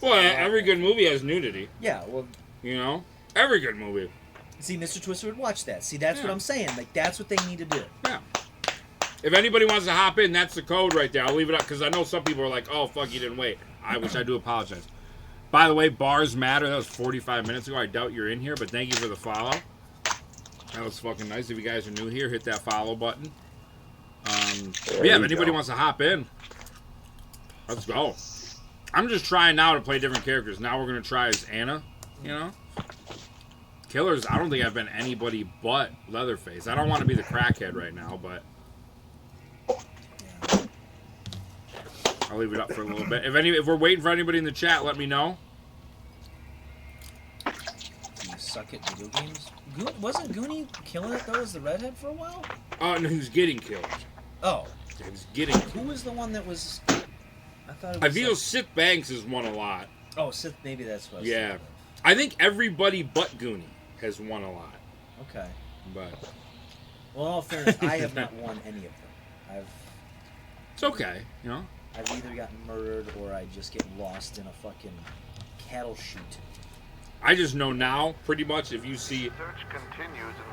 Well, every good movie has nudity. Yeah, well... You know? Every good movie. See, Mr. Twister would watch that. See, that's what I'm saying. Like, that's what they need to do. Yeah. If anybody wants to hop in, that's the code right there. I'll leave it up, because I know some people are like, oh, fuck, you didn't wait. Which I do apologize. By the way, Bars Matter, that was 45 minutes ago. I doubt you're in here, but thank you for the follow. That was fucking nice. If you guys are new here, hit that follow button. Yeah, if anybody wants to hop in, let's go. I'm just trying now to play different characters. Now we're going to try as Anna, you know? Killers, I don't think I've been anybody but Leatherface. I don't want to be the crackhead right now, but I'll leave it up for a little bit. If we're waiting for anybody in the chat, let me know. Do you suck at video games? Wasn't Goonie killing it, though, as the redhead for a while? Oh, no, he was getting killed. Oh. He was getting killed. Who was the one that was... I thought it I was... feel Sith Banks has won a lot. Oh, Sith, maybe that's what I was Yeah. thinking of. I think everybody but Goonie has won a lot. Okay. But... Well, in all fairness, I have not won any of them. It's okay, you know? I've either gotten murdered or I just get lost in a fucking cattle chute. I just know now, pretty much, if you see...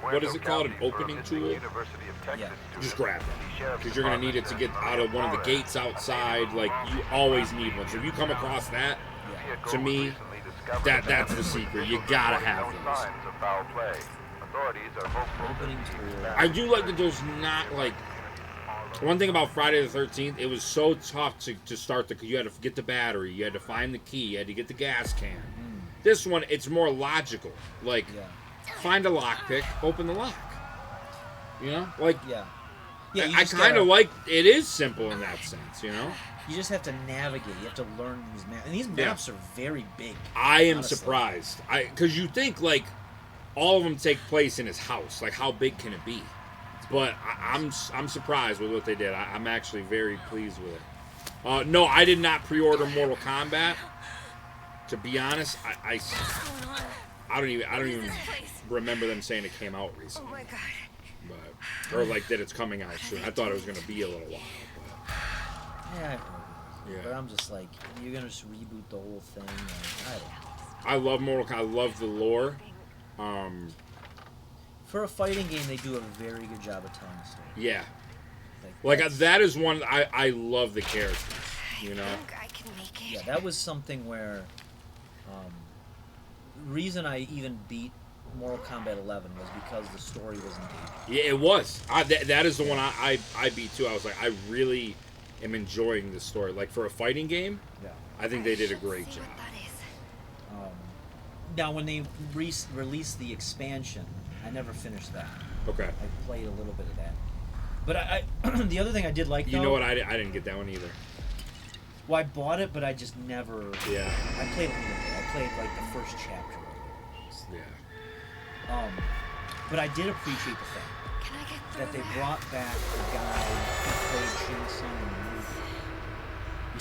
What is it called? An opening tool? Yeah. Just grab it. Because you're going to need it to get out of one of the gates outside. Like, you always need one. So if you come across that, to me, that's the secret. You gotta have those. Opening tool. I do like that there's not, like... One thing about Friday the 13th, it was so tough to start because you had to get the battery, you had to find the key, you had to get the gas can. This one, it's more logical. Like, find a lockpick, open the lock. You know? Like, I kind of like, it is simple in that sense, you know? You just have to navigate. You have to learn these maps. And these maps are very big. I am surprised. Because you think, like, all of them take place in his house. Like, how big can it be? But I'm surprised with what they did. I'm actually very pleased with it. No, I did not pre-order Mortal Kombat. To be honest, I don't even remember them saying it came out recently. Oh my god. But, or like that it's coming out soon. I thought it was going to be a little while. Yeah, I heard it. But I'm just like, you're going to just reboot the whole thing. And I don't know. I love Mortal Kombat. I love the lore. For a fighting game, they do a very good job of telling the story. Yeah. Like that is one I love the characters. You know. I can make it. Yeah, that was something where. Reason I even beat Mortal Kombat 11 was because the story was engaging. Yeah, it was. That is the one I beat too. I was like, I really am enjoying this story. Like for a fighting game, I think they did a great job. Now, when they released the expansion, I never finished that. Okay. I played a little bit of that. But I the other thing I did like, You know what? I didn't get that one either. Well, I bought it, but I just never... Yeah. I played a little bit. I played, like, the first chapter of it. Yeah. But I did appreciate the fact that they brought back the guy who played Shang Tsung in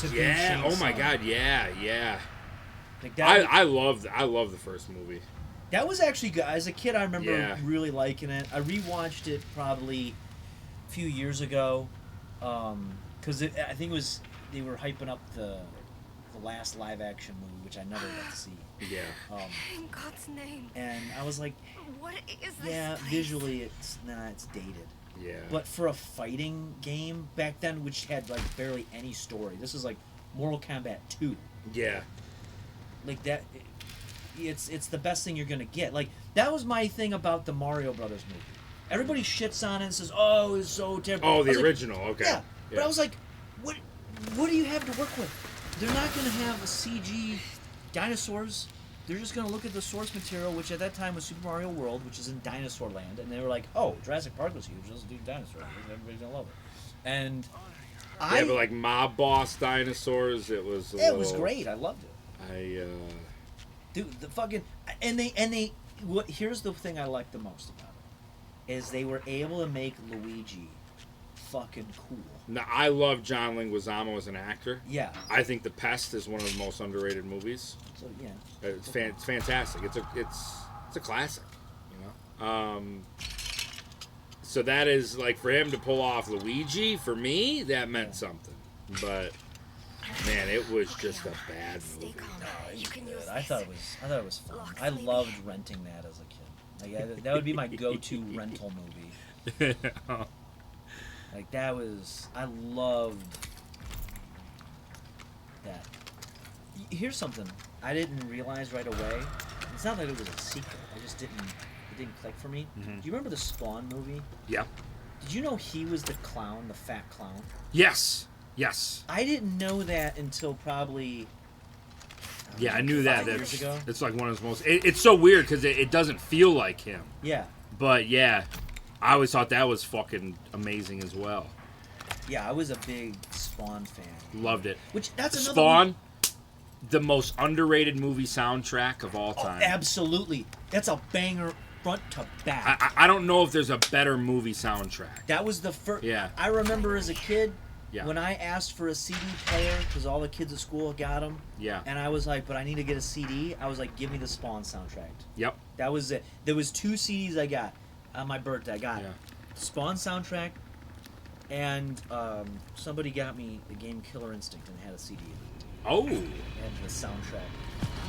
the movie. Yeah. Oh my God. Yeah. Yeah. Like that I love the first movie. That was actually good. As a kid, I remember really liking it. I rewatched it probably a few years ago because I think it was they were hyping up the last live action movie, which I never got to see. Yeah. In God's name. And I was like, what is this? Yeah, place? visually it's dated. Yeah. But for a fighting game back then, which had like barely any story, this is like Mortal Kombat 2. Yeah. Like that, it's the best thing you're gonna get. Like that was my thing about the Mario Brothers movie. Everybody shits on it and says, "Oh, it's so terrible." Oh, I was the like, original. Okay. Yeah, but I was like, what do you have to work with? They're not gonna have a CG dinosaurs. They're just gonna look at the source material, which at that time was Super Mario World, which is in Dinosaur Land, and they were like, "Oh, Jurassic Park was huge. Let's do dinosaurs. Everybody's gonna love it." And but like mob boss dinosaurs, it was. It was great. I loved it. Dude, the fucking and they what? Here's the thing I like the most about it is they were able to make Luigi fucking cool. Now, I love John Leguizamo as an actor. Yeah. I think The Pest is one of the most underrated movies. So yeah. It's fantastic. It's a classic, you know. So that is like for him to pull off Luigi. For me, that meant something. But man, it was just a bad movie. I thought it was fun. I loved renting that as a kid. Like that would be my go-to rental movie. Like that was, I loved that. Here's something I didn't realize right away. It's not that it was a secret. It didn't click for me. Mm-hmm. Do you remember the Spawn movie? Yeah. Did you know he was the clown, the fat clown? Yes. Yes. I didn't know that until probably. Yeah, I knew that. Years ago. It's like one of his most. It's so weird because it doesn't feel like him. Yeah. But yeah, I always thought that was fucking amazing as well. Yeah, I was a big Spawn fan. Loved it. Which that's another Spawn, the most underrated movie soundtrack of all time. Oh, absolutely, that's a banger front to back. I don't know if there's a better movie soundtrack. That was the first. Yeah. I remember as a kid. Yeah. When I asked for a CD player, because all the kids at school got them. Yeah. And I was like, but I need to get a CD. I was like, give me the Spawn soundtrack. Yep. That was it. There was 2 CDs I got on my birthday. I got Spawn soundtrack, and somebody got me the game Killer Instinct and had a CD. Oh. And the soundtrack.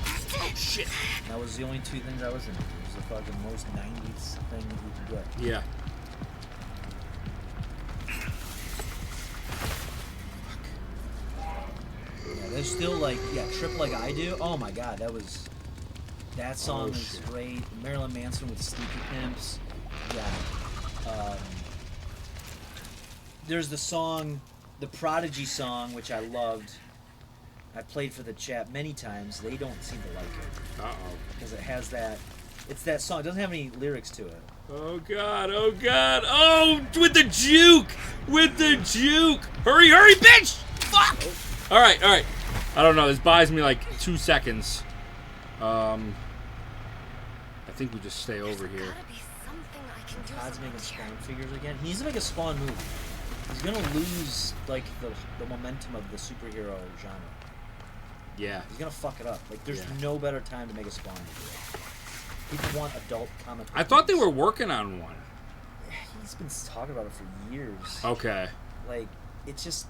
Oh shit. That was the only 2 things I was into. It was the fucking most 90s thing that you could get. Yeah. There's still like Trip Like I Do. Oh my god, that song is great. Marilyn Manson with Sneaky Pimps. Yeah. There's the song, the Prodigy song, which I loved. I played for the chat many times. They don't seem to like it. Uh-oh. Because it has that. It's that song. It doesn't have any lyrics to it. Oh god, oh god. Oh, with the juke! With the juke! Hurry, hurry, bitch! Fuck! Oh. Alright. I don't know, this buys me like 2 seconds. I think we just stay over here. Todd's making Spawn figures again. He needs to make a Spawn movie. He's gonna lose like the momentum of the superhero genre. Yeah. He's gonna fuck it up. Like there's no better time to make a Spawn movie. People want adult comic. I thought they were working on one. He's been talking about it for years. Okay. Like it's just,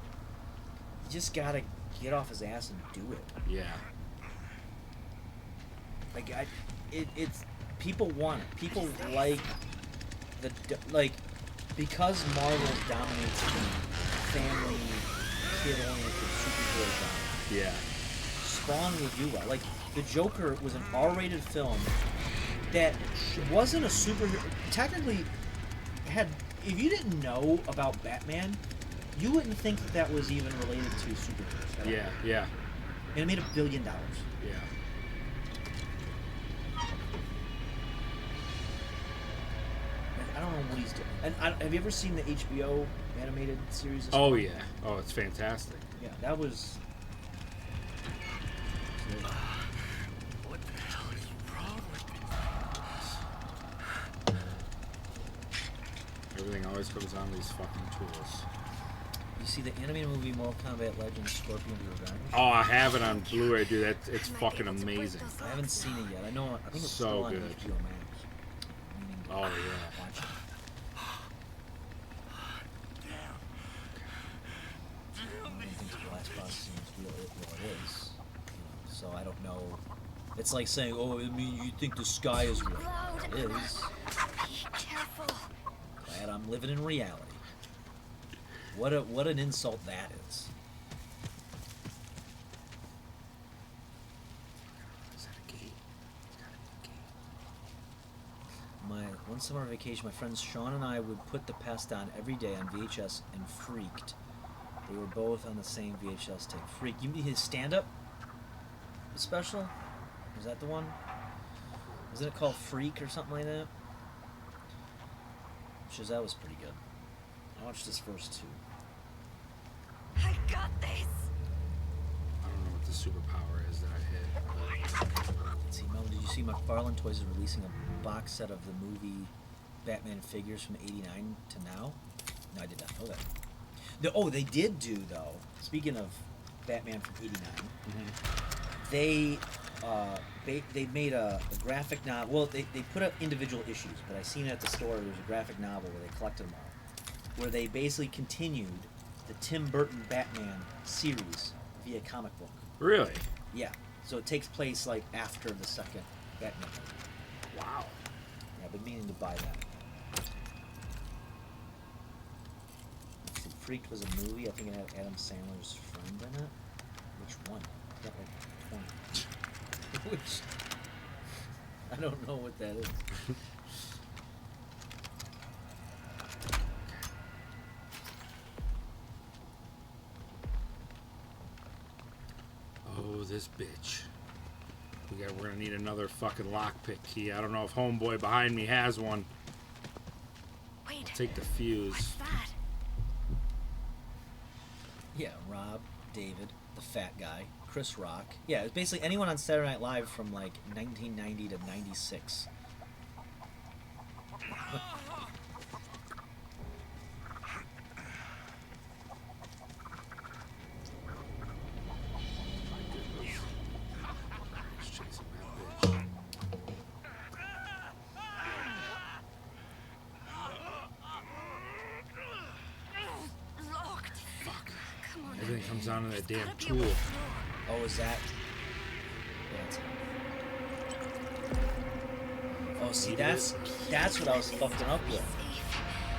you just gotta get off his ass and do it. Yeah. Like it's people want it. People like because Marvel dominates the family, kid-oriented superhero genre. Yeah. Spawn will do well. Like the Joker was an R-rated film that wasn't a superhero. Technically, if you didn't know about Batman, you wouldn't think that was even related to superheroes. Yeah, yeah. And it made $1 billion. Yeah. I don't know what he's doing. And have you ever seen the HBO animated series? Of Oh Spawn? yeah. Oh, it's fantastic. Yeah, that was. What the hell is wrong with these? Everything always comes on these fucking tools. You see the animated movie Mortal Kombat Legends Scorpion's Revenge? Oh, I have it on Blu-ray, dude. It's fucking amazing. I haven't seen it yet. I think it's So still on good. HBO Max. Oh yeah. Watch it. I think the last boss seems real. It is. So I don't know. It's like saying, "Oh, I mean, you think the sky is real?" It is. Be careful. I'm living in reality. What an insult that is. Is that a gate? It's gotta be a gate. One summer vacation, my friends Sean and I would put The Pest on every day on VHS and Freaked. They were both on the same VHS tape. Freak. You mean his stand-up special? Was that the one? Wasn't it called Freak or something like that? That was pretty good. I watched his first two. I got this. I don't know what the superpower is that I hit. Let's see, Mom, did you see McFarlane Toys is releasing a box set of the movie Batman figures from '89 to now? No, I did not know that. They did do, though, speaking of Batman from '89, they made a graphic novel. Well, they put up individual issues, but I seen it at the store. There's a graphic novel where they collected them all, where they basically continued the Tim Burton Batman series via comic book. Really? Yeah. So it takes place like after the second Batman movie. Wow. Yeah, I've been meaning to buy that. Let's see, Freaked was a movie. I think it had Adam Sandler's friend in it. Which one? I got like 20. Which I don't know what that is. Oh, this bitch. We're gonna need another fucking lockpick key. I don't know if homeboy behind me has one. Wait. Take the fuse. What's that? Yeah, Rob, David, the fat guy, Chris Rock. Yeah, it's basically anyone on Saturday Night Live from like 1990 to 96. Locked. Fuck. Come on. Everything comes down to that damn Gotta be on tool. the floor. Oh, is that? Oh, see, that's what I was fucking up with.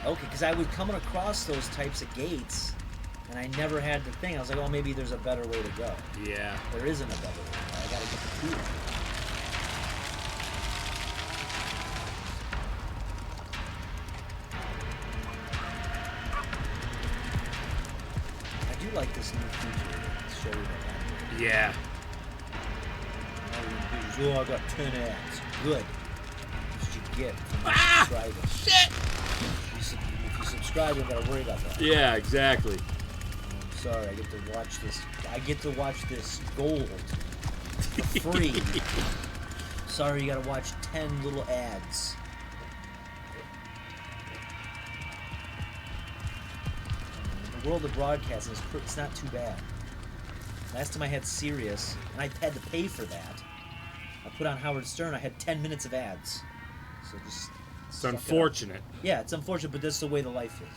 Okay, because I was coming across those types of gates, and I never had the thing. I was like, oh, maybe there's a better way to go. Yeah. There isn't a better way. I gotta get the tool. I do like this new feature. Let's show you that. Yeah. Oh, I got 10 ads. Good. That's what you get from subscribing. Shit! If you subscribe, you don't gotta worry about that. Yeah, exactly. I'm sorry, I get to watch this. I get to watch this gold for free. Sorry, you gotta watch 10 little ads. The world of broadcasting is it's not too bad. Last time I had Sirius, and I had to pay for that. I put on Howard Stern. I had 10 minutes of ads. So just. It's unfortunate. Yeah, it's unfortunate, but that's the way the life is.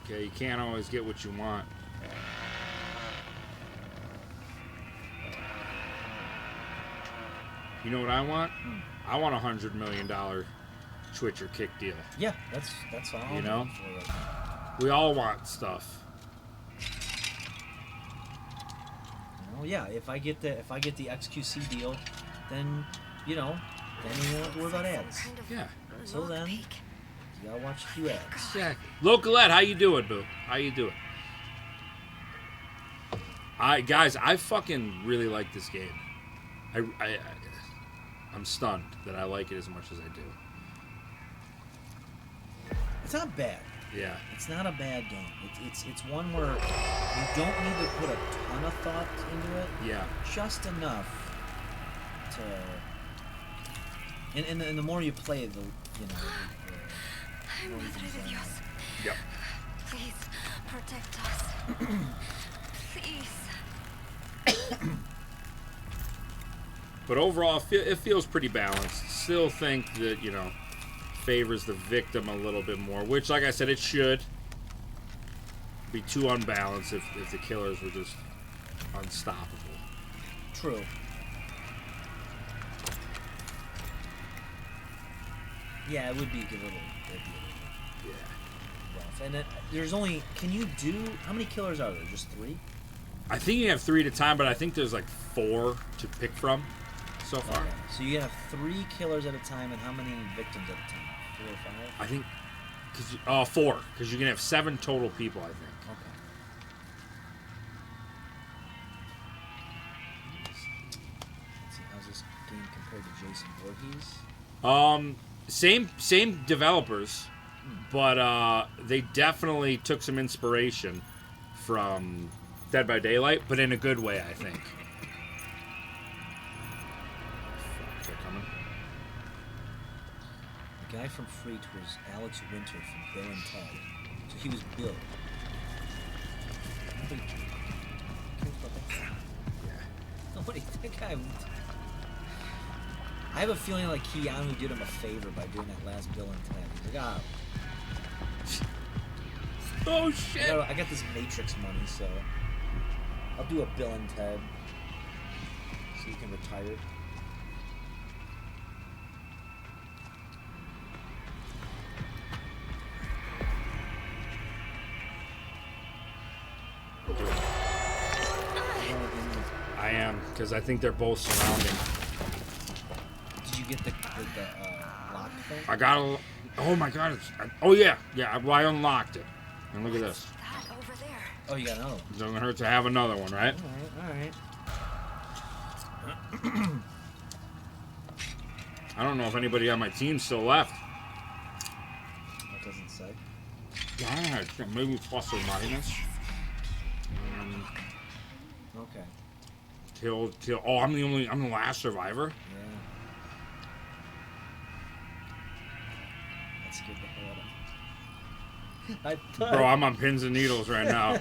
Okay, you can't always get what you want. You know what I want? I want $100 million Twitch or Kick deal. Yeah, that's all. You know? I'm for right now. We all want stuff. Yeah, if I get the XQC deal, then you won't have to worry about ads. Yeah. Until then, you gotta watch a few ads. Exactly. Localette, how you doing, boo? How you doing? Guys, I fucking really like this game. I'm stunned that I like it as much as I do. It's not bad. Yeah. It's not a bad game. It's one where you don't need to put a ton of thought into it. Yeah. Just enough to. And the more you play, the more you can Madre de Dios. Yep. Please protect us. Please. But overall, it feels pretty balanced. Still think that, favors the victim a little bit more, which, like I said, it should be too unbalanced if the killers were just unstoppable. True. Yeah, it would be a little. Yeah. Rough. And there's only. Can you do? How many killers are there? Just 3? I think you have 3 at a time, but I think there's like 4 to pick from so far. Okay. So you have 3 killers at a time, and how many victims at a time? 4 or 5? I think, 4, because you can have 7 total people. I think. Okay. Let's see, how's this game compared to Jason Voorhees? Same developers, but they definitely took some inspiration from Dead by Daylight, but in a good way, I think. They're coming. The guy from Freak was Alex Winter from Bill and Ted. So he was Bill. Nobody cares about that. Yeah. Nobody. That guy. I have a feeling like Keanu did him a favor by doing that last Bill and Ted. He's like, oh shit! I got this Matrix money, so I'll do a Bill and Ted, so you can retire. I am, because I think they're both surrounding. Did you get the lock thing? I got a. Oh my god! Oh yeah, yeah. Well, I unlocked it. And look at this. That over there. Oh, you got another one. Doesn't hurt to have another one, right? All right. I don't know if anybody on my team still left. That doesn't say. Yeah, maybe plus or minus. Okay. Till. Oh, I'm the last survivor. Yeah. That scared the hell out of me. Bro, I'm on pins and needles right now.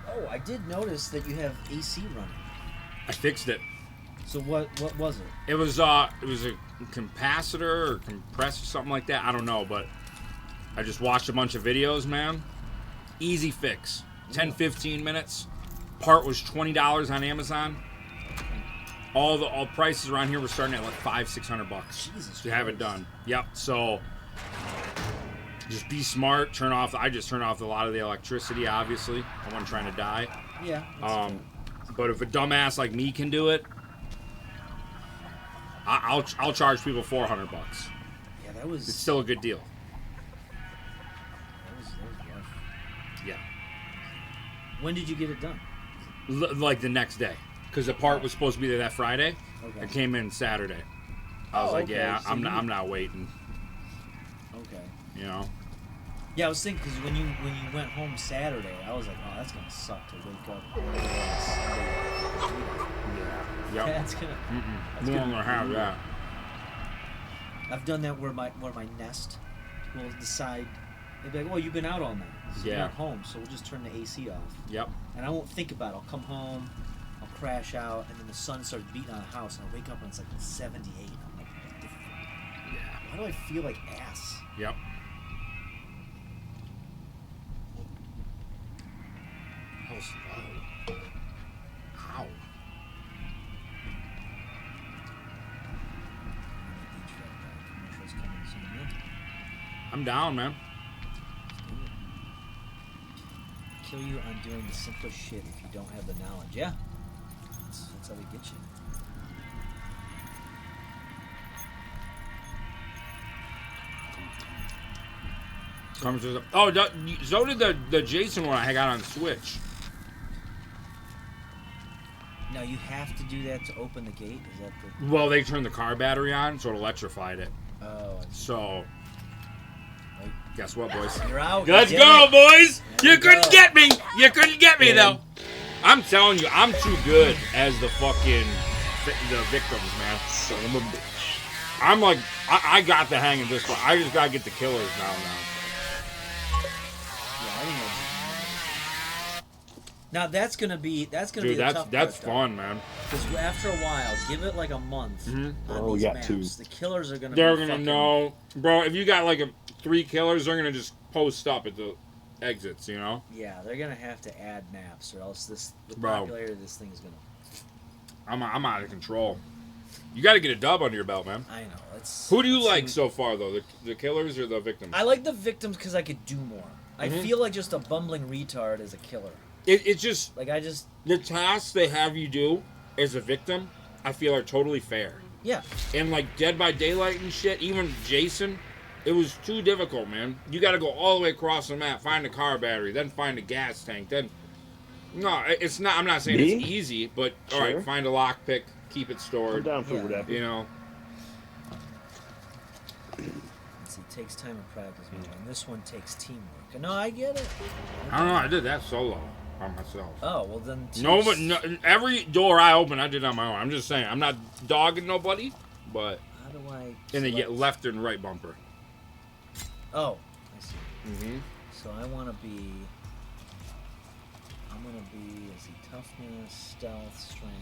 Oh, I did notice that you have AC running. I fixed it. So what was it? It was a capacitor or compressor, something like that. I don't know, but I just watched a bunch of videos, man. Easy fix. 10, 15 minutes. Part was $20 on Amazon. All prices around here were starting at like $500-600 Jesus to have it done. Yep. So just be smart. I just turned off a lot of the electricity. Obviously, I wasn't trying to die. Yeah. But if a dumbass like me can do it, I'll charge people $400. Yeah, that was. It's still a good deal. That was rough. Yeah. When did you get it done? Like the next day, because the part was supposed to be there that Friday. Okay. It came in Saturday. I was like, okay. yeah, So I'm not waiting. Okay. You know. Yeah, I was thinking because when you went home Saturday, I was like, oh, that's gonna suck to wake up on Sunday. Yep. That's gonna. We don't gonna have that. I've done that where my Nest will decide. They'll be like, "Oh, you've been out all night. So you're Yeah. not home, so we'll just turn the AC off." Yep. And I won't think about it. I'll come home, I'll crash out, and then the sun starts beating on the house, and I wake up and it's like 78. I'm like, what the fuck? Yeah. Why do I feel like ass? Yep. How slow. Ow. I'm down, man. Kill you on doing the simplest shit if you don't have the knowledge. Yeah. That's how they get you. Oh, so did the Jason one I got on Switch. Now you have to do that to open the gate. Is that the? Well, they turned the car battery on, so it electrified it. Oh. So, guess what, boys? You're out. Let's go, boys! You couldn't get me! You couldn't get me, though! I'm telling you, I'm too good as the fucking the victims, man. Son of a bitch. I'm like, I got the hang of this one. I just gotta get the killers now. Yeah, I think Now that's gonna be Dude, the tough that's part, fun, man. Because after a while, give it like a month on Oh, these yeah, maps, two. the killers are gonna. They're be gonna fucking, know, bro. If you got like 3 killers, they're gonna just post up at the exits. You know. Yeah, they're gonna have to add maps, or else the Bro. popularity of this thing is gonna. I'm out of control. You got to get a dub under your belt, man. I know. It's. Who do you like so far, though? The killers or the victims? I like the victims because I could do more. I Mhm. feel like just a bumbling retard as a killer. It's just Like I just. the tasks they have you do as a victim. I feel are totally fair. Yeah. And like Dead by Daylight and shit, even Jason, it was too difficult, man. You got to go all the way across the map, find a car battery, then find a gas tank, then. No, it's not. I'm not saying Me? it's easy, but all Sure. right, find a lockpick, keep it I'm stored. down for Yeah. whatever. You know. It takes time and practice, man. And this one takes teamwork. And no, I get it. I don't know. I did that solo by myself. Oh well, then. No, but no, every door I open, I did on my own. I'm just saying, I'm not dogging nobody, but How do I? and they get select- left and right bumper. Oh, I see. Mm-hmm. So I want to be. I'm gonna be. Let's see, toughness, stealth, strength.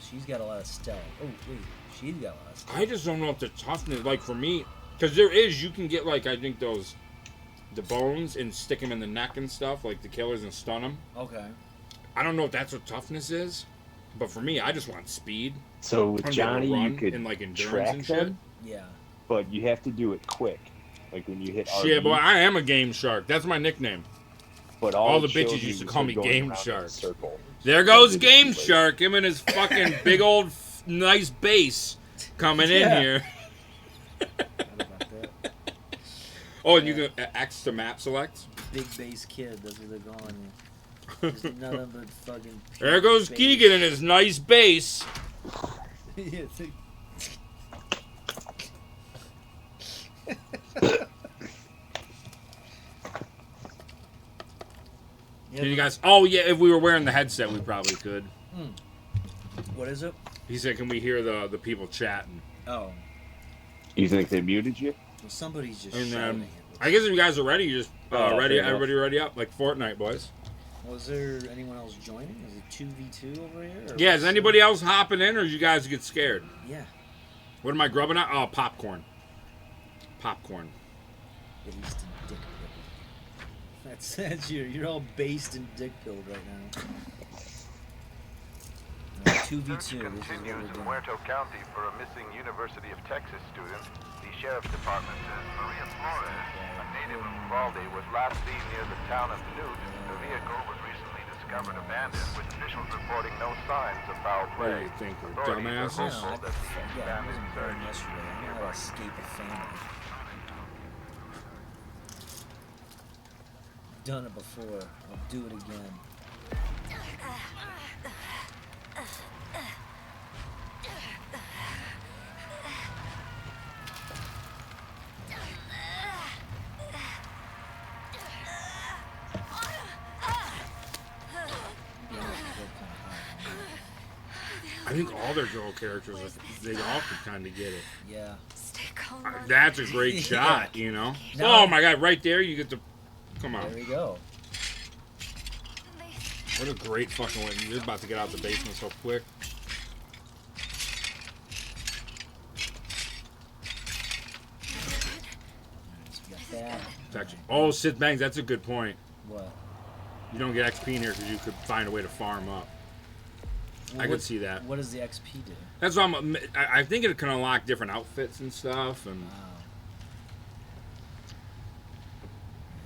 She's got a lot of stealth. Oh wait, she's got a lot of stealth. I just don't know if the toughness, like for me, because you can get like I think the bones and stick them in the neck and stuff, like the killers and stun them. Okay. I don't know if that's what toughness is, but for me, I just want speed. So with I'm gonna Johnny, you run could and like endurance track and shit. them, Yeah. but you have to do it quick. Like when you hit Shit, RB, boy, I am a game shark. That's my nickname. but all the it shows bitches you used to is call her me going Game around in a Shark. circle. There goes That did it Game too late. Shark, him and his fucking big old nice base coming in Yeah. here. What about that? Oh, and you can X to map select. Big base kid. That's what they're calling you. There's nothing but fucking. There goes base. Kegan and his nice base. Yeah, Can you guys? Oh yeah, if we were wearing the headset, we probably could. What is it? He said, "Can we hear the people chatting?" Oh, You think they muted you? well, somebody's just And shouting. then I guess if you guys are ready, you just Oh, ready. fair enough. Everybody ready up like Fortnite, boys. Was there anyone else joining? Is it 2v2 over here? or Yeah, is what's- anybody else hopping in, or you guys get scared? Yeah, What am I grubbing at? Oh, popcorn. Popcorn. based in dick pill. That's you're all based in dick pill right now. 2v2. This is what Continues we're in doing. Muerto County for a missing University of Texas student. The sheriff's department says Maria Flores, a native of Uvalde, was last seen near the town of Newt. The vehicle was recently discovered abandoned, with officials reporting no signs of foul What do play. you think, we're Authorities are dumbasses? hopeful that the Yeah, I expanded wasn't born search yesterday. I know how to escape a family. Done it before. I'll do it again. I think all their girl characters, they all could kind of get it. Yeah. Stay calm. Mark. That's a great shot, you know. No. Oh my God! Right there, you get to. Come on! There we go. What a great fucking way! You're about to get out the basement so quick. So we got that. It's actually, oh, sit bangs. That's a good point. What? You don't get XP in here because you could find a way to farm up. I could see that. What does the XP do? That's why I think it can unlock different outfits and stuff. And Wow.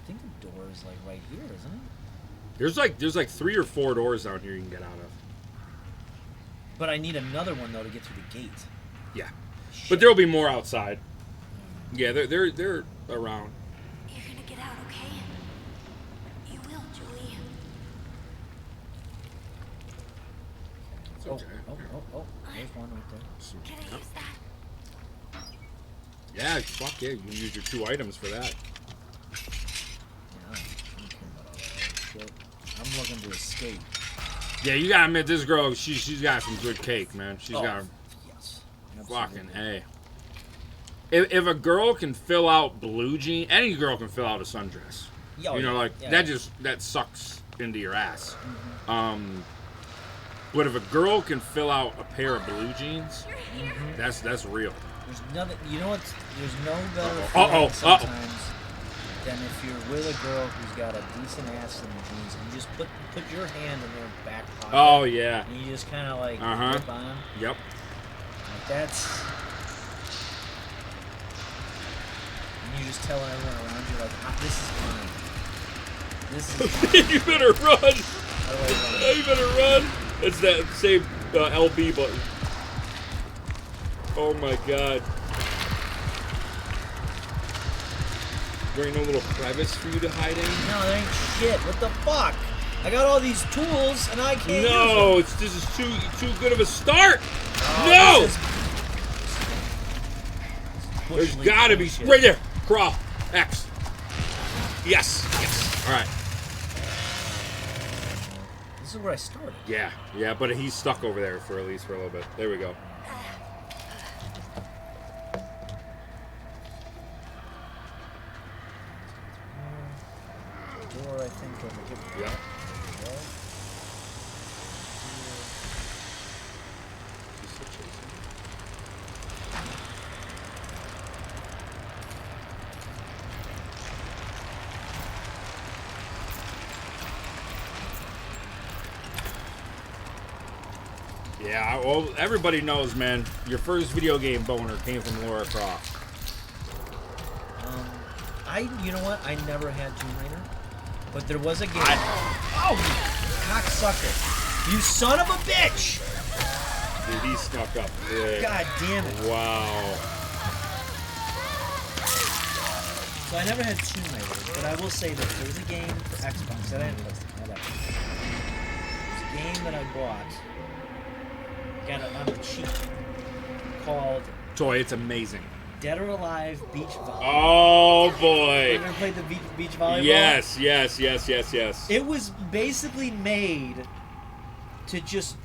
I think the door is like right here, isn't it? there's like 3 or 4 doors down here you can get out of. But I need another one though to get through the gate. Yeah, but there'll be more outside. Yeah, they're around. You're gonna get out, okay? You will, Julie. It's Oh, okay. oh. There's one right there. Can I Yep. use that? Yeah, fuck yeah. You can use your 2 items for that. Yeah, I don't care about all that other shit. I'm looking to escape. Yeah, you gotta admit this girl. She's got some good cake, man. She's Oh, got yes. fucking Absolutely. A. If a girl can fill out blue jean, any girl can fill out a sundress. Oh, you know, yeah, like yeah. that sucks into your ass. But if a girl can fill out a pair of blue jeans, that's real. There's nothing. You know what? There's no better Uh-oh. feeling sometimes than if you're with a girl who's got a decent ass in the jeans, and you just put your hand in their back pocket. Oh yeah. And you just kind of like grip on. Yep. Like that's. And you just telling everyone around you like, this is fine. This is. You better run. How do I run? You better run. It's that same LB button. Oh my god. There ain't no little crevice for you to hide in? No, there ain't shit. What the fuck? I got all these tools and I can't No, use them. this is too good of a start. No! There's gotta be right there. Crawl. X. Yes. Yes. All right. This is where I started. Yeah, but he's stuck over there for at least for a little bit. There we go. Door, I think, over here. Yeah. Yeah, well, everybody knows, man. Your first video game boner came from Lara Croft. You know what? I never had Tomb Raider, but there was a game. Oh, cocksucker! You son of a bitch! Dude, he stuck up. Yeah. God damn it! Wow. So I never had Tomb Raider, but I will say that there was a game for Xbox that I didn't play. There's a game that I bought. Got it on the cheap. Called. Toy, it's amazing. Dead or Alive Beach Volleyball. Oh boy! You ever played the beach volleyball? Yes. It was basically made to just.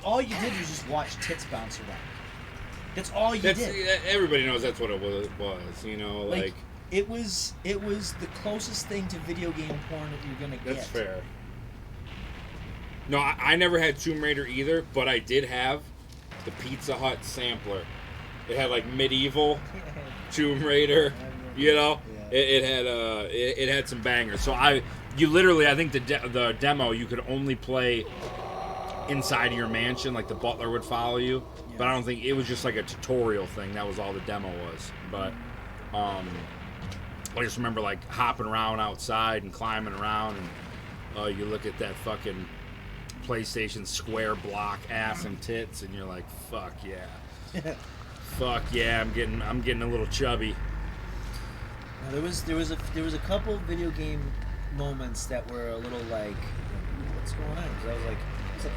All you did was just watch tits bounce around. That's all you did. Everybody knows that's what it was. You know, like it was the closest thing to video game porn that you're gonna get. That's fair. No, I never had Tomb Raider either, but I did have the Pizza Hut sampler. It had like medieval Tomb Raider, you know. Yeah. It had some bangers. So you literally, I think the demo you could only play inside of your mansion, like the butler would follow you. Yeah. But I don't think it was just like a tutorial thing. That was all the demo was. But I just remember like hopping around outside and climbing around, and you look at that fucking PlayStation square block ass and tits, and you're like, fuck yeah. Fuck yeah, I'm getting a little chubby. Now, there was a couple video game moments that were a little like, what's going on? Because I was like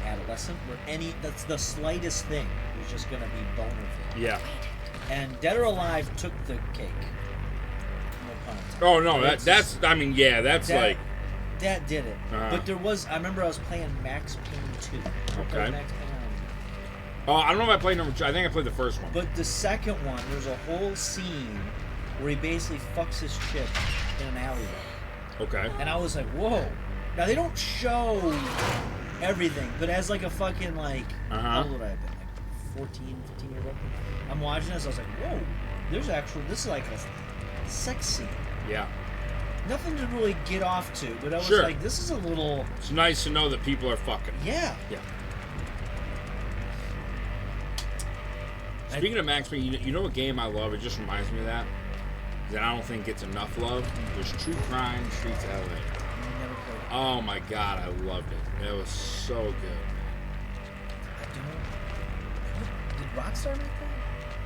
adolescent, where that's the slightest thing was just gonna be boner thing. Yeah. And Dead or Alive took the cake. No pun intended. Oh no, that's like that did it. But I remember I was playing Max Payne 2. Okay. Max Payne. Oh, I don't know if I played number 2. I think I played the first one. But the second one, there's a whole scene where he basically fucks his chick in an alleyway. Okay. And I was like, whoa. Now, they don't show everything, but as like a fucking like, how old would I have been? Like 14, 15 years old? I'm watching this, I was like, whoa. This is like a sex scene. Yeah. Nothing to really get off to, but I was like, this is a little... It's nice to know that people are fucking. Yeah. Yeah. Speaking of Max Payne, you know what game I love? It just reminds me of that I don't think gets enough love. There's True Crime Streets LA. Oh my god, I loved it. It was so good. Did Rockstar make that?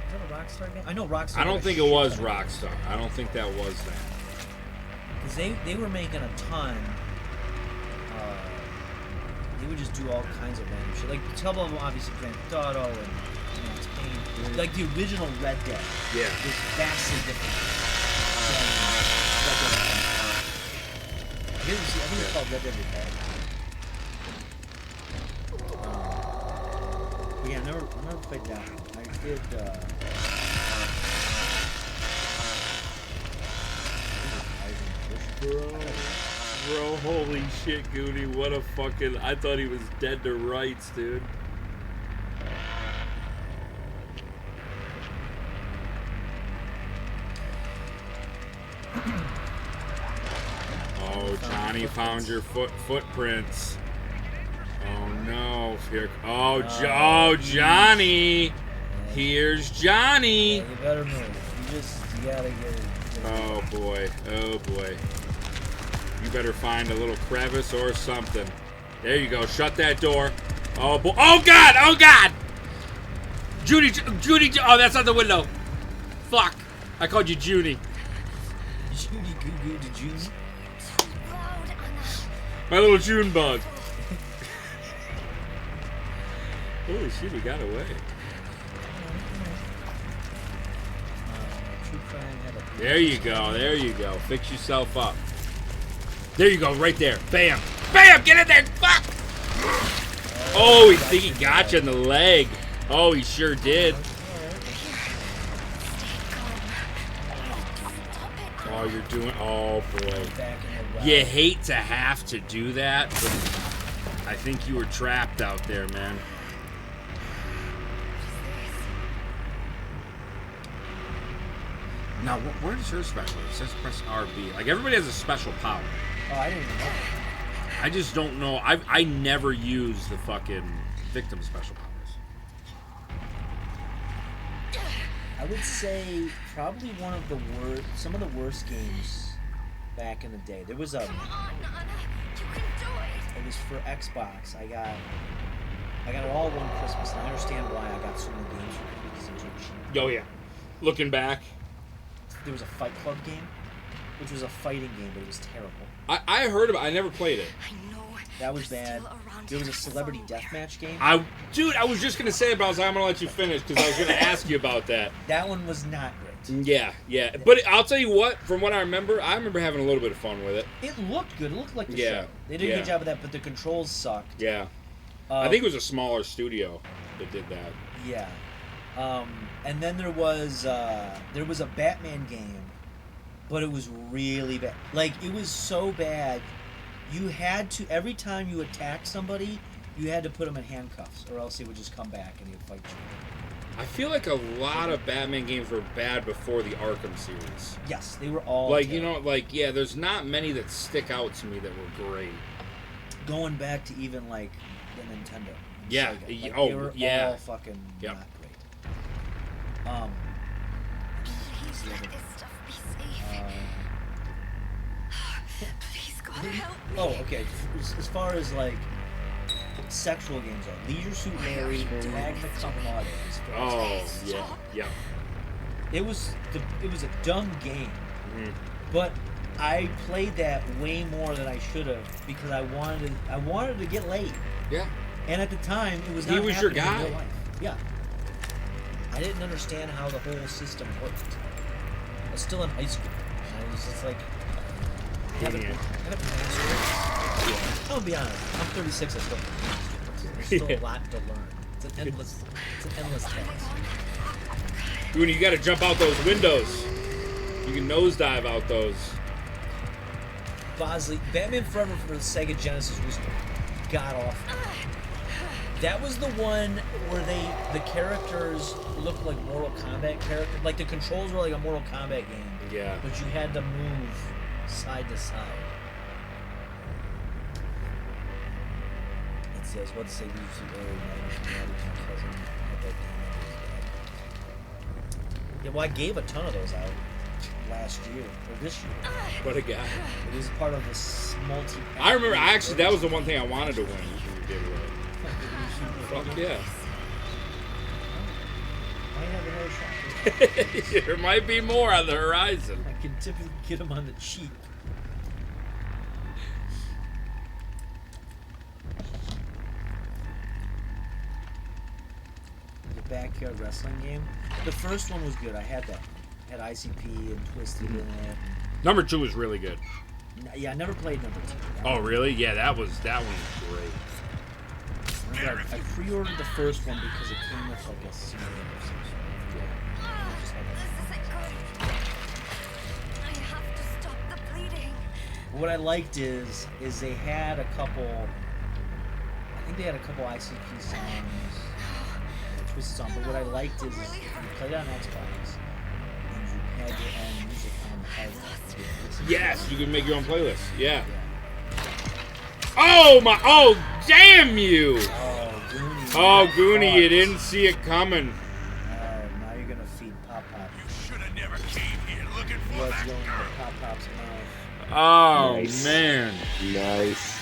Is that a Rockstar game? I know Rockstar. I don't think it was Rockstar. I don't think that was that. Because they were making a ton. They would just do all kinds of random shit. Like, some of them obviously Grand Theft Auto and Max Payne. Like the original Red Dead. Yeah. Was vastly different. I think it's called Red Dead Redemption. Yeah, I never played that one. I did. Bro, holy shit, Goonie. What a fucking... I thought he was dead to rights, dude. Oh, Johnny found your footprints. Oh, no. Here... Oh, Johnny. Here's Johnny. Yeah, you better move. You gotta get it. Oh, boy. Oh, boy. You better find a little crevice or something. There you go. Shut that door. Oh, boy. Oh, God. Oh, God. Judy. Oh, that's not the window. Fuck. I called you Judy. Judy Goo Goo to June. My little June bug. Holy shit, he got away. There you go. There you go. Fix yourself up. There you go. Right there. Bam. Bam. Get in there. Fuck. Oh, he think he got you in the leg. Oh, he sure did. Oh, you're doing... Oh, boy. You hate to have to do that, but I think you were trapped out there, man. Now, where's your special? It says press RB. Like, everybody has a special power. Oh, I didn't even know. I just don't know. I never use the fucking victim special powers. I would say probably one of the worst, some of the worst games back in the day. There was a... It was for Xbox. I got it all one Christmas, and I understand why I got so many games for because it was cheap. Oh, yeah. Looking back. There was a Fight Club game, which was a fighting game, but it was terrible. I heard about it. I never played it. That was bad. There was a celebrity deathmatch game. Dude, I was just going to say about it. I was like, I'm going to let you finish because I was going to ask you about that. That one was not great. Yeah. But I'll tell you what, from what I remember having a little bit of fun with it. It looked good. It looked like the show. They did a good job of that, but the controls sucked. Yeah. I think it was a smaller studio that did that. Yeah. And then there was a Batman game, but it was really bad. Like, it was so bad, you had to, every time you attacked somebody, you had to put them in handcuffs, or else he would just come back and he'd fight you. I feel like a lot of Batman games were bad before the Arkham series. Yes, they were all like, terrible. you know, like, yeah, there's not many that stick out to me that were great. Going back to even, like, the Nintendo. Yeah. Sega. Like, Oh, they were yeah. all fucking not great. Please let this stuff be safe. Please, God, help me. Oh, okay. As far as, like, sexual games are, Leisure Suit Larry, Magna Cum Laude. Oh, yeah. It was a dumb game, but I played that way more than I should have because I wanted to get laid. Yeah. And at the time, it was not. He was your happening in guy. real life. Yeah. I didn't understand how the whole system worked. I was still in high school. And I was just like, I haven't mastered it. I'll be honest. I'm 36. I still haven't mastered it. There's still a lot to learn. It's an endless task. Dude, you gotta jump out those windows. You can nosedive out those. Bosley, Batman Forever for the Sega Genesis was god awful. That was the one where the characters looked like Mortal Kombat characters. Like, the controls were like a Mortal Kombat game. Yeah. But you had to move side to side. Let's see, I was about to say yeah, well, I gave a ton of those out last year, or this year. What a guy. It was part of this multi. I remember, that was the one thing I wanted to win when you did it. Fuck yeah. Might have another shot. There might be more on the horizon. I can typically get them on the cheap. The backyard wrestling game. The first one was good. I had that. Had ICP and Twisted in it. Number 2 was really good. Yeah, I never played number 2. Oh, really? Yeah, that one was great. I pre-ordered the first one because it came with like a CD or something. This isn't good. I have to stop the bleeding. What I liked is they had a couple. I think they had a couple ICP songs, Twisted songs. But what I liked is if you played on Xbox and you had your own music on the hard drive. Yes, you can make your own playlist. Yeah. Oh my! Oh damn you! Oh, Goonie. Oh Goonie, you didn't see it coming. Now you're gonna feed Pop Pop. You should have never came here looking for Blood's that going into girl. Pop Pop's mouth. Oh Nice. man. Nice.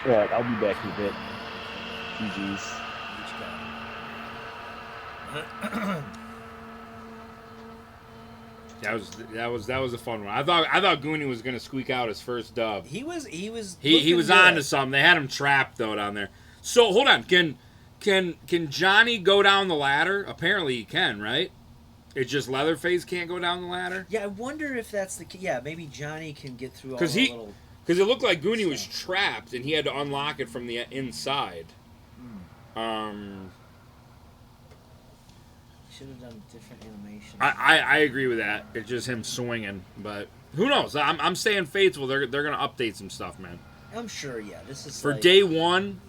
Alright, I'll be back in a bit. GG's. That was a fun one. I thought Goonie was gonna squeak out his first dub. He was He was looking on to good. something. They had him trapped though down there. So hold on, can Johnny go down the ladder? Apparently he can, right? It's just Leatherface can't go down the ladder. Yeah, I wonder if that's the yeah. Maybe Johnny can get through all Because the little. Because it looked like Goonie was trapped and he had to unlock it from the inside. Should have done different animation. I agree with that. It's just him swinging, but who knows? I'm staying faithful. They're gonna update some stuff, man. I'm sure. Yeah, this is For like, day one.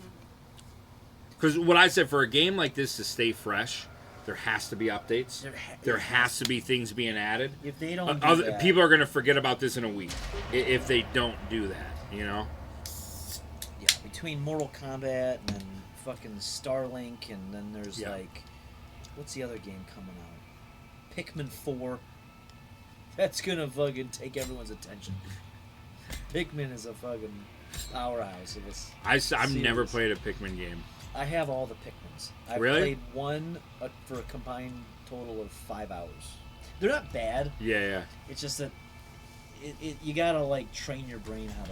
Because what I said, for a game like this to stay fresh, there has to be updates. There has to be things being added. If they don't, do Other that, people are gonna forget about this in a week if they don't do that. You know. yeah, between Mortal Kombat and then fucking Starlink, and then there's like, what's the other game coming out? Pikmin 4. That's gonna fucking take everyone's attention. Pikmin is a fucking powerhouse of this. I've never played a Pikmin game. I have all the Pikmins. I've Really? played one for a combined total of 5 hours. They're not bad. Yeah. It's just that you gotta like train your brain how to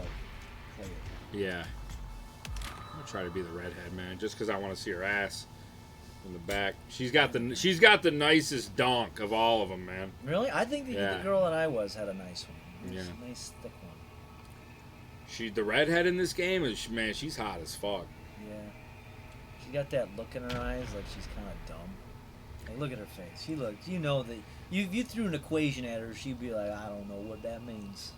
play it. Yeah. I'm gonna try to be the redhead, man, just because I want to see her ass in the back. She's got the nicest donk of all of them, man. Really? I think the girl that I was had a nice one. Yeah. A nice thick one. The redhead in this game is, man, she's hot as fuck. Yeah. She got that look in her eyes like she's kind of dumb. Hey, look at her face. She looks. You know that if you threw an equation at her, she'd be like, I don't know what that means.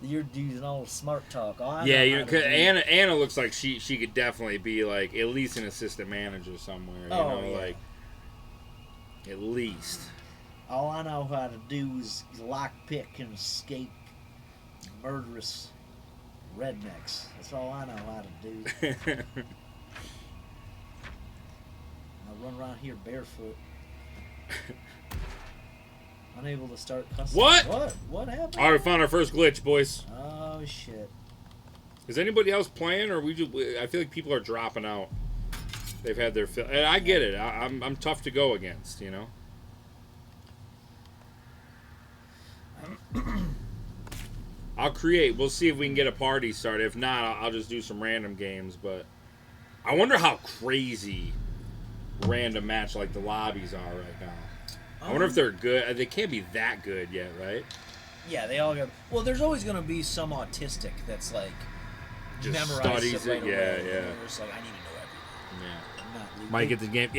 You're using all smart talk. Oh, I Yeah, know how to do it. Anna looks like she could definitely be like at least an assistant manager somewhere. You know, yeah. like at least. All I know how to do is lockpick and escape murderous rednecks. That's all I know how to do. I run around here barefoot. Unable to start custom. What? What happened? All right, we found our first glitch, boys. Oh shit. Is anybody else playing, or I feel like people are dropping out. They've had their fill. And I get it. I'm tough to go against, you know. I'll create. We'll see if we can get a party started. If not, I'll just do some random games. But I wonder how crazy random match like the lobbies are right now. I wonder if they're good. They can't be that good yet, right? Yeah, they all got. Well, there's always going to be some autistic that's like Just memorizes studies it. Right it. Yeah, away. yeah. They're just like, I need to know everything. Yeah. I'm not leaving. Might get the game.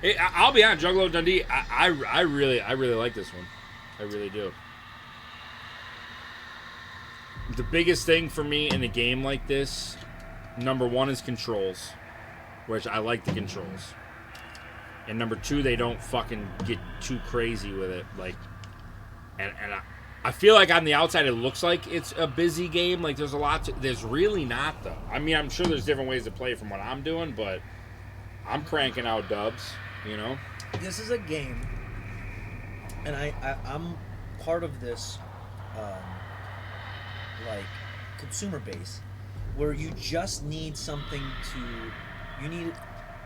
Yeah, I'll be honest. Juggalo Dundee. I really like this one. I really do. The biggest thing for me in a game like this, number one, is controls, which I like the controls. And number two, they don't fucking get too crazy with it. Like, and I feel like on the outside it looks like it's a busy game. Like there's a lot to. There's really not though. I mean, I'm sure there's different ways to play from what I'm doing, but I'm cranking out dubs. You know. This is a game, and I'm part of this, like consumer base, where you just need something to.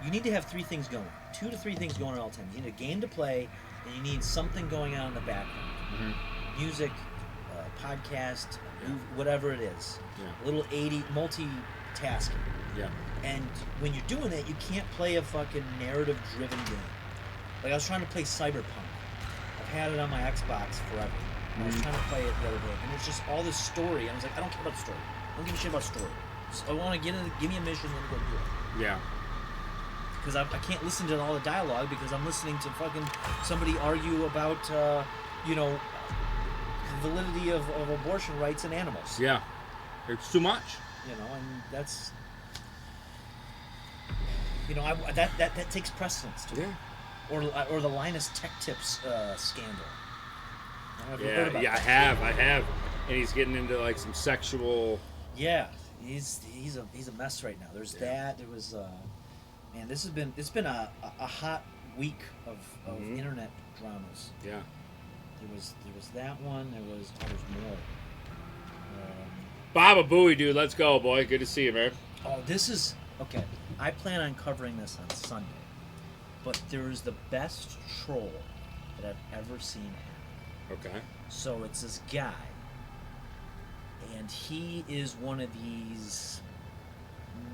You need to have 3 things going. 2 to 3 things going at all times. You need a game to play, and you need something going on in the background. Mm-hmm. Music, podcast, whatever it is. Yeah. A little multitasking. Yeah. And when you're doing that, you can't play a fucking narrative-driven game. Like, I was trying to play Cyberpunk. I've had it on my Xbox forever. I was trying to play it the other day, and it's just all this story. And I was like, I don't care about the story. don't give a shit about story. I want to give me a mission and go do it. Yeah. Because I can't listen to all the dialogue because I'm listening to fucking somebody argue about, you know, the validity of abortion rights in animals. Yeah. It's too much. You know, and that's, you know, that takes precedence to it. Or the Linus Tech Tips scandal. I don't know if you've heard about that. I have. And he's getting into like some sexual. Yeah, he's a mess right now. There's that. There was, man, it's been a hot week of internet dramas. Yeah. There was that one. There's more. Baba Booey, dude, let's go, boy. Good to see you, man. Oh, this is okay. I plan on covering this on Sunday, but there is the best troll that I've ever seen. Okay. So it's this guy, and he is one of these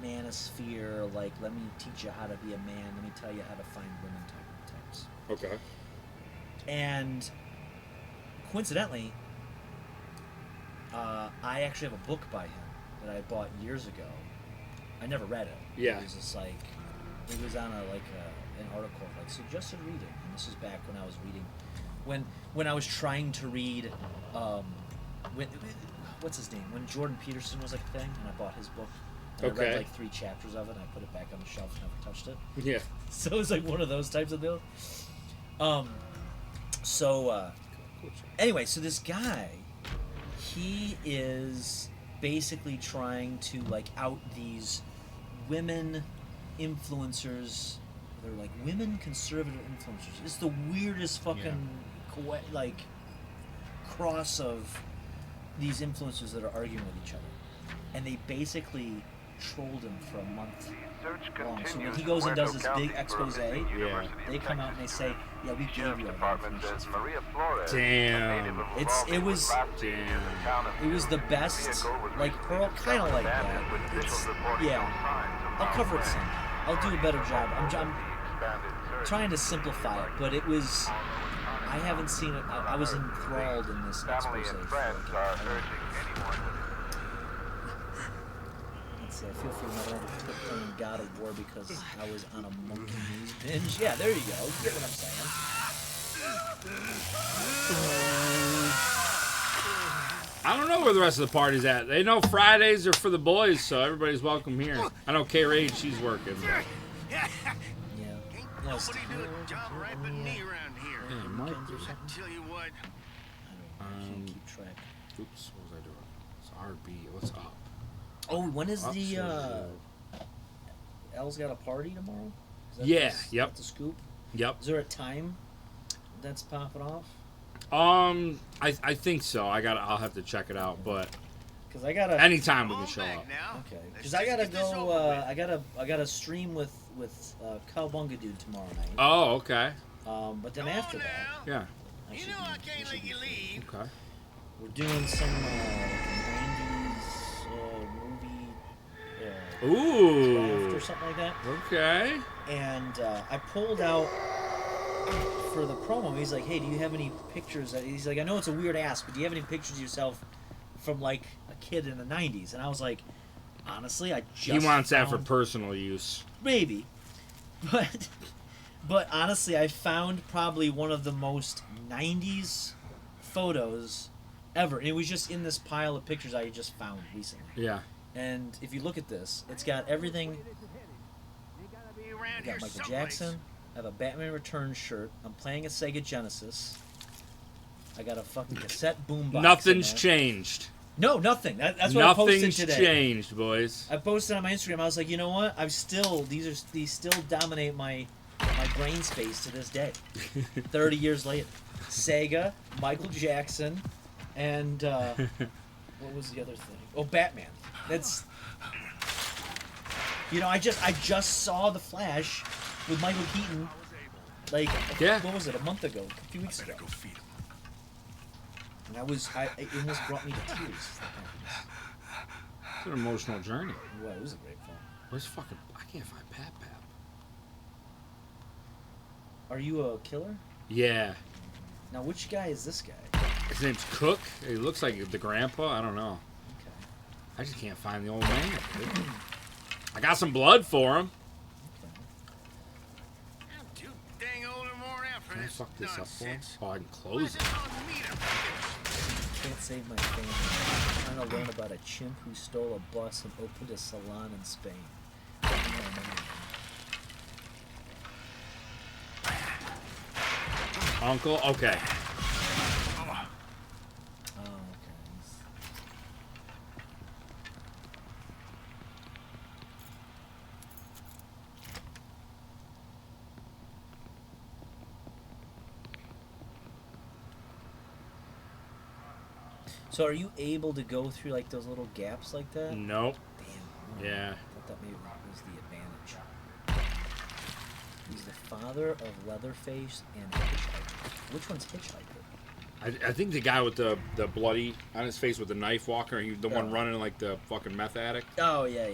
manosphere, like, let me teach you how to be a man, let me tell you how to find women types. Okay. And coincidentally, I actually have a book by him that I bought years ago. I never read it. Yeah. It was just like, it was on an article of like suggested reading, and this was back when I was reading, when I was trying to read, what's his name? When Jordan Peterson was like a thing, and I bought his book. And I read like 3 chapters of it, and I put it back on the shelf and never touched it. Yeah. So it was like one of those types of deals. Anyway, so this guy, he is basically trying to like out these women influencers. They're like women conservative influencers. It's the weirdest fucking like cross of these influencers that are arguing with each other, and they basically trolled him for a month long. So when he goes and does this big expose, they come out and they say, "Yeah, we gave you all the information." Damn. It was the best, like Pearl, kind of like that. I'll cover it Sunday. I'll do a better job. I'm trying to simplify it, but it was. I haven't seen it. I was enthralled in this expose. Feel free not to quit playing God of War because I was on a Monkey News binge. Yeah, there you go. You get what I'm saying. I don't know where the rest of the party's at. They know Fridays are for the boys, so everybody's welcome here. I know K-Raid, she's working. But... Yeah. No, Job right but knee around here. Hey, Mark. Tell you what. I can't keep track. Oops, what was I doing? It's RB. What's up? Oh, when is the L's got a party tomorrow? Yeah. Yep. The scoop. Yep. Is there a time that's popping off? I think so. I'll have to check it out, but because I gotta anytime we can show up. Okay. Because I gotta go. I gotta stream with Cowbunga Dude tomorrow night. Oh, okay. But then after that, yeah. I can't let you leave. Okay. We're doing some 90s movie draft or something like that. Okay. And I pulled out for the promo. He's like, "Hey, do you have any pictures?" He's like, "I know it's a weird ask, but do you have any pictures of yourself from like a kid in the '90s?" And I was like, "Honestly, I just." He wants that for personal use. Maybe, but honestly, I found probably one of the most '90s photos ever, and it was just in this pile of pictures I just found recently. Yeah. And if you look at this, it's got everything. I got Michael Jackson. I have a Batman Returns shirt. I'm playing a Sega Genesis. I got a fucking cassette boombox. Nothing's changed. No, nothing. That's what I posted today. Nothing's changed, boys. I posted on my Instagram. I was like, you know what? These still dominate my brain space to this day. 30 years later, Sega, Michael Jackson, and what was the other thing? Oh, Batman. That's. You know, I just saw The Flash with Michael Keaton, like, what was it, a month ago, a few weeks ago. And it almost brought me to tears. It's an emotional journey. Well, it was a great film. Where's fucking, I can't find Pap Pap. Are you a killer? Yeah. Now, which guy is this guy? His name's Cook. He looks like the grandpa. I don't know. I just can't find the old man. Dude. I got some blood for him. I'm too dang old and worn out for Can I this fuck this up for him? nonsense. Oh, I can close it. Can't save my family. I'm trying to learn about a chimp who stole a bus and opened a salon in Spain. Uncle? Okay. So are you able to go through like those little gaps like that? Nope. Damn. Yeah. I thought that maybe was the advantage. He's the father of Leatherface and Hitchhiker. Which one's Hitchhiker? I think the guy with the bloody on his face with the knife walker, he the one running like the fucking meth addict. Oh, yeah.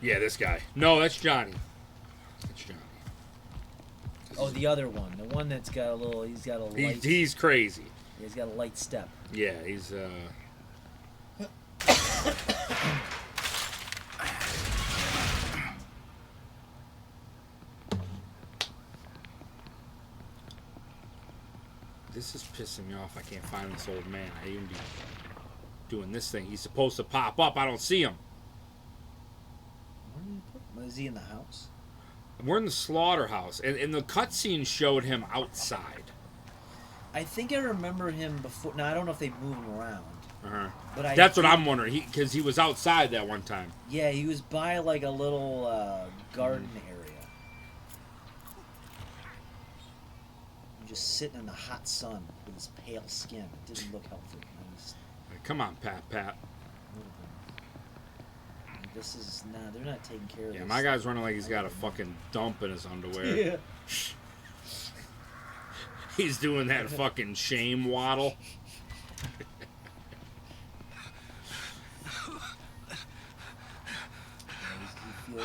Yeah, this guy. No, that's Johnny. That's Johnny. Oh, the other one. The one that's got a little, he's got a light. He's crazy. He's got a light step. Yeah, he's This is pissing me off. I can't find this old man. I even be doing this thing. He's supposed to pop up. I don't see him. Is he in the house? We're in the slaughterhouse, and the cutscene showed him outside. I think I remember him before. Now I don't know if they move him around. Uh-huh. But that's what I'm wondering. Because he was outside that one time. Yeah, he was by like a little garden area. Just sitting in the hot sun with his pale skin. It didn't look healthy. Come on, Pat. This is they're not taking care of this. Yeah, my guy's running like he's got a fucking dump in his underwear. Yeah. He's doing that fucking shame waddle. He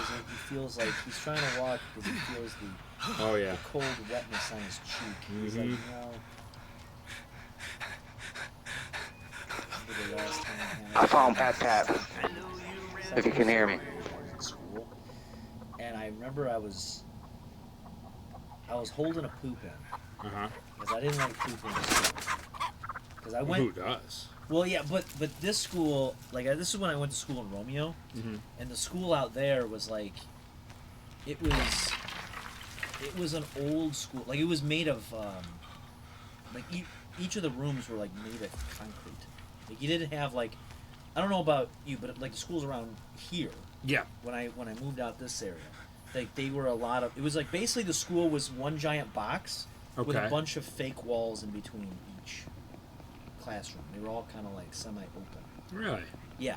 feels like he's trying to walk because he feels the cold wetness on his cheek. He's like, I found Pat. If you can hear me. And I remember I was holding a poop in. Because I didn't want to poop in the school. Because I went. Who does? Well, yeah, but this school, like this is when I went to school in Romeo, and the school out there was like, it was an old school. Like it was made of, like each of the rooms were like made of concrete. Like you didn't have like, I don't know about you, but like the schools around here. Yeah. When I moved out this area, like they were a lot of. It was like basically the school was one giant box with a bunch of fake walls in between each classroom. They were all kind of like semi-open. Really? Yeah.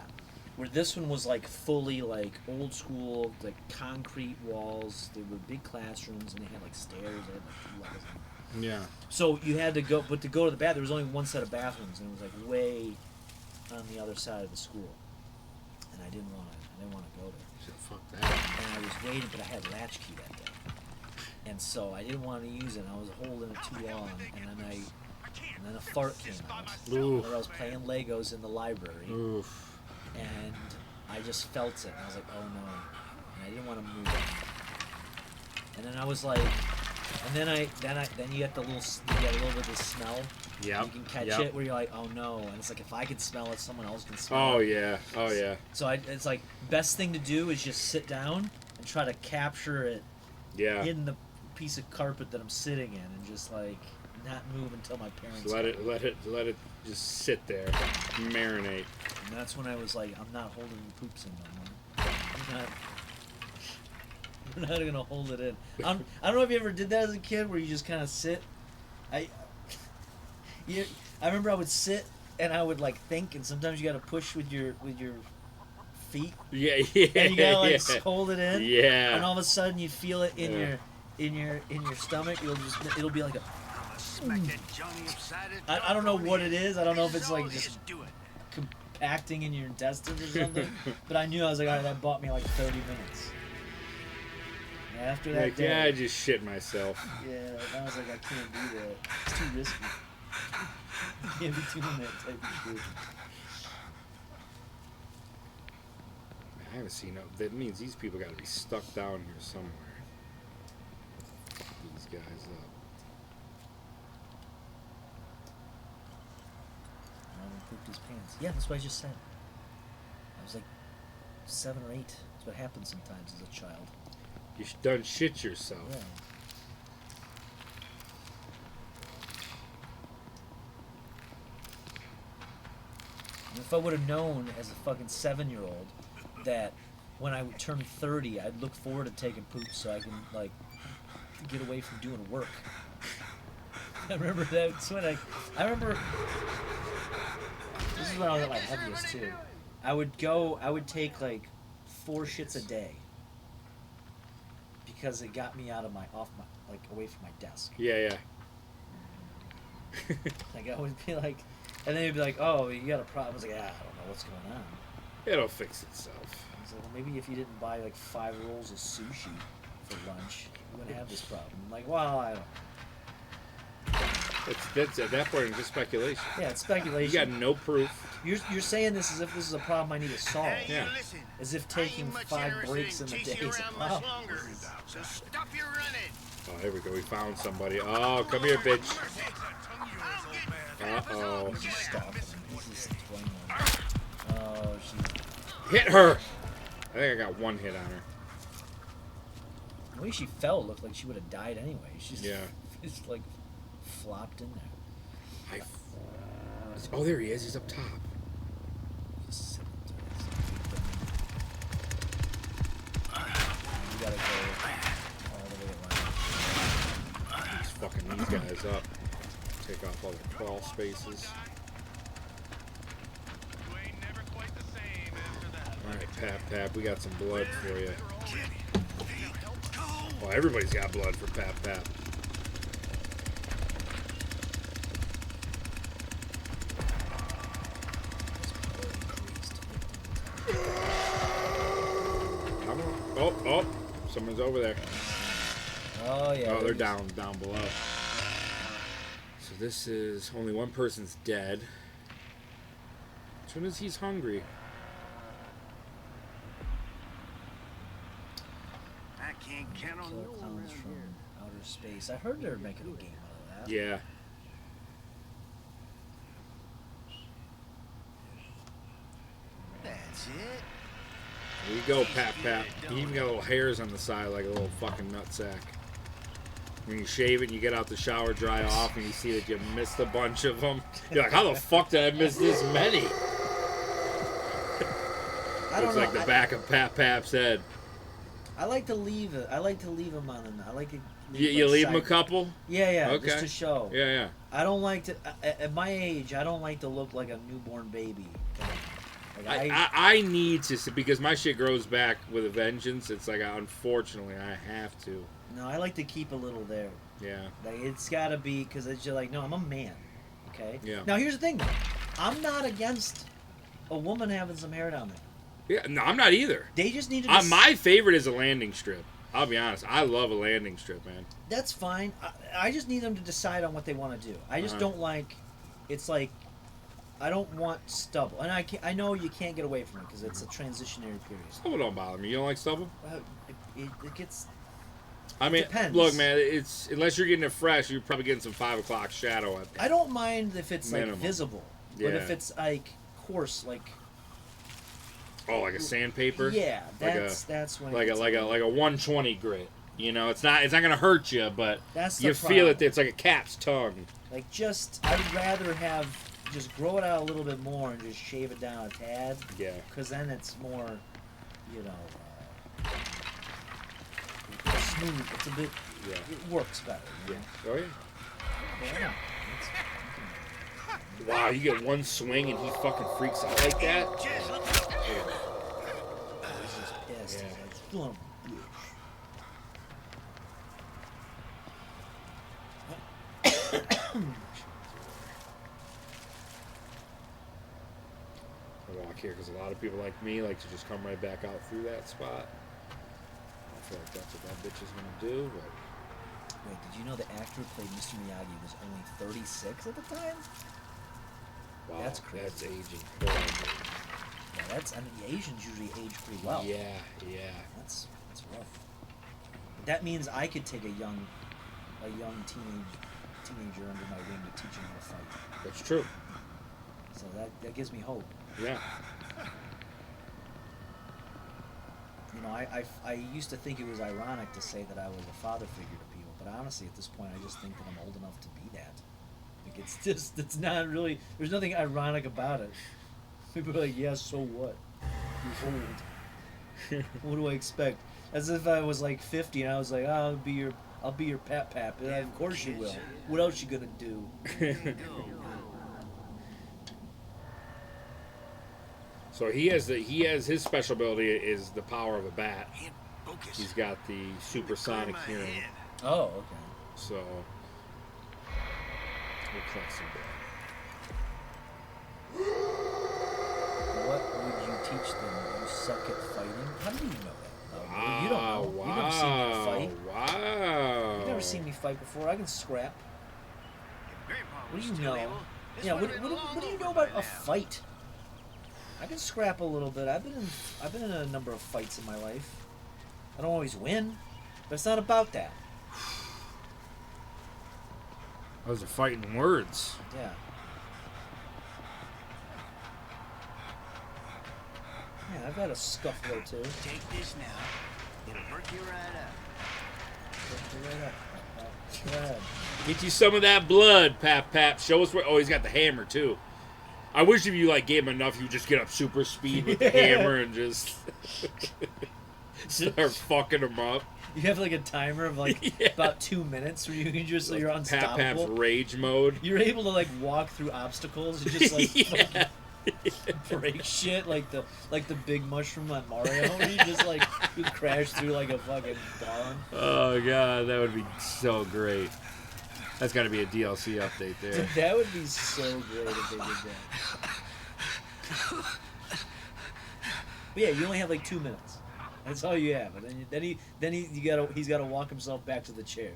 Where this one was like fully like old school, like concrete walls. They were big classrooms and they had like stairs. They had like 2 levels. Yeah. So you had to go, but to go to the bathroom, there was only one set of bathrooms, and it was like way on the other side of the school. And I didn't want to go there. So fuck that. And I was waiting, but I had latchkey that day, and so I didn't want to use it. I was holding it too long, and then a fart came out. Oof. I was playing Legos in the library, Oof. and I just felt it, and I was like, oh no, and I didn't want to move it. And then I was like, and then you get a little bit of smell. Yeah. You can catch it where you're like, oh no, and it's like if I can smell it, someone else can smell it. Oh yeah. Oh yeah. So it's like best thing to do is just sit down and try to capture it. Yeah. In the piece of carpet that I'm sitting in, and just like not move until my parents. So let it just sit there, marinate. And that's when I was like, I'm not holding the poops in no more. I'm not gonna hold it in. I don't know if you ever did that as a kid, where you just kind of sit. I remember I would sit and I would like think, and sometimes you got to push with your feet. Yeah. And you gotta like hold it in. Yeah. And all of a sudden you feel it in your stomach. It'll be like a. I don't know what it is. I don't know if it's like just compacting in your intestines or something. But I knew, I was like, all right, that bought me like 30 minutes. And after that like, day, yeah, I just shit myself. Yeah, I was like, I can't do that. It's too risky. I can't be doing that type of shit. I haven't seen them. That means these people got to be stuck down here somewhere. Fuck these guys up. Marlon pooped his pants. Yeah, that's what I just said. I was like 7 or 8. That's what happens sometimes as a child. You done shit yourself. Yeah. And if I would have known as a fucking 7-year-old that when I would turn 30, I'd look forward to taking poops so I can, like, get away from doing work. I remember that's when I remember, this is when I was at my heaviest too. I would take like 4 shits a day because it got me out of away from my desk. Yeah. Like I would be like, and then he'd be like, "Oh, you got a problem?" I was like, "I don't know what's going on." It'll fix itself. I was like, "Well, maybe if you didn't buy like 5 rolls of sushi for lunch, you wouldn't have this problem." I'm like, "Well, I don't." That's at that point it's just speculation. Yeah, it's speculation. You got no proof. You're saying this as if this is a problem I need to solve. Yeah. As if taking 5 breaks in the day is a problem. So stop your running. Oh, here we go. We found somebody. Oh, come here, bitch. Uh-oh. Stop. This is 21. Oh, she... Hit her! I think I got 1 hit on her. The way she fell looked like she would have died anyway. She's just like flopped in there. Oh, there he is. He's up top. You gotta go all the way around. He's fucking these guys up. Take off all the crawl spaces. Alright, Pap, we got some blood for you. Oh, everybody's got blood for Pap. Come on. Oh, someone's over there. Oh, yeah. Oh, they're down below. So this is only one person's dead. Which one is he's hungry? I can't count on Kill no one clowns around from here. outer space. I heard they're making a game out of that. Yeah. That's it. There you go, Pap. You even got little hairs on the side like a little fucking nutsack. When you shave it and you get out the shower, dry off, and you see that you missed a bunch of them. You're like, how the fuck did I miss this many? Looks like the back of Pap's head. I like to leave it. I like to leave them on them. I like to. You leave them a couple? Yeah. Okay. Just to show. Yeah. I don't like to. At my age, I don't like to look like a newborn baby. Like I need to, because my shit grows back with a vengeance. It's like, unfortunately, I have to. No, I like to keep a little there. Yeah. Like it's got to be, because it's just like, no, I'm a man. Okay. Yeah. Now here's the thing, though. I'm not against a woman having some hair down there. Yeah. No, I'm not either. They just need to. My favorite is a landing strip. I'll be honest. I love a landing strip, man. That's fine. I just need them to decide on what they want to do. I just don't like. It's like, I don't want stubble, and I know you can't get away from it because it's a transitionary period. Stubble don't bother me. You don't like stubble? It gets. I mean, depends. Look, man. It's unless you're getting it fresh, you're probably getting some 5 o'clock shadow at. I don't mind if it's minimum. like visible, but if it's like coarse, like. Oh, like a sandpaper? Yeah, that's when. Like a 120 grit. You know, it's not gonna hurt you, but that's you feel it. It's like a cat's tongue. Like I'd rather have just grow it out a little bit more and just shave it down a tad. Yeah. Because then it's more, it's smooth. It's a bit. Yeah. It works better. Yeah. Oh yeah. Yeah. Wow, you get one swing and he fucking freaks out like that. He's just pissed. Yeah. He's like, I walk here because a lot of people like me like to just come right back out through that spot. I feel like that's what that bitch is gonna do. But wait, did you know the actor who played Mr. Miyagi was only 36 at the time? wow, That's crazy. That's aging horrible. Yeah, I mean, the Asians usually age pretty well. Yeah. That's rough. That means I could take a young teenager under my wing to teach him how to fight. That's true. So that gives me hope. Yeah. You know, I used to think it was ironic to say that I was a father figure to people, but honestly, at this point, I just think that I'm old enough to be that. Like, it's not really, there's nothing ironic about it. People are like, yeah, so what? You're old. What do I expect? As if I was like 50 and I was like, oh, I'll be your pap. Yeah, of course you will. What else you gonna do? So he has his special ability is the power of a bat. He's got the supersonic hearing. Oh, okay. So we'll collect some blood. What would you teach them? You suck at fighting? How do you know that? Wow, You don't know. wow, You've never seen me fight. Wow. You've never seen me fight before. I can scrap. What do you know? Yeah, what do you know about a fight? I can scrap a little bit. I've been in a number of fights in my life. I don't always win, but it's not about that. Those are fighting words. Yeah. Yeah, I've got a scuffle or two. Take this now. It'll perk you right up. Get you some of that blood, Pap. Show us where. Oh, he's got the hammer too. I wish if you like gave him enough, you would just get up super speed with the hammer and just start fucking him up. You have like a timer of like about 2 minutes where you can just you're unstoppable. Pap's rage mode. You're able to like walk through obstacles and just like break shit like the big mushroom on Mario. Where you just like you crash through like a fucking barn. Oh god, that would be so great. That's got to be a DLC update there. Dude, that would be so great if they did that. But yeah, you only have like 2 minutes. That's all you have. And then he's got to walk himself back to the chair.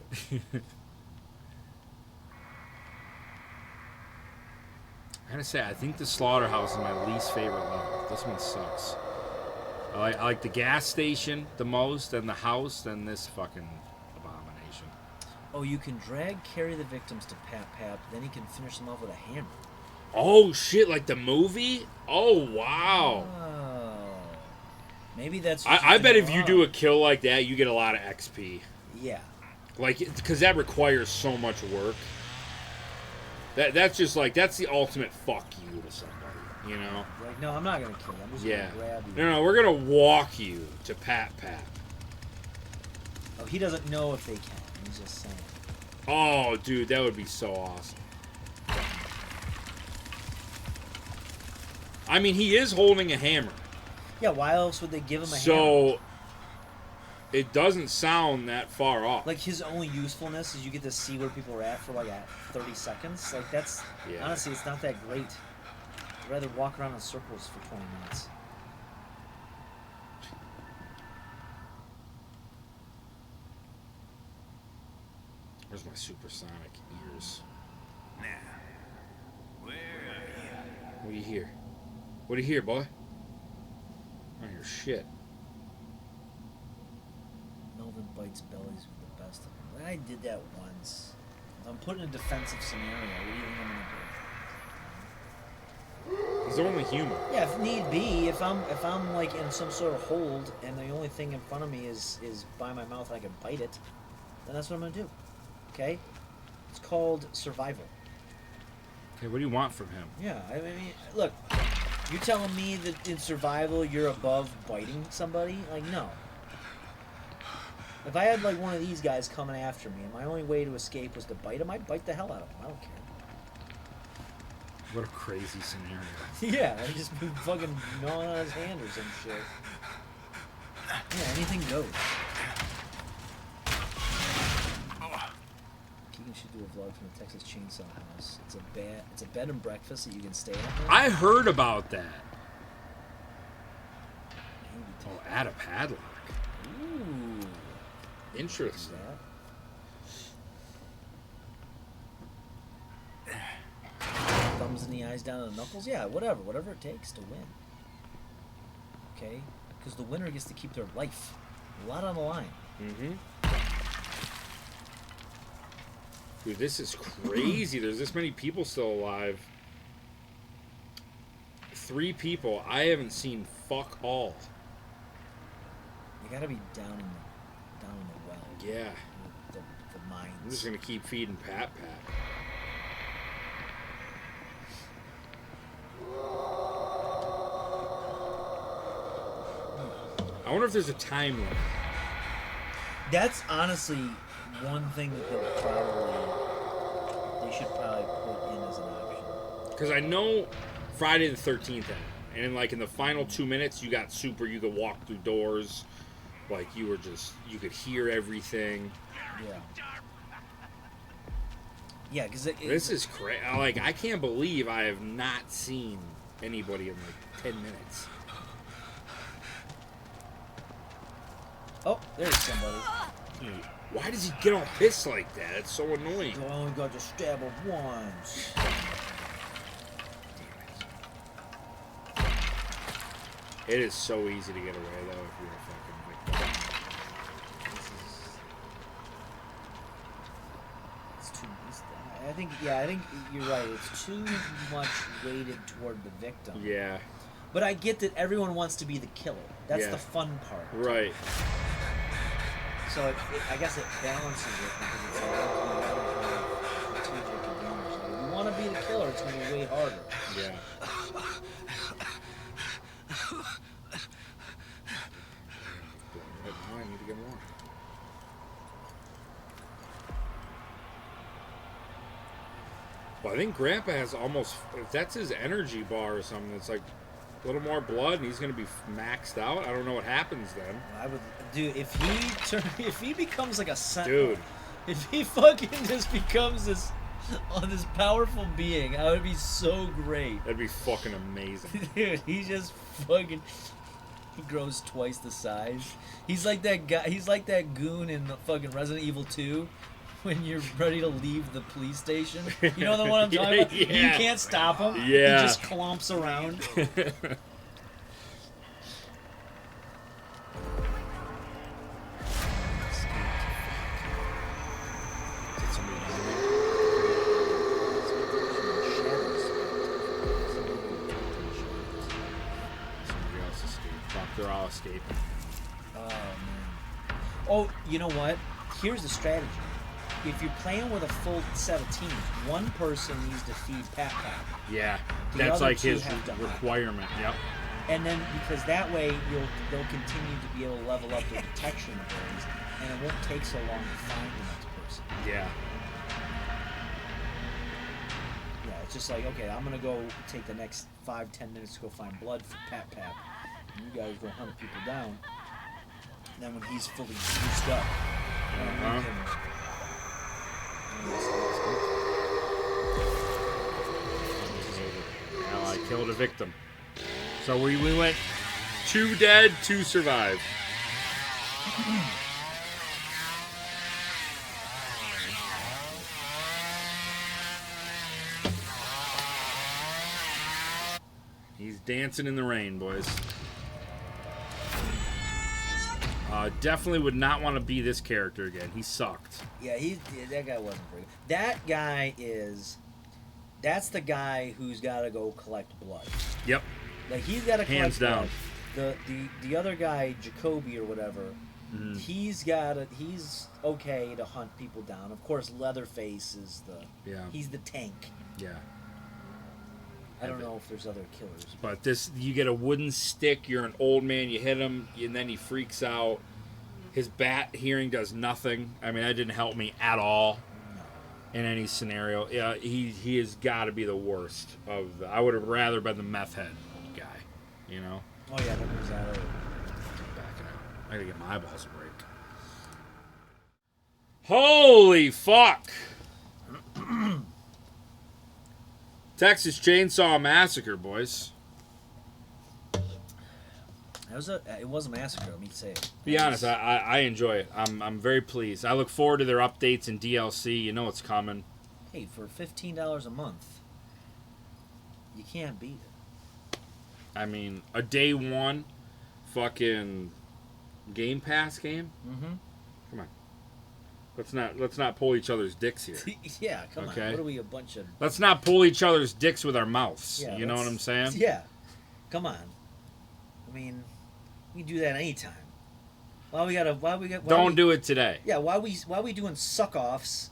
I gotta say, I think the slaughterhouse is my least favorite level. This one sucks. I like the gas station the most, and the house, and this fucking abomination. Oh, you can carry the victims to Pap, then he can finish them off with a hammer. Oh shit! Like the movie? Oh wow! Oh, maybe that's. I bet if you do a kill like that, you get a lot of XP. Yeah. Like, because that requires so much work. That's just like that's the ultimate fuck you to somebody, you know? Like, no, I'm not gonna kill you. I'm just gonna grab you. No, we're gonna walk you to Pap. Oh, he doesn't know if they can. He's just saying. Oh, dude, that would be so awesome. I mean, he is holding a hammer. Yeah, why else would they give him a hammer? So, it doesn't sound that far off. Like, his only usefulness is you get to see where people are at for, like, 30 seconds. Like, that's... Yeah. Honestly, it's not that great. I'd rather walk around in circles for 20 minutes. Where's my supersonic ears? Now, where are you? What do you hear? What do you hear, boy? I don't hear shit. Melvin bites bellies with the best of them. I did that once. If I'm put in a defensive scenario, what do you think I'm gonna do? He's only human. Yeah, if need be, if I'm like in some sort of hold and the only thing in front of me is by my mouth and I can bite it, then that's what I'm gonna do. Okay? It's called survival. Okay, what do you want from him? Yeah, I mean, look, you're telling me that in survival you're above biting somebody? Like, no. If I had like one of these guys coming after me and my only way to escape was to bite him, I'd bite the hell out of him. I don't care. What a crazy scenario. Yeah, I'd just be fucking gnawing on his hand or some shit. Yeah, anything goes. Kegan should do a vlog from the Texas Chainsaw House. It's a bed and breakfast that you can stay at. I heard about that. Oh, add a padlock. Ooh. Interesting. Thumbs in the eyes, down to the knuckles. Yeah, whatever it takes to win. okay? Because the winner gets to keep their life. A lot on the line. Mm-hmm. Dude, this is crazy. There's this many people still alive. 3 people. I haven't seen fuck all. You gotta be down in the well. Yeah. The mines. I'm just gonna keep feeding Pat Pat. I wonder if there's a time limit. That's honestly one thing that they should probably put in as an option. Because I know Friday the 13th ended, and in the final 2 minutes, you got super. You could walk through doors, like you could hear everything. Yeah. Yeah, because this is crazy. I can't believe I have not seen anybody in 10 minutes. Oh, there's somebody. Why does he get all pissed like that? It's so annoying. I only got to stab him once. It is so easy to get away, though, if you're a fucking victim. I think you're right. It's too much weighted toward the victim. Yeah. But I get that everyone wants to be the killer. That's the fun part. Right. So I guess it balances it because it's strategic advantage. If you want to be the killer, it's going to be way harder. Yeah. Now I need to get more. Well, I think Grandpa has almost, if that's his energy bar or something, it's a little more blood and he's going to be maxed out. I don't know what happens then. I would, dude, if he becomes like a dude, if he fucking just becomes this powerful being, that would be so great. That'd be fucking amazing. Dude, he just fucking, he grows twice the size. He's like that guy. He's like that goon in the fucking Resident Evil 2. When you're ready to leave the police station, you know the one I'm talking about. Yeah. You can't stop him. Yeah. He just clumps around. Somebody else escaped. Fuck, they're all escaping. Oh man. Oh, you know what? Here's the strategy. If you're playing with a full set of teams, one person needs to feed Pat Pat. Yeah, The that's other like two his have to hunt. requirement. Yep. And then, because that way they'll continue to be able to level up their detection abilities, and it won't take so long to find the next person. Yeah. Yeah, it's just like, okay, I'm gonna go take the next 5-10 minutes to go find blood for Pat Pat. And you guys go hunt people down. And then when he's fully juiced up, then we can. Now I killed a victim. So we went 2 dead, 2 survived. He's dancing in the rain, boys. Definitely would not want to be this character again. He sucked. Yeah, that guy wasn't very good. That guy that's the guy who's got to go collect blood. Yep. Like, he's got to collect Hands down. blood. The other guy, Jacoby or whatever, he's okay to hunt people down. Of course, Leatherface is he's the tank. Yeah. I don't know if there's other killers. But you get a wooden stick, you're an old man, you hit him, and then he freaks out. His bat hearing does nothing. I mean, that didn't help me at all in any scenario. Yeah, he has got to be the worst of I would have rather been the meth head guy, you know? Oh, yeah, that was that. Backing out. I gotta get my eyeballs a break. Holy fuck! Texas Chainsaw Massacre, boys. It was a massacre, let me say it. Be honest, I enjoy it. I'm very pleased. I look forward to their updates and DLC. You know it's coming. Hey, for $15 a month, you can't beat it. I mean, a day one, fucking Game Pass game? Mm-hmm. Come on. Let's not pull each other's dicks here. Yeah, come on. Okay? What are we, a bunch of... Let's not pull each other's dicks with our mouths. Yeah, you know what I'm saying? Yeah. Come on. I mean, we do that anytime. Don't do it today. Yeah, why we doing suck-offs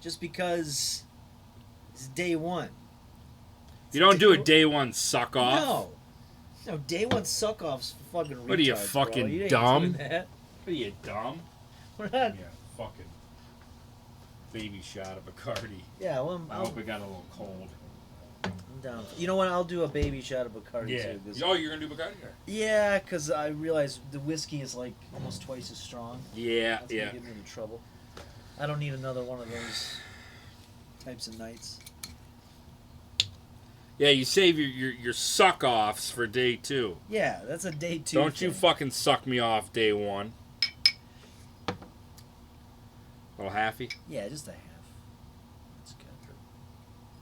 just because it's day one? You don't do a day one suck off. No, day one suck-offs for fucking retards, What are you, bro. fucking You ain't dumb? doing that. What are you, dumb? We're not... Yeah, fucking baby shot of Bacardi. Yeah, well, I hope it got a little cold. I'm down. You know what? I'll do a baby shot of Bacardi Yeah. too. 'Cause... Oh, you're gonna do Bacardi? Yeah, because I realize the whiskey is like almost twice as strong. Yeah, That's yeah. gonna get me into trouble. I don't need another one of those types of nights. Yeah, you save your suck offs for day 2. Yeah, that's a day 2. Don't you fucking suck me off day 1. A little halfy? Yeah, just a half. That's good.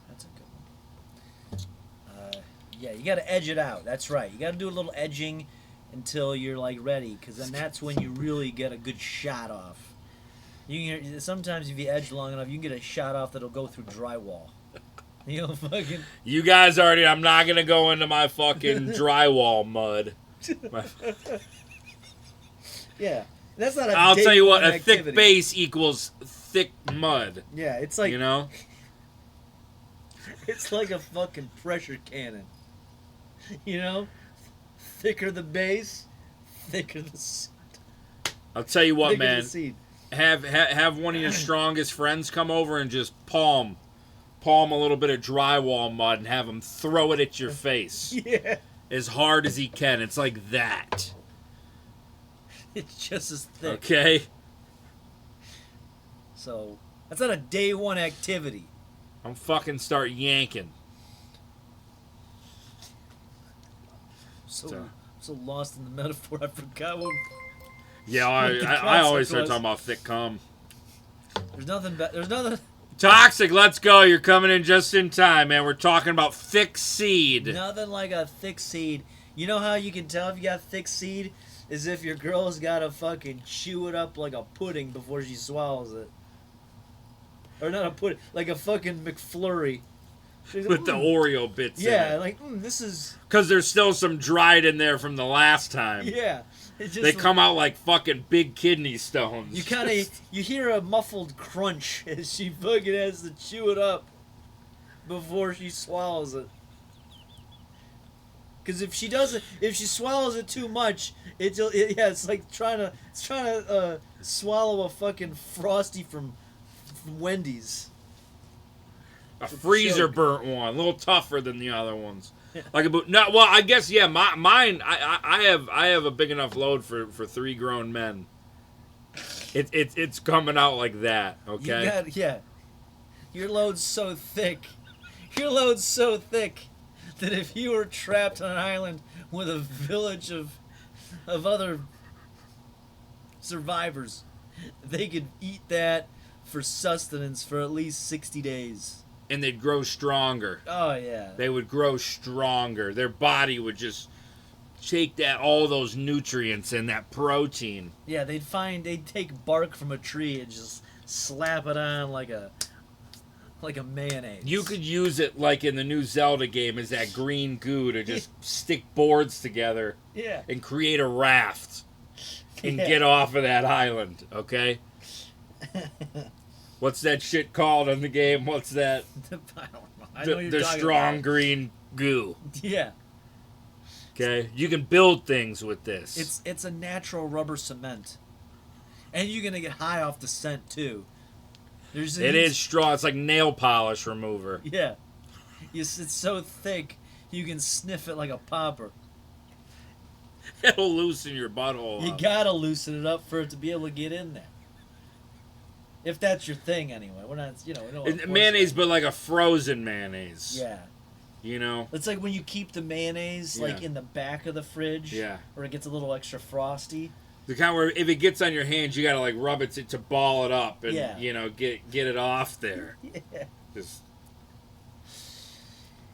That's a good one. Yeah, you gotta edge it out. That's right. You gotta do a little edging until you're like ready, because then that's when you really get a good shot off. Sometimes if you edge long enough, you can get a shot off that'll go through drywall. You know, fucking. You guys already. I'm not gonna go into my fucking drywall mud. Yeah, that's not a. I'll tell you what. A activity. thick base equals thick mud. Yeah, it's like, you know. It's like a fucking pressure cannon. You know, thicker the base, thicker the seed. I'll tell you what, Thicker man. the seed. Have one of your strongest friends come over and just palm a little bit of drywall mud and have him throw it at your face. Yeah. As hard as he can. It's like that. It's just as thick. Okay. So that's not a day one activity. I'm fucking start yanking. So lost in the metaphor, I forgot what. Yeah, what the I always concept start was. talking about thick cum. There's nothing. There's nothing. Toxic, let's go. You're coming in just in time, man. We're talking about thick seed. Nothing like a thick seed. You know how you can tell if you got thick seed? Is if your girl's gotta fucking chew it up like a pudding before she swallows it. Or not a pudding, like a fucking McFlurry. With the Oreo bits in Yeah, it. like, this is... Because there's still some dried in there from the last time. Yeah. It just They come out like fucking big kidney stones. You kind of... You hear a muffled crunch as she fucking has to chew it up before she swallows it. Because if she doesn't... If she swallows it too much, it's like trying to swallow a fucking Frosty from Wendy's. A freezer burnt one, a little tougher than the other ones. Like I guess yeah. Mine. I have a big enough load for 3 grown men. It's coming out like that. Okay. Yeah. Your load's so thick. Your load's so thick that if you were trapped on an island with a village of other survivors, they could eat that for sustenance for at least 60 days. And they'd grow stronger. Oh yeah. They would grow stronger. Their body would just take all those nutrients and that protein. Yeah, they'd take bark from a tree and just slap it on like a mayonnaise. You could use it like in the new Zelda game as that green goo to just stick boards together. Yeah. And create a raft and Yeah. get off of that island, okay? What's that shit called in the game? What's that? I don't know. I know what you're The talking strong about. green goo. Yeah. Okay? You can build things with this. It's a natural rubber cement. And you're gonna get high off the scent too. It is strong. It's like nail polish remover. Yeah. It's so thick you can sniff it like a popper. It'll loosen your butthole You up. gotta loosen it up for it to be able to get in there. If that's your thing, anyway. We're not, we don't. wanna force Mayonnaise, it. but like a frozen mayonnaise. Yeah. You know? It's like when you keep the mayonnaise like in the back of the fridge. Yeah. Where it gets a little extra frosty. The kind where if it gets on your hands, you gotta like rub it to ball it up and Yeah. get it off there. Yeah. Just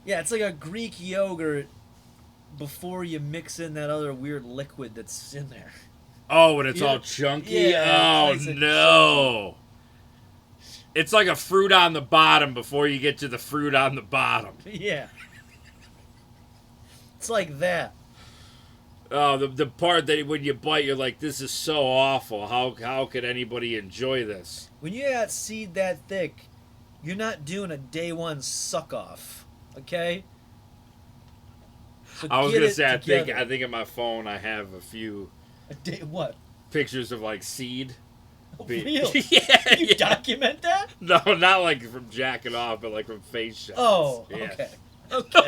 Yeah, it's like a Greek yogurt before you mix in that other weird liquid that's in there. Oh, and it's Yeah. all chunky? Yeah, Oh, it's nice and no. It's like a fruit on the bottom before you get to the fruit on the bottom. Yeah. It's like that. Oh, the part that when you bite, you're like, this is so awful. How could anybody enjoy this? When you got seed that thick, you're not doing a day one suck off. Okay? So I was get gonna it say, I together. think on my phone I have a few A day what? pictures of like seed. Oh, really? Yeah, You document that? No, not like from jacking off, but like from face shots. Oh, Yeah. okay.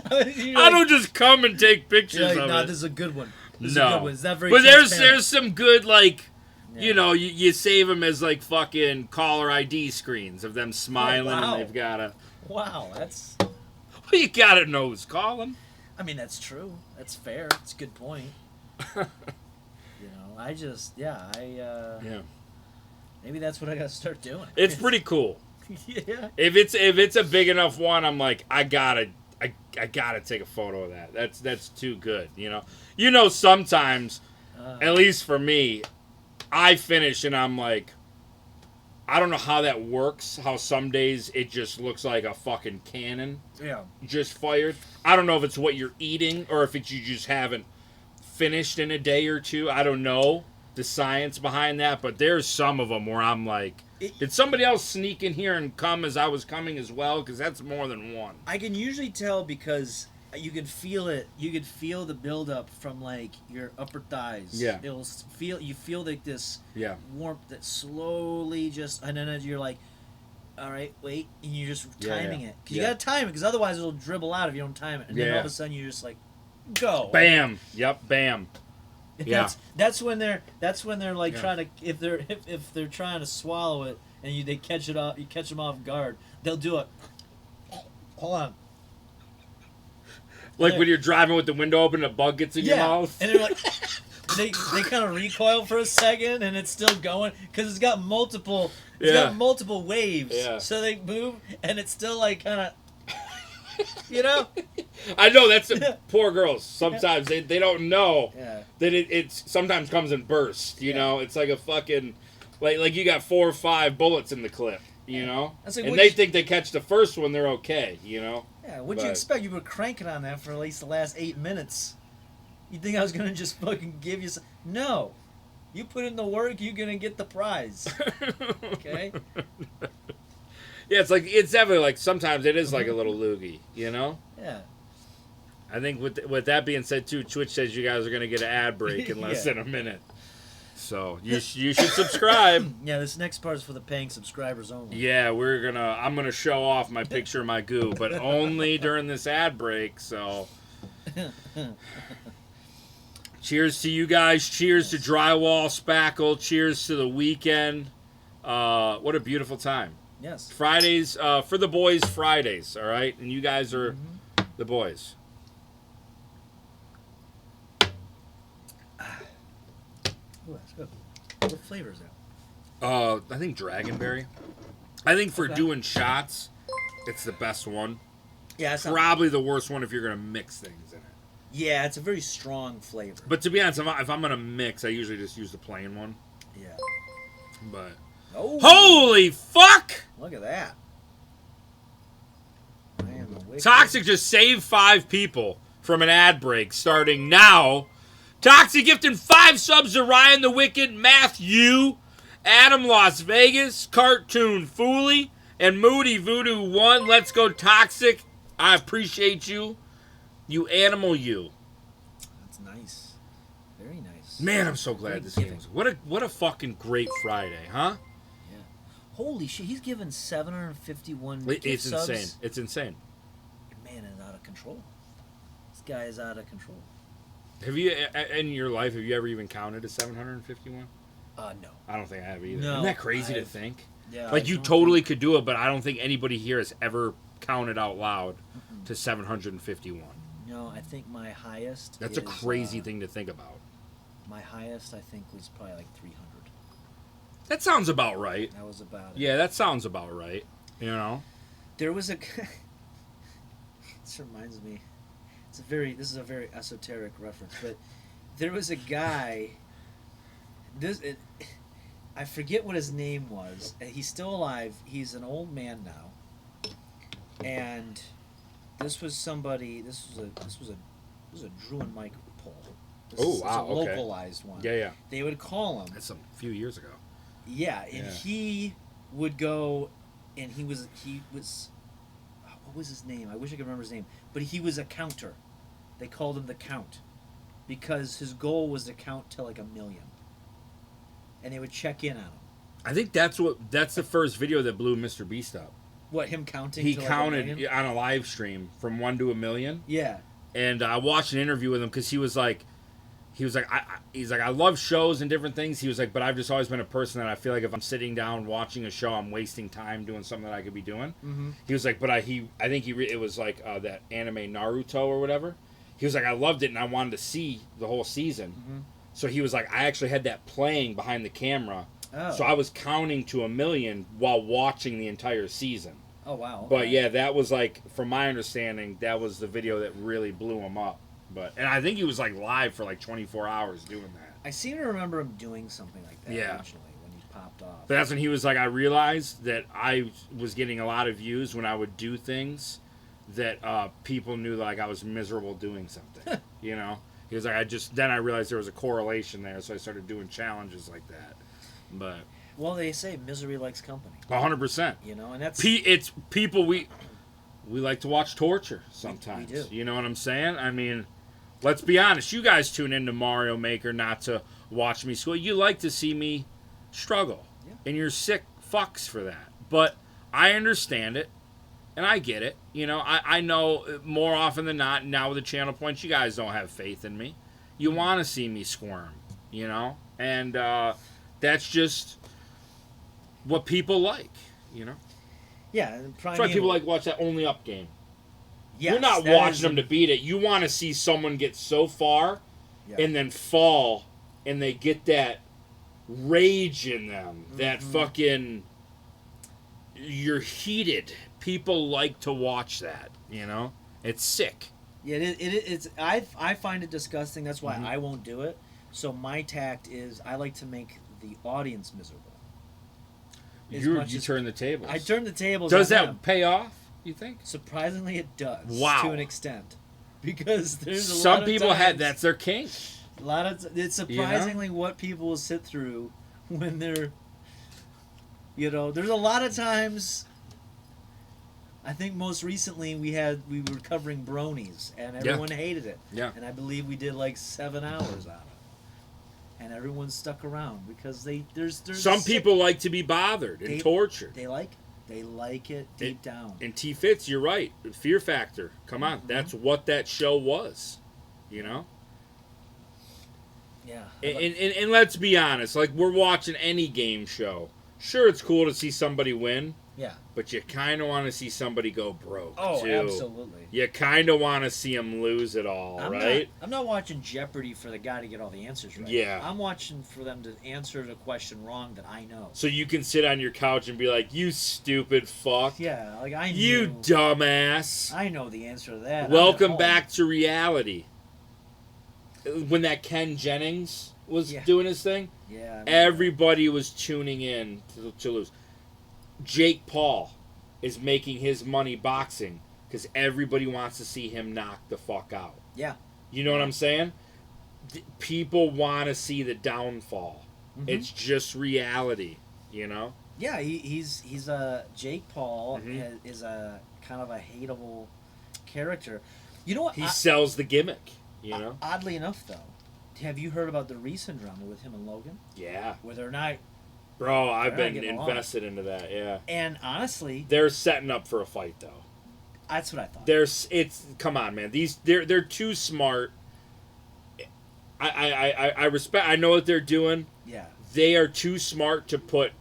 I don't just come and take pictures You're like, of nah, it. this is a good one. This No, is a good one. It's not very but there's transparent. some good like, you know, you save them as like fucking caller ID screens of them smiling wow. and they've got to. Wow, that's. Well, you gotta know who's calling. I mean, that's true. That's fair. It's a good point. I just, yeah. Maybe that's what I gotta start doing. It's pretty cool. Yeah. If it's a big enough one, I'm like, I gotta take a photo of that. That's too good. Sometimes, at least for me, I finish and I'm like, I don't know how that works. How some days it just looks like a fucking cannon. Yeah. Just fired. I don't know if it's what you're eating or if it's you just haven't finished in a day or two. I don't know the science behind that, but there's some of them where I'm like, did somebody else sneak in here and come as I was coming as well? Because that's more than one. I can usually tell because you can feel it. You can feel the buildup from like your upper thighs. Yeah. You feel like this Yeah. warmth that slowly just, and then you're like, all right, wait, and you're just timing it. Because you gotta time it, because otherwise it'll dribble out if you don't time it. And then all of a sudden you're just like, go. Bam. Yep. Bam. Yeah. That's when they're like trying to if they're trying to swallow it and they catch it off, you catch them off guard. They'll do it. Hold on. Like when you're driving with the window open, a bug gets in your mouth. And they're like, they kind of recoil for a second, and it's still going because it's got multiple waves. Yeah. So they move, and it's still like kind of, I know that's poor girls. Sometimes they don't know that it sometimes comes in bursts. You know, it's like a fucking like you got 4 or 5 bullets in the clip. That's like, and they think they catch the first one, they're okay. Yeah, what'd you expect? You were cranking on that for at least the last 8 minutes. You think I was gonna just fucking give you some? No. You put in the work, you're gonna get the prize. Okay? Yeah, it's definitely like sometimes it is like a little loogie, Yeah. I think with that being said too, Twitch says you guys are gonna get an ad break in less than a minute. So you should subscribe. Yeah, this next part is for the paying subscribers only. Yeah, I'm gonna show off my picture of my goo, but only during this ad break, so cheers to you guys, cheers to Drywall Spackle, cheers to the weekend. What a beautiful time. Yes. Fridays, for the boys, Fridays, all right? And you guys are the boys. Ooh, that's good. What flavor is that? I think Dragonberry. I think for doing shots, it's the best one. Yeah, it's probably the worst one if you're gonna mix things in it. Yeah, it's a very strong flavor. But to be honest, if I'm gonna mix, I usually just use the plain one. Yeah. But holy fuck! Look at that. Toxic just saved 5 people from an ad break starting now. Toxic gifting 5 subs to Ryan the Wicked, Matthew, Adam Las Vegas, Cartoon Foolie, and Moody Voodoo 1. Let's go, Toxic. I appreciate you. You animal, you. That's nice. Very nice. Man, I'm so glad this game was. What a fucking great Friday, huh? Yeah. Holy shit, he's given 751 It's subs. insane. It's insane. Man, it's out of control. This guy is out of control. Have you, in your life, have you ever even counted to 751? No. I don't think I have either. No, Isn't that crazy to think? Yeah. Like, you totally could do it, but I don't think anybody here has ever counted out loud to 751. No, I think my highest That's a crazy thing to think about. My highest, I think, was probably like 300. That sounds about right. That was about it. Yeah, that sounds about right. There was a... This reminds me... This is a very esoteric reference, but there was a guy. I forget what his name was. He's still alive. He's an old man now, and this was somebody. This was a Drew and Mike poll. This is a localized one. Yeah. They would call him. That's a few years ago. Yeah, and he would go, and he was what was his name? I wish I could remember his name. But he was a counter. They called him the Count because his goal was to count to like 1 million. And they would check in on him. I think that's the first video that blew Mr. Beast up. What, him counting? He to counted like 1 million? on a live stream from 1 to 1 million. Yeah. And I watched an interview with him because he was like, I love shows and different things. He was like, but I've just always been a person that I feel like if I'm sitting down watching a show, I'm wasting time doing something that I could be doing. Mm-hmm. He was like, but I think it was like that anime Naruto or whatever. He was like, I loved it and I wanted to see the whole season. Mm-hmm. So he was like, I actually had that playing behind the camera. Oh. So I was counting to 1 million while watching the entire season. Oh, wow. But yeah, that was like, from my understanding, that was the video that really blew him up. And I think he was like live for like 24 hours doing that. I seem to remember him doing something like that Yeah. originally when he popped off. But that's when he was like, I realized that I was getting a lot of views when I would do things that people knew like I was miserable doing something. You know? He was like, then I realized there was a correlation there, so I started doing challenges like that. But well, they say misery likes company. 100%. You know, and that's it's people we like to watch torture sometimes. We do. You know what I'm saying? I mean, let's be honest. You guys tune into Mario Maker not to watch me school. You like to see me struggle, and you're sick fucks for that. But I understand it, and I get it. You know, I know more often than not now with the channel points, you guys don't have faith in me. You want to see me squirm, you know, and that's just what people like, you know. Yeah, and that's why people like watch that Only Up game. Yes, you're not watching them to beat it. You want to see someone get so far and then fall, and they get that rage in them. Mm-hmm. That fucking... You're heated. People like to watch that, you know? It's sick. Yeah, it's. I find it disgusting. That's why I won't do it. So my tact is I like to make the audience miserable. You turn the tables. I turn the tables. Does that pay off, you think? Surprisingly, it does. Wow. To an extent. Because there's a lot Some of people times, that's their kink. A lot of it's surprisingly what people will sit through when they're, you know, there's a lot of times. I think most recently we were covering bronies and everyone hated it. Yeah. And I believe we did like 7 hours on it. And everyone stuck around because there's some people like to be bothered and tortured. They like it deep down. And T Fitz, you're right. Fear Factor. Come on, that's what that show was. You know. Yeah. And let's be honest, like we're watching any game show. Sure, it's cool to see somebody win. Yeah. But you kind of want to see somebody go broke, oh, too. Absolutely. You kind of want to see them lose it all, right? I'm not watching Jeopardy for the guy to get all the answers right. Yeah. I'm watching for them to answer the question wrong that I know. So you can sit on your couch and be like, you stupid fuck. Yeah, like I know. You dumbass. I know the answer to that. Welcome back to reality. When that Ken Jennings was doing his thing, everybody was tuning in to lose. Jake Paul is making his money boxing because everybody wants to see him knock the fuck out. Yeah. You know what I'm saying? People want to see the downfall. Mm-hmm. It's just reality, you know? Yeah, he's a Jake Paul is a kind of a hateable character. You know what? He sells the gimmick, you know? Oddly enough, though, have you heard about the recent drama with him and Logan? Yeah. Where they're not... Bro, I've been invested into that, yeah. And honestly... They're setting up for a fight, though. That's what I thought. Come on, man. They're too smart. I respect... I know what they're doing. Yeah. They are too smart to put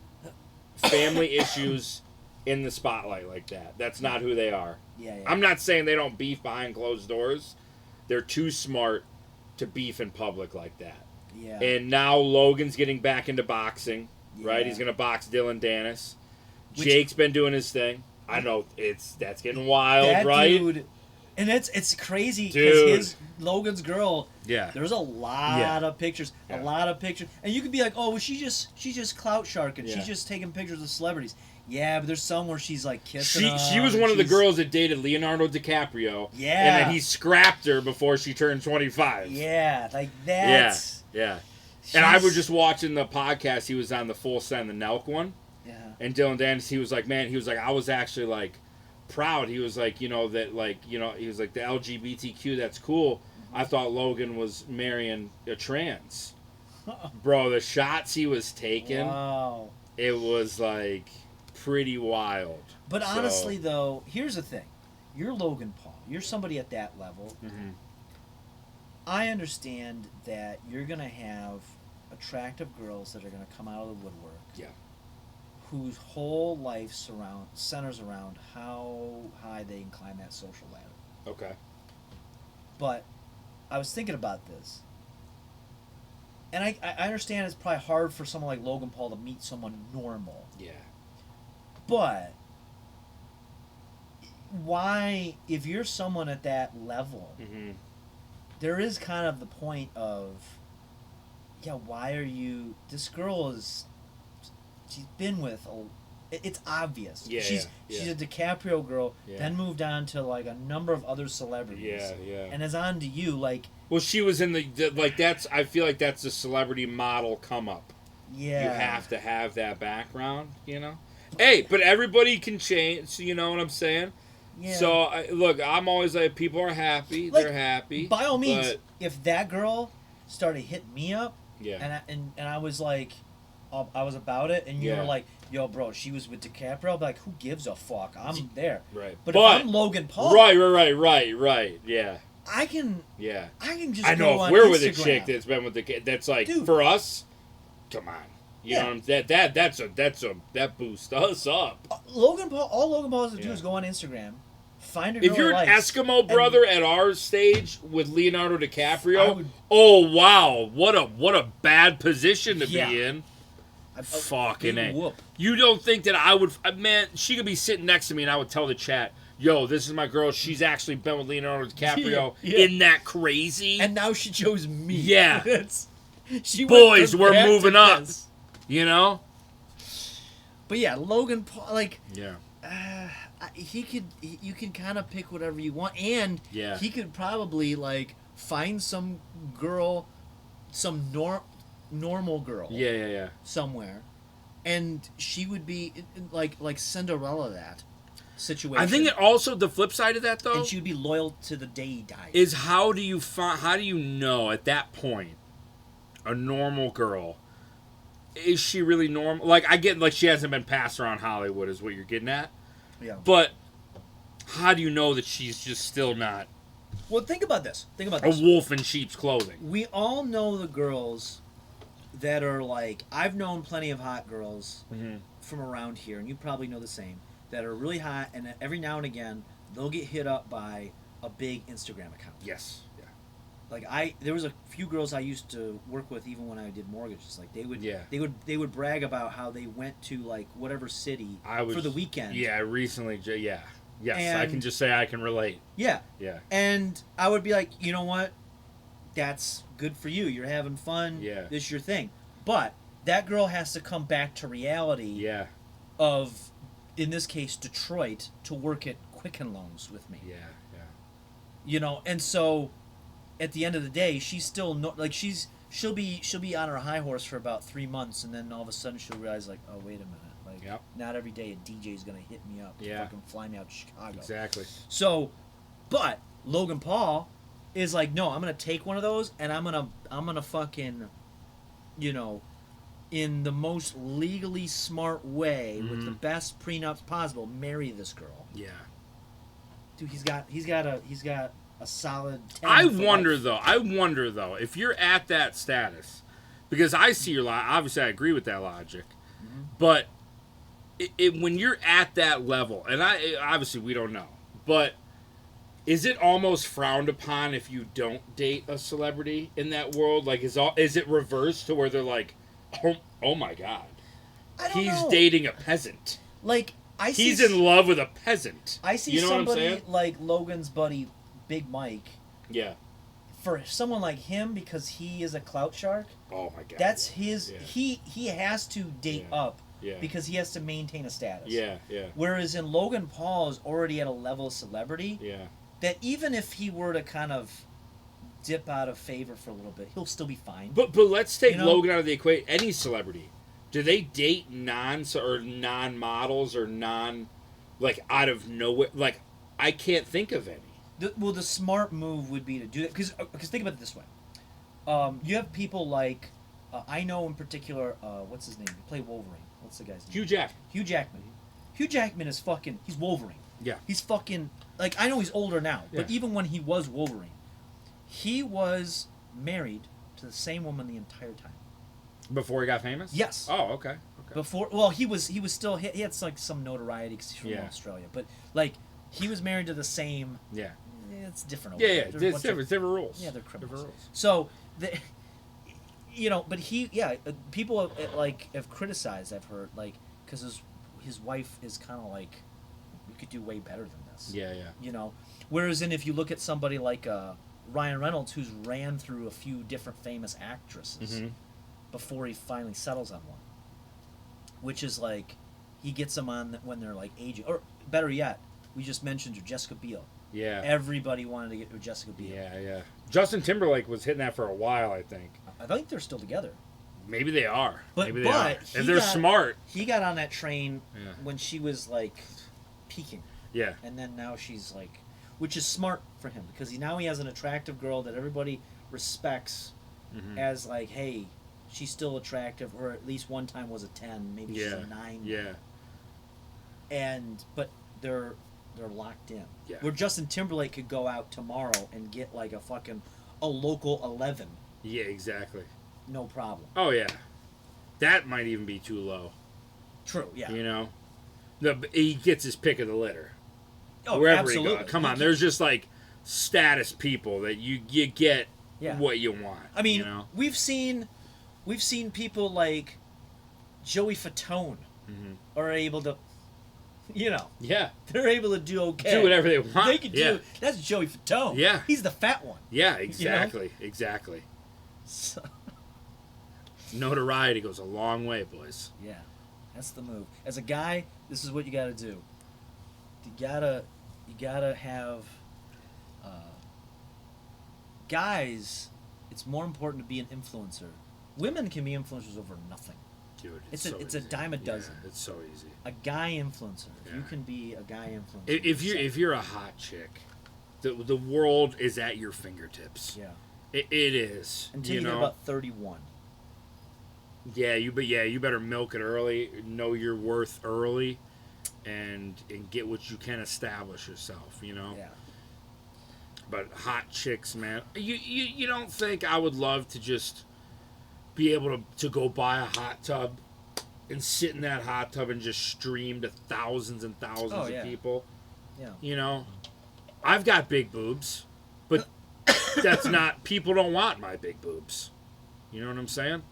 family issues in the spotlight like that. That's not who they are. Yeah. I'm not saying they don't beef behind closed doors. They're too smart to beef in public like that. Yeah. And now Logan's getting back into boxing. Right, he's gonna box Dylan Dennis. Jake's been doing his thing. I know that's getting wild, that right? Dude, And it's crazy Dude. because Logan's girl. Yeah. There's a lot of pictures, Yeah. a lot of pictures, and you could be like, oh, well, she's just clout sharking. Yeah. She's just taking pictures of celebrities. Yeah, but there's some where she's like kissing. She was one of the girls that dated Leonardo DiCaprio. Yeah. And then he scrapped her before she turned 25. Yeah, like that's. Yeah. And I was just watching the podcast. He was on the Full Send, the Nelk one. Yeah. And Dylan Dennis, he was like, I was actually like proud. He was like, he was like the LGBTQ, that's cool. I thought Logan was marrying a trans. Bro, the shots he was taking, Wow. it was like pretty wild. But honestly, though, here's the thing: you're Logan Paul. You're somebody at that level. Mm-hmm. I understand that you're gonna have attractive girls that are gonna come out of the woodwork. Yeah. Whose whole life centers around how high they can climb that social ladder. Okay. But I was thinking about this, and I understand it's probably hard for someone like Logan Paul to meet someone normal. Yeah. But why, if you're someone at that level, Mm-hmm. there is kind of the point of, yeah, why are you? This girl she's been with it's obvious. Yeah, she's a DiCaprio girl. Yeah. Then moved on to like a number of other celebrities. Yeah. And is on to you like. Well, she was in the like that's. I feel like that's the celebrity model come up. Yeah. You have to have that background, Hey, but everybody can change. You know what I'm saying? Yeah. So look, I'm always like, people are happy. Like, they're happy. By all means, but, if that girl started hitting me up, yeah, and I was like, I was about it, and you were like, yo, bro, she was with DiCaprio. I'll be like, who gives a fuck? I'm there. Right. But if I'm Logan Paul, right. Yeah. I can just. I know go if we're on with a Instagram. chick that's been with that's like, Dude. for us, come on. You Yeah. know what I'm that boosts us up. Logan Paul, all Logan Paul has to do Yeah. is go on Instagram, find a girl If you're he an likes, Eskimo brother at our stage with Leonardo I DiCaprio, would- oh wow, what a bad position to Yeah. be in. Fucking big A. whoop. You don't think that I would, man, she could be sitting next to me and I would tell the chat, yo, this is my girl, she's actually been with Leonardo DiCaprio. Yeah. Isn't that crazy? And now she chose me. Yeah. She went Boys, from we're that to moving up. this. You know? But yeah, Logan Paul, like, Yeah. you can kind of pick whatever you want, and Yeah. he could probably like find some girl, some normal girl, Yeah. somewhere, and she would be like Cinderella that situation. I think it also, the flip side of that though, and she would be loyal to the day he died. is how do you know at that point a normal girl, is she really normal? Like, I get, like, she hasn't been passed around Hollywood is what you're getting at. Yeah. But how do you know that she's just still not Well, think about this. a wolf in sheep's clothing? We all know the girls that are like, I've known plenty of hot girls from around here, and you probably know the same, that are really hot, and every now and again they'll get hit up by a big Instagram account. Yes. Yeah. Like there was a few girls I used to work with even when I did mortgages. Like they would brag about how they went to like whatever city for the weekend. Yeah, recently. Yeah. Yes, I And- can just say I can relate. Yeah. Yeah. And I would be like, you know what? That's good for you. You're having fun. Yeah. This is your thing. But that girl has to come back to reality. Yeah. Of, in this case, Detroit to work at Quicken Loans with me. Yeah. You know, and so at the end of the day, she's still she'll be on her high horse for about 3 months, and then all of a sudden she'll realize like, oh wait a minute, like not every day a DJ is gonna hit me up to fucking fly me out to Chicago. Exactly. So, but Logan Paul is like, no, I'm gonna take one of those and I'm gonna fucking, you know, in the most legally smart way with the best prenups possible, marry this girl. Yeah. Dude, he's got a solid 10 I for wonder life. though, if you're at that status, because I see your obviously I agree with that logic, but when you're at that level, and obviously we don't know, but is it almost frowned upon if you don't date a celebrity in that world? Like, is it reversed to where they're like, oh my god, he's dating a peasant. Like, he's in love with a peasant. I see you know somebody what I'm saying? like Logan's buddy Big Mike. Yeah. For someone like him, because he is a clout shark. Oh my god. That's his. Yeah. He has to date up. Yeah. Because he has to maintain a status. Yeah. Yeah. Whereas in Logan Paul is already at a level of celebrity. Yeah. That even if he were to kind of dip out of favor for a little bit, he'll still be fine. But let's take You know? Logan out of the equation. Any celebrity, do they date non models or like out of nowhere? Like I can't think of any. The smart move would be to do that because think about it this way. You have people like I know in particular. What's his name? He played Wolverine. What's the guy's name? Hugh Jackman. Hugh Jackman. Hugh Jackman is fucking. He's Wolverine. Yeah. He's fucking. Like I know he's older now, but Yeah. even when he was Wolverine, he was married to the same woman the entire time. Before he got famous? Yes. Oh, okay. Okay. Before, well, he was still he had like some notoriety because he's from Yeah. Australia, but like he was married to the same. Yeah. It's different. Over Yeah, there. yeah. There's a It's bunch different. of- Different rules. Yeah, they're criminals. Different rules. So, but people have criticized. I've heard because his wife is kind of like, we could do way better than this. Yeah, yeah. Whereas if you look at somebody like Ryan Reynolds, who's ran through a few different famous actresses before he finally settles on one, which is like he gets them on when they're like aging, or better yet, we just mentioned her, Jessica Biel. Yeah. Everybody wanted to get with Jessica Biel. Yeah, yeah. Justin Timberlake was hitting that for a while, I think. I think they're still together. Maybe they are. But Maybe they are. he If they're smart. He got on that train Yeah. when she was like peaking. Yeah. And then now she's like, which is smart for him because now he has an attractive girl that everybody respects as like, hey, she's still attractive, or at least one time was a 10, maybe she's a 9. Yeah. But they're locked in. Yeah. Where Justin Timberlake could go out tomorrow and get like a local 11. Yeah, exactly. No problem. Oh, yeah. That might even be too low. True, yeah. No, but he gets his pick of the litter. Oh, Wherever absolutely. he goes. Come on, there's just like status people that you get what you want. I mean, we've seen people like Joey Fatone are able to, yeah, they're able to do okay. Do whatever they want. They can do. That's Joey Fatone. Yeah, he's the fat one. Yeah, exactly, exactly. So. Notoriety goes a long way, boys. Yeah, that's the move. As a guy, this is what you got to do. You gotta have guys. It's more important to be an influencer. Women can be influencers over nothing. Dude, it's so a dime a dozen. Yeah, it's so easy. A guy influencer. Yeah. You can be a guy influencer. If you're a hot chick, the world is at your fingertips. Yeah, it is. Until you get about 31. Yeah, you better milk it early, know your worth early, and get what you can establish yourself. Yeah. But hot chicks, man, you don't think I would love to just be able to go buy a hot tub and sit in that hot tub and just stream to thousands and thousands of people? Yeah. I've got big boobs, but that's not. People don't want my big boobs. You know what I'm saying?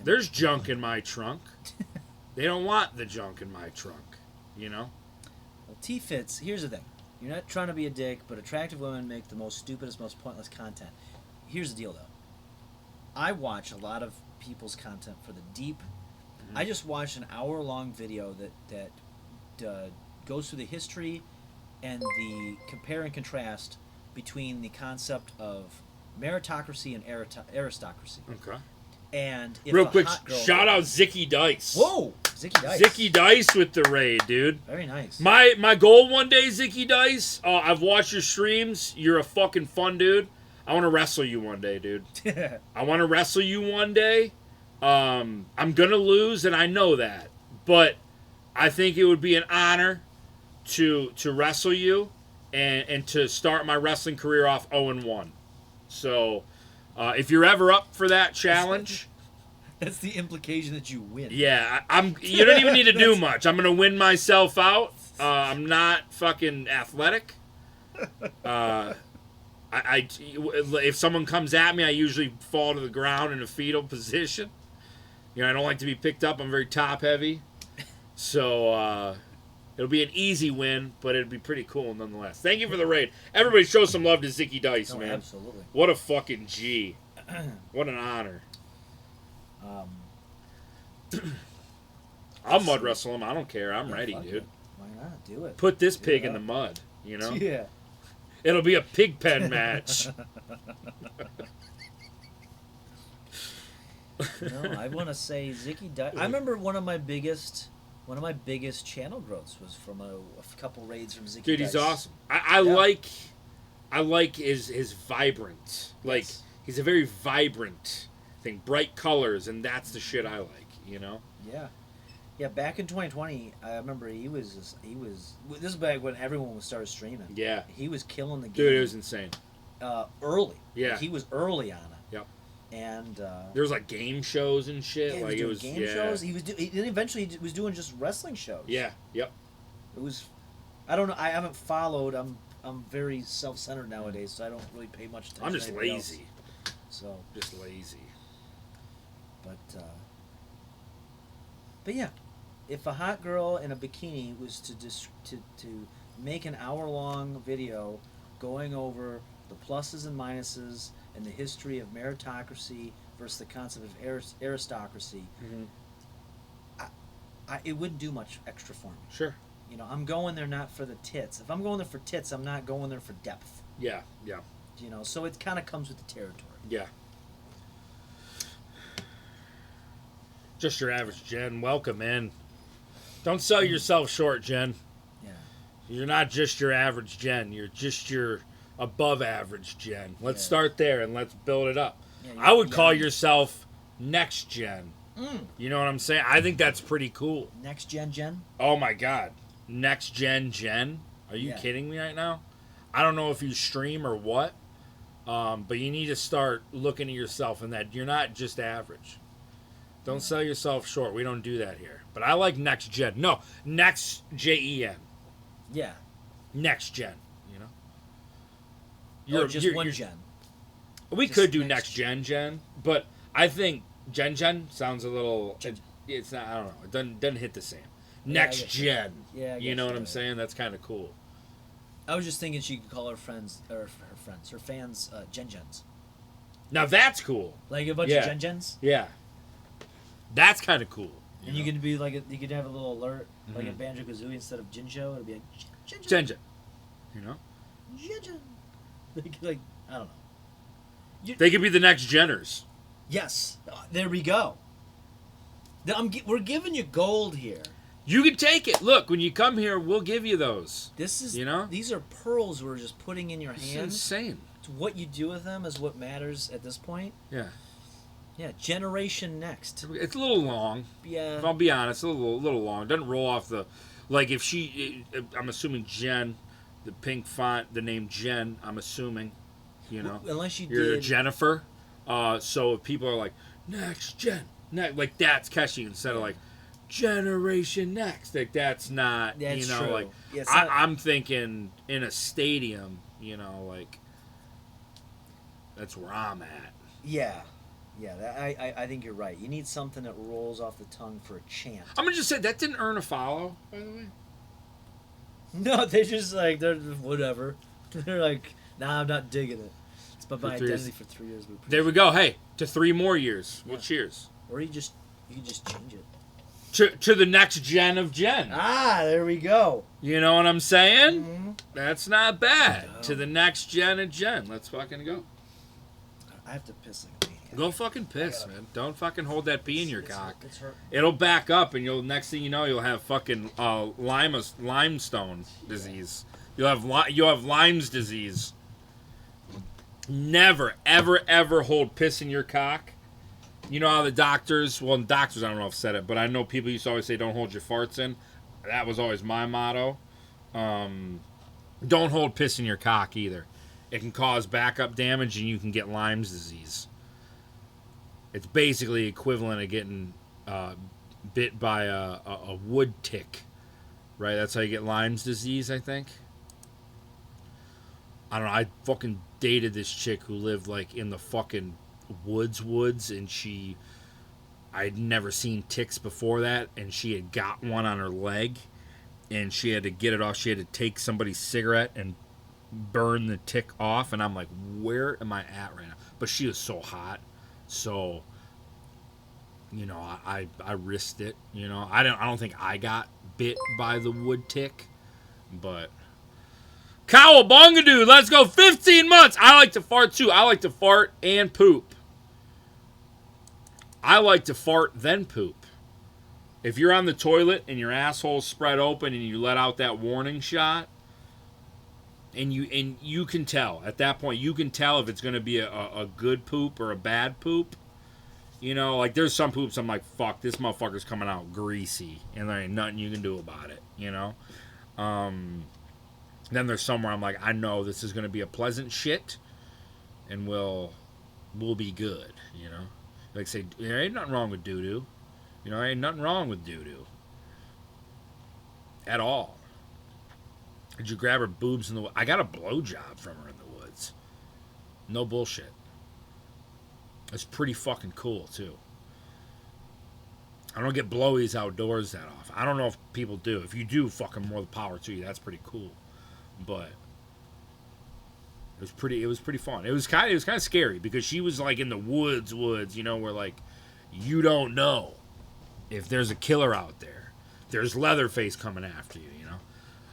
There's junk in my trunk. They don't want the junk in my trunk. Well, T-Fits, here's the thing. You're not trying to be a dick, but attractive women make the most stupidest, most pointless content. Here's the deal, though. I watch a lot of people's content for the deep. I just watched an hour-long video that goes through the history and the compare and contrast between the concept of meritocracy and aristocracy. Okay. And if real a quick, hot girl, shout out Zicky Dice. Whoa, Zicky Dice. Zicky Dice with the raid, dude. Very nice. My goal one day, Zicky Dice. I've watched your streams. You're a fucking fun dude. I want to wrestle you one day, dude. I want to wrestle you one day. I'm gonna lose, and I know that. But I think it would be an honor to wrestle you and to start my wrestling career off 0-1. So. If you're ever up for that challenge, that's the implication that you win. Yeah, you don't even need to do much. I'm gonna win myself out. I'm not fucking athletic. If someone comes at me, I usually fall to the ground in a fetal position. I don't like to be picked up. I'm very top heavy, so It'll be an easy win, but it'd be pretty cool nonetheless. Thank you for the raid. Everybody show some love to Zicky Dice, man. Absolutely. What a fucking G. What an honor. I'll mud wrestle him. I don't care. I'm ready, dude. It. Why not? Do it. Put this pig in the mud, you know? Yeah. It'll be a pig pen match. No, I want to say Zicky Dice. I remember one of my biggest channel growths was from a couple raids from Zicky Dude, Dice. he's awesome. I like his vibrant. Like, he's a very vibrant thing. Bright colors, and that's the shit I like, you know? Yeah. Yeah, back in 2020, I remember he was. This is back when everyone was started streaming. Yeah. He was killing the game. Dude, it was insane. Early. Yeah. He was early on it. Yep. And there was like game shows and shit. Yeah, like he was doing game shows. Then eventually he was doing just wrestling shows. Yeah. Yep. It was. I don't know. I haven't followed. I'm very self-centered nowadays, so I don't really pay much attention. I'm just to anybody lazy. else. So. Just lazy. But yeah, if a hot girl in a bikini was to make an hour-long video going over the pluses and minuses and the history of meritocracy versus the concept of aristocracy, it wouldn't do much extra for me. Sure. You know, I'm going there not for the tits. If I'm going there for tits, I'm not going there for depth. Yeah, yeah. You know, so it kind of comes with the territory. Yeah. Just your average Jen. Welcome in. Don't sell yourself short, Jen. Yeah. You're not just your average Jen. You're just your above average Jen. Let's start there and let's build it up. Yeah, I would call yourself next gen. You know what I'm saying? I think that's pretty cool. Next gen? Oh my God. Next gen? Are you kidding me right now? I don't know if you stream or what, but you need to start looking at yourself in that you're not just average. Don't sell yourself short. We don't do that here. But I like next gen. No, next Jen. Yeah. Next gen. You know. Or just one gen. We Just could do next next gen, but I think Gen sounds a little. It's not. I don't know. It doesn't hit the same. Next gen. Yeah. You know what I'm saying? That's kind of cool. I was just thinking she could call her fans, Gen-Gens. Now that's cool. Like a bunch of Gen-Gens? Yeah. That's kind of cool. And you could be like, you could have a little alert, like a Banjo-Kazooie instead of Jinjo, it'd be like, Gen. You know? Gen. Like, I don't know. They could be the next Jenners. Yes. There we go. We're giving you gold here. You can take it. Look, when you come here, we'll give you those. This is, you know, these are pearls we're just putting in your hands. It's insane. What you do with them is what matters at this point. Yeah. Yeah. Generation next. It's a little long. Yeah. If I'll be honest, a little long. It doesn't roll off the, like if I'm assuming Jen, the pink font, the name Jen. I'm assuming, you know, unless you're Jennifer. So if people are like next gen, like that's catchy instead of like generation next. Like that's not. That's you know, true. like Yeah, I'm thinking in a stadium. You know, like that's where I'm at. Yeah. Yeah, I think you're right. You need something that rolls off the tongue for a chant. I'm gonna just say that didn't earn a follow, by the way. No, they're just like they're whatever. They're like, nah, I'm not digging it. It's been my identity for 3 years. There we go. Hey, to 3 more years. Well, cheers. Or you just change it. To the next gen of Jen. Ah, there we go. You know what I'm saying? Mm-hmm. That's not bad. No. To the next gen of Jen. Let's fucking go. I have to piss like a maniac. Go fucking piss, man. Don't fucking hold that pee in your cock. It'll back up, and next thing you know, you'll have fucking limestone disease. You'll have Lyme's disease. Never, ever, ever hold piss in your cock. You know how the doctors, I don't know if said it, but I know people used to always say, don't hold your farts in. That was always my motto. Don't hold piss in your cock either. It can cause backup damage, and you can get Lyme's disease. It's basically equivalent of getting bit by a wood tick, right? That's how you get Lyme's disease, I think. I don't know. I fucking dated this chick who lived like in the fucking woods, and I'd never seen ticks before that, and she had got one on her leg, and she had to get it off. She had to take somebody's cigarette and burn the tick off, and I'm like, where am I at right now? But she was so hot, so you know, I risked it. You know, I don't think I got bit by the wood tick, but cowabunga, dude, let's go. 15 months. I like to fart too. I like to fart and poop. I like to fart then poop. If you're on the toilet and your asshole's spread open and you let out that warning shot, and you can tell at that point, you can tell if it's going to be a good poop or a bad poop. You know, like there's some poops I'm like, fuck, this motherfucker's coming out greasy, and there ain't nothing you can do about it. You know. Then there's somewhere I'm like, I know this is going to be a pleasant shit, and we'll be good. You know, like say there ain't nothing wrong with doo doo. You know, there ain't nothing wrong with doo doo at all. Did you grab her boobs in the woods? I got a blowjob from her in the woods. No bullshit. It's pretty fucking cool, too. I don't get blowies outdoors that often. I don't know if people do. If you do, fucking more the power to you. That's pretty cool. But it was pretty fun. It was kind of scary because she was like in the woods, you know, where like you don't know if there's a killer out there. There's Leatherface coming after you, you know.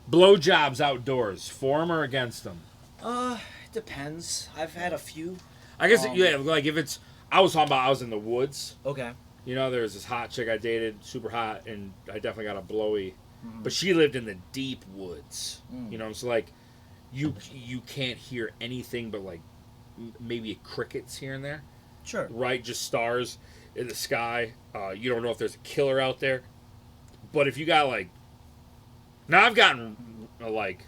Blowjobs outdoors, for 'em or against them? It depends. I've had a few. I guess, yeah, like if it's, I was talking about I was in the woods. Okay. You know, there was this hot chick I dated, super hot, and I definitely got a blowy. But she lived in the deep woods. You know, so like, you can't hear anything but like maybe crickets here and there. Sure. Right, just stars in the sky. You don't know if there's a killer out there. But if you got like, now I've gotten like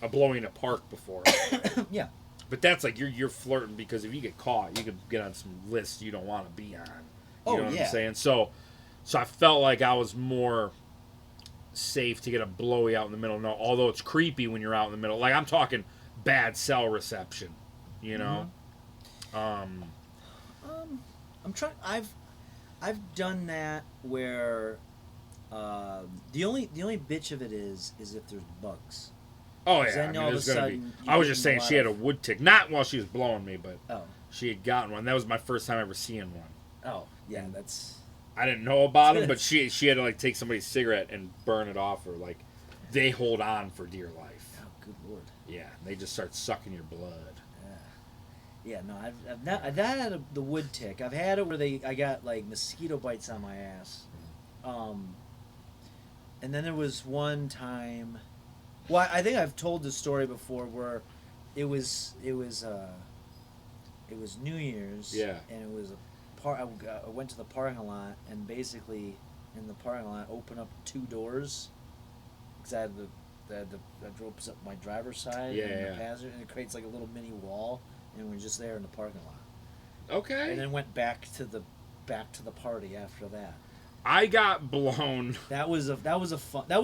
a blowing in a park before. Yeah. But that's like you're flirting because if you get caught, you could get on some lists you don't want to be on. You know what I'm saying? So I felt like I was more safe to get a blowy out in the middle. No, although it's creepy when you're out in the middle. Like I'm talking bad cell reception. You know. I'm trying. I've done that where the only bitch of it is if there's bugs. Oh yeah, I mean, all of a sudden. I was just saying she had a wood tick, not while she was blowing me, but oh, she had gotten one. That was my first time ever seeing one. Oh yeah, that's. I didn't know about them, but she had to like take somebody's cigarette and burn it off, or like they hold on for dear life. Oh good lord. Yeah, they just start sucking your blood. Yeah, no, I've not had the wood tick. I've had it where I got like mosquito bites on my ass. And then there was one time. Well, I think I've told this story before where it was New Year's. Yeah. And it was I went to the parking lot and basically in the parking lot opened up two doors because I drove up my driver's side and the passenger, and it creates like a little mini wall, and we're just there in the parking lot. Okay. And then went back to the party after that. I got blown. That was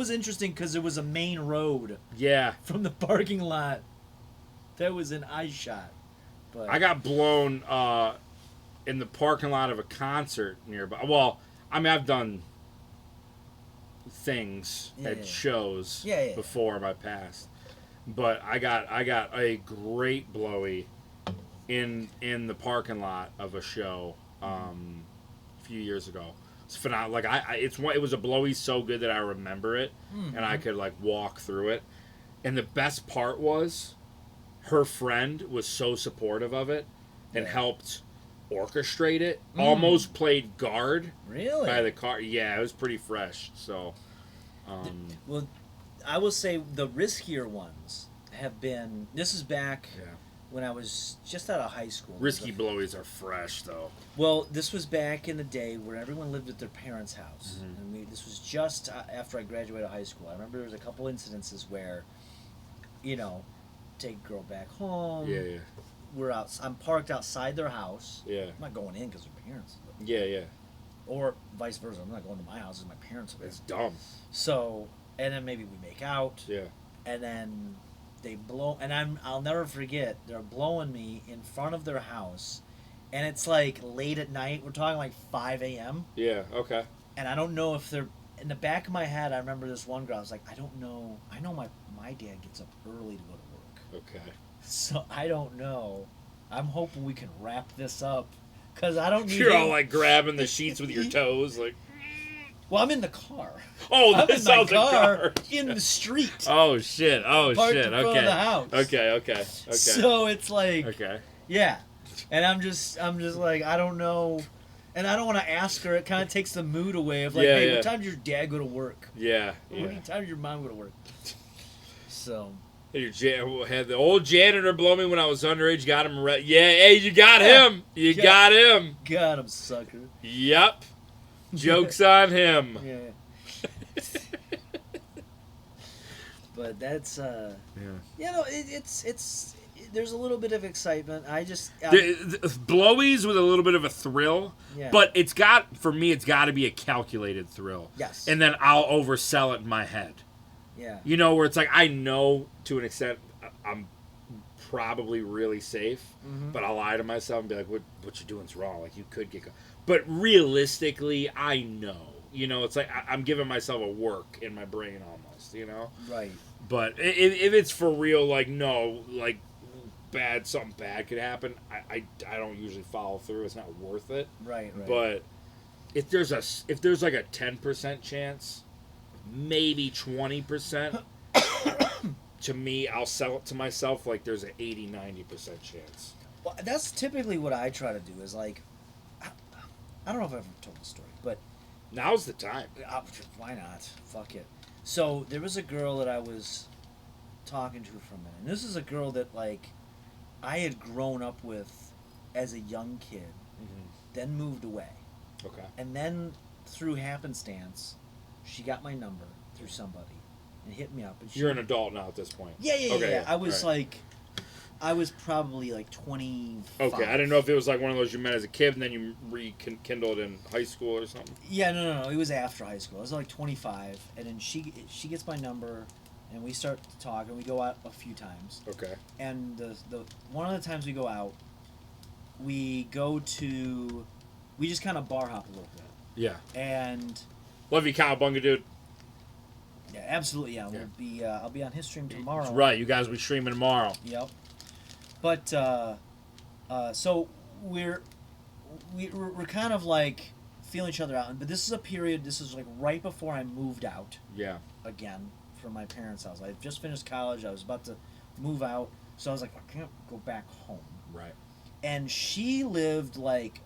interesting because it was a main road. Yeah. From the parking lot. That was an eye shot. But I got blown in the parking lot of a concert nearby. Well, I mean, I've done things at shows before in my past, but I got a great blowy in the parking lot of a show a few years ago. It's phenomenal. Like it was a blowy so good that I remember it, and I could like walk through it. And the best part was, her friend was so supportive of it and helped orchestrate it. Almost played guard. Really? By the car. Yeah, it was pretty fresh. So, well, I will say the riskier ones have been. This is back. Yeah. When I was just out of high school. Risky blowies are fresh, though. Well, this was back in the day where everyone lived at their parents' house. And this was just after I graduated high school. I remember there was a couple incidences where, you know, take a girl back home. Yeah. I'm parked outside their house. Yeah. I'm not going in because they're parents. Yeah. Or vice versa. I'm not going to my house because my parents are there. It's dumb. So, and then maybe we make out. Yeah. And then they blow, and I'll never forget, they're blowing me in front of their house, and it's like late at night, we're talking like 5 a.m. Yeah, okay. And I don't know if they're in the back of my head, I remember this one girl. I was like, I don't know. I know my dad gets up early to go to work. Okay. So I don't know. I'm hoping we can wrap this up because I don't need. You're all like grabbing the sheets with your toes, like. Well, I'm in the car. Oh, I'm this in my sounds like car in the street. Oh shit! Oh Parked shit! in front Okay. of the house. Okay. So it's like, Okay. yeah, and I'm just like, I don't know, and I don't want to ask her. It kind of takes the mood away of like, Yeah, hey, yeah. what time does your dad go to work? Yeah. What time does your mom go to work? So. Had the old janitor blow me when I was underage. Got him. Yeah. Hey, you got him. You got him. Got him, sucker. Yep. Joke's on him. Yeah. But that's it's there's a little bit of excitement. Blowies with a little bit of a thrill, Yeah. but it's got to be a calculated thrill. Yes. And then I'll oversell it in my head. Yeah. You know, where it's like I know to an extent I'm probably really safe, but I'll lie to myself and be like, what you're doing is wrong. Like, you could get but realistically, I know. You know, it's like I'm giving myself a work in my brain almost, you know? Right. But if it's for real, like, no, like, something bad could happen, I don't usually follow through. It's not worth it. Right. But if there's like a 10% chance, maybe 20%, to me, I'll sell it to myself like there's an 80-90% chance. Well, that's typically what I try to do is like, I don't know if I've ever told the story, but now's the time. Why not? Fuck it. So there was a girl that I was talking to for a minute, and this is a girl that like I had grown up with as a young kid, then moved away. Okay. And then through happenstance, she got my number through somebody and hit me up. And You're an adult now at this point. Yeah. Okay, Yeah. I was right. like, I was probably like 25. Okay, I didn't know if it was like one of those you met as a kid and then you rekindled in high school or something. Yeah, no. It was after high school. I was like 25, and then she gets my number, and we start to talk, and we go out a few times. Okay. And the one of the times we go out, we just kind of bar hop a little bit. Yeah. And love you, Cowabunga, dude. Yeah, absolutely. Yeah, we'll be. I'll be on his stream tomorrow. Right, you guys will be streaming tomorrow. Yep. But so we're kind of like feeling each other out. But this is a period. This is like right before I moved out. Yeah. Again, from my parents' house. I had just finished college. I was about to move out, so I was like, I can't go back home. Right. And she lived like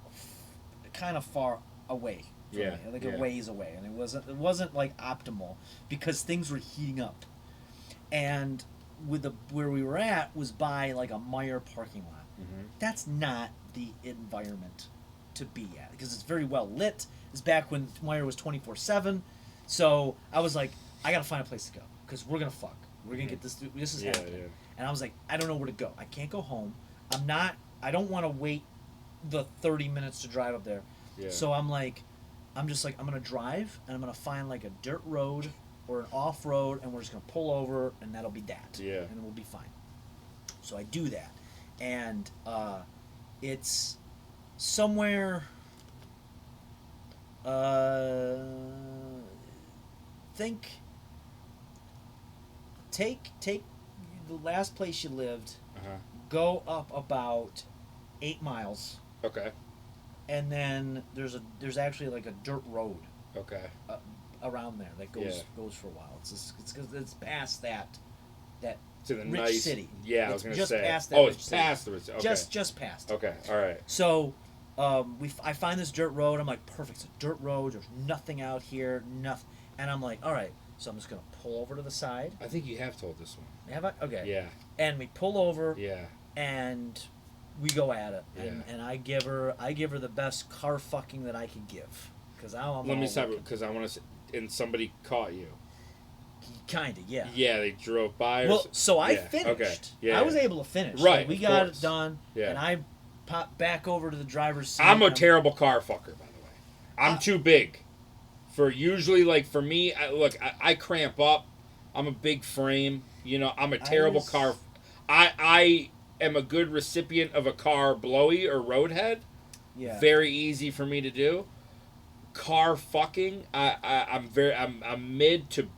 kind of far away. From me, like a ways away, and it wasn't like optimal because things were heating up, and where we were at was by like a Meijer parking lot. That's not the environment to be at because it's very well lit. It's back when Meijer was 24/7, so I was like, I gotta find a place to go because we're gonna fuck. We're gonna get this. This is happening. And I was like, I don't know where to go. I can't go home. I don't want to wait the 30 minutes to drive up there. Yeah. So I'm just like, I'm going to drive, and I'm going to find, like, a dirt road or an off-road, and we're just going to pull over, and that'll be that. Yeah. And we'll be fine. So I do that. And it's somewhere... Take the last place you lived, go up about 8 miles. Okay. And then there's actually like a dirt road. Okay. Around there that goes for a while. It's past that to the rich nice city. Yeah, it's I was gonna just say. Past that oh, rich it's city. past the rich. Okay. Just past. Okay. All right. So, I find this dirt road. I'm like, perfect. It's a dirt road. There's nothing out here. Nothing. And I'm like, all right. So I'm just gonna pull over to the side. I think you have told this one. Have I? Okay. Yeah. And we pull over. Yeah. And we go at it. Yeah. And I give her the best car fucking that I could give. Because I'm Let me stop because I want to. And somebody caught you. Kinda, yeah. Yeah, they drove by. Well, so I finished. Okay. Yeah. I was able to finish. Right. Like, we got it done. Yeah. And I popped back over to the driver's seat. I'm a terrible car fucker, by the way. I'm too big. For usually, like, for me, I cramp up. I'm a big frame. You know, I'm a terrible car. I am a good recipient of a car blowy or roadhead. Yeah. Very easy for me to do. car fucking, I'm mid to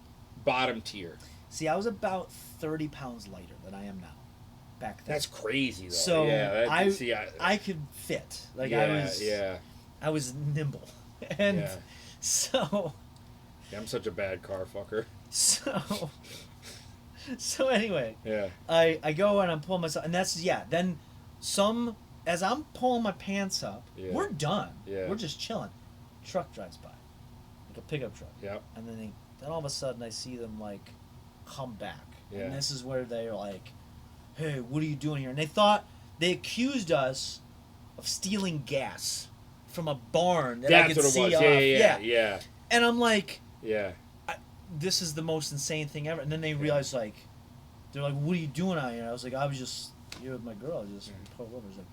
bottom tier. See, I was about 30 pounds lighter than I am now. Back then. That's crazy though. So yeah, I could fit. Like yeah, I was nimble, and yeah. so. Yeah, I'm such a bad car fucker. So anyway. Yeah. I go and I'm pulling myself, and that's Then as I'm pulling my pants up, we're done. Yeah. We're just chilling. Truck drives by, like a pickup truck. Yep. And then all of a sudden I see them like come back, Yeah. and this is where they're like, "Hey, what are you doing here?" And they accused us of stealing gas from a barn that I could see off. Yeah. And I'm like, yeah. This is the most insane thing ever. And then they realized, like, they're like, "What are you doing out here?" I was like, "I was just here with my girl." I just pulled over. It's like,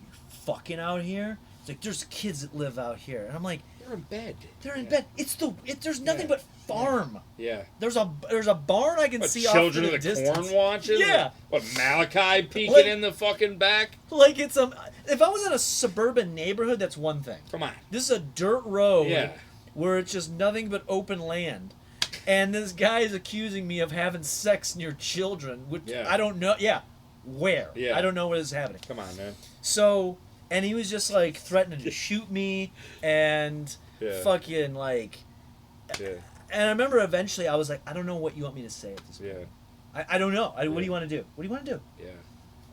"You fucking out here?" It's like, "There's kids that live out here," and I'm like, "They're in bed." They're in bed. There's nothing but farm. Yeah. There's a barn I can see Children off in of the distance. Corn watching. Yeah. What, Malachi peeking Like- in the fucking back? Like it's if I was in a suburban neighborhood, that's one thing. Come on. This is a dirt road. Yeah. Where it's just nothing but open land. And this guy is accusing me of having sex near children, which I don't know. Yeah, where? Yeah. I don't know what is happening. Come on, man. So, and he was just like threatening to shoot me and fucking like. Yeah. And I remember eventually I was like, I don't know what you want me to say at this point. Yeah. I don't know. What do you want to do? What do you want to do? Yeah.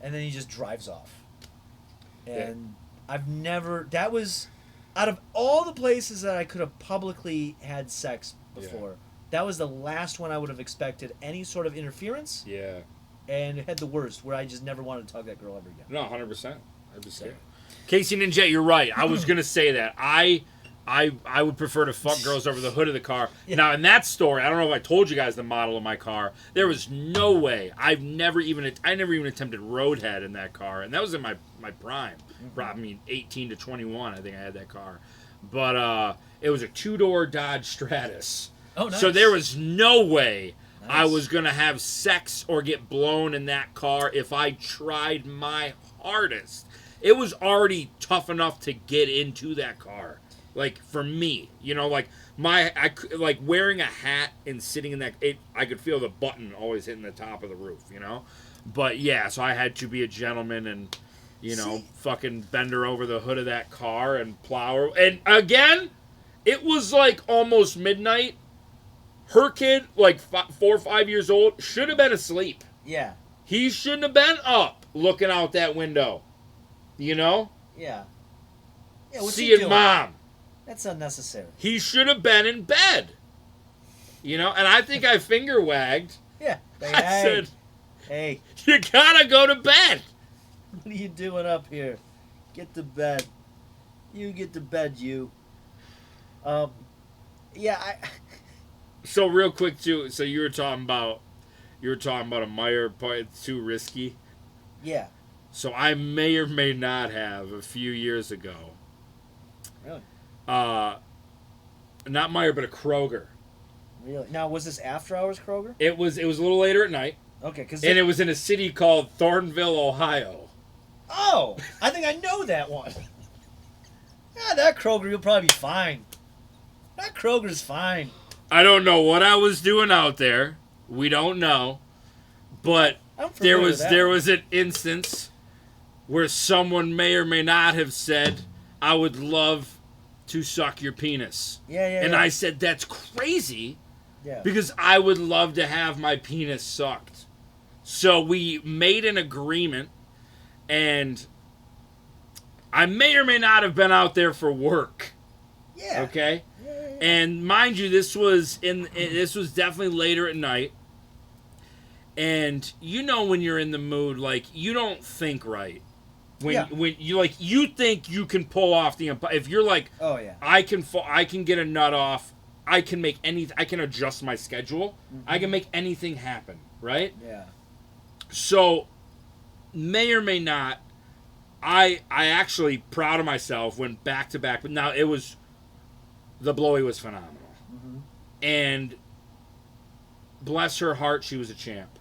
And then he just drives off. And I've never. That was out of all the places that I could have publicly had sex before. That was the last one I would have expected any sort of interference. Yeah. And it had the worst, where I just never wanted to talk to that girl ever again. No, 100%. I'd be scared. Casey Ninja, you're right. I was gonna say that. I would prefer to fuck girls over the hood of the car. Yeah. Now, in that story, I don't know if I told you guys the model of my car. There was no way. I never even attempted roadhead in that car, and that was in my prime. I mean, 18 to 21, I think I had that car. But it was a 2-door Dodge Stratus. Oh, nice. So there was no way I was going to have sex or get blown in that car if I tried my hardest. It was already tough enough to get into that car. Like, for me, like like wearing a hat and sitting in that, I could feel the button always hitting the top of the roof, But yeah, so I had to be a gentleman and, fucking bend her over the hood of that car and plow her. And again, it was like almost midnight. Her kid, like 4 or 5 years old, should have been asleep. Yeah. He shouldn't have been up looking out that window. Yeah. What's he Seeing doing? mom. That's unnecessary. He should have been in bed. And I think I finger wagged. Yeah. I said, "Hey, you gotta go to bed. What are you doing up here? Get to bed. You get to bed, you." Yeah, So real quick too. So you were talking about a Meyer part. It's too risky. Yeah. So I may or may not have a few years ago. Really? Not Meyer, but a Kroger. Really? Now, was this after hours Kroger? It was a little later at night. Okay, and it was in a city called Thornville, Ohio. Oh, I think I know that one. Yeah, that Kroger, you'll probably be fine. That Kroger's fine. I don't know what I was doing out there. We don't know. But there was an instance where someone may or may not have said, "I would love to suck your penis." Yeah. And I said, "That's crazy." Yeah. Because I would love to have my penis sucked. So we made an agreement, and I may or may not have been out there for work. Yeah. Okay? Yeah. And mind you, this was definitely later at night. And when you're in the mood, like, you don't think right. When you think you can pull off the if you're like, oh yeah, I can get a nut off. I can adjust my schedule. Mm-hmm. I can make anything happen, right? Yeah. So, may or may not, I actually, proud of myself, went back to back. But now the blowy was phenomenal. Mm-hmm. And bless her heart, she was a champ.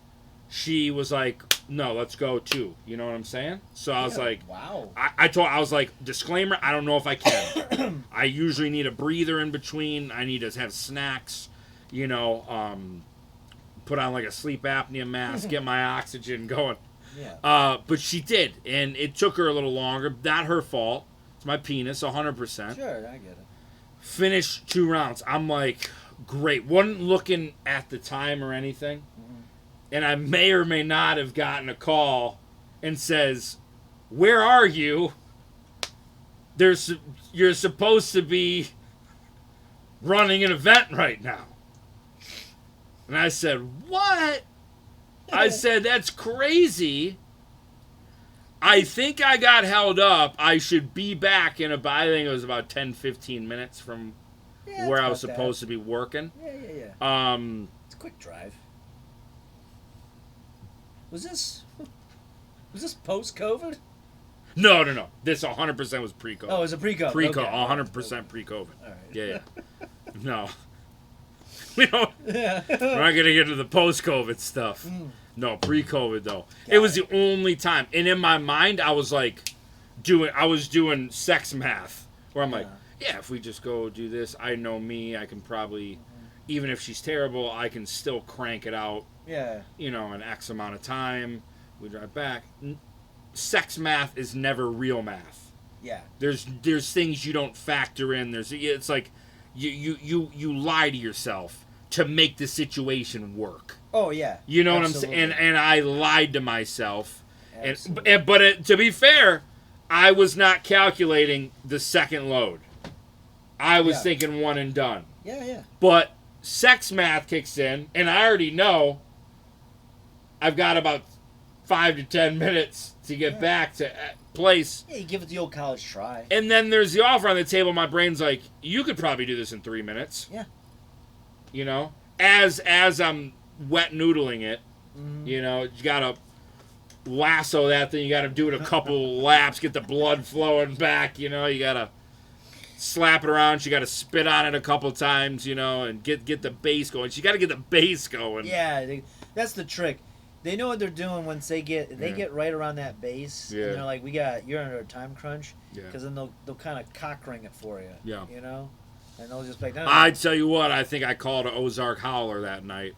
She was like, no, let's go too. You know what I'm saying? So I was like, wow. I was like, disclaimer, I don't know if I can. I usually need a breather in between. I need to have snacks, you know, put on like a sleep apnea mask, get my oxygen going. Yeah. But she did, and it took her a little longer. Not her fault. It's my penis, 100%. Sure, I get it. Finished 2 rounds. I'm like, great. Wasn't looking at the time or anything. Mm-hmm. And I may or may not have gotten a call and says, where are you? You're supposed to be running an event right now. And I said, what? I said, that's crazy. I think I got held up. I should be back in about, I think it was about 10, 15 minutes from where I was supposed to be working. Yeah. It's a quick drive. Was this post-COVID? No. This 100% was pre-COVID. Oh, it was a pre-COVID. Pre-COVID, Okay. 100% pre-COVID. All right. Yeah. No. We don't. We're not gonna get into the post-COVID stuff. No, pre-COVID though. It was the only time, and in my mind, I was like, doing sex math, where I'm like, yeah, if we just go do this, I know me, I can probably, even if she's terrible, I can still crank it out. Yeah. You know, in X amount of time. We drive back. Sex math is never real math. Yeah. There's things you don't factor in. It's like you lie to yourself to make the situation work. Oh yeah. You know what I'm saying? And I lied to myself. But to be fair, I was not calculating the second load. I was thinking one and done. Yeah. But sex math kicks in, and I already know I've got about 5 to 10 minutes to get back to place. Yeah, you give it the old college try. And then there's the offer on the table. My brain's like, you could probably do this in 3 minutes. Yeah. You know, as I'm wet noodling it, you know, you gotta lasso that thing. You gotta do it a couple laps, get the blood flowing back. You know, you gotta slap it around. You gotta spit on it a couple times. You know, and get the base going. You gotta get the base going. Yeah, that's the trick. They know what they're doing once they get right around that base. Yeah. And they're like, you're under a time crunch. Yeah. Because then they'll kind of cock ring it for you. Yeah. You know, and they'll just be like, no. I tell you what, I think I called an Ozark howler that night.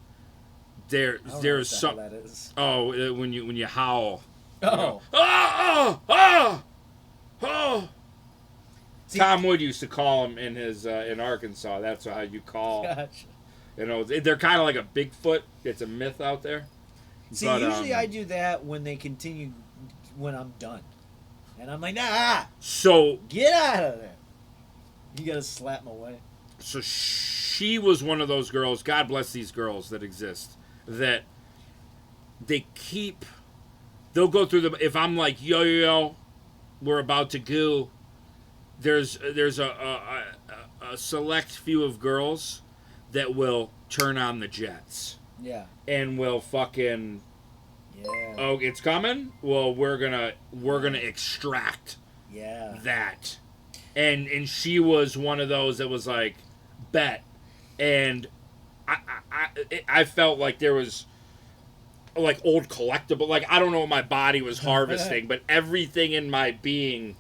There's some. That is. Oh, when you howl. Oh. Oh. Tom Wood used to call him in his in Arkansas. That's how you call. Gotcha. You know, they're kind of like a Bigfoot. It's a myth out there. See, usually I do that when they continue, when I'm done, and I'm like, nah. So get out of there. You gotta slap them away. So she was one of those girls. God bless these girls that exist. That they'll go through the. If I'm like, yo, we're about to go. There's a select few of girls that will turn on the jets. Yeah. And will fucking. Yeah. Oh, it's coming. Well, we're gonna extract. Yeah. That. And she was one of those that was like, bet. And I felt like there was like old collectible. Like, I don't know what my body was harvesting, but everything in my being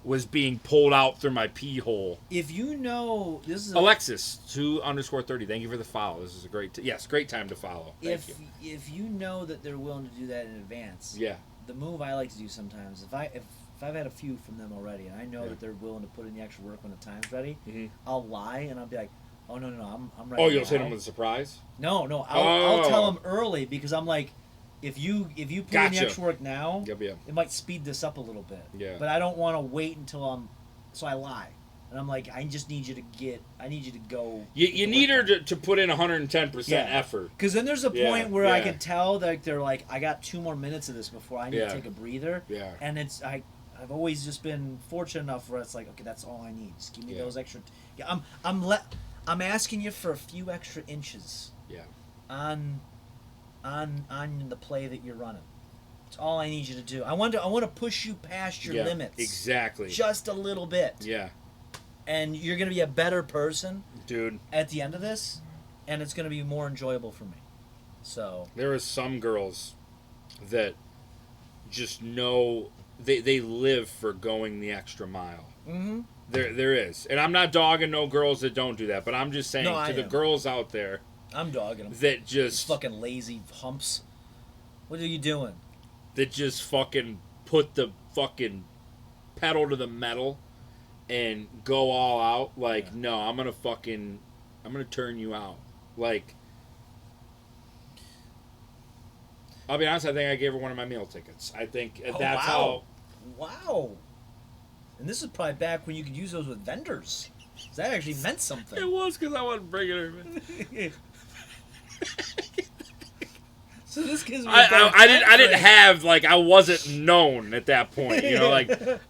was being pulled out through my pee hole. If you know, this is Alexis 2_30. Thank you for the follow. This is a great great time to follow. Thank you. If you know that they're willing to do that in advance, yeah. The move I like to do sometimes, if I've had a few from them already, and I know that they're willing to put in the extra work when the time's ready, I'll lie and I'll be like, oh no, I'm ready. Oh, you'll hit them with a surprise? No, I'll tell them early because I'm like, if you put in the extra work now, it might speed this up a little bit. Yeah. But I don't want to wait until so I lie. And I'm like, I just need you to go. You need her to put in 110% effort. Because then there's a point where I can tell that they're like, I got 2 more minutes of this before I need to take a breather. Yeah. And I've always just been fortunate enough where it's like, okay, that's all I need. Just give me those extra. I'm asking you for a few extra inches. Yeah. On the play that you're running. It's all I need you to do. I want to push you past your limits. Exactly. Just a little bit. Yeah. And you're going to be a better person, dude, at the end of this, and it's going to be more enjoyable for me. So there are some girls that just know they live for going the extra mile. Mm-hmm. There is, and I'm not dogging no girls that don't do that, but I'm just saying to the girls out there, I'm dogging them. That just fucking lazy humps. What are you doing? That just fucking put the fucking pedal to the metal and go all out. Like, no, I'm gonna turn you out. Like, I'll be honest, I think I gave her one of my meal tickets. I think that's how. Wow. And this is probably back when you could use those with vendors. That actually meant something. It was because I wasn't bringing her. So this gives me. I didn't have, like, I wasn't known at that point. You know,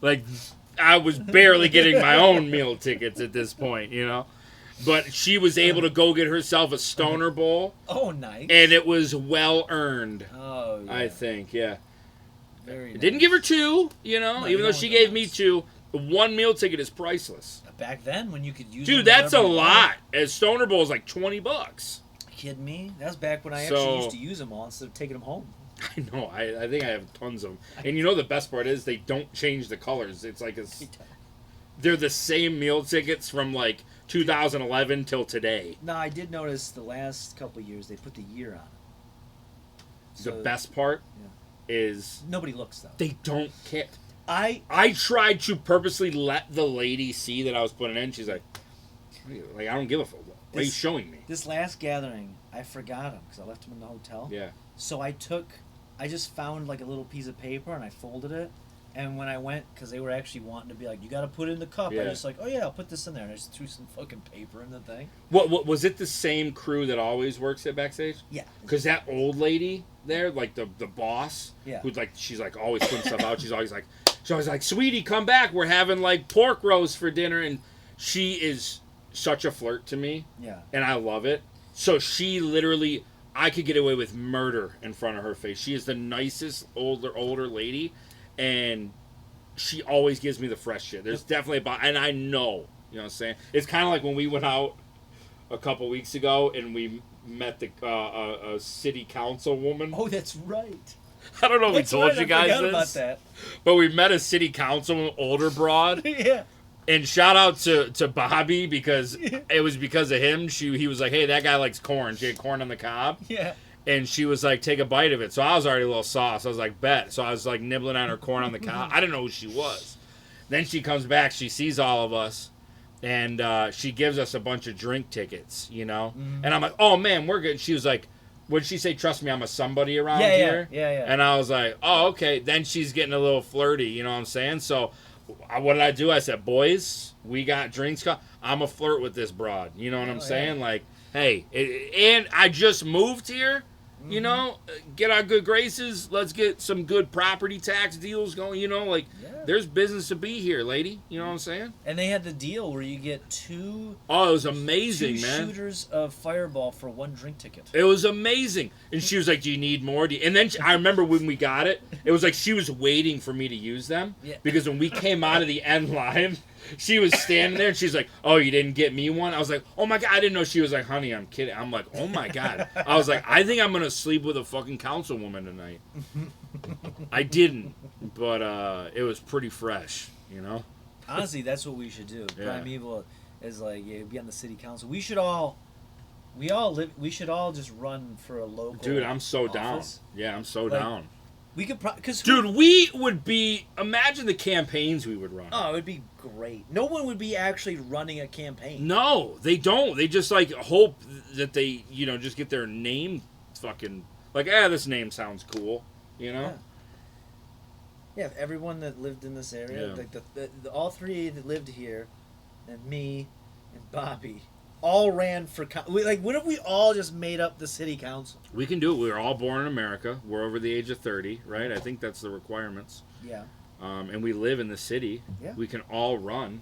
like I was barely getting my own meal tickets at this point. You know. But she was able to go get herself a Stoner Bowl. Oh, nice. And it was well earned. Oh, yeah. I think, yeah. Very nice. Didn't give her two, you know, even though she gave me two. One meal ticket is priceless. Back then, when you could use Dude, that's a lot. A Stoner Bowl is like $20. Kidding me? That was back when I actually used to use them all instead of taking them home. I know. I think I have tons of them. And you know the best part is they don't change the colors. It's like they're the same meal tickets from like 2011 till today. No, I did notice the last couple of years they put the year on it. The best part is nobody looks though. They don't care. I tried to purposely let the lady see that I was putting in. She's like, I don't give a fuck. What are you showing me? This last gathering, I forgot him because I left him in the hotel. Yeah. So I just found like a little piece of paper and I folded it. And when I went, because they were actually wanting to be like, you got to put it in the cup. Yeah. I just like, oh yeah, I'll put this in there. And I just threw some fucking paper in the thing. What was it? The same crew that always works at backstage? Yeah. Because that old lady there, like the boss, yeah, who's like, she's like always putting stuff out. She's always like, sweetie, come back. We're having like pork roast for dinner, and she is such a flirt to me. Yeah. And I love it. So she literally, I could get away with murder in front of her face. She is the nicest older lady, and she always gives me the fresh shit. There's definitely and I know, you know what I'm saying? It's kind of like when we went out a couple weeks ago and we met the a city council woman. Oh, that's right. I don't know if we told you guys this. About that. But we met a city councilwoman, older broad. Yeah. And shout out to Bobby because it was because of him. He was like, hey, that guy likes corn. She had corn on the cob. Yeah. And she was like, take a bite of it. So I was already a little sauce. I was like, bet. So I was like nibbling on her corn on the cob. I didn't know who she was. Then she comes back. She sees all of us. And she gives us a bunch of drink tickets, you know. Mm-hmm. And I'm like, oh, man, we're good. She was like, would she say, trust me, I'm a somebody around here? Yeah. And I was like, oh, okay. Then she's getting a little flirty, you know what I'm saying? So what did I do? I said, boys, we got drinks. I'm a flirt with this broad. You know what I'm saying? Yeah. Like, hey, and I just moved here. Mm-hmm. You know, get our good graces. Let's get some good property tax deals going. You know, like, there's business to be here, lady. You know what I'm saying? And they had the deal where you get two. Oh, it was amazing, two man. Shooters of Fireball for one drink ticket. It was amazing. And she was like, do you need more? And then I remember when we got it, it was like she was waiting for me to use them. Yeah. Because when we came out of the end line, she was standing there and she's like, oh, you didn't get me one? I was like, oh my God. I didn't know. She was like, honey, I'm kidding. I'm like, oh my God. I was like, I think I'm going to sleep with a fucking councilwoman tonight. I didn't, but it was pretty fresh, you know? Honestly, that's what we should do. Yeah. Primeval is like, be on the city council. We should all just run for a local. Dude, I'm so office. down. Yeah, I'm so down. We could dude, we would be. Imagine the campaigns we would run. Oh, it would be great. No one would be actually running a campaign. No, they don't. They just like hope that they, you know, just get their name fucking like, this name sounds cool, you know. Yeah, if everyone that lived in this area, like the all three that lived here, and me, and Bobby, all ran for like. What if we all just made up the city council? We can do it. We were all born in America. We're over the age of 30, right? I think that's the requirements. Yeah. And we live in the city. Yeah. We can all run.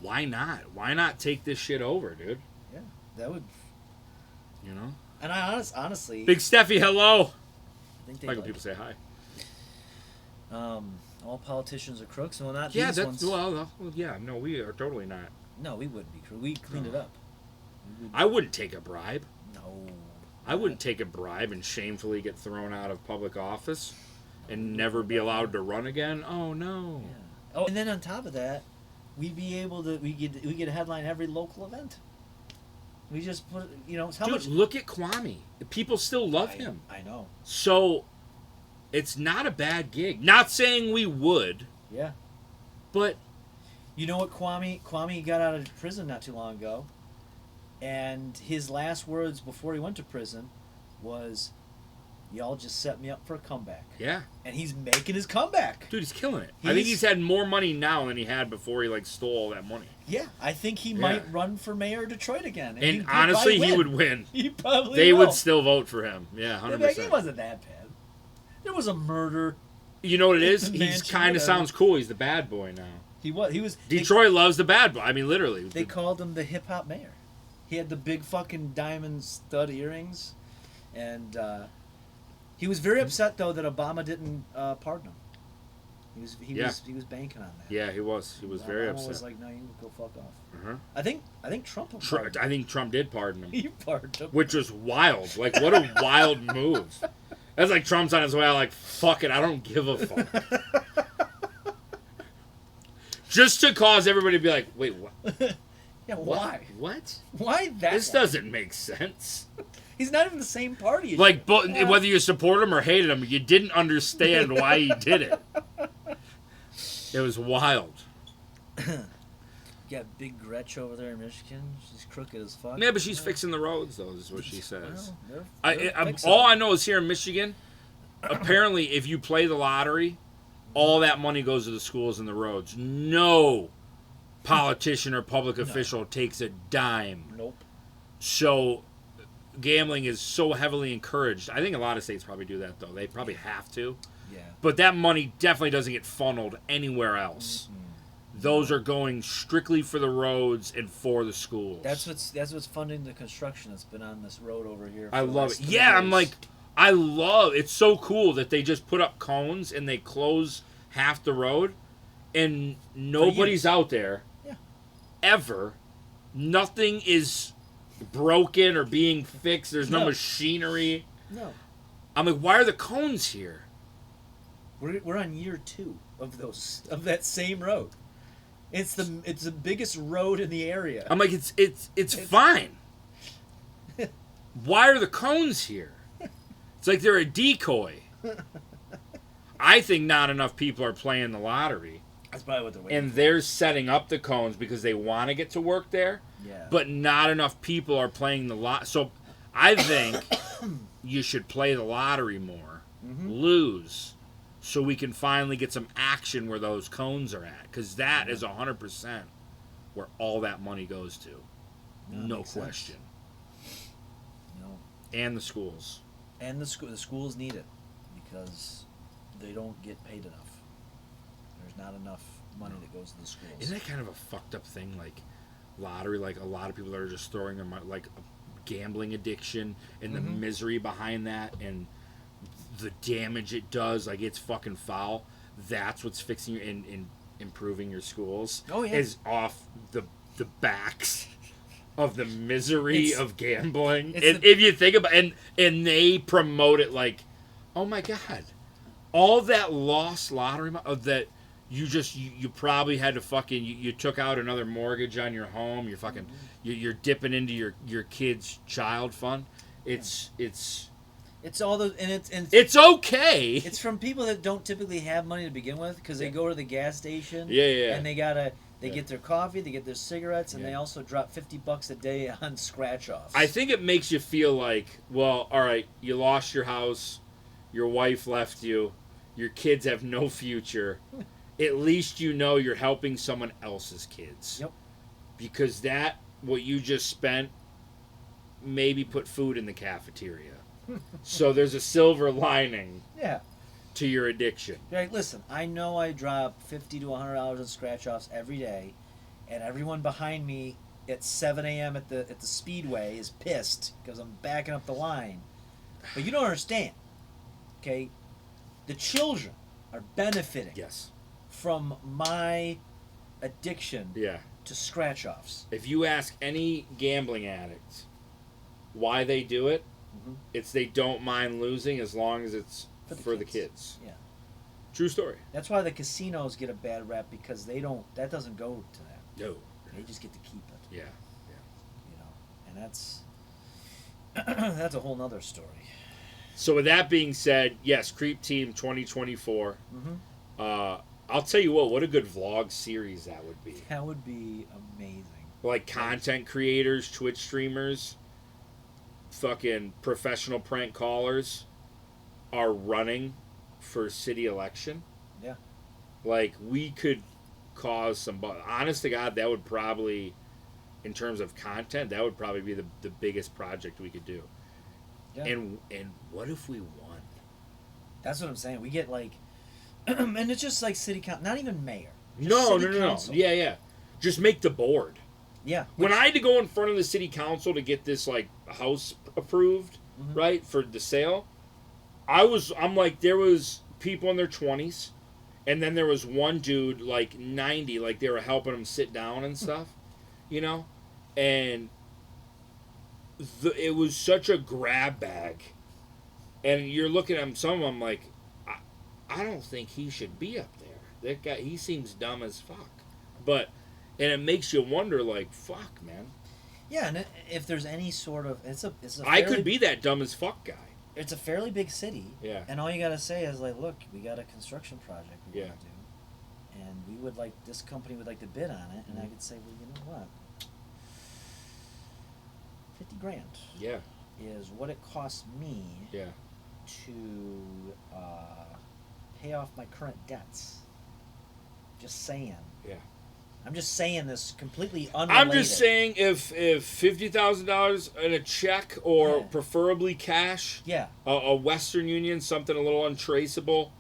Why not? Why not take this shit over, dude? Yeah, that would. You know. And I honestly. Big Steffi, hello. I think like when people say hi. All politicians are crooks. Well, not yeah, these that's ones. Well, yeah, no, we are totally not. No, we wouldn't be crooks. We cleaned it up. I wouldn't take a bribe. No. I wouldn't take a bribe and shamefully get thrown out of public office. and never be allowed to run again. Oh no. Yeah. Oh, and then on top of that, we get a headline every local event. We just put, how Dude, much. look at Kwame. People still love him. I know. So, it's not a bad gig. Not saying we would. Yeah. But you know what, Kwame got out of prison not too long ago, and his last words before he went to prison was, "Y'all just set me up for a comeback." Yeah. And he's making his comeback. Dude, he's killing it. I think he's had more money now than he had before he stole all that money. Yeah, I think he might run for mayor of Detroit again. And honestly, he would win. He probably They will. would still vote for him. Yeah, 100%. He wasn't that bad. There was a murder. You know what it is? The He mansion, kind of whatever. sounds cool. He's the bad boy now. He was. Detroit loves the bad boy. I mean, literally. They called him the hip hop mayor. He had the big fucking diamond stud earrings, and he was very upset though that Obama didn't pardon him. He was banking on that. Yeah, he was. He was very Obama upset. was like, "No, you can go fuck off." Uh-huh. I think Trump. I think Trump did pardon him. He pardoned him. Which was wild. Like, what a wild move. That's like Trump's on his way out, like, fuck it, I don't give a fuck. Just to cause everybody to be like, wait, what? Yeah, why? What? Why that? This doesn't make sense. He's not even the same party as Like, you. whether you support him or hated him, you didn't understand why he did it. It was wild. You got Big Gretch over there in Michigan. She's crooked as fuck. Yeah, but she's fixing the roads, though, is what she says. Well, they're All I know is here in Michigan, apparently, if you play the lottery, all that money goes to the schools and the roads. No politician or public official takes a dime. Nope. So gambling is so heavily encouraged. I think a lot of states probably do that, though. They probably have to. Yeah. But that money definitely doesn't get funneled anywhere else. Mm-hmm. Those are going strictly for the roads and for the schools. That's what's funding the construction that's been on this road over here. I love it. Yeah, I'm like, I love it's so cool that they just put up cones and they close half the road and nobody's out there ever. Nothing is broken or being fixed. There's no machinery. No. I'm like, why are the cones here? We're on year 2 of that same road. It's the biggest road in the area. I'm like, it's fine. Why are the cones here? It's like they're a decoy. I think not enough people are playing the lottery. That's probably what they're waiting And for. they're setting up the cones because they want to get to work there. Yeah. But not enough people are playing the lot. So I think you should play the lottery more, lose, so we can finally get some action where those cones are at. Because that is 100% where all that money goes to. No question. No. And the schools. And the schools need it because they don't get paid enough. There's not enough money that goes to the schools. Isn't that kind of a fucked up thing? Like lottery, like a lot of people that are just throwing them like a gambling addiction and the misery behind that and the damage it does. Like it's fucking foul. That's what's fixing you and improving your schools. Oh yeah, is off the backs of the misery of gambling. And if you think about and they promote it like, oh my god, all that lost lottery that you probably had to fucking you took out another mortgage on your home. You're fucking you're dipping into your kid's child fund. It's all those and it's okay. It's from people that don't typically have money to begin with because they go to the gas station. Yeah. And they get their coffee, they get their cigarettes, and they also drop $50 a day on scratch offs. I think it makes you feel like, well, all right, you lost your house, your wife left you, your kids have no future. At least you know you're helping someone else's kids. Yep. Because what you just spent, maybe put food in the cafeteria. So there's a silver lining. Yeah. To your addiction. Like, listen, I know I drop $50 to $100 in scratch-offs every day, and everyone behind me at 7 a.m. at the speedway is pissed because I'm backing up the line. But you don't understand, okay? The children are benefiting from my addiction to scratch-offs. If you ask any gambling addict why they do it, it's they don't mind losing as long as it's for the kids. Yeah. True story. That's why the casinos get a bad rap because they don't. That doesn't go to them. No. They just get to keep it. Yeah. You know, and that's that's a whole nother story. So with that being said, yes, Creep Team 2024. I'll tell you what a good vlog series that would be. That would be amazing. Like content creators, Twitch streamers, fucking professional prank callers are running for city election. Yeah. Like, we could cause some... Honest to God, that would probably, in terms of content, that would probably be the biggest project we could do. Yeah. And what if we won? That's what I'm saying. We get like... and it's just like city council, not even mayor. No. Council. Yeah. Just make the board. Yeah. When I had to go in front of the city council to get this, like, house approved, right, for the sale, I'm like, there was people in their 20s, and then there was one dude, like, 90, like, they were helping him sit down and stuff, you know? And it was such a grab bag. And you're looking at him, some of them, like, I don't think he should be up there. That guy, he seems dumb as fuck. But... And it makes you wonder, like, fuck, man. Yeah, and if there's any sort of... I could be that dumb as fuck guy. It's a fairly big city. Yeah. And all you got to say is, like, look, we got a construction project we Yeah. want to do. And we would like... This company would like to bid on it. And I could say, well, you know what? 50 grand. Yeah. Is what it costs me... Yeah. To pay off my current debts. Just saying. Yeah. I'm just saying this completely unrelated. I'm just saying if $50,000 in a check or preferably cash, a Western Union, something a little untraceable,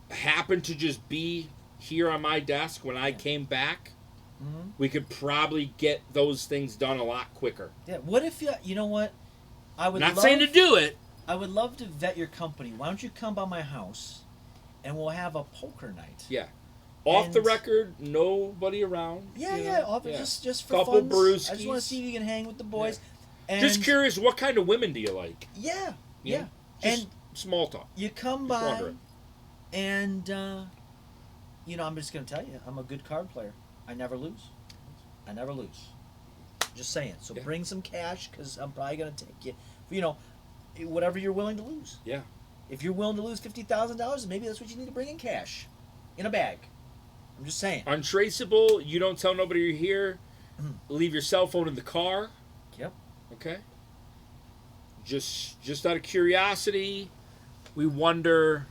happened to just be here on my desk when I came back, we could probably get those things done a lot quicker. Yeah. What if you know what? I would not saying to do it. I would love to vet your company. Why don't you come by my house, and we'll have a poker night. Yeah. Off the record, nobody around. Yeah. Just for couple fun. brewskis. I just want to see if you can hang with the boys. Yeah. And just curious, what kind of women do you like? Yeah. Just and small talk. You come just by, wondering. and you know, I'm just gonna tell you, I'm a good card player. I never lose. Just saying. So bring some cash, because I'm probably gonna take you. You know, whatever you're willing to lose. Yeah. If you're willing to lose $50,000, maybe that's what you need to bring in cash, in a bag. I'm just saying. Untraceable. You don't tell nobody you're here. Leave your cell phone in the car. Yep. Okay. Just out of curiosity, we wonder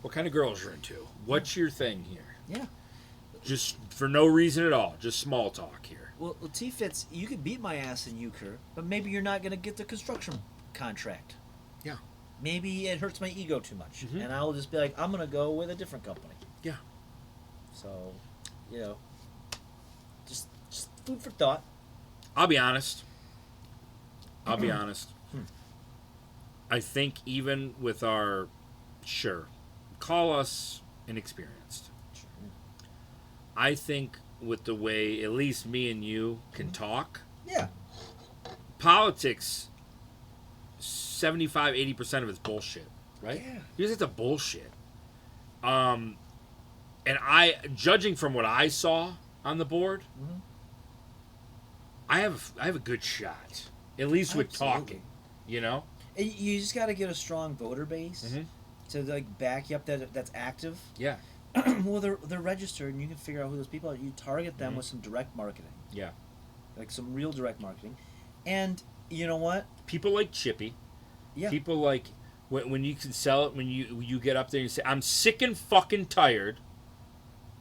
what kind of girls you're into. What's your thing here? Yeah. Just for no reason at all. Just small talk here. Well, T-Fits, you could beat my ass in Euchre, but maybe you're not going to get the construction contract. Yeah. Maybe it hurts my ego too much, and I'll just be like, I'm going to go with a different company. Yeah. So, you know, just food for thought. I'll be honest. I think even with our, call us inexperienced. Sure. I think with the way at least me and you can talk. Yeah. Politics, 75-80% of it's bullshit, right? Yeah. Because it's a bullshit. And judging from what I saw on the board, I have a good shot, at least with talking, you know. You just got to get a strong voter base to like back you up that's active. Yeah. Well, they're registered, and you can figure out who those people are. You target them with some direct marketing. Yeah. Like some real direct marketing, and you know what? People like Chippy. Yeah. People like when you can sell it, when you get up there and you say, I'm sick and fucking tired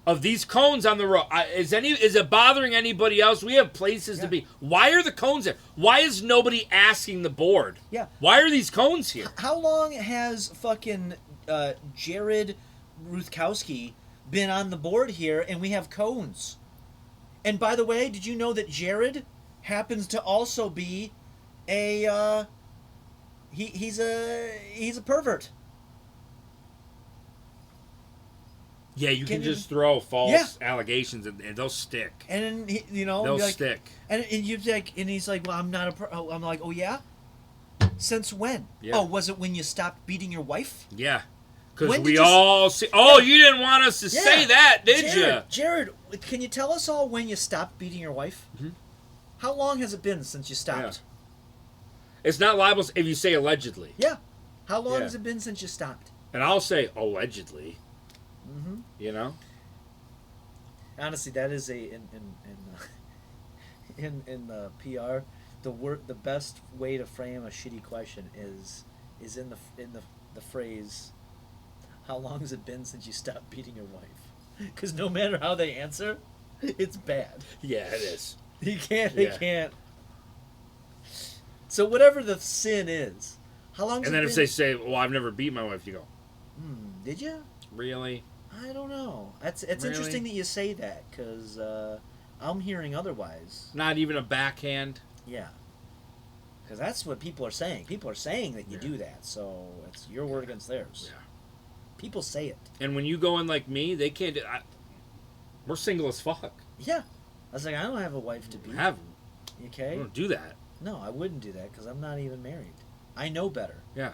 of these cones on the road. Is it bothering anybody else? We have places to be. Why are the cones there? Why is nobody asking the board? Yeah. Why are these cones here? How long has fucking Jared Ruthkowski been on the board here, and we have cones? And by the way, did you know that Jared happens to also be a he's a pervert? Yeah, you can just throw false allegations and they'll stick. And you know they'll like, stick. And you like, and he's like, well, I'm not I'm like, oh yeah. Since when? Yeah. Oh, was it when you stopped beating your wife? Yeah. Because we all see. Oh, you didn't want us to say that, did you? Jared, can you tell us all when you stopped beating your wife? Mm-hmm. How long has it been since you stopped? Yeah. It's not libel if you say allegedly. Yeah. How long has it been since you stopped? And I'll say allegedly. Mm-hmm. You know. Honestly, that is in PR, the best way to frame a shitty question is in the phrase, how long has it been since you stopped beating your wife? Because no matter how they answer, it's bad. Yeah, it is. They can't. So whatever the sin is, how long? And then if they say, "Well, I've never beat my wife," you go, "Did you? Really? I don't know." It's really? Interesting that you say that because I'm hearing otherwise. Not even a backhand. Yeah. Because that's what people are saying. People are saying that you do that, so it's your word against theirs. Yeah. People say it. And when you go in like me, they can't. We're single as fuck. Yeah. I was like, I don't have a wife to beat. Have. Okay. I don't do that. No, I wouldn't do that because I'm not even married. I know better. Yeah.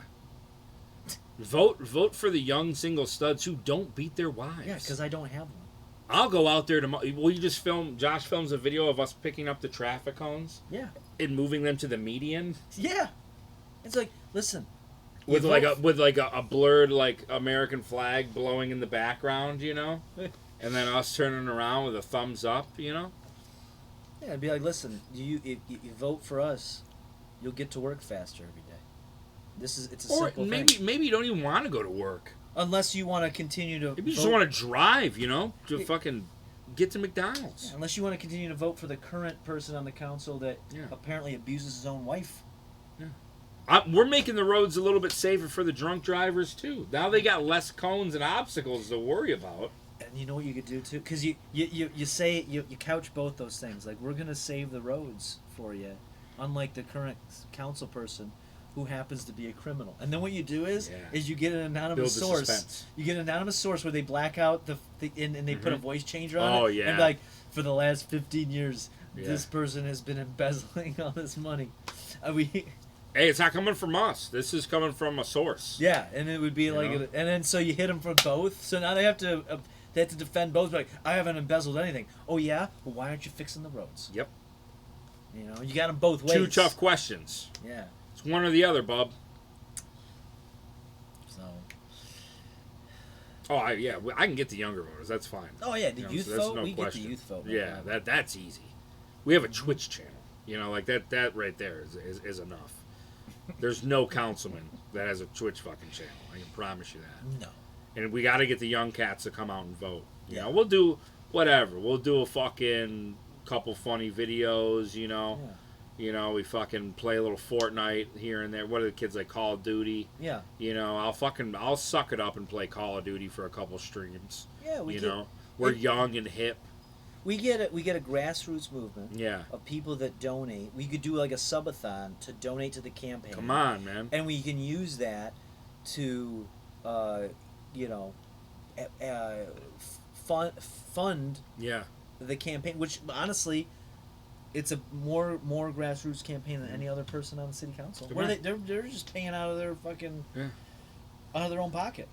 Vote for the young single studs who don't beat their wives. Yeah, because I don't have one. I'll go out there tomorrow. Will you just film? Josh films a video of us picking up the traffic cones. Yeah. And moving them to the median. Yeah. It's like, listen. With like a blurred like American flag blowing in the background, you know, and then us turning around with a thumbs up, you know. Yeah, it'd be like, listen, if you vote for us, you'll get to work faster every day. It's a simple thing. Maybe you don't even want to go to work. Unless you want to continue to Maybe you just want to drive, you know, to fucking get to McDonald's. Yeah, unless you want to continue to vote for the current person on the council that apparently abuses his own wife. Yeah. We're making the roads a little bit safer for the drunk drivers, too. Now they got less cones and obstacles to worry about. And you know what you could do, too? Because you couch both those things. Like, we're going to save the roads for you, unlike the current council person who happens to be a criminal. And then what you do is you get an anonymous source. Suspense. You get an anonymous source where they black out and they put a voice changer on it. Oh, yeah. And like, for the last 15 years, this person has been embezzling all this money. Hey, it's not coming from us. This is coming from a source. Yeah, and it would be and then so you hit them for both. So now they have to defend both. Like, I haven't embezzled anything. Oh yeah, well why aren't you fixing the roads? Yep. You know, you got them both ways. Two tough questions. Yeah. It's one or the other, bub. So. Oh, I can get the younger voters. That's fine. Oh yeah, the youth vote. We get the youth vote. Yeah, that's easy. We have a Twitch channel. You know, like that right there is enough. There's no councilman that has a Twitch fucking channel. I can promise you that. No. And we got to get the young cats to come out and vote. You know, we'll do whatever. We'll do a fucking couple funny videos. You know. Yeah. You know, we fucking play a little Fortnite here and there. What are the kids like? Call of Duty. Yeah. You know, I'll suck it up and play Call of Duty for a couple streams. Yeah, we're young and hip. We get a grassroots movement of people that donate. We could do like a subathon to donate to the campaign. Come on, man. And we can use that to, fund the campaign, which honestly, it's a more grassroots campaign than any other person on the city council. Where they're just paying out of their fucking out of their own pocket.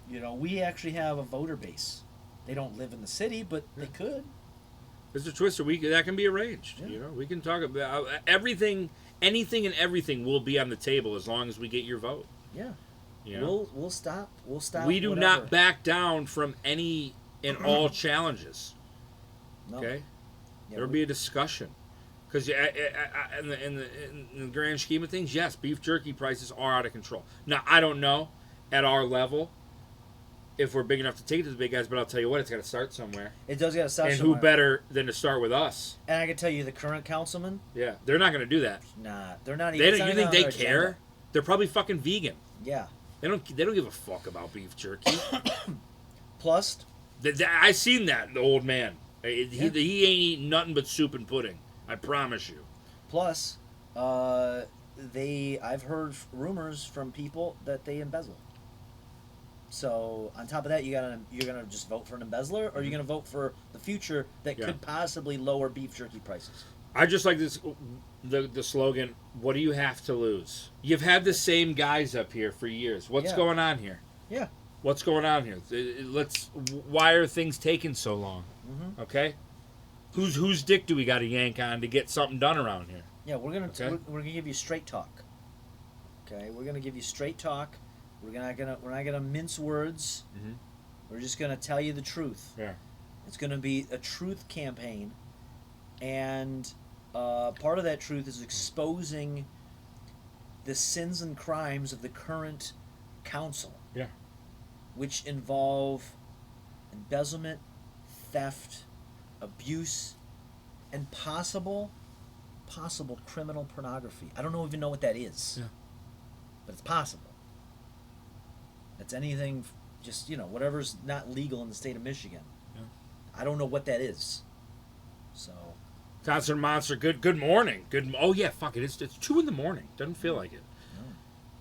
You know, we actually have a voter base. They don't live in the city, but they could. Mr. Twister, that can be arranged. Yeah. You know, we can talk about everything, anything and everything will be on the table as long as we get your vote. Yeah. You know? We'll stop. We do not back down from any and all challenges. No. Okay? There'll be a discussion. Because in the grand scheme of things, yes, beef jerky prices are out of control. Now, I don't know at our level if we're big enough to take it to the big guys, but I'll tell you what, it's got to start somewhere. It does got to start somewhere. And who better than to start with us? And I can tell you, the current councilman. Yeah, they're not going to do that. Nah, they're not even. You think they care? Agenda. They're probably fucking vegan. Yeah. They don't give a fuck about beef jerky. Plus, I seen that, the old man. He ain't eating nothing but soup and pudding. I promise you. Plus, I've heard rumors from people that they embezzle. So on top of that, you're gonna just vote for an embezzler, or you're gonna vote for the future that could possibly lower beef jerky prices. I just like this the slogan. What do you have to lose? You've had the same guys up here for years. What's going on here? Yeah. What's going on here? Why are things taking so long? Mm-hmm. Okay? Whose dick do we got to yank on to get something done around here? Yeah, we're gonna give you straight talk. Okay, we're gonna give you straight talk. We're not gonna mince words. Mm-hmm. We're just gonna tell you the truth. Yeah. It's gonna be a truth campaign, and part of that truth is exposing the sins and crimes of the current council. Yeah. Which involve embezzlement, theft, abuse, and possible criminal pornography. I don't even know what that is. Yeah. But it's possible. It's anything, just, whatever's not legal in the state of Michigan. Yeah. I don't know what that is. So. Concert Monster, good morning. Oh yeah, fuck it. It's 2 a.m. Doesn't feel like it.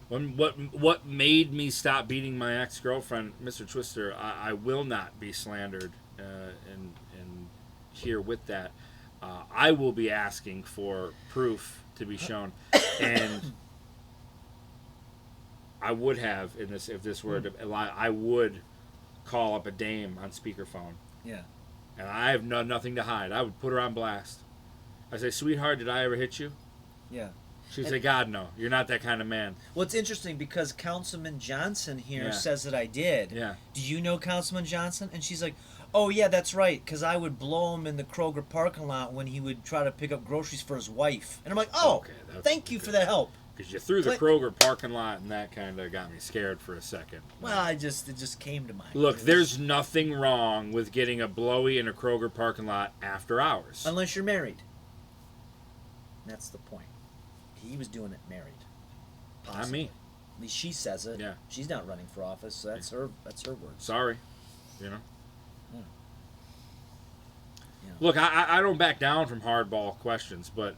What made me stop beating my ex-girlfriend, Mr. Twister? I will not be slandered, and here with that, I will be asking for proof to be shown, and I would have if this were to lie, I would call up a dame on speakerphone. Yeah. And I have nothing to hide. I would put her on blast. I say, sweetheart, did I ever hit you? Yeah. She'd say, God, no. You're not that kind of man. Well, it's interesting because Councilman Johnson here Yeah. says that I did. Yeah. Do you know Councilman Johnson? And she's like, oh, yeah, that's right, because I would blow him in the Kroger parking lot when he would try to pick up groceries for his wife. And I'm like, oh, Okay, thank you for the help. Because you threw the Kroger parking lot, and that kind of got me scared for a second. Well, it just came to mind. Look, there's nothing wrong with getting a blowy in a Kroger parking lot after hours. Unless you're married. That's the point. He was doing it married. Possibly. Not me. At least she says it. Yeah. She's not running for office, so that's her words. Sorry. Yeah. Look, I don't back down from hardball questions, but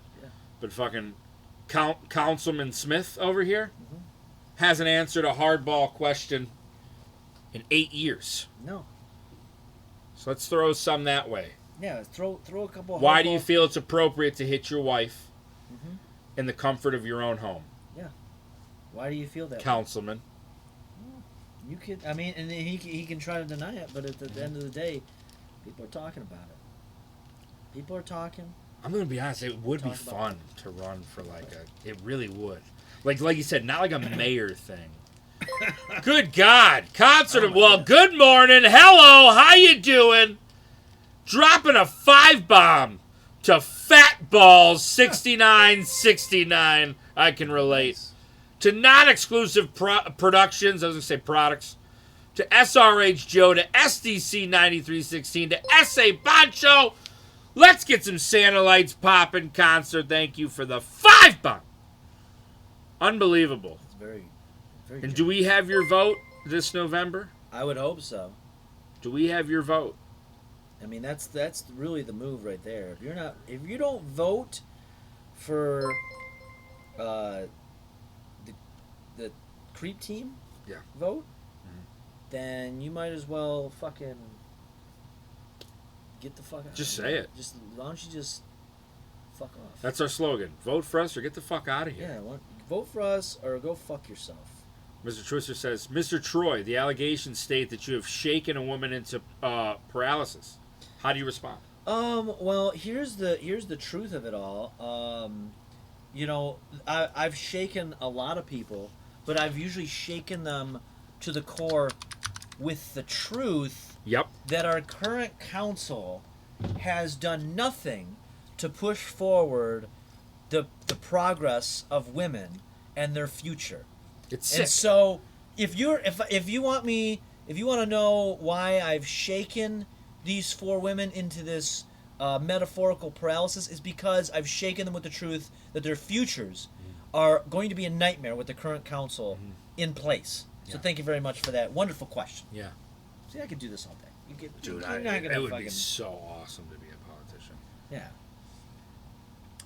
fucking Councilman Smith over here hasn't answered a hardball question in 8 years. No. So let's throw some that way. Yeah, throw a couple. Why do you feel it's appropriate to hit your wife in the comfort of your own home? Yeah. Why do you feel that? Councilman. You could. I mean, and he can try to deny it, but at the end of the day, people are talking about it. People are talking. I'm gonna be honest. It would be fun to run for it really would. Like you said, not like a mayor thing. Good God, concert. Well, good morning. Hello, how you doing? Dropping a 5-bomb to Fat Balls 6969. I can relate. To non-exclusive productions, I was going to say products. To SRH Joe, to SDC 9316, to SA Boncho. Let's get some Santa lights popping, concert. Thank you for the 5-bomb. Unbelievable. It's very And do we have your vote this November? I would hope so. Do we have your vote? I mean, that's really the move right there. If you don't vote for the creep team, vote, then you might as well fucking get the fuck out. Just say it. Why don't you just fuck off? That's our slogan. Vote for us or get the fuck out of here. Yeah, vote for us or go fuck yourself. Mr. Twister says, Mr. Troy, the allegations state that you have shaken a woman into paralysis. How do you respond? Well, here's the truth of it all. I've shaken a lot of people, but I've usually shaken them to the core with the truth. Yep. That our current council has done nothing to push forward the progress of women and their future. It's sick. And so if you want to know why I've shaken these 4 women into this metaphorical paralysis, is because I've shaken them with the truth that their futures are going to be a nightmare with the current council in place. So thank you very much for that wonderful question. Yeah. See, I could do this all day. Dude, it would be so awesome to be a politician. Yeah.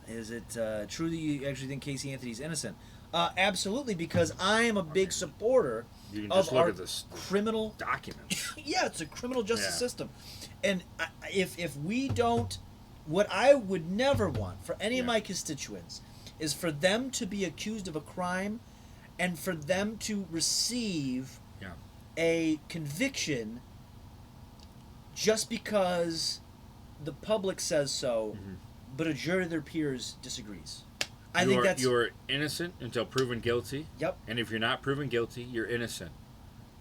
Is it true that you actually think Casey Anthony's innocent? Absolutely, because I am a big supporter you can of just look our at this criminal documents. Yeah, it's a criminal justice system, and if we don't, what I would never want for any of my constituents is for them to be accused of a crime, and for them to receive a conviction just because the public says so, but a jury of their peers disagrees. I think that's... You're innocent until proven guilty. Yep. And if you're not proven guilty, you're innocent.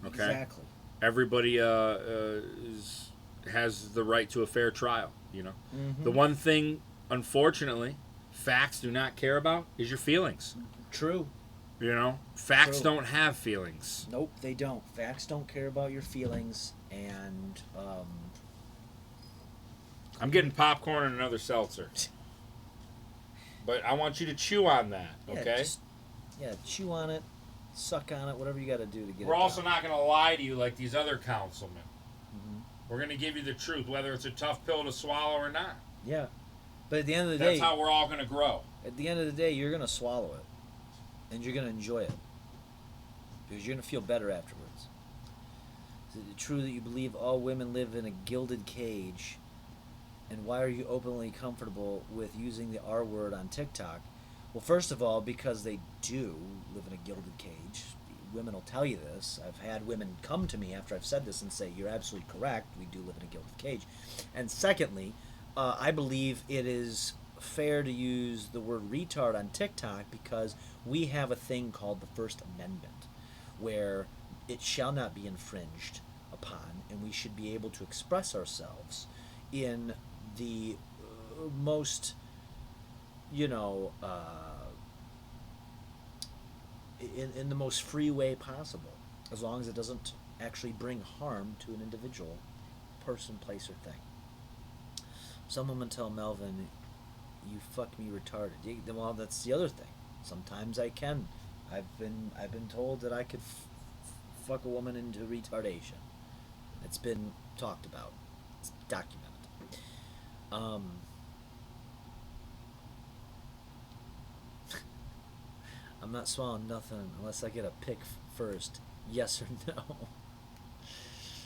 Okay? Exactly. Everybody has the right to a fair trial, you know? Mhm. The one thing, unfortunately, facts do not care about is your feelings. True. You know? Facts True. don't have feelings. Nope, they don't. Facts don't care about your feelings, and I'm getting popcorn and another seltzer. But I want you to chew on that, okay? Yeah, chew on it, suck on it, whatever you got to do to get it We're also down. not going to lie to you like these other councilmen. Mhm. We're going to give you the truth, whether it's a tough pill to swallow or not. Yeah. But at the end of the That's day... how we're all going to grow. At the end of the day, you're going to swallow it. And you're going to enjoy it. Because you're going to feel better afterwards. Is it true that you believe all women live in a gilded cage? And why are you openly comfortable with using the R word on TikTok? Well, first of all, because they do live in a gilded cage. Women will tell you this. I've had women come to me after I've said this and say, you're absolutely correct. We do live in a gilded cage. And secondly, I believe it is fair to use the word retard on TikTok because we have a thing called the First Amendment where it shall not be infringed upon, and we should be able to express ourselves in the most, in the most free way possible, as long as it doesn't actually bring harm to an individual person, place, or thing. Some women tell Melvin, "You fuck me retarded." Well, that's the other thing. Sometimes I can. I've been told that I could fuck a woman into retardation. It's been talked about. It's documented. I'm not swallowing nothing unless I get a pick first. Yes or no?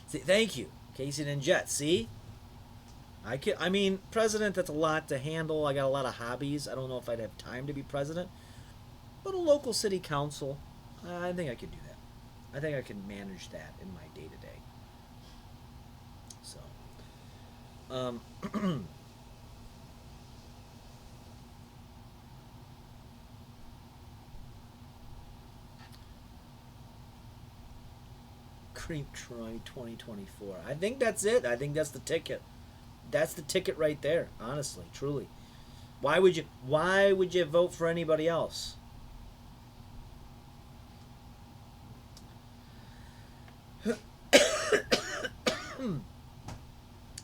See, thank you, Casey and Jet. See, I mean, president. That's a lot to handle. I got a lot of hobbies. I don't know if I'd have time to be president. But a local city council, I think I could do that. I think I can manage that in my day to day. So, Creep Troy 2024. I think that's it. I think that's the ticket. That's the ticket right there. Honestly, truly. Why would you vote for anybody else?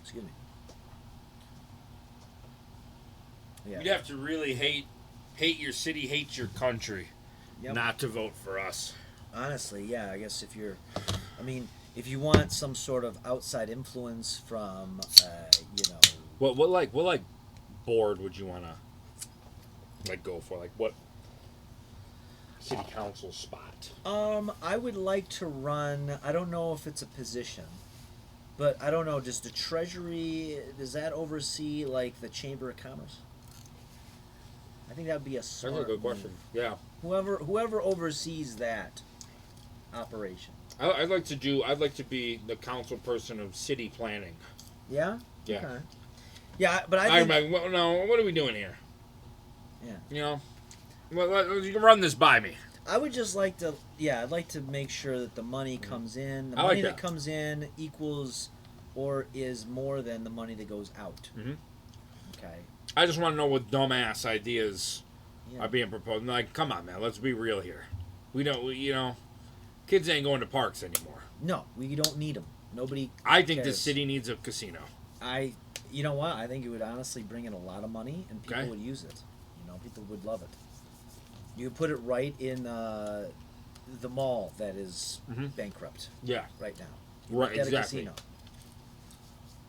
Excuse me. Yeah. You'd have to really hate your city, hate your country, Yep. not to vote for us. Honestly, yeah. I guess if if you want some sort of outside influence from, What board would you want to go for? Like what city council spot? I would like to run. I don't know if it's a position, but I don't know. Does the Treasury that oversee like the Chamber of Commerce? I think that would be a smart That's a good question. move. Yeah. Whoever oversees that operation. I'd like to be the council person of city planning. Yeah. Yeah. Okay. Yeah, but I think. What are we doing here? Yeah. You know, you can run this by me. I would just like to. Yeah, I'd like to make sure that the money comes in. The I like money that. that comes in equals or is more than the money that goes out. Mm-hmm. Okay. I just want to know what dumbass ideas Yeah. are being proposed. Like, come on, man, let's be real here. Kids ain't going to parks anymore. No, we don't need them. Nobody. I think cares. this city needs a casino. You know what? I think it would honestly bring in a lot of money, and people Okay. would use it. People would love it. You put it right in the mall that is bankrupt. Yeah. Right now. Right, Get a exactly. casino.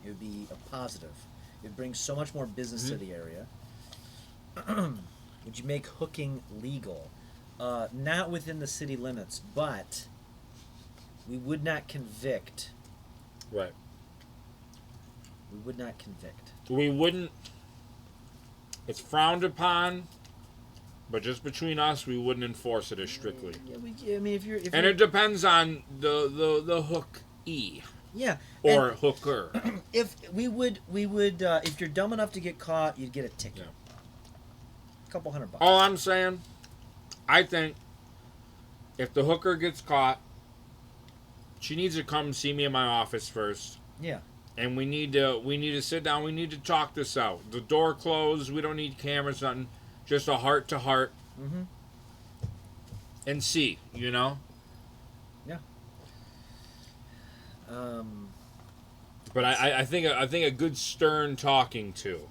It would be a positive. It brings so much more business to the area. Would you make hooking legal? Not within the city limits, but we would not convict. Right. We would not convict. We wouldn't. It's frowned upon, But just between us, we wouldn't enforce it as strictly. I mean, if you're it depends on the hook E. Yeah. Or hooker. If we would, if you're dumb enough to get caught, you'd get a ticket. Yeah. A couple $100. All I'm saying, I think if the hooker gets caught, she needs to come see me in my office first. Yeah. And we need to sit down. We need to talk this out. The door closed. We don't need cameras, nothing. Just a heart to heart. Mm-hmm. And see, Yeah. But I think a good stern talking to,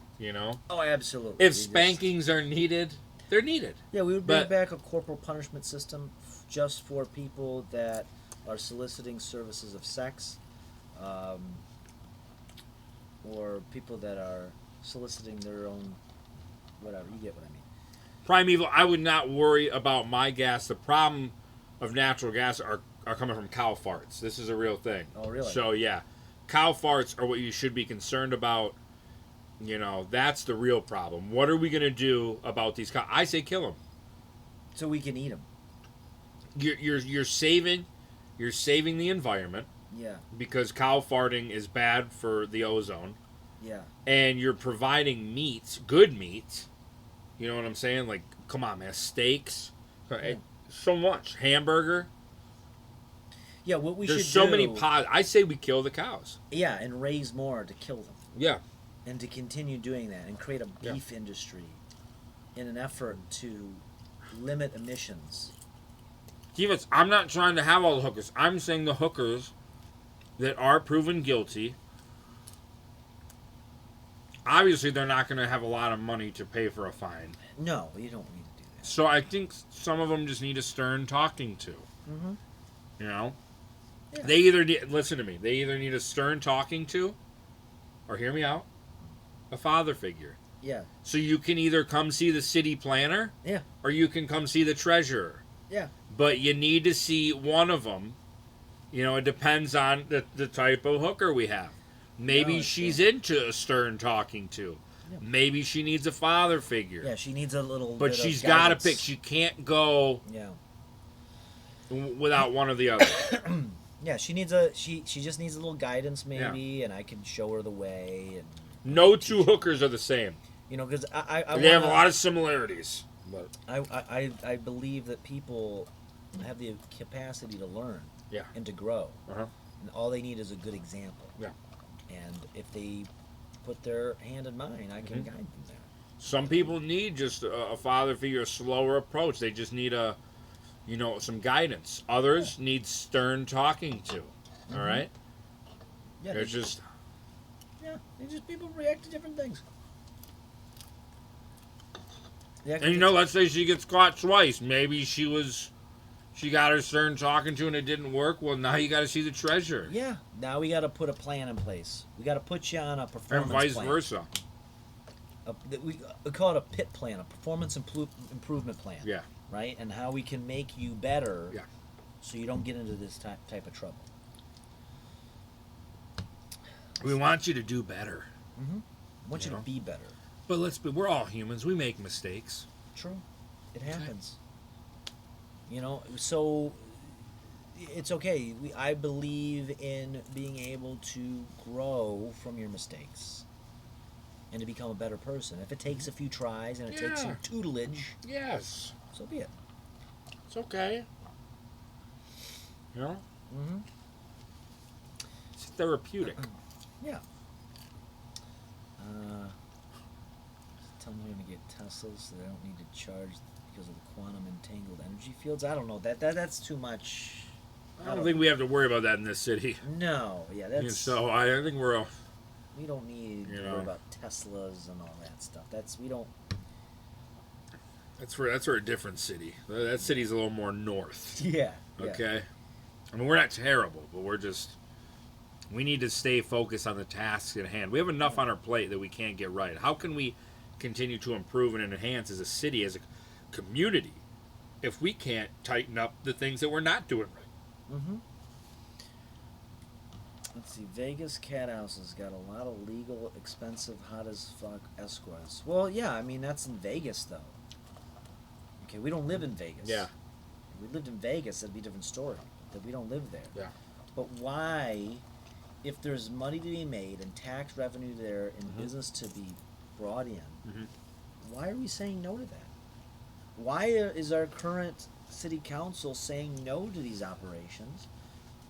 Oh, absolutely. If spankings are needed, they're needed. Yeah, we would bring back a corporal punishment system just for people that are soliciting services of sex, or people that are soliciting their own, whatever. You get what I mean. Primeval, I would not worry about my gas. The problem of natural gas are coming from cow farts. This is a real thing. Oh, really? So, yeah. Cow farts are what you should be concerned about. That's the real problem. What are we going to do about these cows? I say kill them. So we can eat them. You're saving the environment. Yeah. Because cow farting is bad for the ozone. Yeah. And you're providing meats, good meats. You know what I'm saying? Like, come on, man. Steaks. Yeah. So much. Hamburger. Yeah, what we There's should so do... many pods. I say we kill the cows. Yeah, and raise more to kill them. Yeah. And to continue doing that and create a beef industry in an effort to limit emissions. Stevens, I'm not trying to have all the hookers. I'm saying the hookers that are proven guilty, obviously they're not going to have a lot of money to pay for a fine. No, you don't need to do that. So I think some of them just need a stern talking to. Mm-hmm. Yeah. They either listen to me. They either need a stern talking to, or hear me out, a father figure. Yeah. So you can either come see the city planner, or you can come see the treasurer. Yeah. But you need to see one of them. It depends on the type of hooker we have. Maybe she's into a stern talking to. Yeah. Maybe she needs a father figure. Yeah, she needs a little. But she's got to pick. She can't go. Without one or the other. Yeah, she just needs a little guidance maybe, and I can show her the way. And no two hookers are the same. Because they have a lot of similarities. But I believe that people have the capacity to learn. Yeah. And to grow. Uh-huh. And all they need is a good example. Yeah. And if they put their hand in mine, I can guide them there. Some people need just a father figure, a slower approach. They just need some guidance. Others need stern talking to. All right? Yeah. They're just... Yeah. People react to different things. And let's say she gets caught twice. Maybe she got her stern talking to and it didn't work. Well, now you got to see the treasurer. Yeah. Now we got to put a plan in place. We got to put you on a performance plan. And vice versa. We call it a PIT plan, a performance improvement plan. Yeah. Right? And how we can make you better. Yeah. So you don't get into this type of trouble. We want you to do better. Mm-hmm. I want you to be better. But we're all humans. We make mistakes. True. It happens. So it's okay. I believe in being able to grow from your mistakes and to become a better person. If it takes a few tries and it takes some tutelage, yes, so be it. It's okay. Mm-hmm. It's therapeutic. Yeah. Tell them they're going to get Teslas so they don't need to charge because of the quantum entangled energy fields. I don't know. That's too much. I don't think we have to worry about that in this city. No. Yeah, that's... So I think we're... We don't need to worry about Teslas and all that stuff. We don't... That's for a different city. That city's a little more north. Yeah. Okay? I mean, we're not terrible, but we need to stay focused on the tasks at hand. We have enough on our plate that we can't get right. How can we continue to improve and enhance as a city, as a community, if we can't tighten up the things that we're not doing right? Mm-hmm. Let's see. Vegas cat houses got a lot of legal, expensive, hot as fuck escorts. Well, yeah. I mean, that's in Vegas, though. Okay, we don't live in Vegas. Yeah. If we lived in Vegas, that'd be a different story. But we don't live there. Yeah. But why, if there's money to be made and tax revenue there and business to be brought in, why are we saying no to that? Why is our current city council saying no to these operations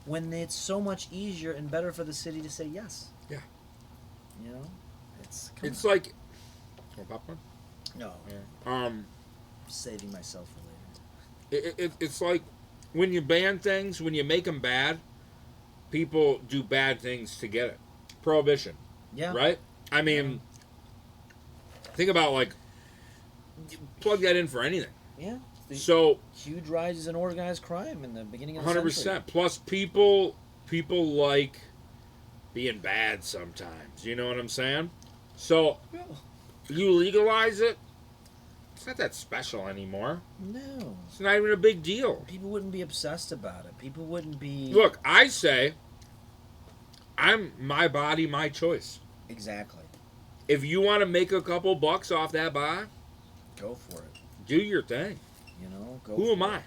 when it's so much easier and better for the city to say yes? Yeah. You know, it's like. Want popcorn? No. Yeah. Saving myself for later. It's like when you ban things, when you make them bad, people do bad things to get it. Prohibition. Yeah. Right? I mean, think about like, plug that in for anything. Yeah. So huge rises in organized crime in the beginning of the 100%. century. Plus, people like being bad sometimes. You know what I'm saying? So you legalize it. It's not that special anymore. No. It's not even a big deal. People wouldn't be obsessed about it. People wouldn't be... Look, I say, I'm my body, my choice. Exactly. If you want to make a couple bucks off that buy, go for it. Do your thing. You know, go. Who am I?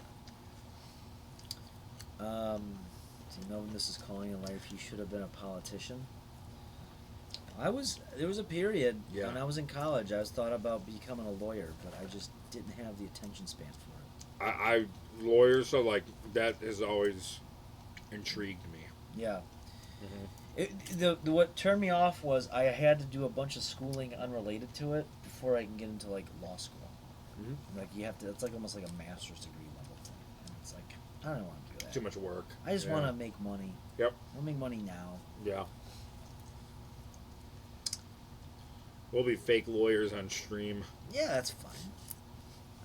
Do you know when this is calling in life? You should have been a politician. There was a period when I was in college. I was thought about becoming a lawyer, but I just didn't have the attention span for it. Lawyers, so like that has always intrigued me. Yeah. What turned me off was I had to do a bunch of schooling unrelated to it before I can get into like law school. Like you have to. It's like almost like a master's degree level thing. And it's like I don't want to do that. Too much work. I just want to make money. Yep. I want to make money now. Yeah. We'll be fake lawyers on stream. Yeah, that's fine.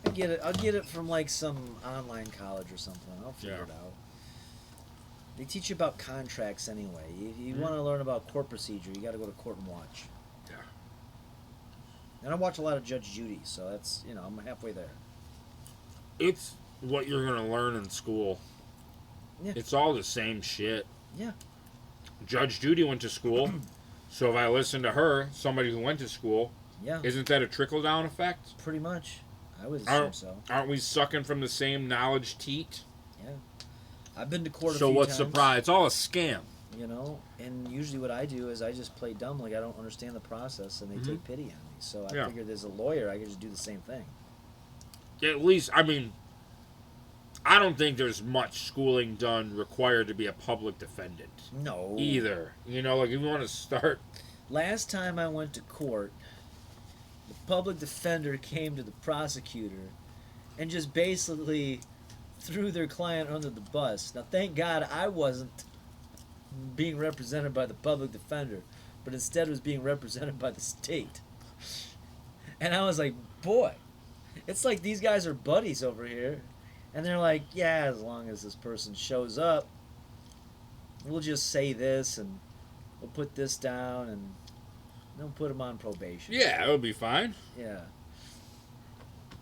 I get it. I'll get it from like some online college or something. I'll figure it out. They teach you about contracts anyway. If you want to learn about court procedure, you got to go to court and watch. Yeah. And I watch a lot of Judge Judy, so that's, you know, I'm halfway there. It's what you're going to learn in school. Yeah. It's all the same shit. Yeah. Judge Judy went to school, so if I listen to her, somebody who went to school, isn't that a trickle-down effect? Pretty much. I would assume so. Aren't we sucking from the same knowledge teat? Yeah. I've been to court a few So what's times. the prize? It's all a scam. You know, and usually what I do is I just play dumb, like I don't understand the process, and they take pity on me. So I figured as a lawyer, I could just do the same thing. At least, I mean, I don't think there's much schooling done required to be a public defendant. No. Either. You know, like if you want to start... Last time I went to court, the public defender came to the prosecutor and just basically threw their client under the bus. Now, thank God I wasn't being represented by the public defender, but instead was being represented by the state. And I was like, boy, it's like these guys are buddies over here. And they're like, yeah, as long as this person shows up, we'll just say this and we'll put this down and then put him on probation. Yeah, it would be fine. Yeah.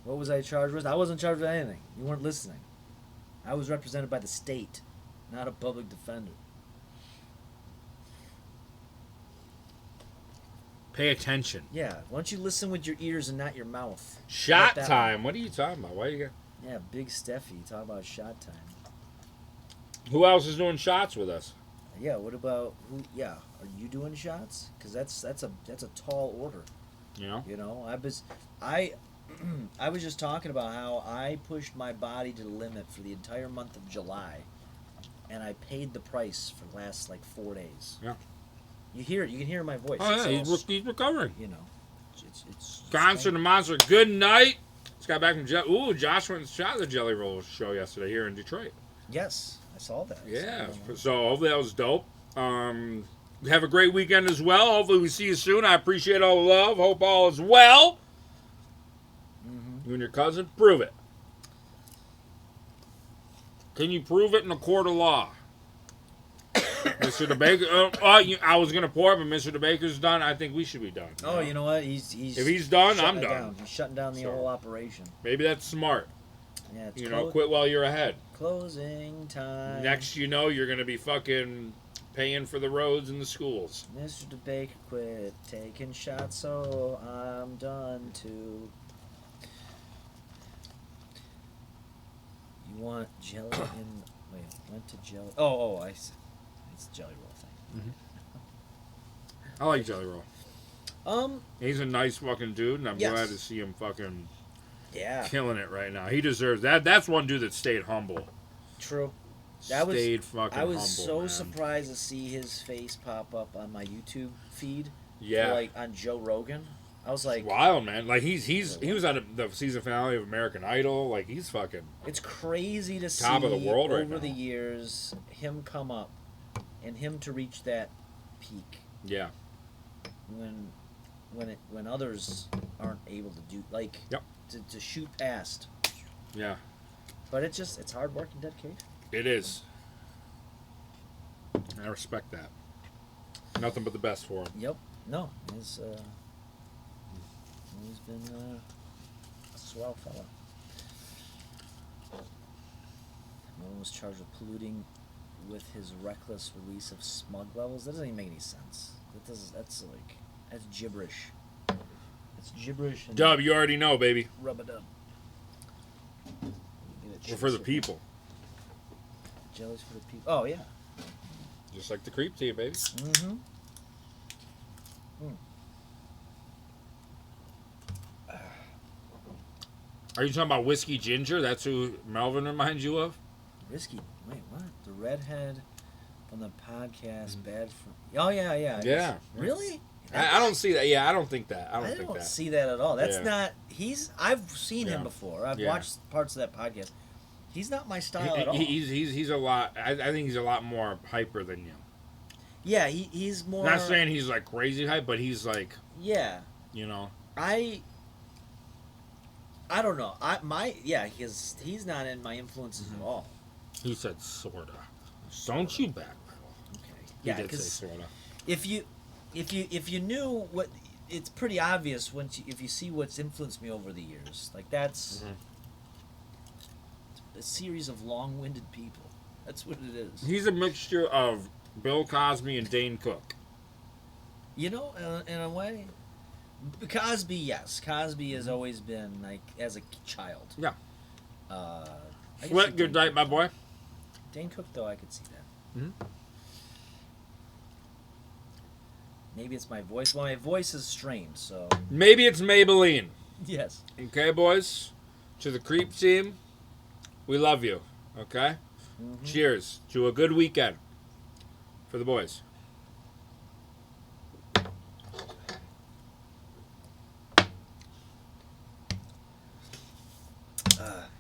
What was I charged with? I wasn't charged with anything. You weren't listening. I was represented by the state, not a public defender. Pay attention. Yeah, why don't you listen with your ears and not your mouth? Shot time. What are you talking about? Why you got... Yeah, Big Steffi. Talk about shot time. Who else is doing shots with us? Yeah, what about who? Yeah, are you doing shots? Because that's a tall order. Yeah. You know, I was just talking about how I pushed my body to the limit for the entire month of July, and I paid the price for the last like 4 days. Yeah. You hear it. You can hear my voice. Oh yeah, he's recovering. You know, it's Concert and Monster. Good night. Just got back from Josh went and shot the Jelly Roll show yesterday here in Detroit. Yes, I saw that. Yeah, so hopefully that was dope. Have a great weekend as well. Hopefully we see you soon. I appreciate all the love. Hope all is well. You and your cousin, prove it. Can you prove it in a court of law? Mr. DeBaker, I was going to pour it, but Mr. DeBaker's done. I think we should be done. Oh, you know what? He's if he's done, I'm done. He's shutting down the whole operation. Maybe that's smart. Yeah, it's quit while you're ahead. Closing time. Next, you know, you're going to be fucking paying for the roads and the schools. Mr. DeBaker quit taking shots, so I'm done too. You want jelly in... Wait, went to jelly... Oh, I see. It's a jelly roll thing. I like Jelly Roll. He's a nice fucking dude, and I'm Yes. glad to see him fucking Yeah. killing it right now. He deserves that. That's one dude that stayed humble. True. Stayed fucking I was humble, so man. surprised to see his face pop up on my YouTube feed. Yeah. Like on Joe Rogan. I was like, It's wild, man. Like he was on the season finale of American Idol. Like he's fucking. it's crazy to see Top of the world right over now. the years him come up and him to reach that peak Yeah. when others aren't able to do like Yep. to shoot past. Yeah. But it's hard work and dedication. It is. I respect that. Nothing but the best for him. Yep. No, he's been a swell fella. No one was charged with polluting with his reckless release of smug levels. That doesn't even make any sense. That's gibberish. It's gibberish. And Dub, you already know, baby. Rub a dub. We're for the people. Jellies for the people. Oh yeah. Just like the creep team, baby. Mm-hmm. Are you talking about Whiskey Ginger? That's who Melvin reminds you of? Whiskey. Wait, what? The redhead from the podcast Bad for... Oh, yeah. Yeah. Really? I don't see that. Yeah, I don't think that. I don't think that. See that at all. That's Yeah. not... I've seen him Yeah. before. I've Yeah. watched parts of that podcast. He's not my style at all. He's a lot... I think he's a lot more hyper than you. Yeah, he's more... Not saying he's like crazy hype, but he's like... Yeah. You know? I don't know. He's not in my influences at all. He said sorta. Don't you backpedal. Okay. He Yeah, did say 'cause sorta. if you knew what, it's pretty obvious if you see what's influenced me over the years. Like that's a series of long-winded people. That's what it is. He's a mixture of Bill Cosby and Dane Cook. You know, in a way, Cosby. Yes, Cosby has always been like as a child. Yeah. I can Sweat, see good Dane night, my boy. Dane Cook, though, I could see that. Mhm. Maybe it's my voice. Well, my voice is strained, so. Maybe it's Maybelline. Yes. Okay, boys? To the creep team, we love you. Okay? Cheers to a good weekend for the boys.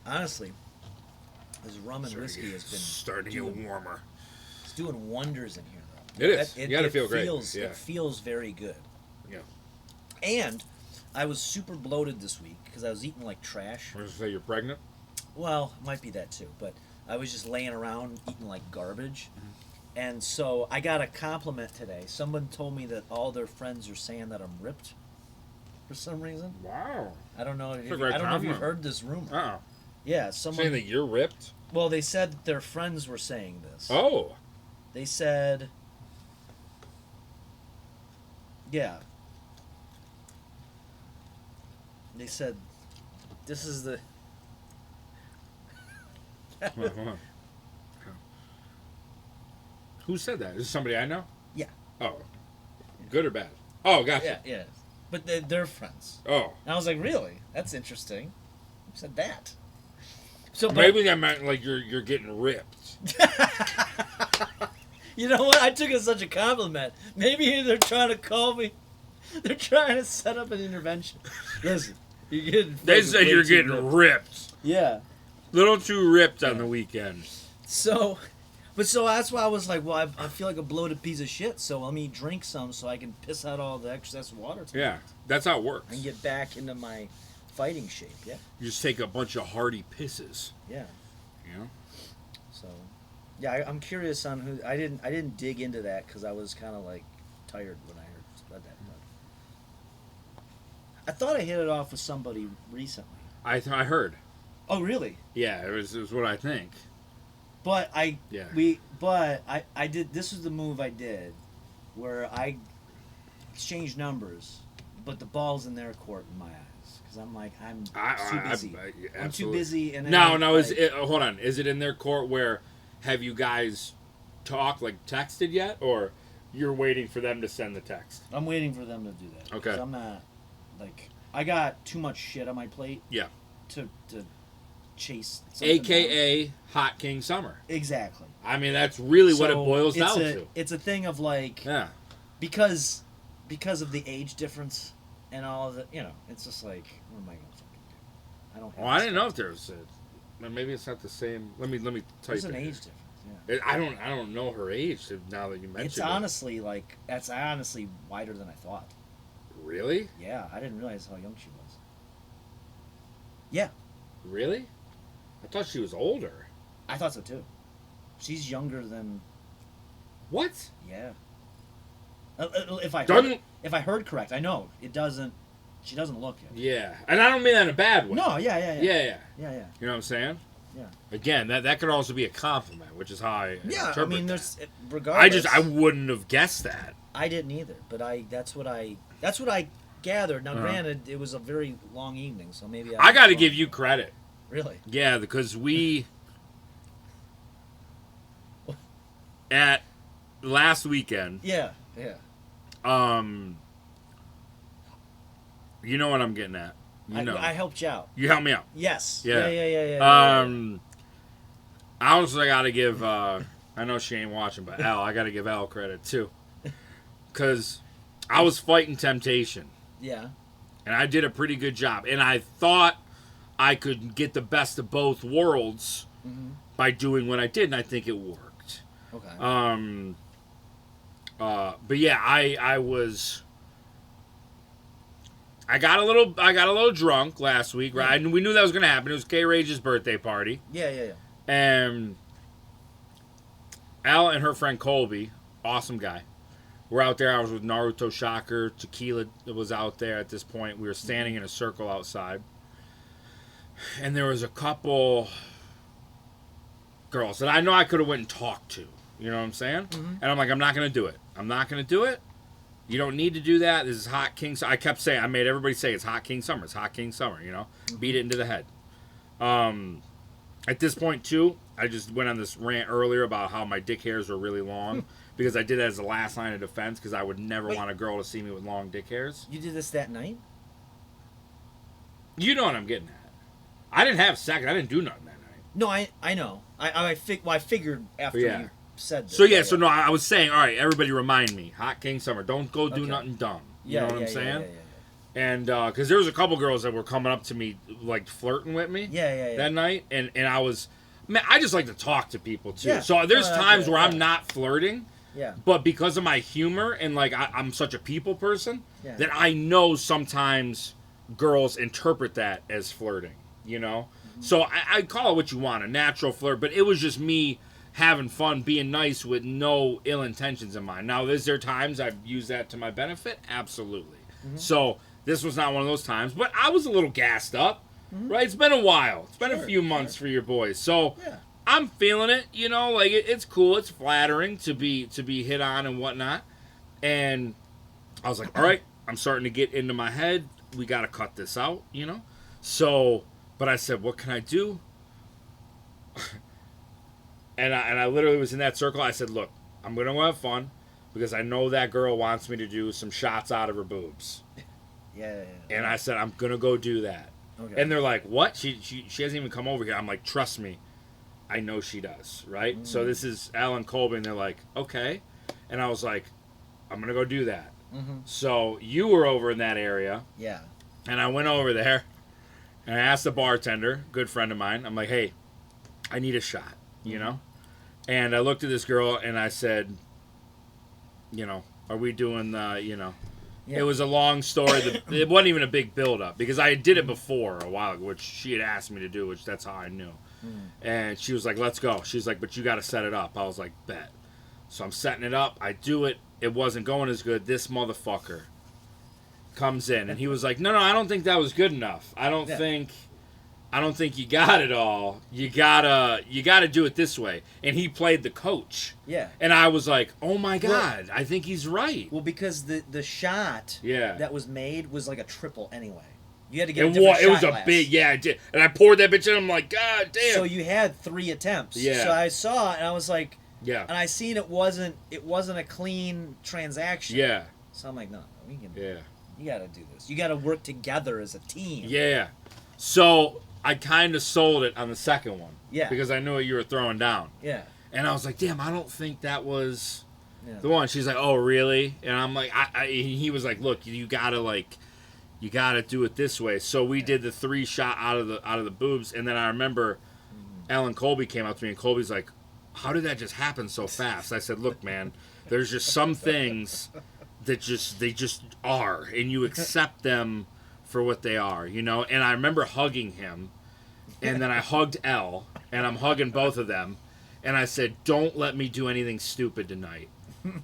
Honestly, this rum and whiskey has been starting to get warmer. It's doing wonders in here, though. It is. You gotta feel great. Feels, Yeah. It feels very good. Yeah. And I was super bloated this week because I was eating like trash. I was gonna say you're pregnant. Well, it might be that too, but I was just laying around eating like garbage. And so I got a compliment today. Someone told me that all their friends are saying that I'm ripped for some reason. Wow. I don't know. That's a great I don't know if you've compliment. heard this rumor. Uh-uh. Yeah, someone Saying that you're ripped? Well, they said that their friends were saying this. Oh. They said, yeah. They said, this is the. Who said that? Is this somebody I know? Yeah. Oh. Good or bad? Oh, gotcha. Yeah. But they're friends. Oh. And I was like, really? That's interesting. Who said that? So maybe that meant like you're getting ripped. You know what? I took it as such a compliment. Maybe they're trying to call me. They're trying to set up an intervention. Listen, you're getting. They said you're getting ripped. Yeah. Little too ripped on the weekend. So that's why I was like, well, I feel like a bloated piece of shit. So let me drink some so I can piss out all the excess water. Yeah, that's how it works. And get back into my fighting shape. Yeah. You just take a bunch of hearty pisses. Yeah. You know. So, yeah, I'm curious on who. I didn't dig into that because I was kind of like tired when I read that. But I thought I hit it off with somebody recently. I heard. Oh, really? Yeah, it was what I think. But I Yeah. I did. This was the move I did, where I exchanged numbers, but the ball's in their court in my eyes. is because I'm like I'm too I- busy. I'm too absolutely. busy. And No, then, is like, it? Hold on. Is it in their court where have you guys talked, like texted yet, or you're waiting for them to send the text? I'm waiting for them to do that. Okay. 'Cause I'm not like I got too much shit on my plate. Yeah. To chase. something down. AKA Hot King Summer. Exactly. I mean, that's really what it So, boils it's down a- to. It's a thing of like, Yeah. because of the age difference and all of the, it's just like, what am I gonna fucking do? I don't. Well, I didn't know if there was a. Maybe it's not the same. Let me type There's an it age here. difference. Yeah. I don't know her age now that you mentioned It's it. honestly that's honestly wider than I thought. Really? Yeah, I didn't realize how young she was. Yeah, Really? I thought she was older. I thought so too. She's younger than. What? Yeah. If I Doesn't- heard correct, I know it doesn't. She doesn't look it. Yeah, and I don't mean that in a bad way. No, yeah. Yeah. Yeah. You know what I'm saying? Yeah. Again, that could also be a compliment, which is how I Yeah, I interpret mean, that. there's regardless. I wouldn't have guessed that. I didn't either, but that's what I gathered. Now, Uh-huh. granted, it was a very long evening, so maybe I got to give you credit. Really? Yeah, because we at last weekend. Yeah. You know what I'm getting at. I helped you out. You helped me out. Yes. Yeah. Yeah. I also got to give. I know she ain't watching, but I got to give Al credit too, because I was fighting temptation. Yeah. And I did a pretty good job, and I thought I could get the best of both worlds by doing what I did, and I think it worked. Okay. But yeah, I got a little drunk last week, right? And we knew that was gonna happen. It was K Rage's birthday party. Yeah. And Al and her friend Colby, awesome guy. We're out there. I was with Naruto Shocker. Tequila was out there at this point. We were standing in a circle outside. And there was a couple girls that I know I could have went and talked to. You know what I'm saying? And I'm like, I'm not going to do it. I'm not going to do it. You don't need to do that. This is Hot King Summer. I kept saying, I made everybody say it's Hot King Summer. It's Hot King Summer, Beat it into the head. At this point, too, I just went on this rant earlier about how my dick hairs were really long because I did that as the last line of defense because I would never want a girl to see me with long dick hairs. You did this that night? You know what I'm getting at. I didn't have sex. I didn't do nothing that night. No, I know. I figured after you said this. So no, I was saying, all right, everybody remind me, Hot King Summer. Don't go do nothing dumb. You know what I'm saying? Yeah. And because there was a couple girls that were coming up to me, like flirting with me. Yeah. That night, and I was, man, I just like to talk to people too. Yeah. So there's times where I'm not flirting. Yeah. But because of my humor and like I'm such a people person, Yeah. that I know sometimes girls interpret that as flirting. So I call it what you want, a natural flirt. But it was just me having fun, being nice with no ill intentions in mind. Now, is there times I've used that to my benefit? Absolutely. So this was not one of those times, but I was a little gassed up, right? It's been a while. It's been a few months for your boys. So I'm feeling it, like it's cool. It's flattering to be hit on and whatnot. And I was like, all right, I'm starting to get into my head. We got to cut this out, So, but I said, what can I do? And I literally was in that circle. I said, look, I'm going to have fun because I know that girl wants me to do some shots out of her boobs. Yeah. And I said, I'm going to go do that. Okay. And they're like, what? She hasn't even come over here. I'm like, trust me. I know she does, right? So this is Alan Colby, and they're like, okay. And I was like, I'm going to go do that. So you were over in that area. Yeah. And I went over there, and I asked the bartender, good friend of mine, I'm like, hey, I need a shot, And I looked at this girl, and I said, are we doing the, It was a long story. It wasn't even a big build-up, because I did it before a while ago, which she had asked me to do, which that's how I knew. And she was like, let's go. She's like, but you got to set it up. I was like, bet. So I'm setting it up. I do it. It wasn't going as good. This motherfucker comes in, and he was like, no, I don't think that was good enough. I don't think you got it all. You gotta do it this way. And he played the coach. Yeah. And I was like, oh my God, I think he's right. Well, because the shot Yeah. that was made was like a triple anyway. You had to get a different It was shot a glass. big, yeah, I did. And I poured that bitch in. I'm like, God damn. So you had 3 attempts. Yeah. So I saw it and I was like, yeah. and I seen it wasn't a clean transaction. Yeah. So I'm like, no, we can. Yeah. You got to do this. You got to work together as a team. Yeah. So I kind of sold it on the second one. Yeah. Because I knew what you were throwing down. Yeah. And I was like, damn, I don't think that was Yeah. the one. She's like, oh, really? And I'm like, he was like, look, you gotta do it this way. So we did the 3 shot out of the boobs, and then I remember Alan Colby came up to me, and Colby's like, how did that just happen so fast? I said, look, man, there's just some things that they just are, and you accept them for what they are, you know? And I remember hugging him, and then I hugged Elle, and I'm hugging both of them, and I said, don't let me do anything stupid tonight.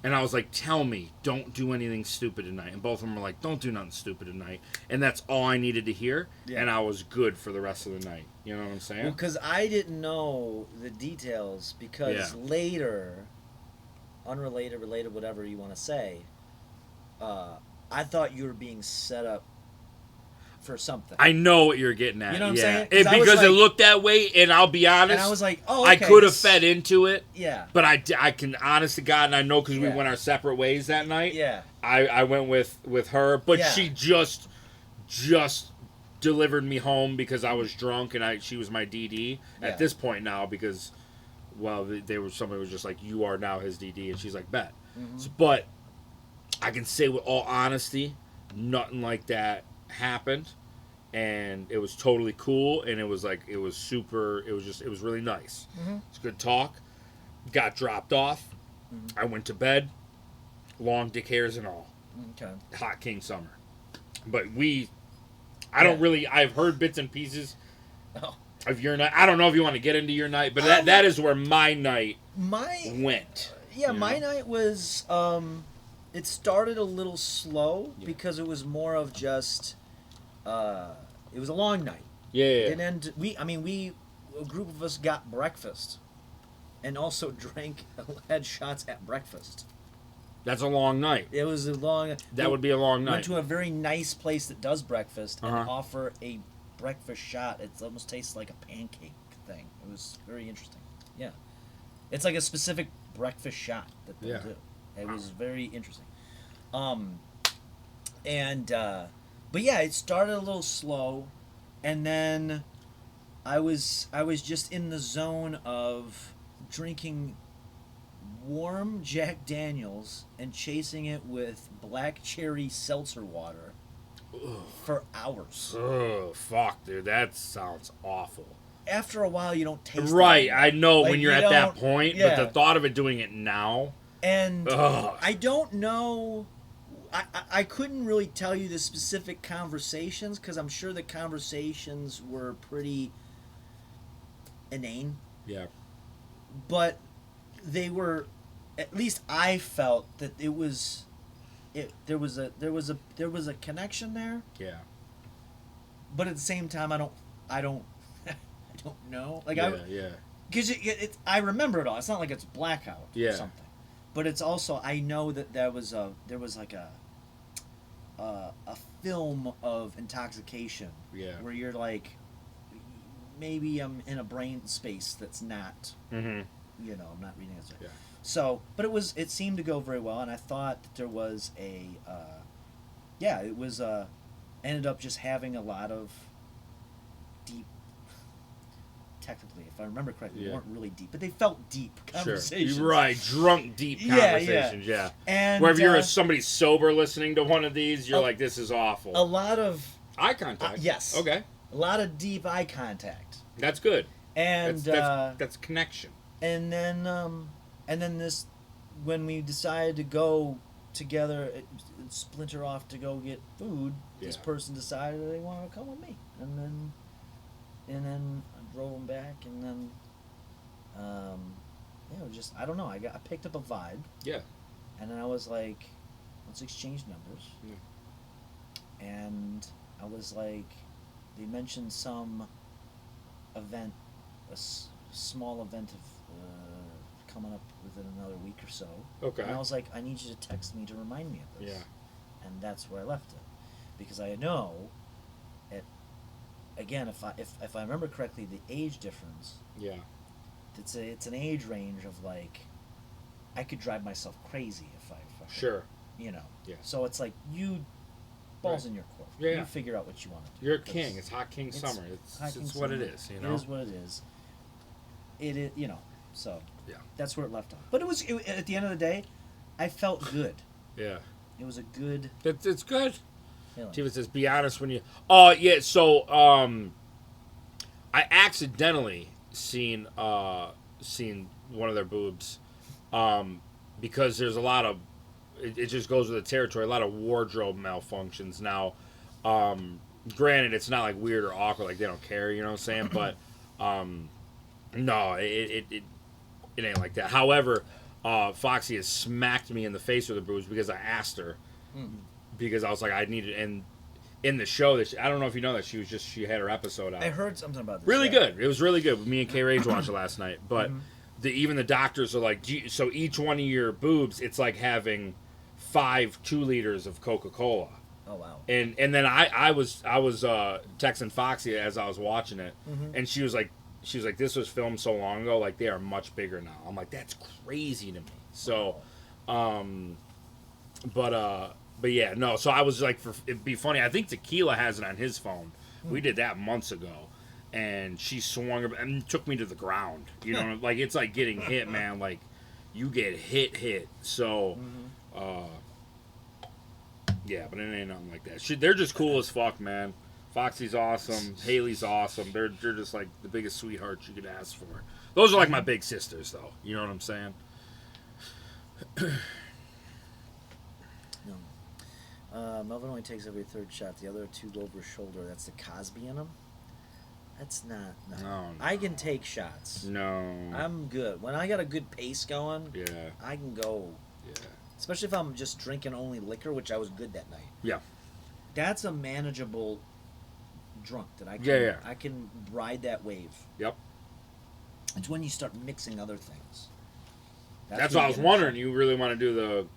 And I was like, tell me, don't do anything stupid tonight. And both of them were like, don't do nothing stupid tonight. And that's all I needed to hear. Yeah. And I was good for the rest of the night. You know what I'm saying? Well, because I didn't know the details because later, unrelated, related, whatever you want to say, I thought you were being set up for something. I know what you're getting at. You know what I'm yeah. saying? Because it looked that way, and I'll be honest. And I was like, oh, I okay, could have fed into it. Yeah. But I can, honest to God, and I know because we Yeah. went our separate ways that night. Yeah. I went with her, but Yeah. she just delivered me home because I was drunk, and she was my DD Yeah. at this point now because, well, somebody was just like, you are now his DD, and she's like, bet. Mm-hmm. But I can say with all honesty, nothing like that happened, and it was totally cool, and it was really nice. Mhm. It's good talk. Got dropped off. Mm-hmm. I went to bed. Long dick hairs and all. Okay. Hot King Summer. But I've heard bits and pieces of your night. I don't know if you want to get into your night, but that is where my night went. Yeah, you my know? night was, it started a little slow because it was more of just, it was a long night. Yeah. Didn't end, a group of us got breakfast and also had shots at breakfast. That's a long night. It was a long... That would be a long night. Went to a very nice place that does breakfast and Uh-huh. offer a breakfast shot. It almost tastes like a pancake thing. It was very interesting. Yeah. It's like a specific breakfast shot that they'll do. It was very interesting. But yeah, it started a little slow, and then I was just in the zone of drinking warm Jack Daniels and chasing it with black cherry seltzer water for hours. Oh, fuck, dude. That sounds awful. After a while, you don't taste Right, it. I know Like, when you're you at that don't- point, yeah. but the thought of it doing it now. And Ugh. I don't know. I couldn't really tell you the specific conversations because I'm sure the conversations were pretty inane. Yeah. But they were, at least I felt that there was a connection there. Yeah. But at the same time, I don't know. Like Yeah. because I remember it all. It's not like it's blackout Yeah. or something. But it's also I know that there was like a film of intoxication. Yeah. Where you're like, maybe I'm in a brain space that's not. Mm-hmm. You know, I'm not reading it. Yeah. So, but it seemed to go very well, and I thought that there was ended up just having a lot of deep. Technically, if I remember correctly, they weren't really deep, but they felt deep conversations. Sure. Right, drunk, deep conversations, yeah. And where if you're somebody sober listening to one of these, you're like, this is awful. A lot of... Eye contact. Yes. Okay. A lot of deep eye contact. That's good. And that's connection. And then this, when we decided to go together, splinter off to go get food, this person decided they wanted to come with me, and then I drove them back, and then it was just, I don't know, I picked up a vibe. Yeah. And then I was like, let's exchange numbers. Yeah. And I was like, they mentioned some event, a small event of coming up within another week or so. Okay. And I was like, I need you to text me to remind me of this. Yeah. And that's where I left it. Because I know at again, if I remember correctly, the age difference. Yeah. It's an age range of like, I could drive myself crazy if I Sure. You know. Yeah. So it's like you balls in your court. Yeah. You figure out what you want to do. You're a king. It's hot king summer. It's what it is. You know. It is what it is. It is, you know. So. Yeah. That's where it left off. But at the end of the day, I felt good. Yeah. It was a good. It's good. Feeling. Tiva says, "Be honest when you." Oh yeah. So I accidentally seen one of their boobs, because there's a lot of. It just goes with the territory. A lot of wardrobe malfunctions now. Granted, it's not like weird or awkward. Like they don't care. You know what I'm saying? But no, it ain't like that. However, Foxy has smacked me in the face with the boobs because I asked her. Because I was like, I needed, and in the show that I don't know if you know that she had her episode out. I heard something about this. Really good. It was really good. Me and K Rage watched it last night. But even the doctors are like, so each one of your boobs, it's like having 5 2-liters of Coca-Cola. Oh wow. And then I was texting Foxy as I was watching it, and she was like, this was filmed so long ago, like they are much bigger now. I'm like, that's crazy to me. So, but yeah, no. So I was like, it'd be funny. I think Tequila has it on his phone. We did that months ago, and she swung and took me to the ground. You know, like it's like getting hit, man. Like you get hit. So, yeah, but it ain't nothing like that. They're just cool as fuck, man. Foxy's awesome. Haley's awesome. They're just like the biggest sweethearts you could ask for. Those are like my big sisters, though. You know what I'm saying? No. Melvin only takes every third shot. The other 2 go over his shoulder. That's the Cosby in him. That's not. No. I can take shots. No. I'm good. When I got a good pace going, yeah, I can go. Yeah. Especially if I'm just drinking only liquor, which I was good that night. Yeah. That's a manageable drunk that I can. Yeah. I can ride that wave. Yep. It's when you start mixing other things. That's what I was wondering. You really want to do the.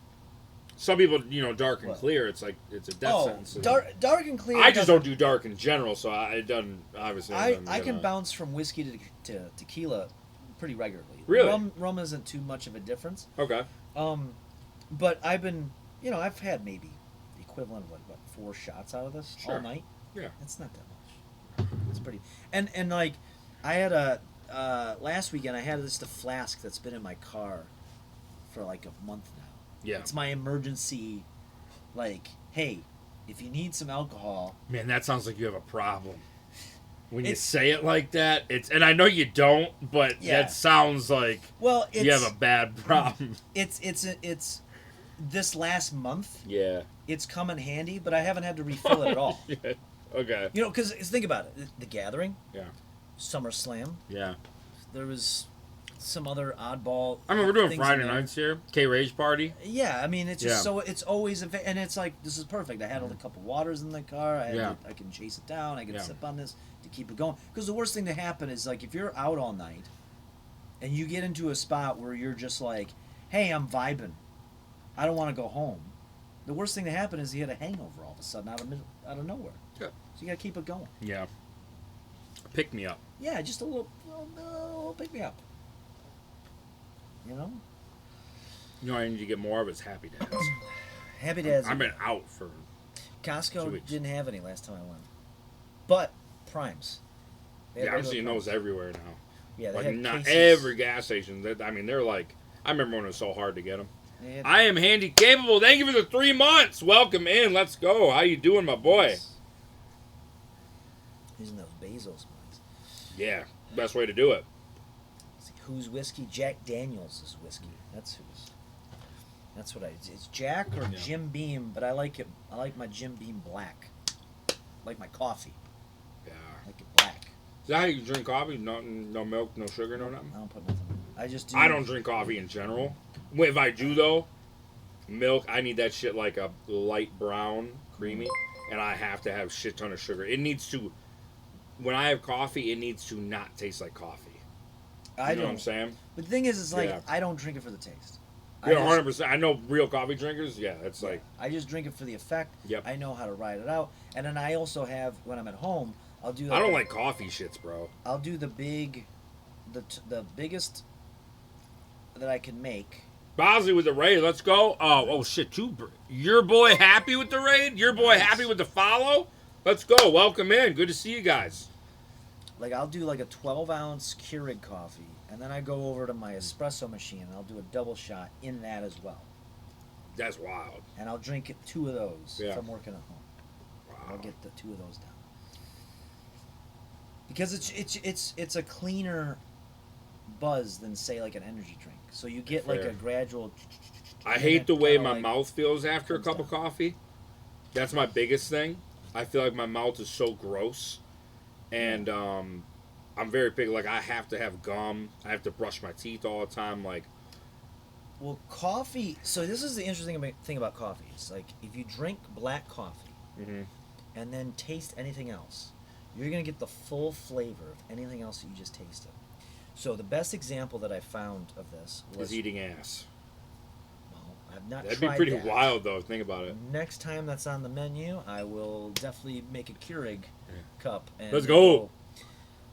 Some people, dark and clear. It's like it's a death sentence. Dark and clear. I just don't do dark in general, so it doesn't obviously. I can bounce from whiskey to tequila pretty regularly. Really, rum isn't too much of a difference. Okay. But I've been, I've had maybe the equivalent of like 4 shots out of this all night. Yeah, it's not that much. It's pretty. And like, I had last weekend I had the flask that's been in my car for like a month now. Yeah. It's my emergency, like, hey, if you need some alcohol. Man, that sounds like you have a problem. When you say it like that, and I know you don't, but that sounds like you have a bad problem. It's this last month. Yeah. It's come in handy, but I haven't had to refill it at all. Yeah. Okay. Because think about it. The Gathering. Yeah. SummerSlam. Yeah. There was some other oddball. I mean, we're doing Friday nights here. K-Rage party. Yeah, I mean, it's just so it's always and it's like this is perfect. I had a couple waters in the car. I can chase it down. I can sip on this to keep it going. Because the worst thing to happen is like if you're out all night, and you get into a spot where you're just like, hey, I'm vibing. I don't want to go home. The worst thing to happen is you get a hangover all of a sudden out of nowhere. Yeah. So you gotta keep it going. Yeah. Pick me up. Yeah, just a little pick me up. You know what I need to get more of is Happy Dads. Happy Dads. I've been out for Costco 2 weeks. didn't have any last time I went. But Primes. Yeah, I'm seeing those everywhere now. Yeah, they like had not cases. every gas station. They're like. I remember when it was so hard to get them. I am handy capable. Thank you for the 3 months. Welcome in. Let's go. How you doing, my boy? Using those Bezos ones. Yeah, best way to do it. Who's whiskey? Jack Daniels is whiskey. That's what it's Jack or Jim Beam, but I like it. I like my Jim Beam black. Like my coffee. Yeah. I like it black. Is that how you drink coffee? No milk, no sugar, no nothing? I don't put nothing in it. I just do. I don't drink coffee in general. If I do though, milk, I need that shit like a light brown, creamy, and I have to have shit ton of sugar. It needs to, when I have coffee, it needs to not taste like coffee. You know what I'm saying? But the thing is like, I don't drink it for the taste. Yeah, 100%. I know real coffee drinkers. Yeah, that's like. I just drink it for the effect. Yep. I know how to ride it out, and then I also have when I'm at home, I'll do. I don't like coffee shits, bro. I'll do the biggest that I can make. Bosley with the raid. Let's go. Oh shit. Your boy happy with the raid? Your boy happy with the follow? Let's go. Welcome in. Good to see you guys. Like, I'll do like a 12-ounce Keurig coffee, and then I go over to my espresso machine, and I'll do a double shot in that as well. That's wild. And I'll drink 2 of those if Yeah. I'm working at home. Wow. I'll get the 2 of those down. Because it's a cleaner buzz than, say, like an energy drink. So you get like Fair. a gradual. I hate the way kinda my like mouth feels after a cup of coffee. That's my biggest thing. I feel like my mouth is so gross. And I'm very picky. Like, I have to have gum. I have to brush my teeth all the time. Like, Well, coffee. So this is the interesting thing about coffee. It's like, if you drink black coffee and then taste anything else, you're gonna get the full flavor of anything else that you just tasted. So the best example that I found of this was is eating ass. Well, I've not That'd be tried pretty that. wild, though. Think about it. Next time that's on the menu, I will definitely make a Keurig cup. And Let's go.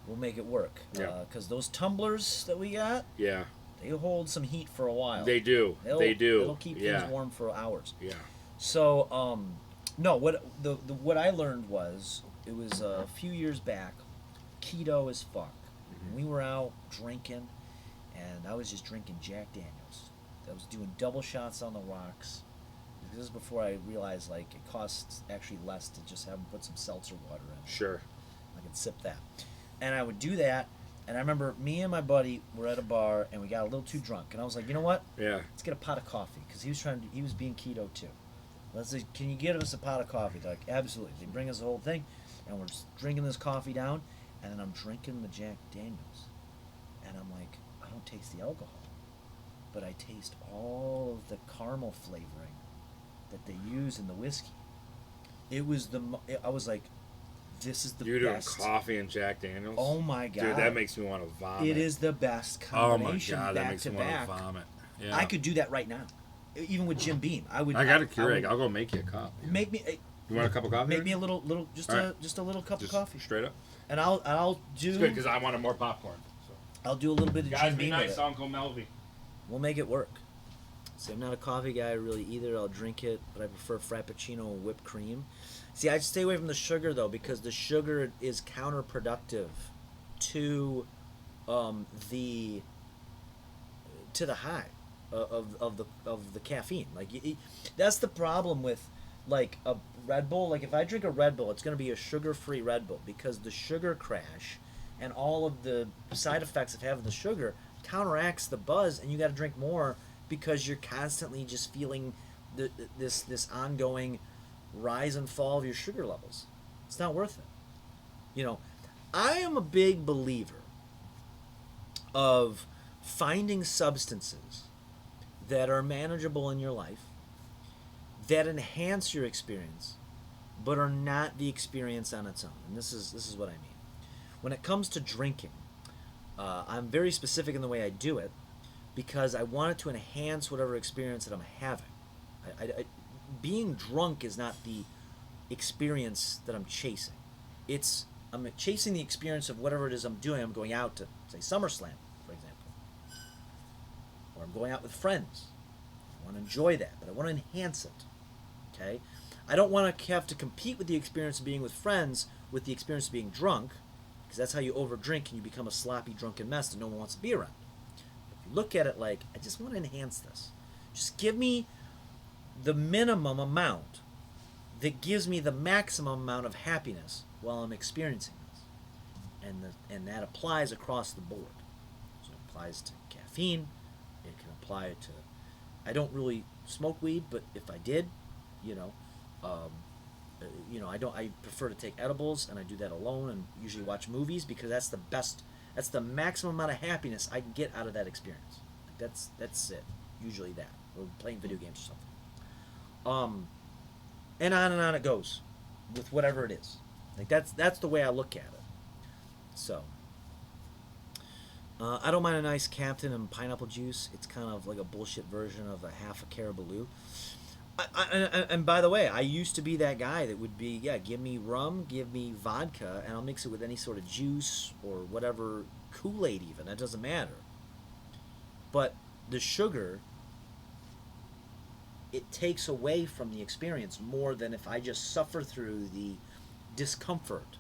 We'll make it work. Yeah. Because those tumblers that we got, Yeah. they hold some heat for a while. They do. They do. They'll keep things warm for hours. Yeah. So, no, what I learned was, it was a few years back, keto as fuck. We were out drinking, and I was just drinking Jack Daniels. I was doing double shots on the rocks. This is before I realized, like, it costs actually less to just have them put some seltzer water in. Sure. I could sip that. And I would do that, and I remember me and my buddy were at a bar, and we got a little too drunk. And I was like, you know what? Yeah. Let's get a pot of coffee, because he was being keto too. Let's say, can you get us a pot of coffee? They're like, absolutely. They bring us the whole thing, and we're just drinking this coffee down, and then I'm drinking the Jack Daniels, and I'm like, I don't taste the alcohol, but I taste all of the caramel flavoring that they use in the whiskey. It was I was like, this is the You're best. doing coffee and Jack Daniels? Oh my god. Dude, that makes me want to vomit. It is the best Oh my combination god, that back makes to me want back. to vomit. Yeah. I could do that right now. Even with Jim Beam. I got a Keurig. I'll go make you a cup. Make me You want a cup of coffee? Make me a little just All right. just a little cup Just of coffee. Straight up. And I'll do It's good because I wanted more popcorn. So. I'll do a little bit of Guys, Jim be Beam nice with to it. Uncle Melvy. We'll make it work. See, I'm not a coffee guy really either. I'll drink it, but I prefer Frappuccino and whipped cream. See, I stay away from the sugar though, because the sugar is counterproductive to the high of the caffeine. Like, that's the problem with like a Red Bull. Like, if I drink a Red Bull, it's going to be a sugar-free Red Bull, because the sugar crash and all of the side effects of having the sugar counteracts the buzz, and you got to drink more because you're constantly just feeling this ongoing rise and fall of your sugar levels. It's not worth it. You know, I am a big believer of finding substances that are manageable in your life, that enhance your experience, but are not the experience on its own. And this is what I mean. When it comes to drinking, I'm very specific in the way I do it, because I want it to enhance whatever experience that I'm having. Being drunk is not the experience that I'm chasing. I'm chasing the experience of whatever it is I'm doing. I'm going out to, say, SummerSlam, for example. Or I'm going out with friends. I want to enjoy that, but I want to enhance it. Okay? I don't want to have to compete with the experience of being with friends with the experience of being drunk, because that's how you overdrink and you become a sloppy, drunken mess that no one wants to be around. But if you look at it like, I just want to enhance this. Just give me the minimum amount that gives me the maximum amount of happiness while I'm experiencing this. And that applies across the board. So it applies to caffeine. It can apply to... I don't really smoke weed, but if I did, I prefer to take edibles, and I do that alone, and usually watch movies, because that's the maximum amount of happiness I can get out of that experience. Like, that's it. Usually that. Or playing video games or something. And on it goes with whatever it is. Like, that's the way I look at it. So I don't mind a nice Captain and pineapple juice. It's kind of like a bullshit version of a half a Caribou. And by the way, I used to be that guy that would be, yeah, give me rum, give me vodka, and I'll mix it with any sort of juice or whatever, Kool-Aid even, that doesn't matter. But the sugar, it takes away from the experience more than if I just suffer through the discomfort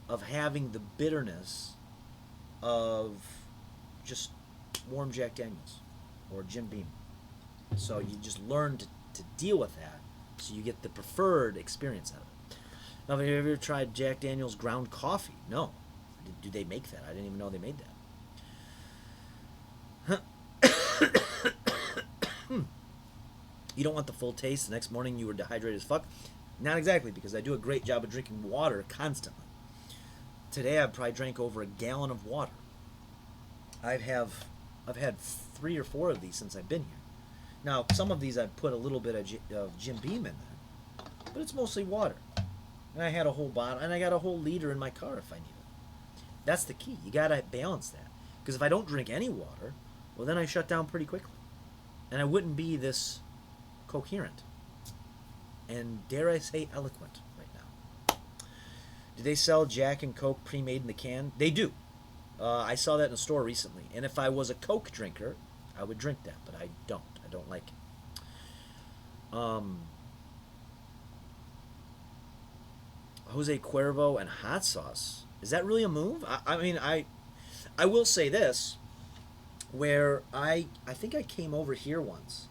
of having the bitterness of just warm Jack Daniels or Jim Beam. So you just learn to deal with that, so you get the preferred experience out of it. Now, have you ever tried Jack Daniels ground coffee? No. Do they make that? I didn't even know they made that. You don't want the full taste. The next morning you were dehydrated as fuck? Not exactly, because I do a great job of drinking water constantly. Today I've probably drank over a gallon of water. I've had 3 or 4 of these since I've been here. Now, some of these I've put a little bit of Jim Beam in there, but it's mostly water. And I had a whole bottle, and I got a whole liter in my car if I need it. That's the key. You gotta balance that. Because if I don't drink any water, well, then I shut down pretty quickly. And I wouldn't be this coherent and, dare I say, eloquent right now. Do they sell Jack and Coke pre-made in the can? They do. I saw that in a store recently. And if I was a Coke drinker, I would drink that, but I don't. I don't like it. Jose Cuervo and hot sauce. Is that really a move? I mean, I will say this, where I think I came over here once,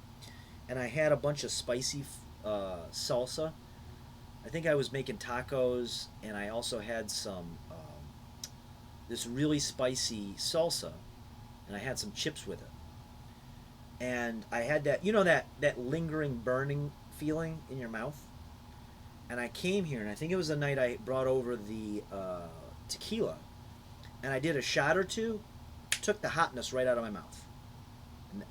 and I had a bunch of spicy salsa. I think I was making tacos, and I also had some this really spicy salsa, and I had some chips with it. And I had that, that lingering burning feeling in your mouth. And I came here, and I think it was the night I brought over the tequila, and I did a shot or two, took the hotness right out of my mouth.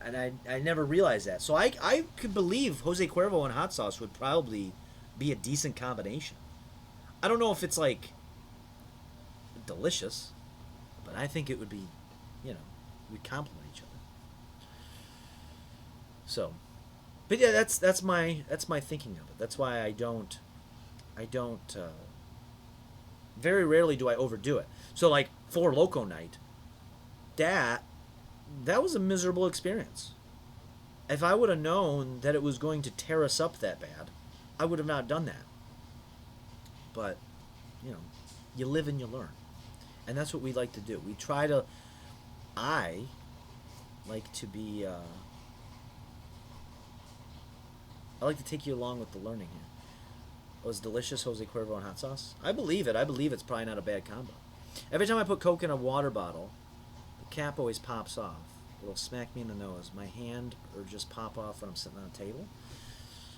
And I never realized that. So I could believe Jose Cuervo and hot sauce would probably be a decent combination. I don't know if it's like delicious, but I think it would be, we'd complement each other. So, but yeah, that's my thinking of it. That's why I don't very rarely do I overdo it. So like Four Loko night, that was a miserable experience. If I would have known that it was going to tear us up that bad, I would have not done that. But, you live and you learn. And that's what we like to do. I like to be, I like to take you along with the learning here. It was delicious Jose Cuervo and hot sauce. I believe it. I believe it's probably not a bad combo. Every time I put Coke in a water bottle, the cap always pops off. It'll smack me in the nose. My hand or just pop off when I'm sitting on a table.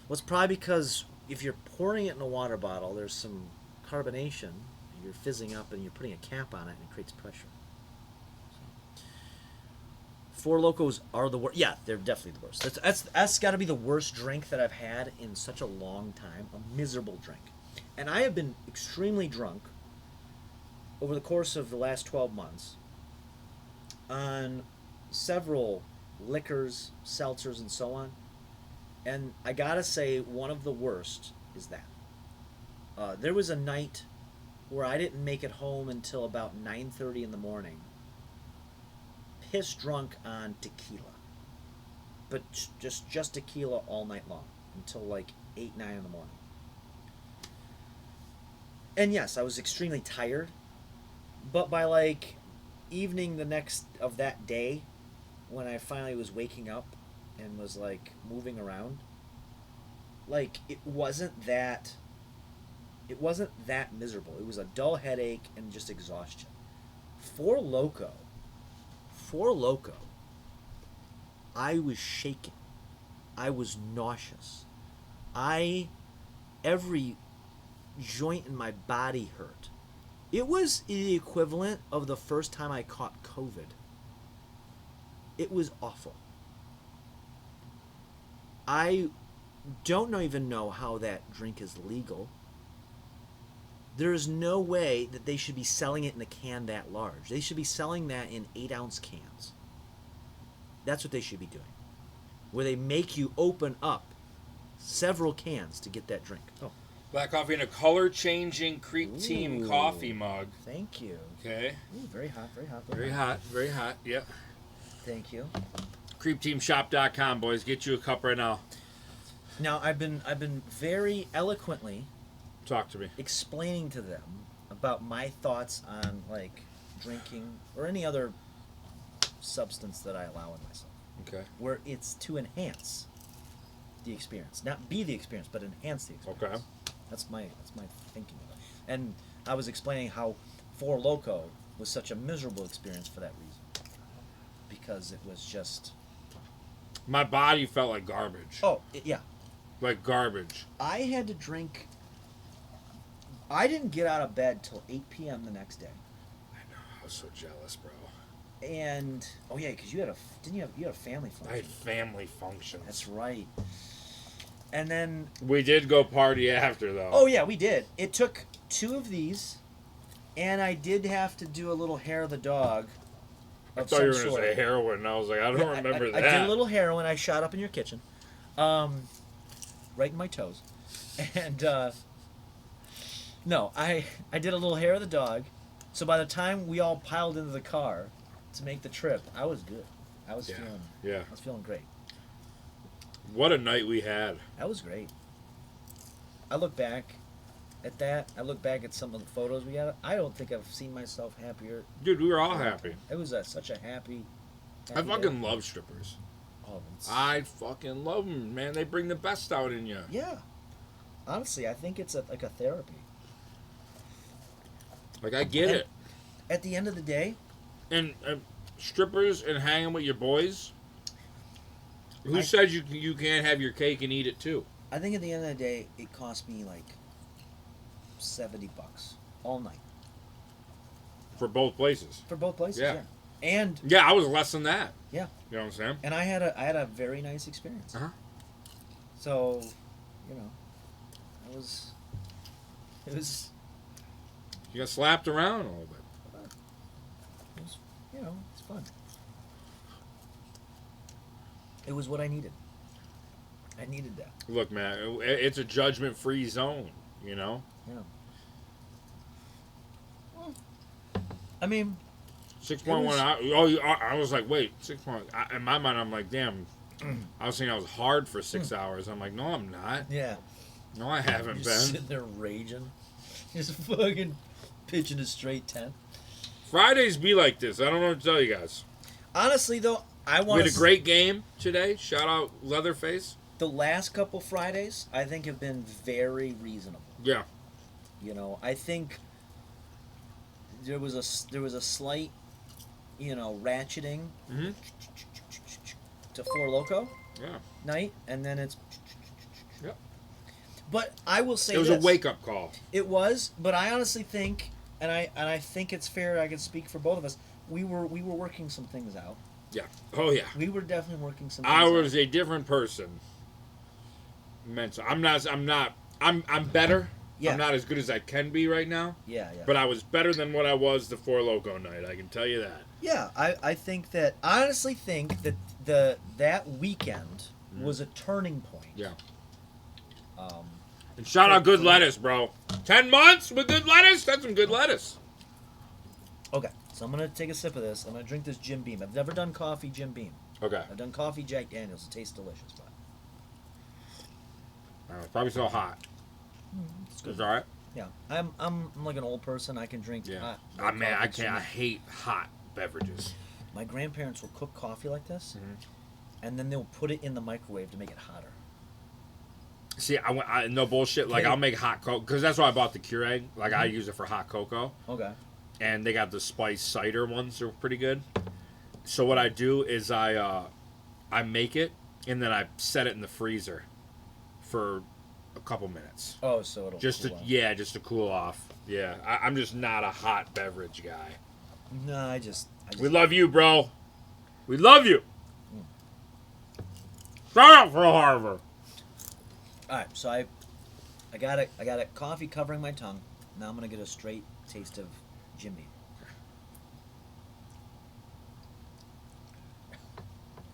Well, it's probably because if you're pouring it in a water bottle, there's some carbonation. You're fizzing up and you're putting a cap on it and it creates pressure. Four Locos are the worst. Yeah, they're definitely the worst. That's got to be the worst drink that I've had in such a long time. A miserable drink. And I have been extremely drunk over the course of the last 12 months on several liquors, seltzers, and so on. And I gotta say, one of the worst is that. There was a night where I didn't make it home until about 9:30 in the morning. Pissed drunk on tequila. But just tequila all night long. Until like 8, 9 in the morning. And yes, I was extremely tired. But by like evening the next of that day, when I finally was waking up and was like moving around, like it wasn't that miserable. It was a dull headache and just exhaustion. Four Loko, I was shaking. I was nauseous. Every joint in my body hurt. It was the equivalent of the first time I caught COVID. It was awful. I don't even know how that drink is legal. There is no way that they should be selling it in a can that large. They should be selling that in 8-ounce cans. That's what they should be doing. Where they make you open up several cans to get that drink. Oh, Black coffee in a color-changing Creep Team Ooh. coffee mug. Thank you. Okay. Ooh, very hot, very hot. Very hot, very hot. Yep. Thank you. CreepTeamShop.com, boys. Get you a cup right now. Now I've been very eloquently Talk to me. explaining to them about my thoughts on like drinking or any other substance that I allow in myself. Okay. Where it's to enhance the experience, not be the experience, but enhance the experience. Okay. That's my thinking of it. And I was explaining how Four Loko was such a miserable experience for that reason, because it was just My body felt like garbage. yeah. Like garbage. I had to drink. I didn't get out of bed till 8 p.m. the next day. I was so jealous, bro. And oh yeah, because you had a family function. I had family functions. That's right. And then We did go party after, though. oh yeah, we did. It took 2 of these, and I did have to do a little hair of the dog. I Of thought you were some going to sort. say heroin, and I was like, I don't Yeah, remember I that. did a little heroin. I shot up in your kitchen, right in my toes, and no, I did a little hair of the dog. So by the time we all piled into the car to make the trip, I was good. I was feeling great. What a night we had. That was great. I look back at that. I look back at some of the photos we got. I don't think I've seen myself happier. Dude, we were all happy. It was such a happy I fucking day. love strippers. Oh, it's, I fucking love them, man. They bring the best out in you. yeah. Honestly, I think it's like a therapy. Like, I get And it. At the end of the day, And strippers and hanging with your boys. Who says you can't have your cake and eat it too? I think at the end of the day, it cost me like $70 all night For both places. for both places. Yeah. Yeah. And Yeah, I was less than that. yeah, You know what I'm saying? and I had a very nice experience. Uh-huh. So, you know, it was You got slapped around a little bit. you know, it's fun. It was what I needed. I needed that. Look, man, it's a judgment-free zone, you know? Yeah. I mean, 6.1. I was like, wait, 6. In my mind, I'm like, damn. I was thinking I was hard for 6 hours. I'm like, no, I'm not. yeah. No, I haven't You're been. sitting there raging, just fucking pitching a straight 10. Fridays be like this. I don't know what to tell you guys. Honestly, though, I We want had a great game today. Shout out Leatherface. The last couple Fridays, I think, have been very reasonable. Yeah. You know, I think there was a slight, you know, ratcheting Mm-hmm. to Four Loko Yeah. night, and then it's. Yep. But I will say It was this. a wake-up call. It was, but I honestly think, and I think it's fair. I can speak for both of us. We were working some things out. Yeah. Oh, yeah. We were definitely working some things I out. was a different person. Mental. I'm better. Yeah. I'm not as good as I can be right now. Yeah, yeah. But I was better than what I was the Four Loko night. I can tell you that. Yeah, I think that I honestly think that that weekend was a turning point. Yeah. Um, And shout out Good Lettuce, bro. 10 months with Good Lettuce? That's some good lettuce. okay, so I'm gonna take a sip of this. I'm gonna drink this Jim Beam. I've never done coffee Jim Beam. Okay. I've done coffee Jack Daniels. It tastes delicious, but It's probably so hot. it's good. It's all right? Yeah, I'm like an old person. I can drink hot. Man, I coffee can't. I too. hate hot beverages. My grandparents will cook coffee like this, Mm-hmm. and then they'll put it in the microwave to make it hotter. See, I no bullshit. Like, Okay. I'll make hot cocoa. Because that's why I bought the Keurig. Like, I use it for hot cocoa. Okay. And they got the spiced cider ones. They're pretty good. So what I do is I make it, and then I set it in the freezer for a couple minutes. Oh, so it'll Just cool to off. just to cool off. Yeah, I'm just not a hot beverage guy. No, I just We love you, bro. We love you. Shout out for Harvard. All right, so I got a coffee covering my tongue. Now I'm gonna get a straight taste of Jim Beam.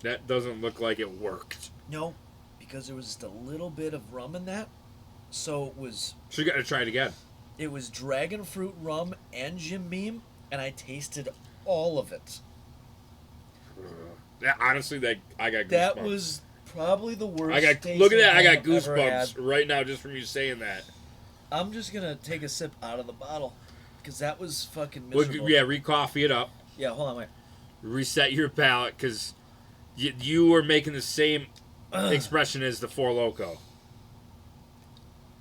That doesn't look like it worked. No, because there was just a little bit of rum in that. So it was. So you got to try it again. It was dragon fruit rum and Jim Beam, and I tasted all of it. Yeah, honestly, I got goosebumps. That was probably the worst. Look at that! I got I've ever had. goosebumps right now just from you saying that. I'm just gonna take a sip out of the bottle because that was fucking miserable. Yeah, re-coffee it up. Yeah, hold on, wait. Reset your palate because you were making the same expression as the Four Loko.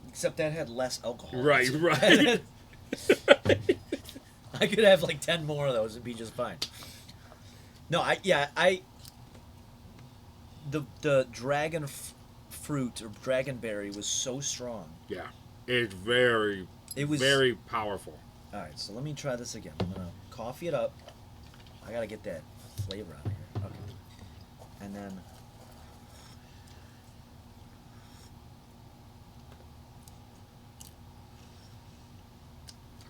Except that had less alcohol. Right. I could have like 10 more of those and be just fine. No, the dragon fruit or dragonberry was so strong. Yeah, it's very powerful. All right, so let me try this again. I'm gonna coffee it up. I gotta get that flavor out of here. Okay, and then.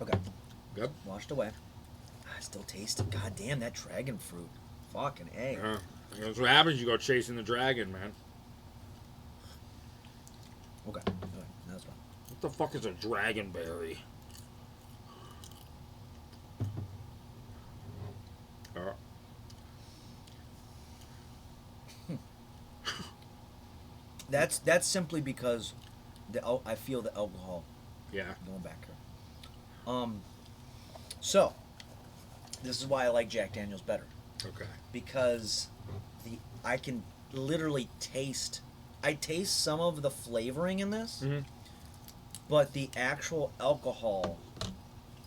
Okay. Good. Washed away. I still taste it. God damn, that dragon fruit. Fucking A. That's what happens. You go chasing the dragon, man. Okay. That's fine. What the fuck is a dragonberry? That's simply because I feel the alcohol. Yeah. Going back here. So this is why I like Jack Daniel's better. Okay. Because I can literally taste. I taste some of the flavoring in this, but the actual alcohol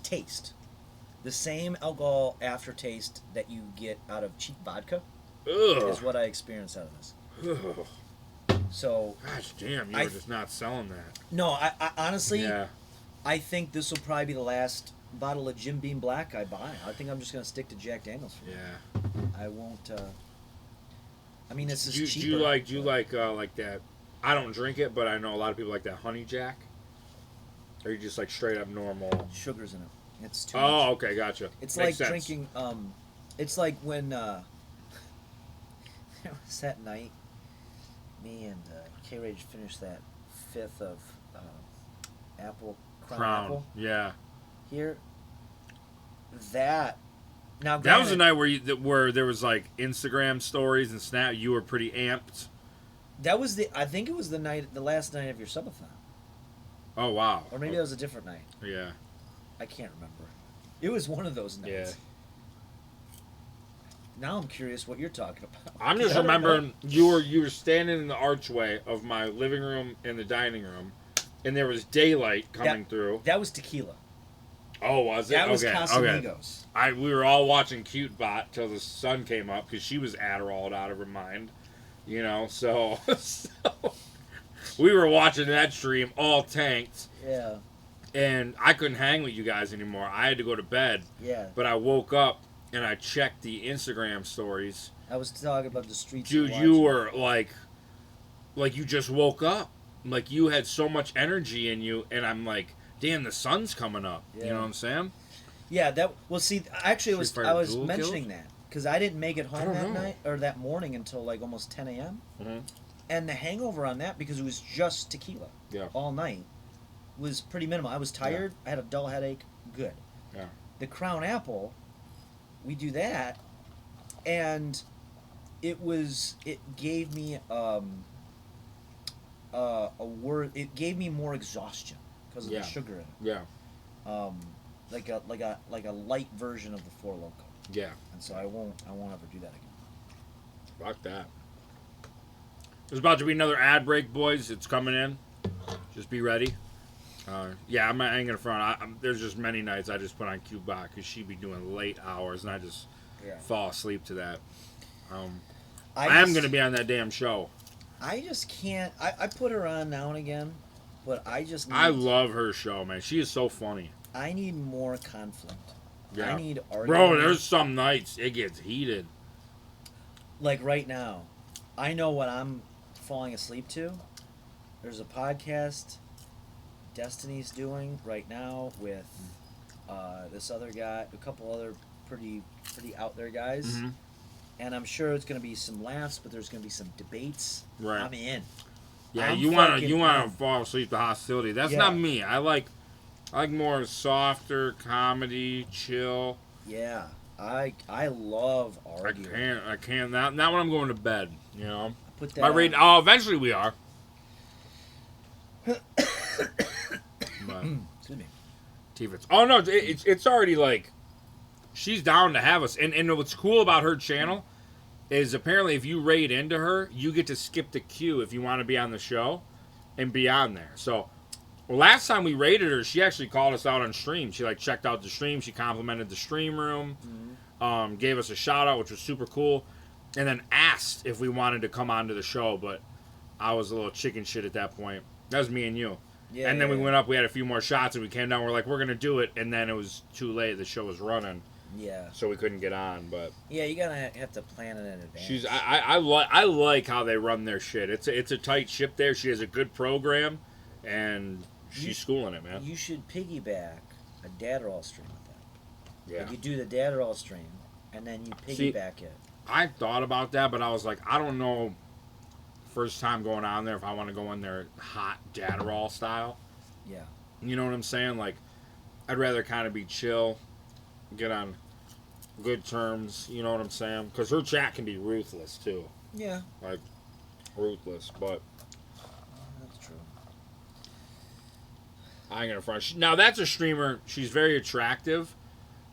taste, the same alcohol aftertaste that you get out of cheap vodka, is what I experience out of this. Ugh. So. Gosh damn, you were just not selling that. No, I honestly. Yeah. I think this will probably be the last bottle of Jim Beam Black I buy. I think I'm just gonna stick to Jack Daniel's. Yeah. I won't. I mean, this is cheaper. Do you like that? I don't drink it, but I know a lot of people like that Honey Jack. Or you just like straight up normal? Sugars in it. It's too much. much. Okay, gotcha. It's Makes like sense. drinking. It's like when it was that night. Me and K-Rage finished that fifth of apple. Crown apple. Yeah. Here. That. Now. That was the night where there was like Instagram stories and Snap. You were pretty amped. That was I think it was the last night of your subathon. Oh wow. Or maybe that was a different night. Yeah. I can't remember. It was one of those nights. Yeah. Now I'm curious what you're talking about. I'm just remembering you were standing in the archway of my living room and the dining room. And there was daylight coming through. That was tequila. Oh, was it? That was Casamigos. Okay. We were all watching Cute Bot till the sun came up because she was Adderalled out of her mind. You know, so we were watching that stream all tanked. Yeah. And I couldn't hang with you guys anymore. I had to go to bed. Yeah. But I woke up and I checked the Instagram stories. I was talking about the streets. Dude, you were like you just woke up. Like, you had so much energy in you, and I'm like, damn, the sun's coming up. Yeah. You know what I'm saying? Yeah, see, actually, I was mentioning that, because I didn't make it home that night, or that morning until, like, almost 10 a.m. Mm-hmm. And the hangover on that, because it was just tequila all night, was pretty minimal. I was tired, I had a dull headache, good. Yeah. The Crown Apple, we do that, and it gave me, it gave me more exhaustion because of the sugar in it. Yeah. Like a light version of the Four Loko. Yeah. And so I won't ever do that again. Fuck that. There's about to be another ad break, boys. It's coming in. Just be ready. Yeah, I'm not hanging in front. There's just many nights I just put on Q-Bot because she be doing late hours and I just fall asleep to that. I am going to be on that damn show. I just can't. I put her on now and again, but I just need... I love her show, man. She is so funny. I need more conflict. Yeah. I need argument. Bro, there's some nights it gets heated. Like right now, I know what I'm falling asleep to. There's a podcast Destiny's doing right now with this other guy, a couple other pretty out there guys. Mm-hmm. And I'm sure it's going to be some laughs, but there's going to be some debates. Right. I'm in. Yeah, I'm you wanna fucking in. fall asleep to Hostility. That's Yeah. not me. I like more softer comedy, chill. Yeah, I love arguing. I can't. Not when I'm going to bed. You know. Put that. My rating. Oh, eventually we are. But, Excuse me. T-Fits. Oh no, it's already like she's down to have us. And what's cool about her channel is apparently if you raid into her, you get to skip the queue if you want to be on the show and be on there. So, last time we raided her, she actually called us out on stream. She like checked out the stream. She complimented the stream room, gave us a shout out, which was super cool, and then asked if we wanted to come onto the show. But I was a little chicken shit at that point. That was me and you. Yeah, and then we went up. We had a few more shots, and we came down. We're like, we're gonna do it, and then it was too late. The show was running. Yeah. So we couldn't get on, but yeah, you gotta have to plan it in advance. she's I like how they run their shit. It's a tight ship there. She has a good program, and she's schooling it, man. You should piggyback a Dadderall stream with that. Yeah. Like you do the Dadderall stream, and then you piggyback it. I thought about that, but I was like, I don't know. First time going on there, if I want to go in there hot Dadderall style. Yeah. You know what I'm saying? Like, I'd rather kind of be chill, get on good terms. You know what I'm saying? Because her chat can be ruthless too. Yeah. Like, ruthless, but. That's true. I ain't gonna front. Now that's a streamer. She's very attractive,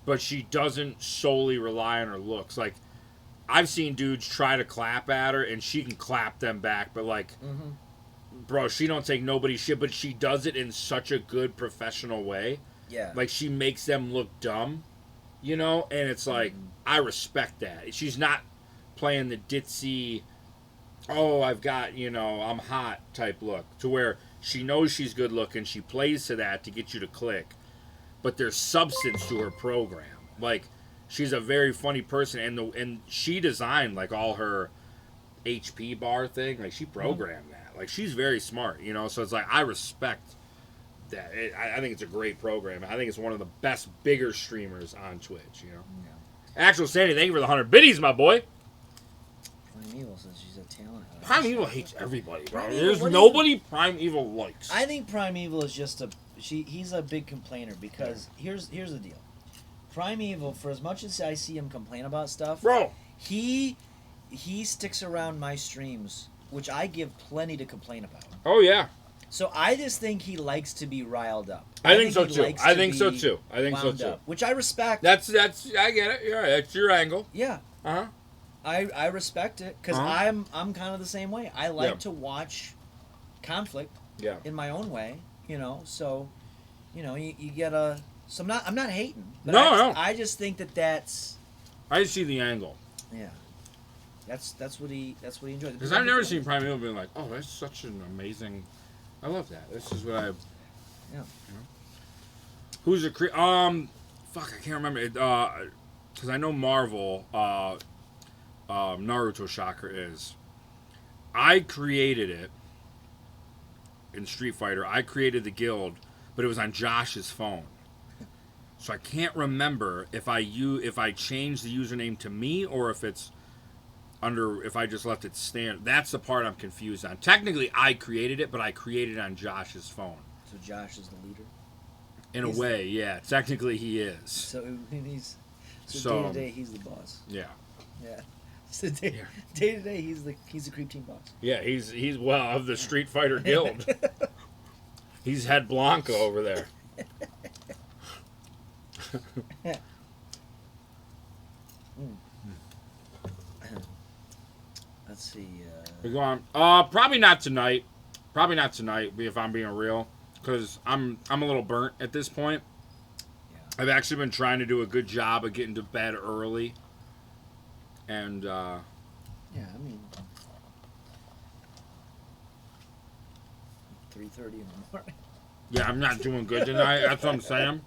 but she doesn't solely rely on her looks. Like, I've seen dudes try to clap at her, and she can clap them back. But like, bro, she don't take nobody's shit. But she does it in such a good professional way. Yeah. Like she makes them look dumb, you know. And it's like I respect that. She's not playing the ditzy, oh, I've got, you know, I'm hot type look, to where she knows she's good looking. She plays to that to get you to click. But there's substance to her program. Like, she's a very funny person, and she designed like all her HP bar thing. Like she programmed that. Like she's very smart, you know. So it's like I respect that. I think it's a great program. I think it's one of the best bigger streamers on Twitch, you know. Yeah. Actual Sandy, thank you for the 100 biddies, my boy. Primeval says she's a talent. Primeval hates everybody, bro. Primeval, There's nobody Primeval likes. I think Primeval is just he's a big complainer because here's the deal. Primeval, for as much as I see him complain about stuff, bro, he sticks around my streams, which I give plenty to complain about. Oh yeah. So I just think he likes to be riled up. I think so too. I think so too. Which I respect. That's I get it. Yeah, that's your angle. Yeah. Uh-huh. I respect it because I'm kind of the same way. I like to watch conflict. Yeah. In my own way, you know. So, you know, you get a. So I'm not hating. But No. I just think that's. I see the angle. Yeah. That's what he enjoys. Because I've never seen Primeval being like, oh, that's such an amazing. I love that. This is what I. Yeah. You know? Who's a fuck, I can't remember it. Because I know Marvel. Naruto Chakra is. I created it. In Street Fighter, I created the guild, but it was on Josh's phone. So I can't remember if I changed the username to me or if it's if I just left it stand. That's the part I'm confused on. Technically, I created it, but I created it on Josh's phone. So Josh is the leader? In a way, yeah. Technically, he is. So day to day, he's the boss. Yeah. Yeah. So day to day, he's the creep team boss. Yeah, he's of the Street Fighter guild. He's head Blanca over there. Let's see. We're going. Probably not tonight. If I'm being real, because I'm a little burnt at this point. Yeah. I've actually been trying to do a good job of getting to bed early. And yeah, I mean, 3:30 in the morning. Yeah, I'm not doing good tonight. That's what I'm saying.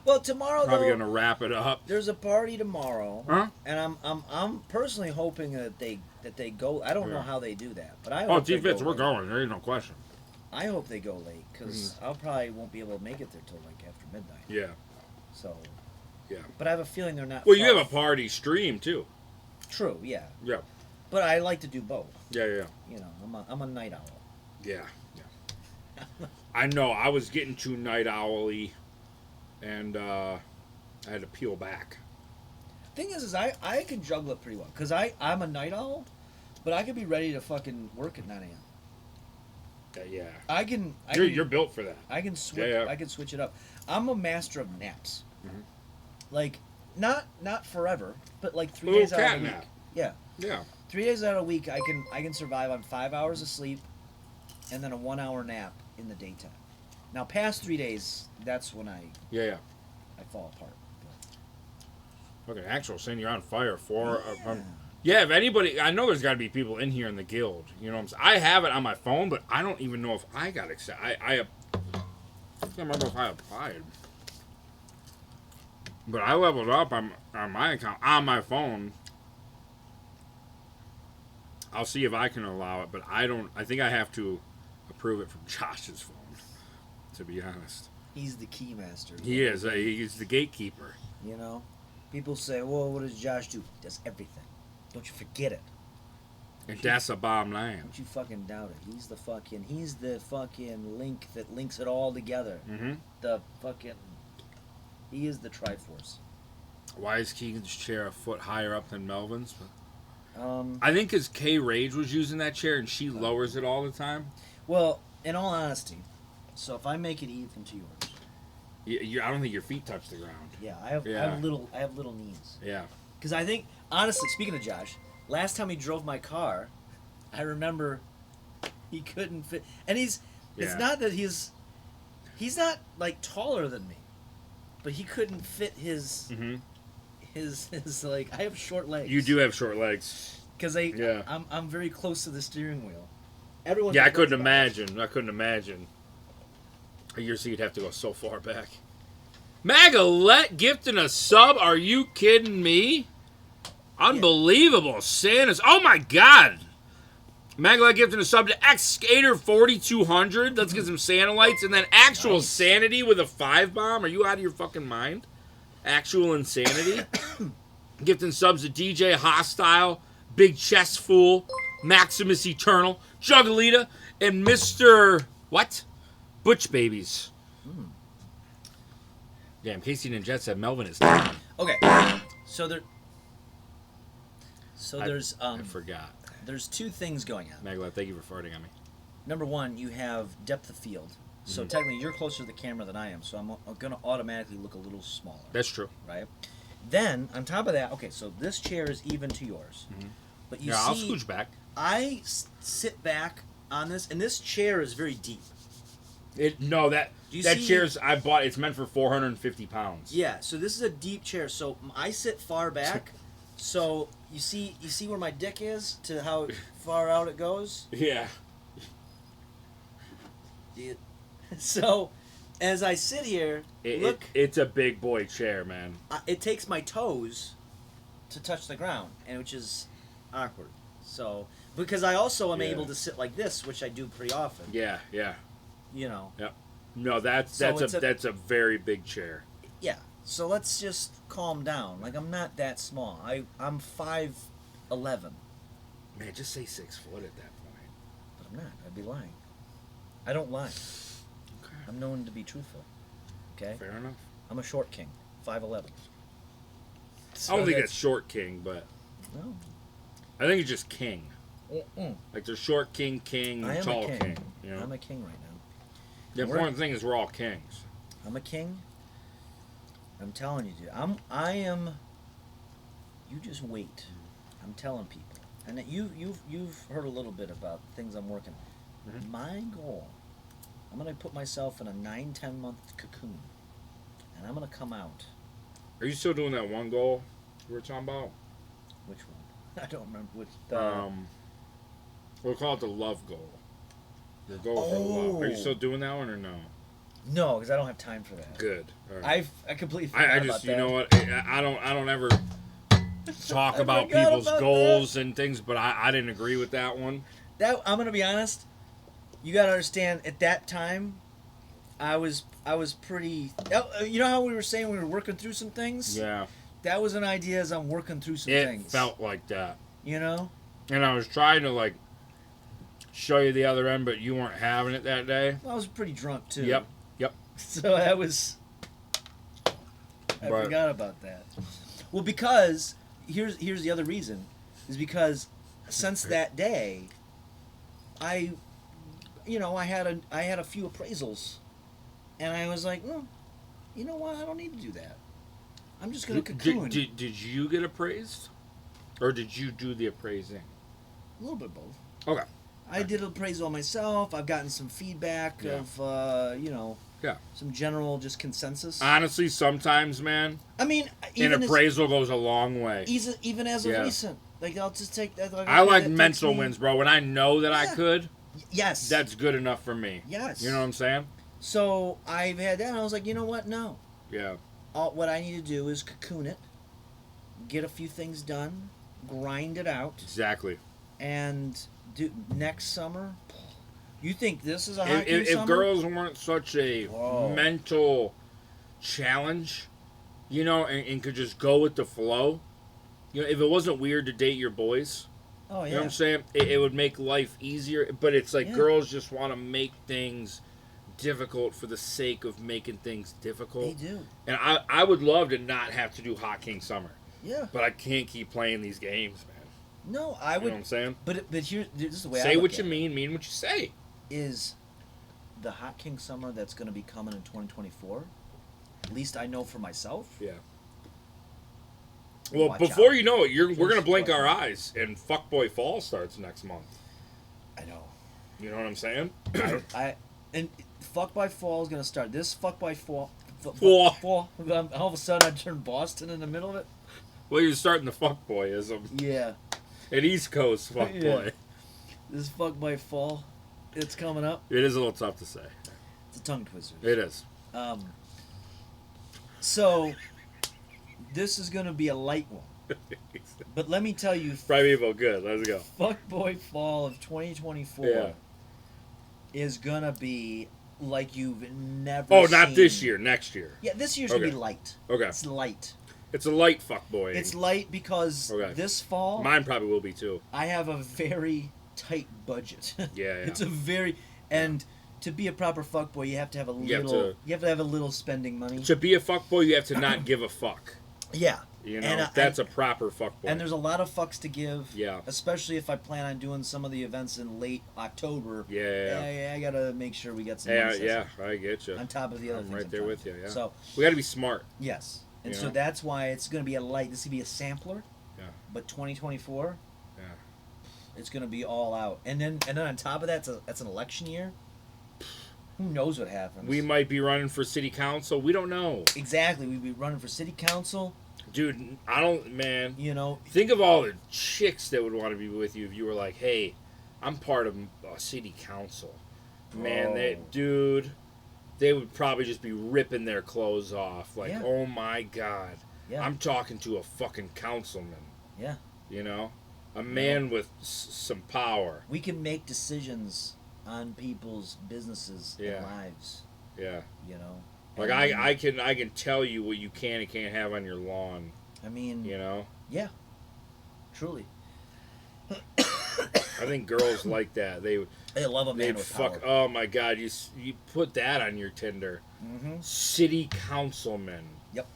Well, tomorrow probably though, gonna wrap it up. There's a party tomorrow, huh? And I'm personally hoping that they go. I don't know how they do that, but I hope. Oh, T-Fits, we're going. There ain't no question. I hope they go late because I'll probably won't be able to make it there till like after midnight. Yeah. So. Yeah. But I have a feeling they're not. Well, you have a party stream too. True. Yeah. Yeah. But I like to do both. Yeah. You know, I'm a night owl. Yeah. I know. I was getting too night owly, and I had to peel back. Thing is I can juggle it pretty well because I'm a night owl, but I could be ready to fucking work at 9 a.m. Yeah. You're built for that. I can switch. Yeah. I can switch it up. I'm a master of naps. Mhm. Like not forever, but like 3 days out of the week. Nap. Yeah. Yeah. 3 days out of the week, I can survive on 5 hours of sleep, and then a 1 hour nap in the daytime. Now, past 3 days, that's when I fall apart. Okay, actual sin, you're on fire. Yeah, if anybody, I know there's got to be people in here in the guild. You know what I'm saying? I have it on my phone, but I don't even know if I got accepted. I can't remember if I applied. But I leveled up on my account, on my phone. I'll see if I can allow it, but I think I have to approve it from Josh's phone, to be honest. He's the key master. He is. He's the gatekeeper. You know? People say, well, what does Josh do? He does everything. Don't you forget it. And that's a bomb line. Don't you fucking doubt it. He's the fucking link that links it all together. Mm-hmm. He is the Triforce. Why is Kegan's chair a foot higher up than Melvin's? I think because K Rage was using that chair and she lowers it all the time. Well, in all honesty, so if I make it even to yours, I don't think your feet touch the ground. Yeah, I have little knees. Yeah. Because I think, honestly, speaking of Josh, last time he drove my car, I remember he couldn't fit, and it's not that he's not like taller than me, but he couldn't fit his. Mm-hmm. His like I have short legs. You do have short legs. Because I'm very close to the steering wheel. I couldn't imagine. So you'd have to go so far back. Magalette gifting a sub? Are you kidding me? Unbelievable. Santa's. Oh my god. Magalette gifting a sub to X Skater 4200. Let's get some Santa lights. And then actual Sanity with a 5 bomb. Are you out of your fucking mind? Actual Insanity. Gifting subs to DJ Hostile, Big Chess Fool, Maximus Eternal, Juggalita, and Mr. What? Butch Babies. Damn, Casey and Jet said Melvin is. Okay, so there's I forgot. There's two things going on. Magalette, thank you for farting on me. Number one, you have depth of field. So technically, you're closer to the camera than I am, so I'm going to automatically look a little smaller. That's true. Right? Then, on top of that, okay, so this chair is even to yours. Mm-hmm. But you I'll scooch back. I sit back on this, and this chair is very deep. That chair's I bought. It's meant for 450 pounds. Yeah, so this is a deep chair. So I sit far back. So you see where my dick is to how far out it goes. Yeah. So, as I sit here, it's a big boy chair, man. It takes my toes to touch the ground, and which is awkward. So, because I also am able to sit like this, which I do pretty often. Yeah. You know. Yep. No, that's a very big chair. Yeah. So let's just calm down. Like, I'm not that small. I'm 5'11". Man, just say 6 foot at that point. But I'm not. I'd be lying. I don't lie. Okay. I'm known to be truthful. Okay? Fair enough. I'm a short king. 5'11". So I don't think it's short king, but... No. I think it's just king. Mm-mm. Like there's short king, and tall king. You know? I'm a king right now. The important thing is we're all kings. I'm a king. I'm telling you, dude. I am. You just wait. I'm telling people, and you've heard a little bit about things I'm working on. Mm-hmm. My goal. I'm gonna put myself in a 9-10 month cocoon, and I'm gonna come out. Are you still doing that one goal we were talking about? Which one? I don't remember which. We'll call it the love goal. The goal for love. Are you still doing that one or no? No, because I don't have time for that. Good. All right. I completely forgot about that. You know what? I don't ever talk about people's goals and things, but I didn't agree with that one. I'm gonna be honest. You gotta understand. At that time, I was pretty. You know how we were saying we were working through some things? Yeah. That was an idea as I'm working through some things. It felt like that. You know. And I was trying to show you the other end, but you weren't having it that day. I was pretty drunk too. Yep. So that was. I forgot about that. Well, because here's the other reason, is because since that day, I had a few appraisals, and I was like, you know what? I don't need to do that. I'm just gonna cocoon. Did you get appraised, or did you do the appraising? A little bit of both. Okay. I did an appraisal myself. I've gotten some feedback of some general just consensus. Honestly, sometimes, man. I mean, an appraisal goes a long way. Even as of recent, like I'll just take that. I like mental wins, bro. When I know that I could. Yes. That's good enough for me. Yes. You know what I'm saying? So I've had that, and I was like, you know what? No. Yeah. What I need to do is cocoon it, get a few things done, grind it out. Exactly. And do next summer. You think this is a hot summer? If girls weren't such a mental challenge, and could just go with the flow, if it wasn't weird to date your boys, you know what I'm saying? It would make life easier. But it's like girls just want to make things difficult for the sake of making things difficult. They do. And I would love to not have to do Hot King Summer. Yeah. But I can't keep playing these games, man. No, I would. You know what I'm saying? But here, this is the way I say look what at you it. mean what you say. Is the Hot King Summer that's going to be coming in 2024? At least I know for myself. Yeah. Well, Watch before out. you know it, we're gonna blink our eyes, and Fuckboy Fall starts next month. I know. You know what I'm saying? And Fuck by Fall is gonna start. This Fuck by Fall. Fall. All of a sudden, I turned Boston in the middle of it. Well, you're starting the fuckboyism. Yeah. An East Coast fuckboy. Yeah. This Fuck by Fall, it's coming up. It is a little tough to say. It's a tongue twister. It is. So, this is gonna be a light one. But let me tell you, Primeval, good. Let's go. Fuckboy Fall of 2024 is gonna be like you've never Oh, not seen. this year. Next year. Yeah, this year's gonna be light. Okay. It's light. It's a light fuckboy. It's light because this fall... Mine probably will be, too. I have a very tight budget. Yeah. It's a very... And to be a proper fuckboy, you have to have a little... You have to have a little spending money. To be a fuckboy, you have to not give a fuck. Yeah. You know, that's a proper fuckboy. And there's a lot of fucks to give. Yeah. Especially if I plan on doing some of the events in late October. Yeah. I gotta make sure we get some. Yeah, I get you. On top of the other things. I'm right there with you. Yeah. So we got to be smart. Yes, and so that's why it's gonna be a light. This is gonna be a sampler. Yeah. But 2024. Yeah. It's gonna be all out, and then on top of that, that's an election year. Who knows what happens? We might be running for city council. We don't know. Exactly. We'd be running for city council. Dude, I don't, man. You know, think of all the chicks that would want to be with you if you were like, hey, I'm part of a city council. Man, they would probably just be ripping their clothes off. Like, oh my God. Yeah. I'm talking to a fucking councilman. Yeah. You know? A man with some power. We can make decisions on people's businesses and lives. Yeah. You know? Like I can tell you what you can and can't have on your lawn. I mean, you know? Yeah. Truly. I think girls like that. They love a man with power. Oh my God! You put that on your Tinder. Mm-hmm. City councilman. Yep.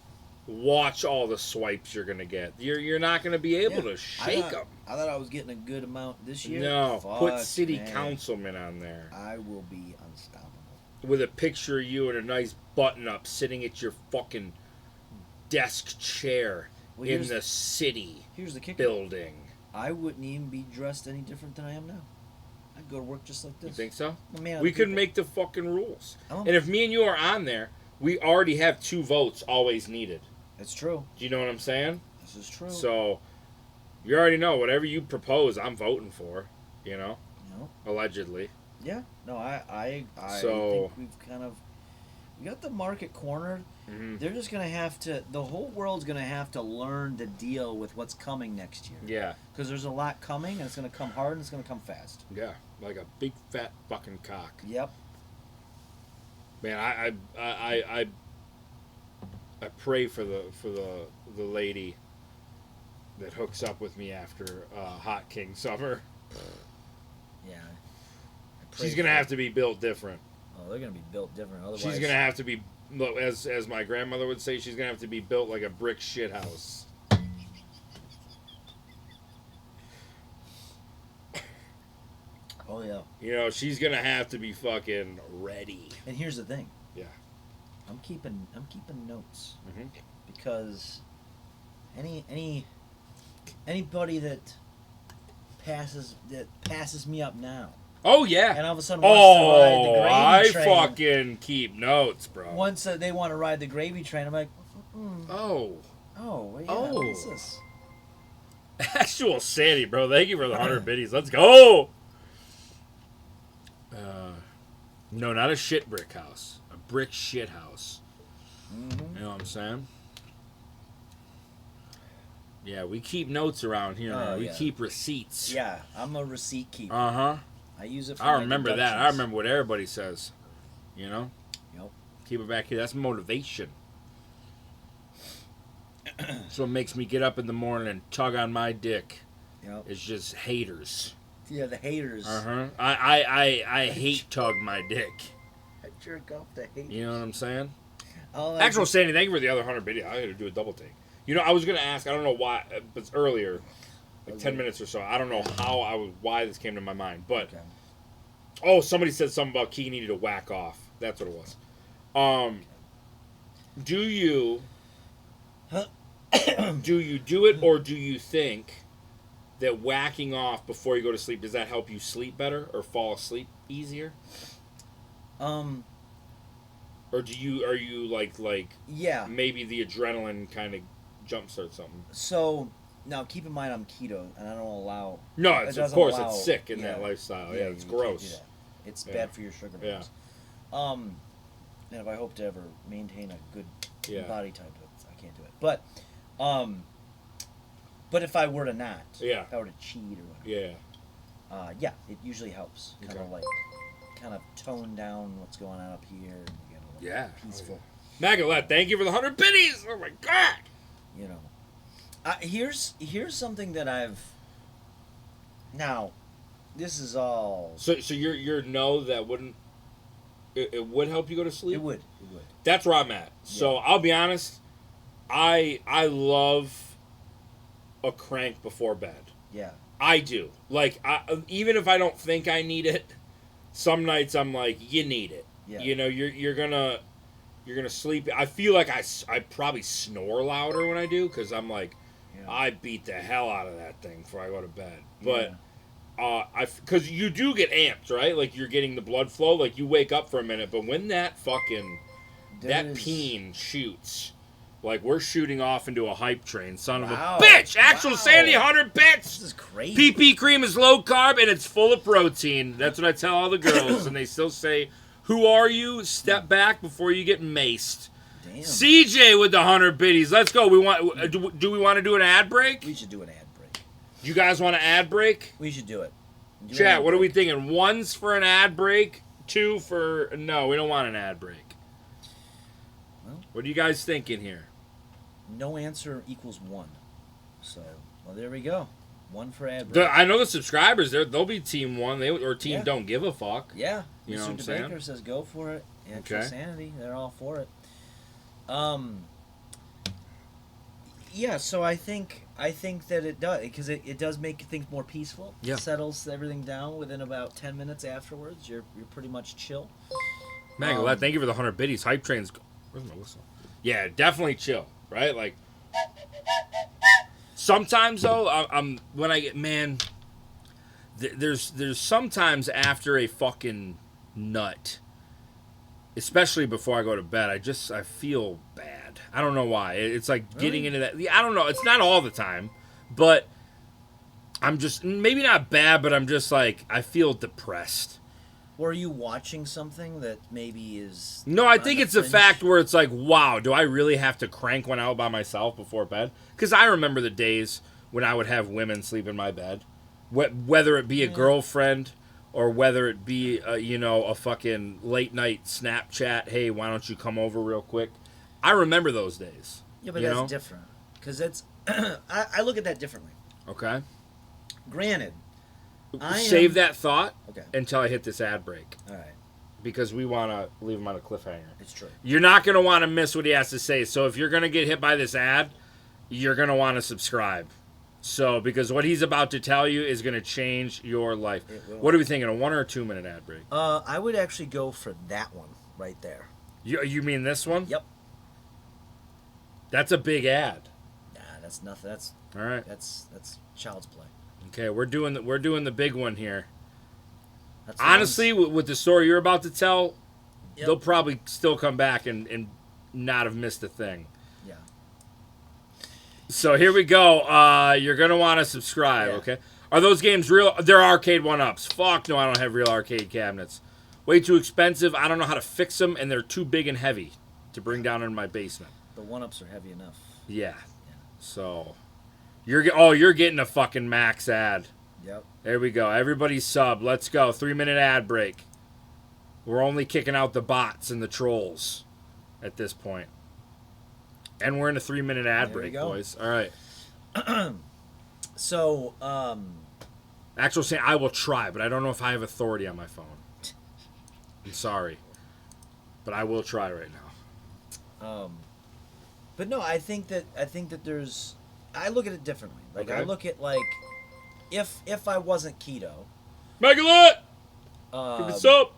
Watch all the swipes you're gonna get. You're not gonna be able to shake them. I thought I was getting a good amount this year. No, put city man. councilman on there. I will be unstoppable. With a picture of you in a nice button-up, sitting at your fucking desk chair in the city here's the kicker. building. I wouldn't even be dressed any different than I am now. I'd go to work just like this. You think so? We could make the fucking rules. And if me and you are on there, we already have 2 votes always needed. That's true. Do you know what I'm saying? This is true. So, you already know, whatever you propose, I'm voting for. You know? No. Allegedly. Yeah. No, I So, think we got the market cornered. Mm-hmm. They're just going to have to, the whole world's going to have to learn to deal with what's coming next year. Yeah. Because there's a lot coming, and it's going to come hard, and it's going to come fast. Yeah. Like a big fat fucking cock. Yep. Man, I pray for the lady that hooks up with me after Hot King Summer. Yeah. She's gonna have to be built different. Oh, they're gonna be built different. Otherwise, She's gonna have to be, as my grandmother would say, she's gonna have to be built like a brick shit house. Oh yeah. You know, she's gonna have to be fucking ready. And here's the thing. Yeah. I'm keeping notes Mm-hmm. because anybody that passes me up now. Oh yeah. And all of a sudden wants to ride the gravy train. Fucking keep notes, bro. Once they want to ride the gravy train, I'm like, oh, yeah, what's this? Actual Sandy, bro. Thank you for the 100 biddies. Let's go. No, not a shit brick house. A brick shit house. Mm-hmm. You know what I'm saying? Yeah, we keep notes around here. Man. We keep receipts. Yeah, I'm a receipt keeper. Uh-huh. I use it for I my remember that. deductions. I remember what everybody says. You know? Yep. Keep it back here. That's motivation. So it makes me get up in the morning and tug on my dick. Yep. It's just haters. Yeah, the haters. Uh-huh. I hate tug my dick. I jerk off the haters. You know what I'm saying? Like Actual Sandy, thank you for the other 100 video. I had to do a double take. You know, I was gonna ask. I don't know why, but it's earlier, like 10 minutes or so. I don't know why this came to my mind, but somebody said something about Kegan needed to whack off. That's what it was. Do you do it, or do you think that whacking off before you go to sleep, does that help you sleep better or fall asleep easier? Or are you like yeah, maybe the adrenaline kind of jumpstart something? So now keep in mind I'm keto and I don't allow. No, of course it's sick in that lifestyle. Yeah, it's gross. It's bad for your sugar levels. And if I hope to ever maintain a good body type, I can't do it. But if I were to not, if I were to cheat or whatever, it usually helps. Kind of tone down what's going on up here. And you get a little peaceful. Magalette, thank you for the 100 biddies. Oh my god. You know, here's something that I've. Now, this is all. So you're no, that wouldn't. It would help you go to sleep. It would. That's where I'm at. So I'll be honest. I love a crank before bed. Yeah. I do. Like, even if I don't think I need it, some nights I'm like, you need it. Yeah. You know, you're gonna sleep. I feel like I probably snore louder when I do because I'm like, I beat the hell out of that thing before I go to bed. But because you do get amped, right? Like you're getting the blood flow. Like you wake up for a minute, but when that peen shoots. Like, we're shooting off into a hype train, son of a bitch! Actual Sandy, 100 bits! This is crazy. PP cream is low carb, and it's full of protein. That's what I tell all the girls, and they still say, who are you? Step back before you get maced. Damn. CJ with the 100 biddies. Let's go. Do we want to do an ad break? We should do an ad break. You guys want an ad break? We should do it. Chat, what are we thinking? 1's for an ad break? 2 for... No, we don't want an ad break. Well, what are you guys thinking here? No answer equals 1. So, well, there we go. 1 for ad break. I know the subscribers, they'll be team 1 or team don't give a fuck. Yeah. You know what I'm Mr. saying? Baker says go for it. Actual Sanity, they're all for it. Yeah, so I think that it does, because it does make things more peaceful. Yeah. It settles everything down within about 10 minutes afterwards. You're pretty much chill. Magalette, thank you for the 100 biddies. Hype trains. Where's my whistle? Yeah, definitely chill, right? Like, sometimes though, when I get there's sometimes after a fucking nut, especially before I go to bed, I feel bad. I don't know why. It's like getting into that. I don't know. It's not all the time, but I'm just maybe not bad, but I'm just like I feel depressed. Or are you watching something that maybe is... No, I think it's the fact where it's like, wow, do I really have to crank one out by myself before bed? Because I remember the days when I would have women sleep in my bed. Whether it be a girlfriend or whether it be, a fucking late-night Snapchat, hey, why don't you come over real quick? I remember those days. Yeah, but that's different. Because it's... I look at that differently. Okay. Granted, Save that thought Okay. until I hit this ad break. All right. Because we want to leave him on a cliffhanger. It's true. You're not going to want to miss what he has to say. So if you're going to get hit by this ad, you're going to want to subscribe. So, because what he's about to tell you is going to change your life. What are we thinking, a 1 or a 2 minute ad break? I would actually go for that one right there. You mean this one? Yep. That's a big ad. Nah, that's nothing. That's all right. That's child's play. Okay, we're doing the big one here. That's honestly, with the story you're about to tell, they'll probably still come back and not have missed a thing. Yeah. So here we go. You're going to want to subscribe, okay? Are those games real? They're arcade one-ups. Fuck no, I don't have real arcade cabinets. Way too expensive. I don't know how to fix them, and they're too big and heavy to bring down in my basement. The one-ups are heavy enough. Yeah. So, you're getting a fucking max ad. Yep. There we go. Everybody sub. Let's go. 3-minute ad break. We're only kicking out the bots and the trolls at this point. And we're in a 3-minute ad break, boys. All right. So, Actual saying, I will try, but I don't know if I have authority on my phone. I'm sorry. But I will try right now. But no, I think that there's, I look at it differently. Like, Okay. I look at, like, if I wasn't keto, Megalot! Give us up!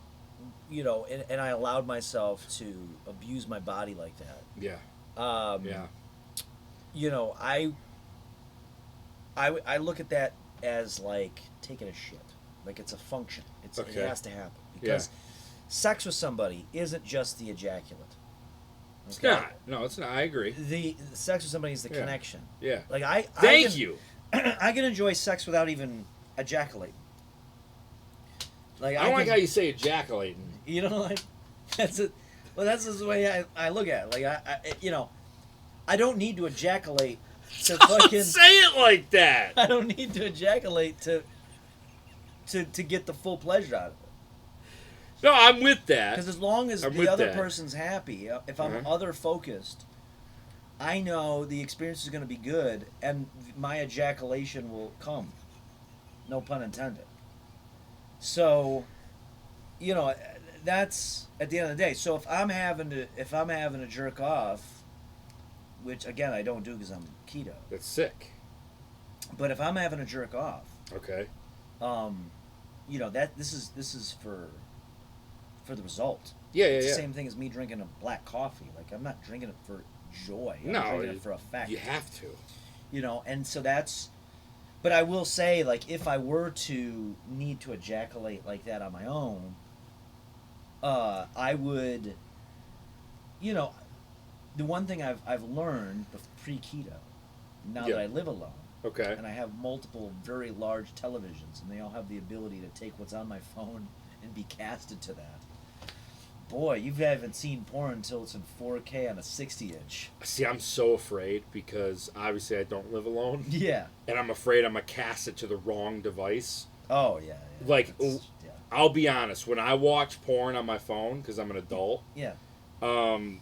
You know, and I allowed myself to abuse my body like that. Yeah. Yeah. You know, I look at that as like taking a shit. Like it's a function. It has to happen because sex with somebody isn't just the ejaculate. Okay? It's not. No, it's not. I agree. The sex with somebody is the connection. Yeah. Like I Thank you. I can enjoy sex without even ejaculating. Like I don't like how you say ejaculating. You know, like that's it. Well, that's just the way I look at it. Like I you know, I don't need to ejaculate to fucking say it like that. I don't need to ejaculate to get the full pleasure out of it. No, I'm with that. Because as long as the other person's happy, if I'm other focused, I know the experience is going to be good, and my ejaculation will come. No pun intended. So, you know, that's at the end of the day. So if I'm having to jerk off, which again I don't do because I'm keto. That's sick. But if I'm having to jerk off, okay, you know that this is for the result. Yeah, It's the same thing as me drinking a black coffee. Like I'm not drinking it for joy. I'm drinking it for effect. You have to. You know, and so that's. But I will say, like, if I were to need to ejaculate like that on my own, I would. You know, the one thing I've learned pre-keto, now that I live alone, okay, and I have multiple very large televisions, and they all have the ability to take what's on my phone and be casted to that. Boy, you haven't seen porn until it's in 4K on a 60-inch. See, I'm so afraid because obviously I don't live alone. Yeah. And I'm afraid I'm going to cast it to the wrong device. Oh, yeah. Like, I'll be honest, when I watch porn on my phone, because I'm an adult. Yeah. And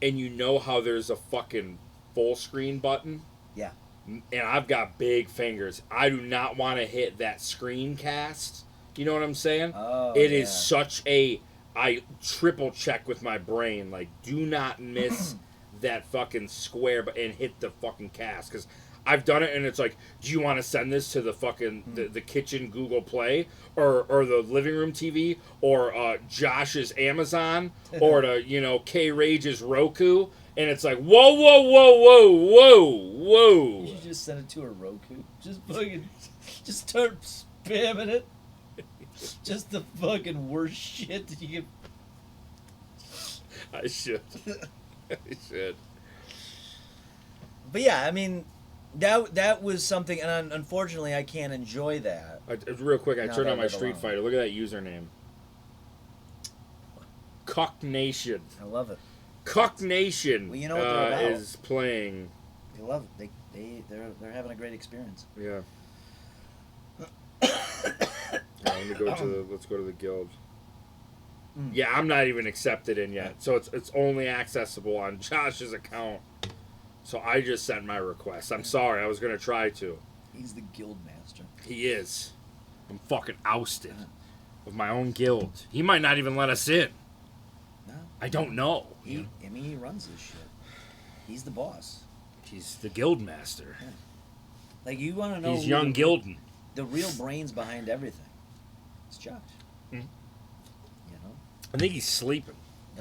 you know how there's a fucking full screen button? Yeah. And I've got big fingers. I do not want to hit that screencast. You know what I'm saying? Oh, it is such a... I triple check with my brain. Like, do not miss that fucking square and hit the fucking cast. Because I've done it and it's like, do you want to send this to the fucking... the kitchen Google Play? Or the living room TV? Or Josh's Amazon? Or to, you know, K-Rage's Roku? And it's like, whoa, whoa, whoa, whoa, whoa, whoa. You should just send it to a Roku. Just fucking... Just start spamming it. Just the fucking worst shit that you can... I should. I should. But yeah, I mean, that was something, and unfortunately I can't enjoy that. Real quick, I turned on my Street Fighter. Look at that username. Cuck Nation. I love it. Cuck Nation well, you know what they're about. Is playing. They love it. They're having a great experience. Yeah. Let's go to the guild. Yeah, I'm not even accepted in yet, so it's only accessible on Josh's account. So I just sent my request. I'm sorry, I was gonna try to. He's the guild master. He is. I'm fucking ousted of my own guild. He might not even let us in. No. I don't know. He runs this shit. He's the boss. He's the guild master. Yeah. Like, you want to know... He's young Gildan. The real brains behind everything. It's Josh. Mm. You know? I think he's sleeping.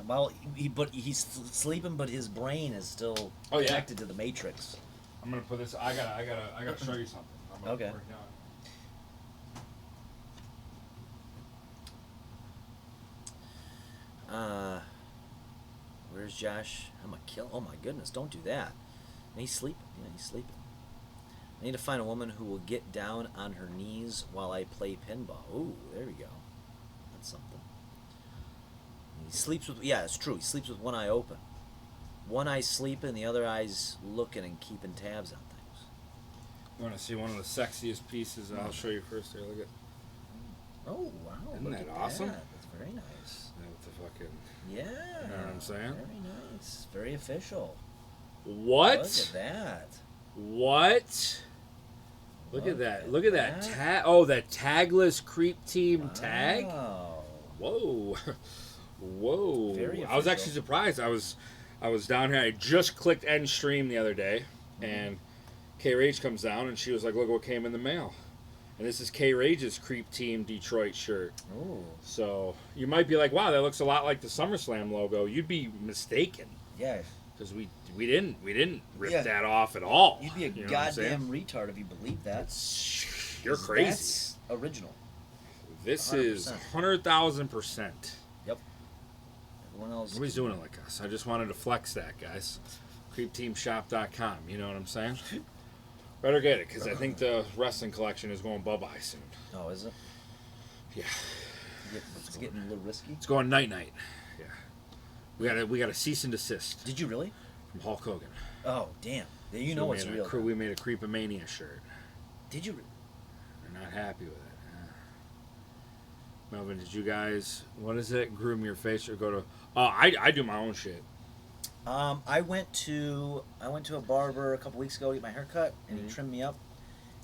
Well, he's sleeping, but his brain is still connected to the Matrix. I'm gonna put this. I gotta show you something. I'm gonna Okay. break down. Where's Josh? I'm gonna kill. Oh my goodness! Don't do that. And he's sleeping. Yeah, he's sleeping. I need to find a woman who will get down on her knees while I play pinball. Ooh, there we go. That's something. He sleeps with. Yeah, it's true. He sleeps with one eye open. One eye sleeping, the other eye's looking and keeping tabs on things. You want to see one of the sexiest pieces? I'll show you first. Here, look at. Oh wow! Isn't look that at awesome? That. That's very nice. With the fucking. Yeah. You know what I'm saying? Very nice. Very official. What? Look at that. What? Look at that. Look at that tag. Oh, that tagless creep team tag. Whoa. Whoa. Very I was official. actually surprised. I was down here. I just clicked end stream the other day, and K Rage comes down, and she was like, "Look what came in the mail." And this is K Rage's Creep Team Detroit shirt. Ooh. So you might be like, "Wow, that looks a lot like the SummerSlam logo." You'd be mistaken. Yeah. Because we didn't rip that off at all. You'd be a You know what I'm saying? goddamn retard if you believed that. You're crazy. That's original. This 100%. is 100,000%. Yep. Everyone else. Nobody's doing it like us. I just wanted to flex that, guys. CreepTeamShop.com. You know what I'm saying? Better get it, because I think the wrestling collection is going bye-bye soon. Oh, is it? Yeah. It's getting a little risky. It's going night-night. Yeah. We got a cease and desist. Did you really? From Hulk Hogan. Oh, damn. You know it's real. We made a Creepomania shirt. Did you? They're not happy with it. Melvin, did you guys, what is it? Groom your face or go to... Oh, I do my own shit. I went to a barber a couple weeks ago to get my hair cut, and he trimmed me up.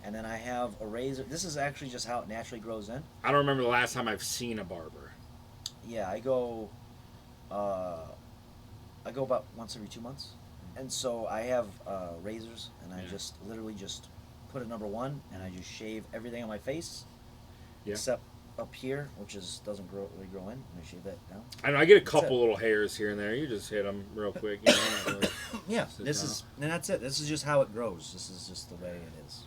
And then I have a razor. This is actually just how it naturally grows in. I don't remember the last time I've seen a barber. Yeah, I go about once every 2 months. And so I have razors, and I just literally just put a number 1, and I just shave everything on my face, except up here, which doesn't really grow in, and I shave that down. I know, I get a couple little hairs here and there. You just hit them real quick. You know, really yeah, and that's it. This is just how it grows. This is just the way it is.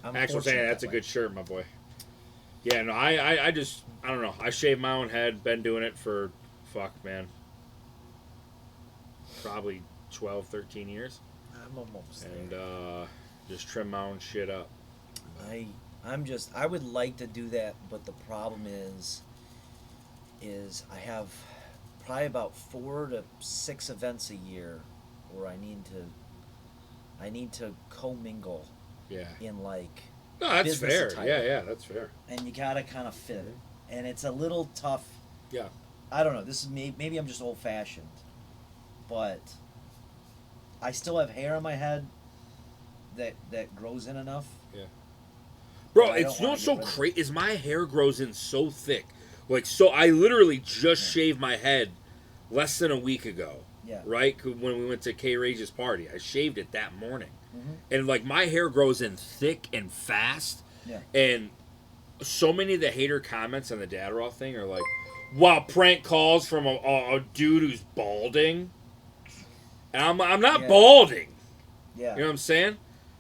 I'm Actually saying that's a good shirt, my boy. Yeah, no, I don't know. I shave my own head. Been doing it for, probably 12, 13 years. I'm almost and there. Just trim my own shit up. I would like to do that, but the problem is I have probably about 4 to 6 events a year where I need to commingle. Yeah. In like. No, that's fair. Attire. Yeah, that's fair. And you gotta kind of fit it, and it's a little tough. Yeah. I don't know. This is maybe I'm just old fashioned, but I still have hair on my head that grows in enough. Yeah. Bro, it's so crazy. Is my hair grows in so thick, so I literally just shaved my head less than a week ago. Yeah. Right when we went to K Rage's party, I shaved it that morning. Mm-hmm. And my hair grows in thick and fast. Yeah. And so many of the hater comments on the Dadderall thing are like, wow, prank calls from a dude who's balding. And I'm not balding. Yeah. You know what I'm saying?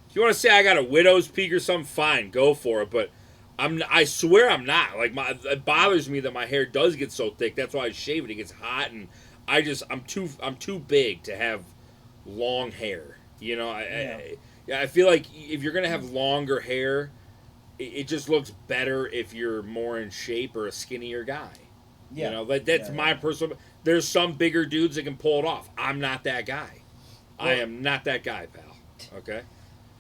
If you want to say I got a widow's peak or something, fine, go for it. But I swear I'm not. It bothers me that my hair does get so thick. That's why I shave it. It gets hot, and I'm too big to have long hair. You know, I feel like if you're gonna have longer hair, it just looks better if you're more in shape or a skinnier guy. Yeah. You know, that's my personal. There's some bigger dudes that can pull it off. I'm not that guy. Well, I am not that guy, pal. Okay.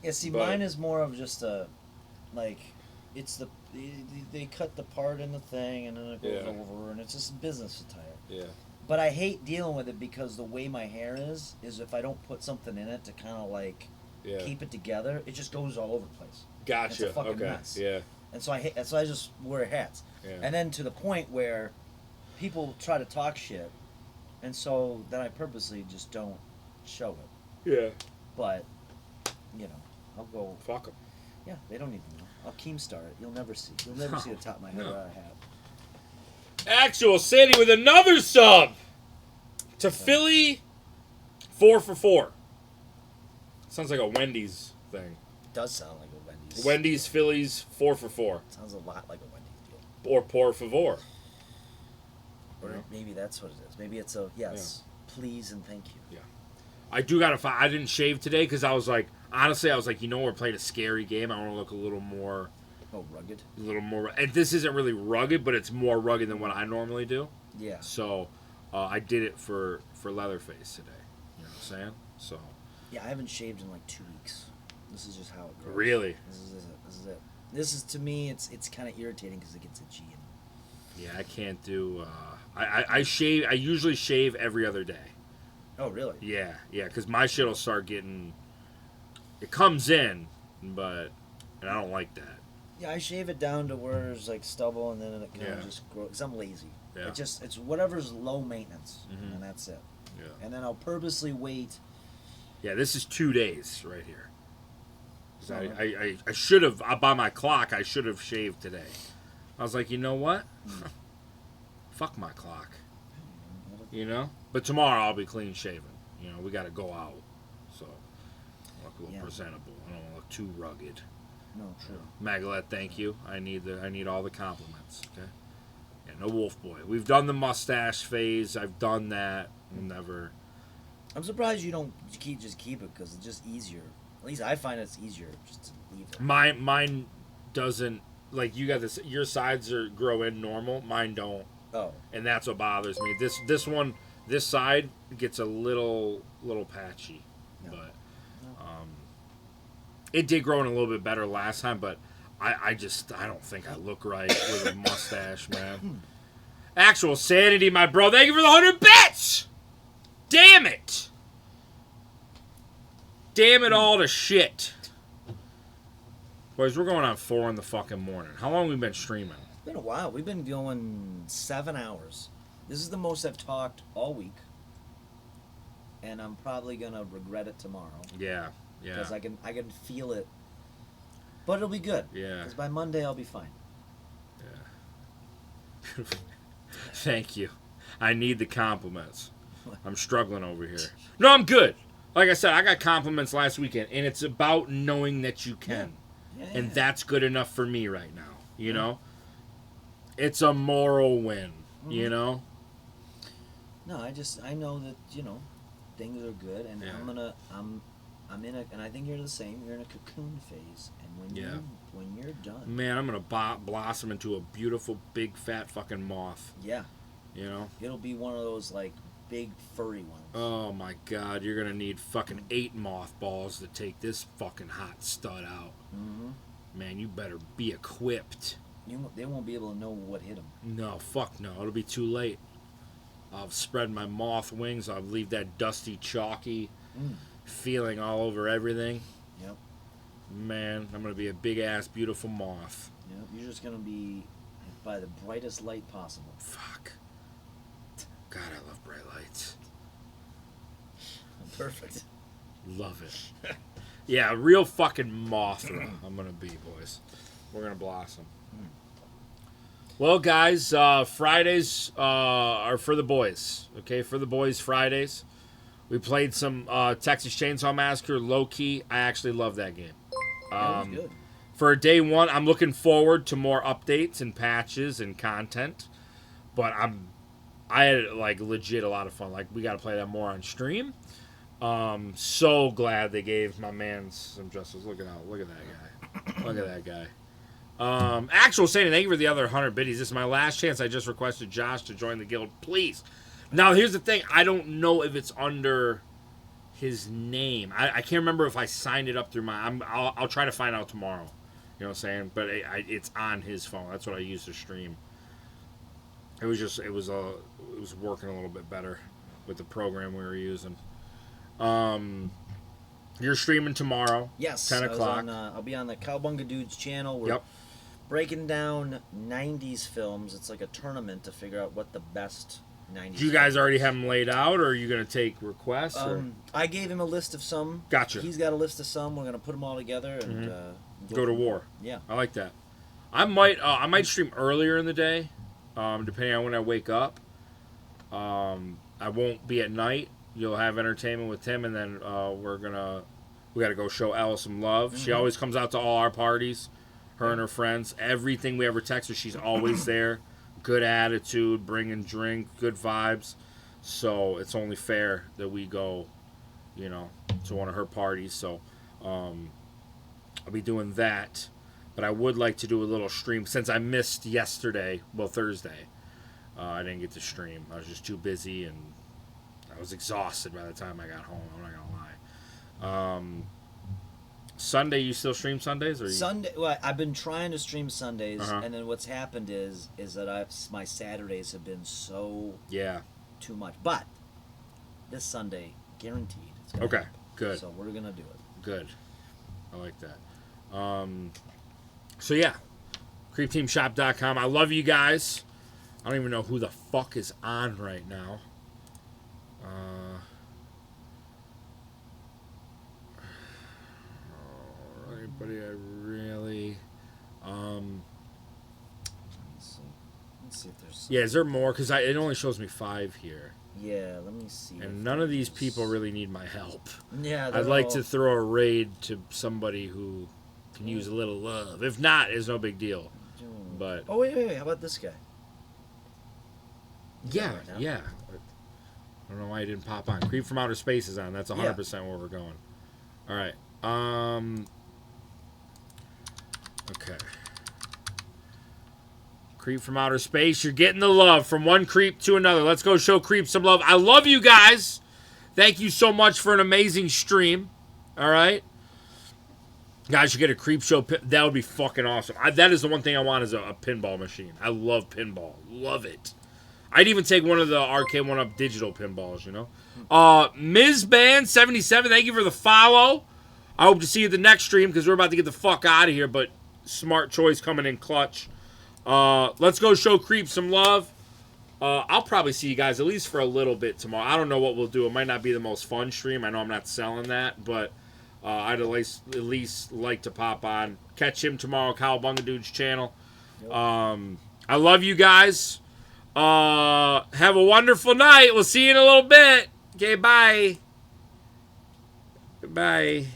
Yeah. See, mine is more of just it's they cut the part in the thing and then it goes over, and it's just business attire. Yeah. But I hate dealing with it because the way my hair is if I don't put something in it to kind of Yeah. keep it together, it just goes all over the place. Gotcha. It's a fucking Okay. mess. Yeah. And so I just wear hats. Yeah. And then to the point where people try to talk shit, and so then I purposely just don't show it. Yeah. But, you know, I'll go. Fuck them. Yeah, they don't need to know. I'll Keemstar it. You'll never see. You'll never see the top of my head without a hat. Actual Sandy with another sub to Philly, 4 for 4. Sounds like a Wendy's thing. It does sound like a Wendy's. Wendy's, Phillies, 4 for 4. Sounds a lot like a Wendy's deal. Or por favor. Or maybe that's what it is. Maybe it's a yes, please and thank you. Yeah. I do gotta find. I didn't shave today because I was like, honestly, I was like, we're playing a scary game. I want to look a little more. Oh, rugged. A little more. And this isn't really rugged, but it's more rugged than what I normally do. Yeah. So, I did it for Leatherface today. You know what I'm saying? So. Yeah, I haven't shaved in like 2 weeks. This is just how it goes. Really? This is it. This is to me. It's kind of irritating because it gets itchy. Yeah, I can't do. I shave. I usually shave every other day. Oh, really? Yeah, because my shit will start getting. It comes in, and I don't like that. Yeah, I shave it down to where it's like stubble, and then it kind of just grows. Because I'm lazy. Yeah. It's whatever's low maintenance, Mhm. and that's it. Yeah. And then I'll purposely wait. Yeah, this is 2 days right here. 'Cause I should have, by my clock, I should have shaved today. I was like, you know what? Fuck my clock. You know? But tomorrow I'll be clean shaven. You know, we got to go out. So, I look a little presentable. I don't want to look too rugged. No, true. Magalette, thank you. I need all the compliments. Okay? Yeah, no wolf boy. We've done the mustache phase. I've done that. Never. I'm surprised you don't just keep it because it's just easier. At least I find it's easier just to leave it. Mine doesn't, like, you got this, your sides grow in normal, mine don't. Oh. And that's what bothers me. This side gets a little patchy. No. But it did grow in a little bit better last time, but I don't think I look right with a mustache, man. Actual Sanity, my bro. Thank you for the 100 bits! Damn it! Damn it all to shit. Boys, we're going on 4 in the fucking morning. How long have we been streaming? It's been a while. We've been going 7 hours. This is the most I've talked all week. And I'm probably going to regret it tomorrow. Yeah. Because I can feel it. But it'll be good. Yeah. Because by Monday I'll be fine. Yeah. Thank you. I need the compliments. I'm struggling over here. No, I'm good. Like I said, I got compliments last weekend, and it's about knowing that you can. Yeah, and that's good enough for me right now, you know? It's a moral win, you know? No, I know that, things are good, and I'm in a, and I think you're the same, you're in a cocoon phase, and when you're done. Man, I'm going to blossom into a beautiful, big, fat fucking moth. Yeah. You know? It'll be one of those, like, big furry ones. Oh my God, you're gonna need fucking 8 mothballs to take this fucking hot stud out. Man, you better be equipped. They won't be able to know what hit them. No, fuck no, it'll be too late. I'll spread my moth wings. I'll leave that dusty, chalky feeling all over everything. Yep. Man, I'm gonna be a big ass, beautiful moth. Yep. You're just gonna be by the brightest light possible. Fuck. God, I love bright lights. Perfect. Love it. Yeah, real fucking Mothra I'm going to be, boys. We're going to blossom. Well, guys, Fridays are for the boys. Okay, for the boys Fridays. We played some Texas Chainsaw Massacre, low-key. I actually love that game. That was good. For day 1, I'm looking forward to more updates and patches and content. But I had, like, legit a lot of fun. Like, we got to play that more on stream. So glad they gave my man some justice. Look at that guy. Look at that guy. Actual Sandy, thank you for the other 100 biddies. This is my last chance. I just requested Josh to join the guild. Please. Now, here's the thing. I don't know if it's under his name. I can't remember if I signed it up through I'll try to find out tomorrow. You know what I'm saying? But it's on his phone. That's what I use to stream. It was working a little bit better with the program we were using. You're streaming tomorrow. Yes. 10 o'clock. I'll be on the Cowbunga Dudes channel. We're Yep. breaking down 90s films. It's like a tournament to figure out what the best 90s Do you guys already have them laid out, or are you going to take requests? Or? I gave him a list of some. Gotcha. He's got a list of some. We're going to put them all together and go to war. Yeah. I like that. I might stream earlier in the day, depending on when I wake up. I won't be at night. You'll have entertainment with Tim, and then we got to go show Elle some love. She always comes out to all our parties, her and her friends. Everything we ever text her, she's always there. Good attitude, bringing drink, good vibes. So it's only fair that we go, to one of her parties. So I'll be doing that. But I would like to do a little stream since I missed Thursday. I didn't get to stream. I was just too busy, and I was exhausted by the time I got home. I'm not gonna lie. Sunday, you still stream Sundays, or Sunday? Well, I've been trying to stream Sundays, and then what's happened is that my Saturdays have been so too much. But this Sunday, guaranteed. It's gonna happen. Good. So we're gonna do it. Good. I like that. So yeah, creepteamshop.com. I love you guys. I don't even know who the fuck is on right now. Anybody I really... Let's see if there's... Yeah, is there more? Because it only shows me 5 here. Yeah, let me see. And none of these people really need my help. Yeah, I'd like to throw a raid to somebody who can use a little love. If not, it's no big deal. But oh wait, how about this guy? Yeah. I don't know why he didn't pop on. Creep from Outer Space is on. That's 100% where we're going. All right. Okay. Creep from Outer Space. You're getting the love from one creep to another. Let's go show Creep some love. I love you guys. Thank you so much for an amazing stream. All right. Guys should get a creep show. That would be fucking awesome. That is the one thing I want is a pinball machine. I love pinball. Love it. I'd even take one of the arcade one-up digital pinballs, Ms. Band 77, thank you for the follow. I hope to see you at the next stream because we're about to get the fuck out of here, but smart choice coming in clutch. Let's go show Creep some love. I'll probably see you guys at least for a little bit tomorrow. I don't know what we'll do. It might not be the most fun stream. I know I'm not selling that, but I'd at least like to pop on. Catch him tomorrow, Cowabunga Dude's channel. I love you guys. Have a wonderful night. We'll see you in a little bit. Okay, bye. Goodbye.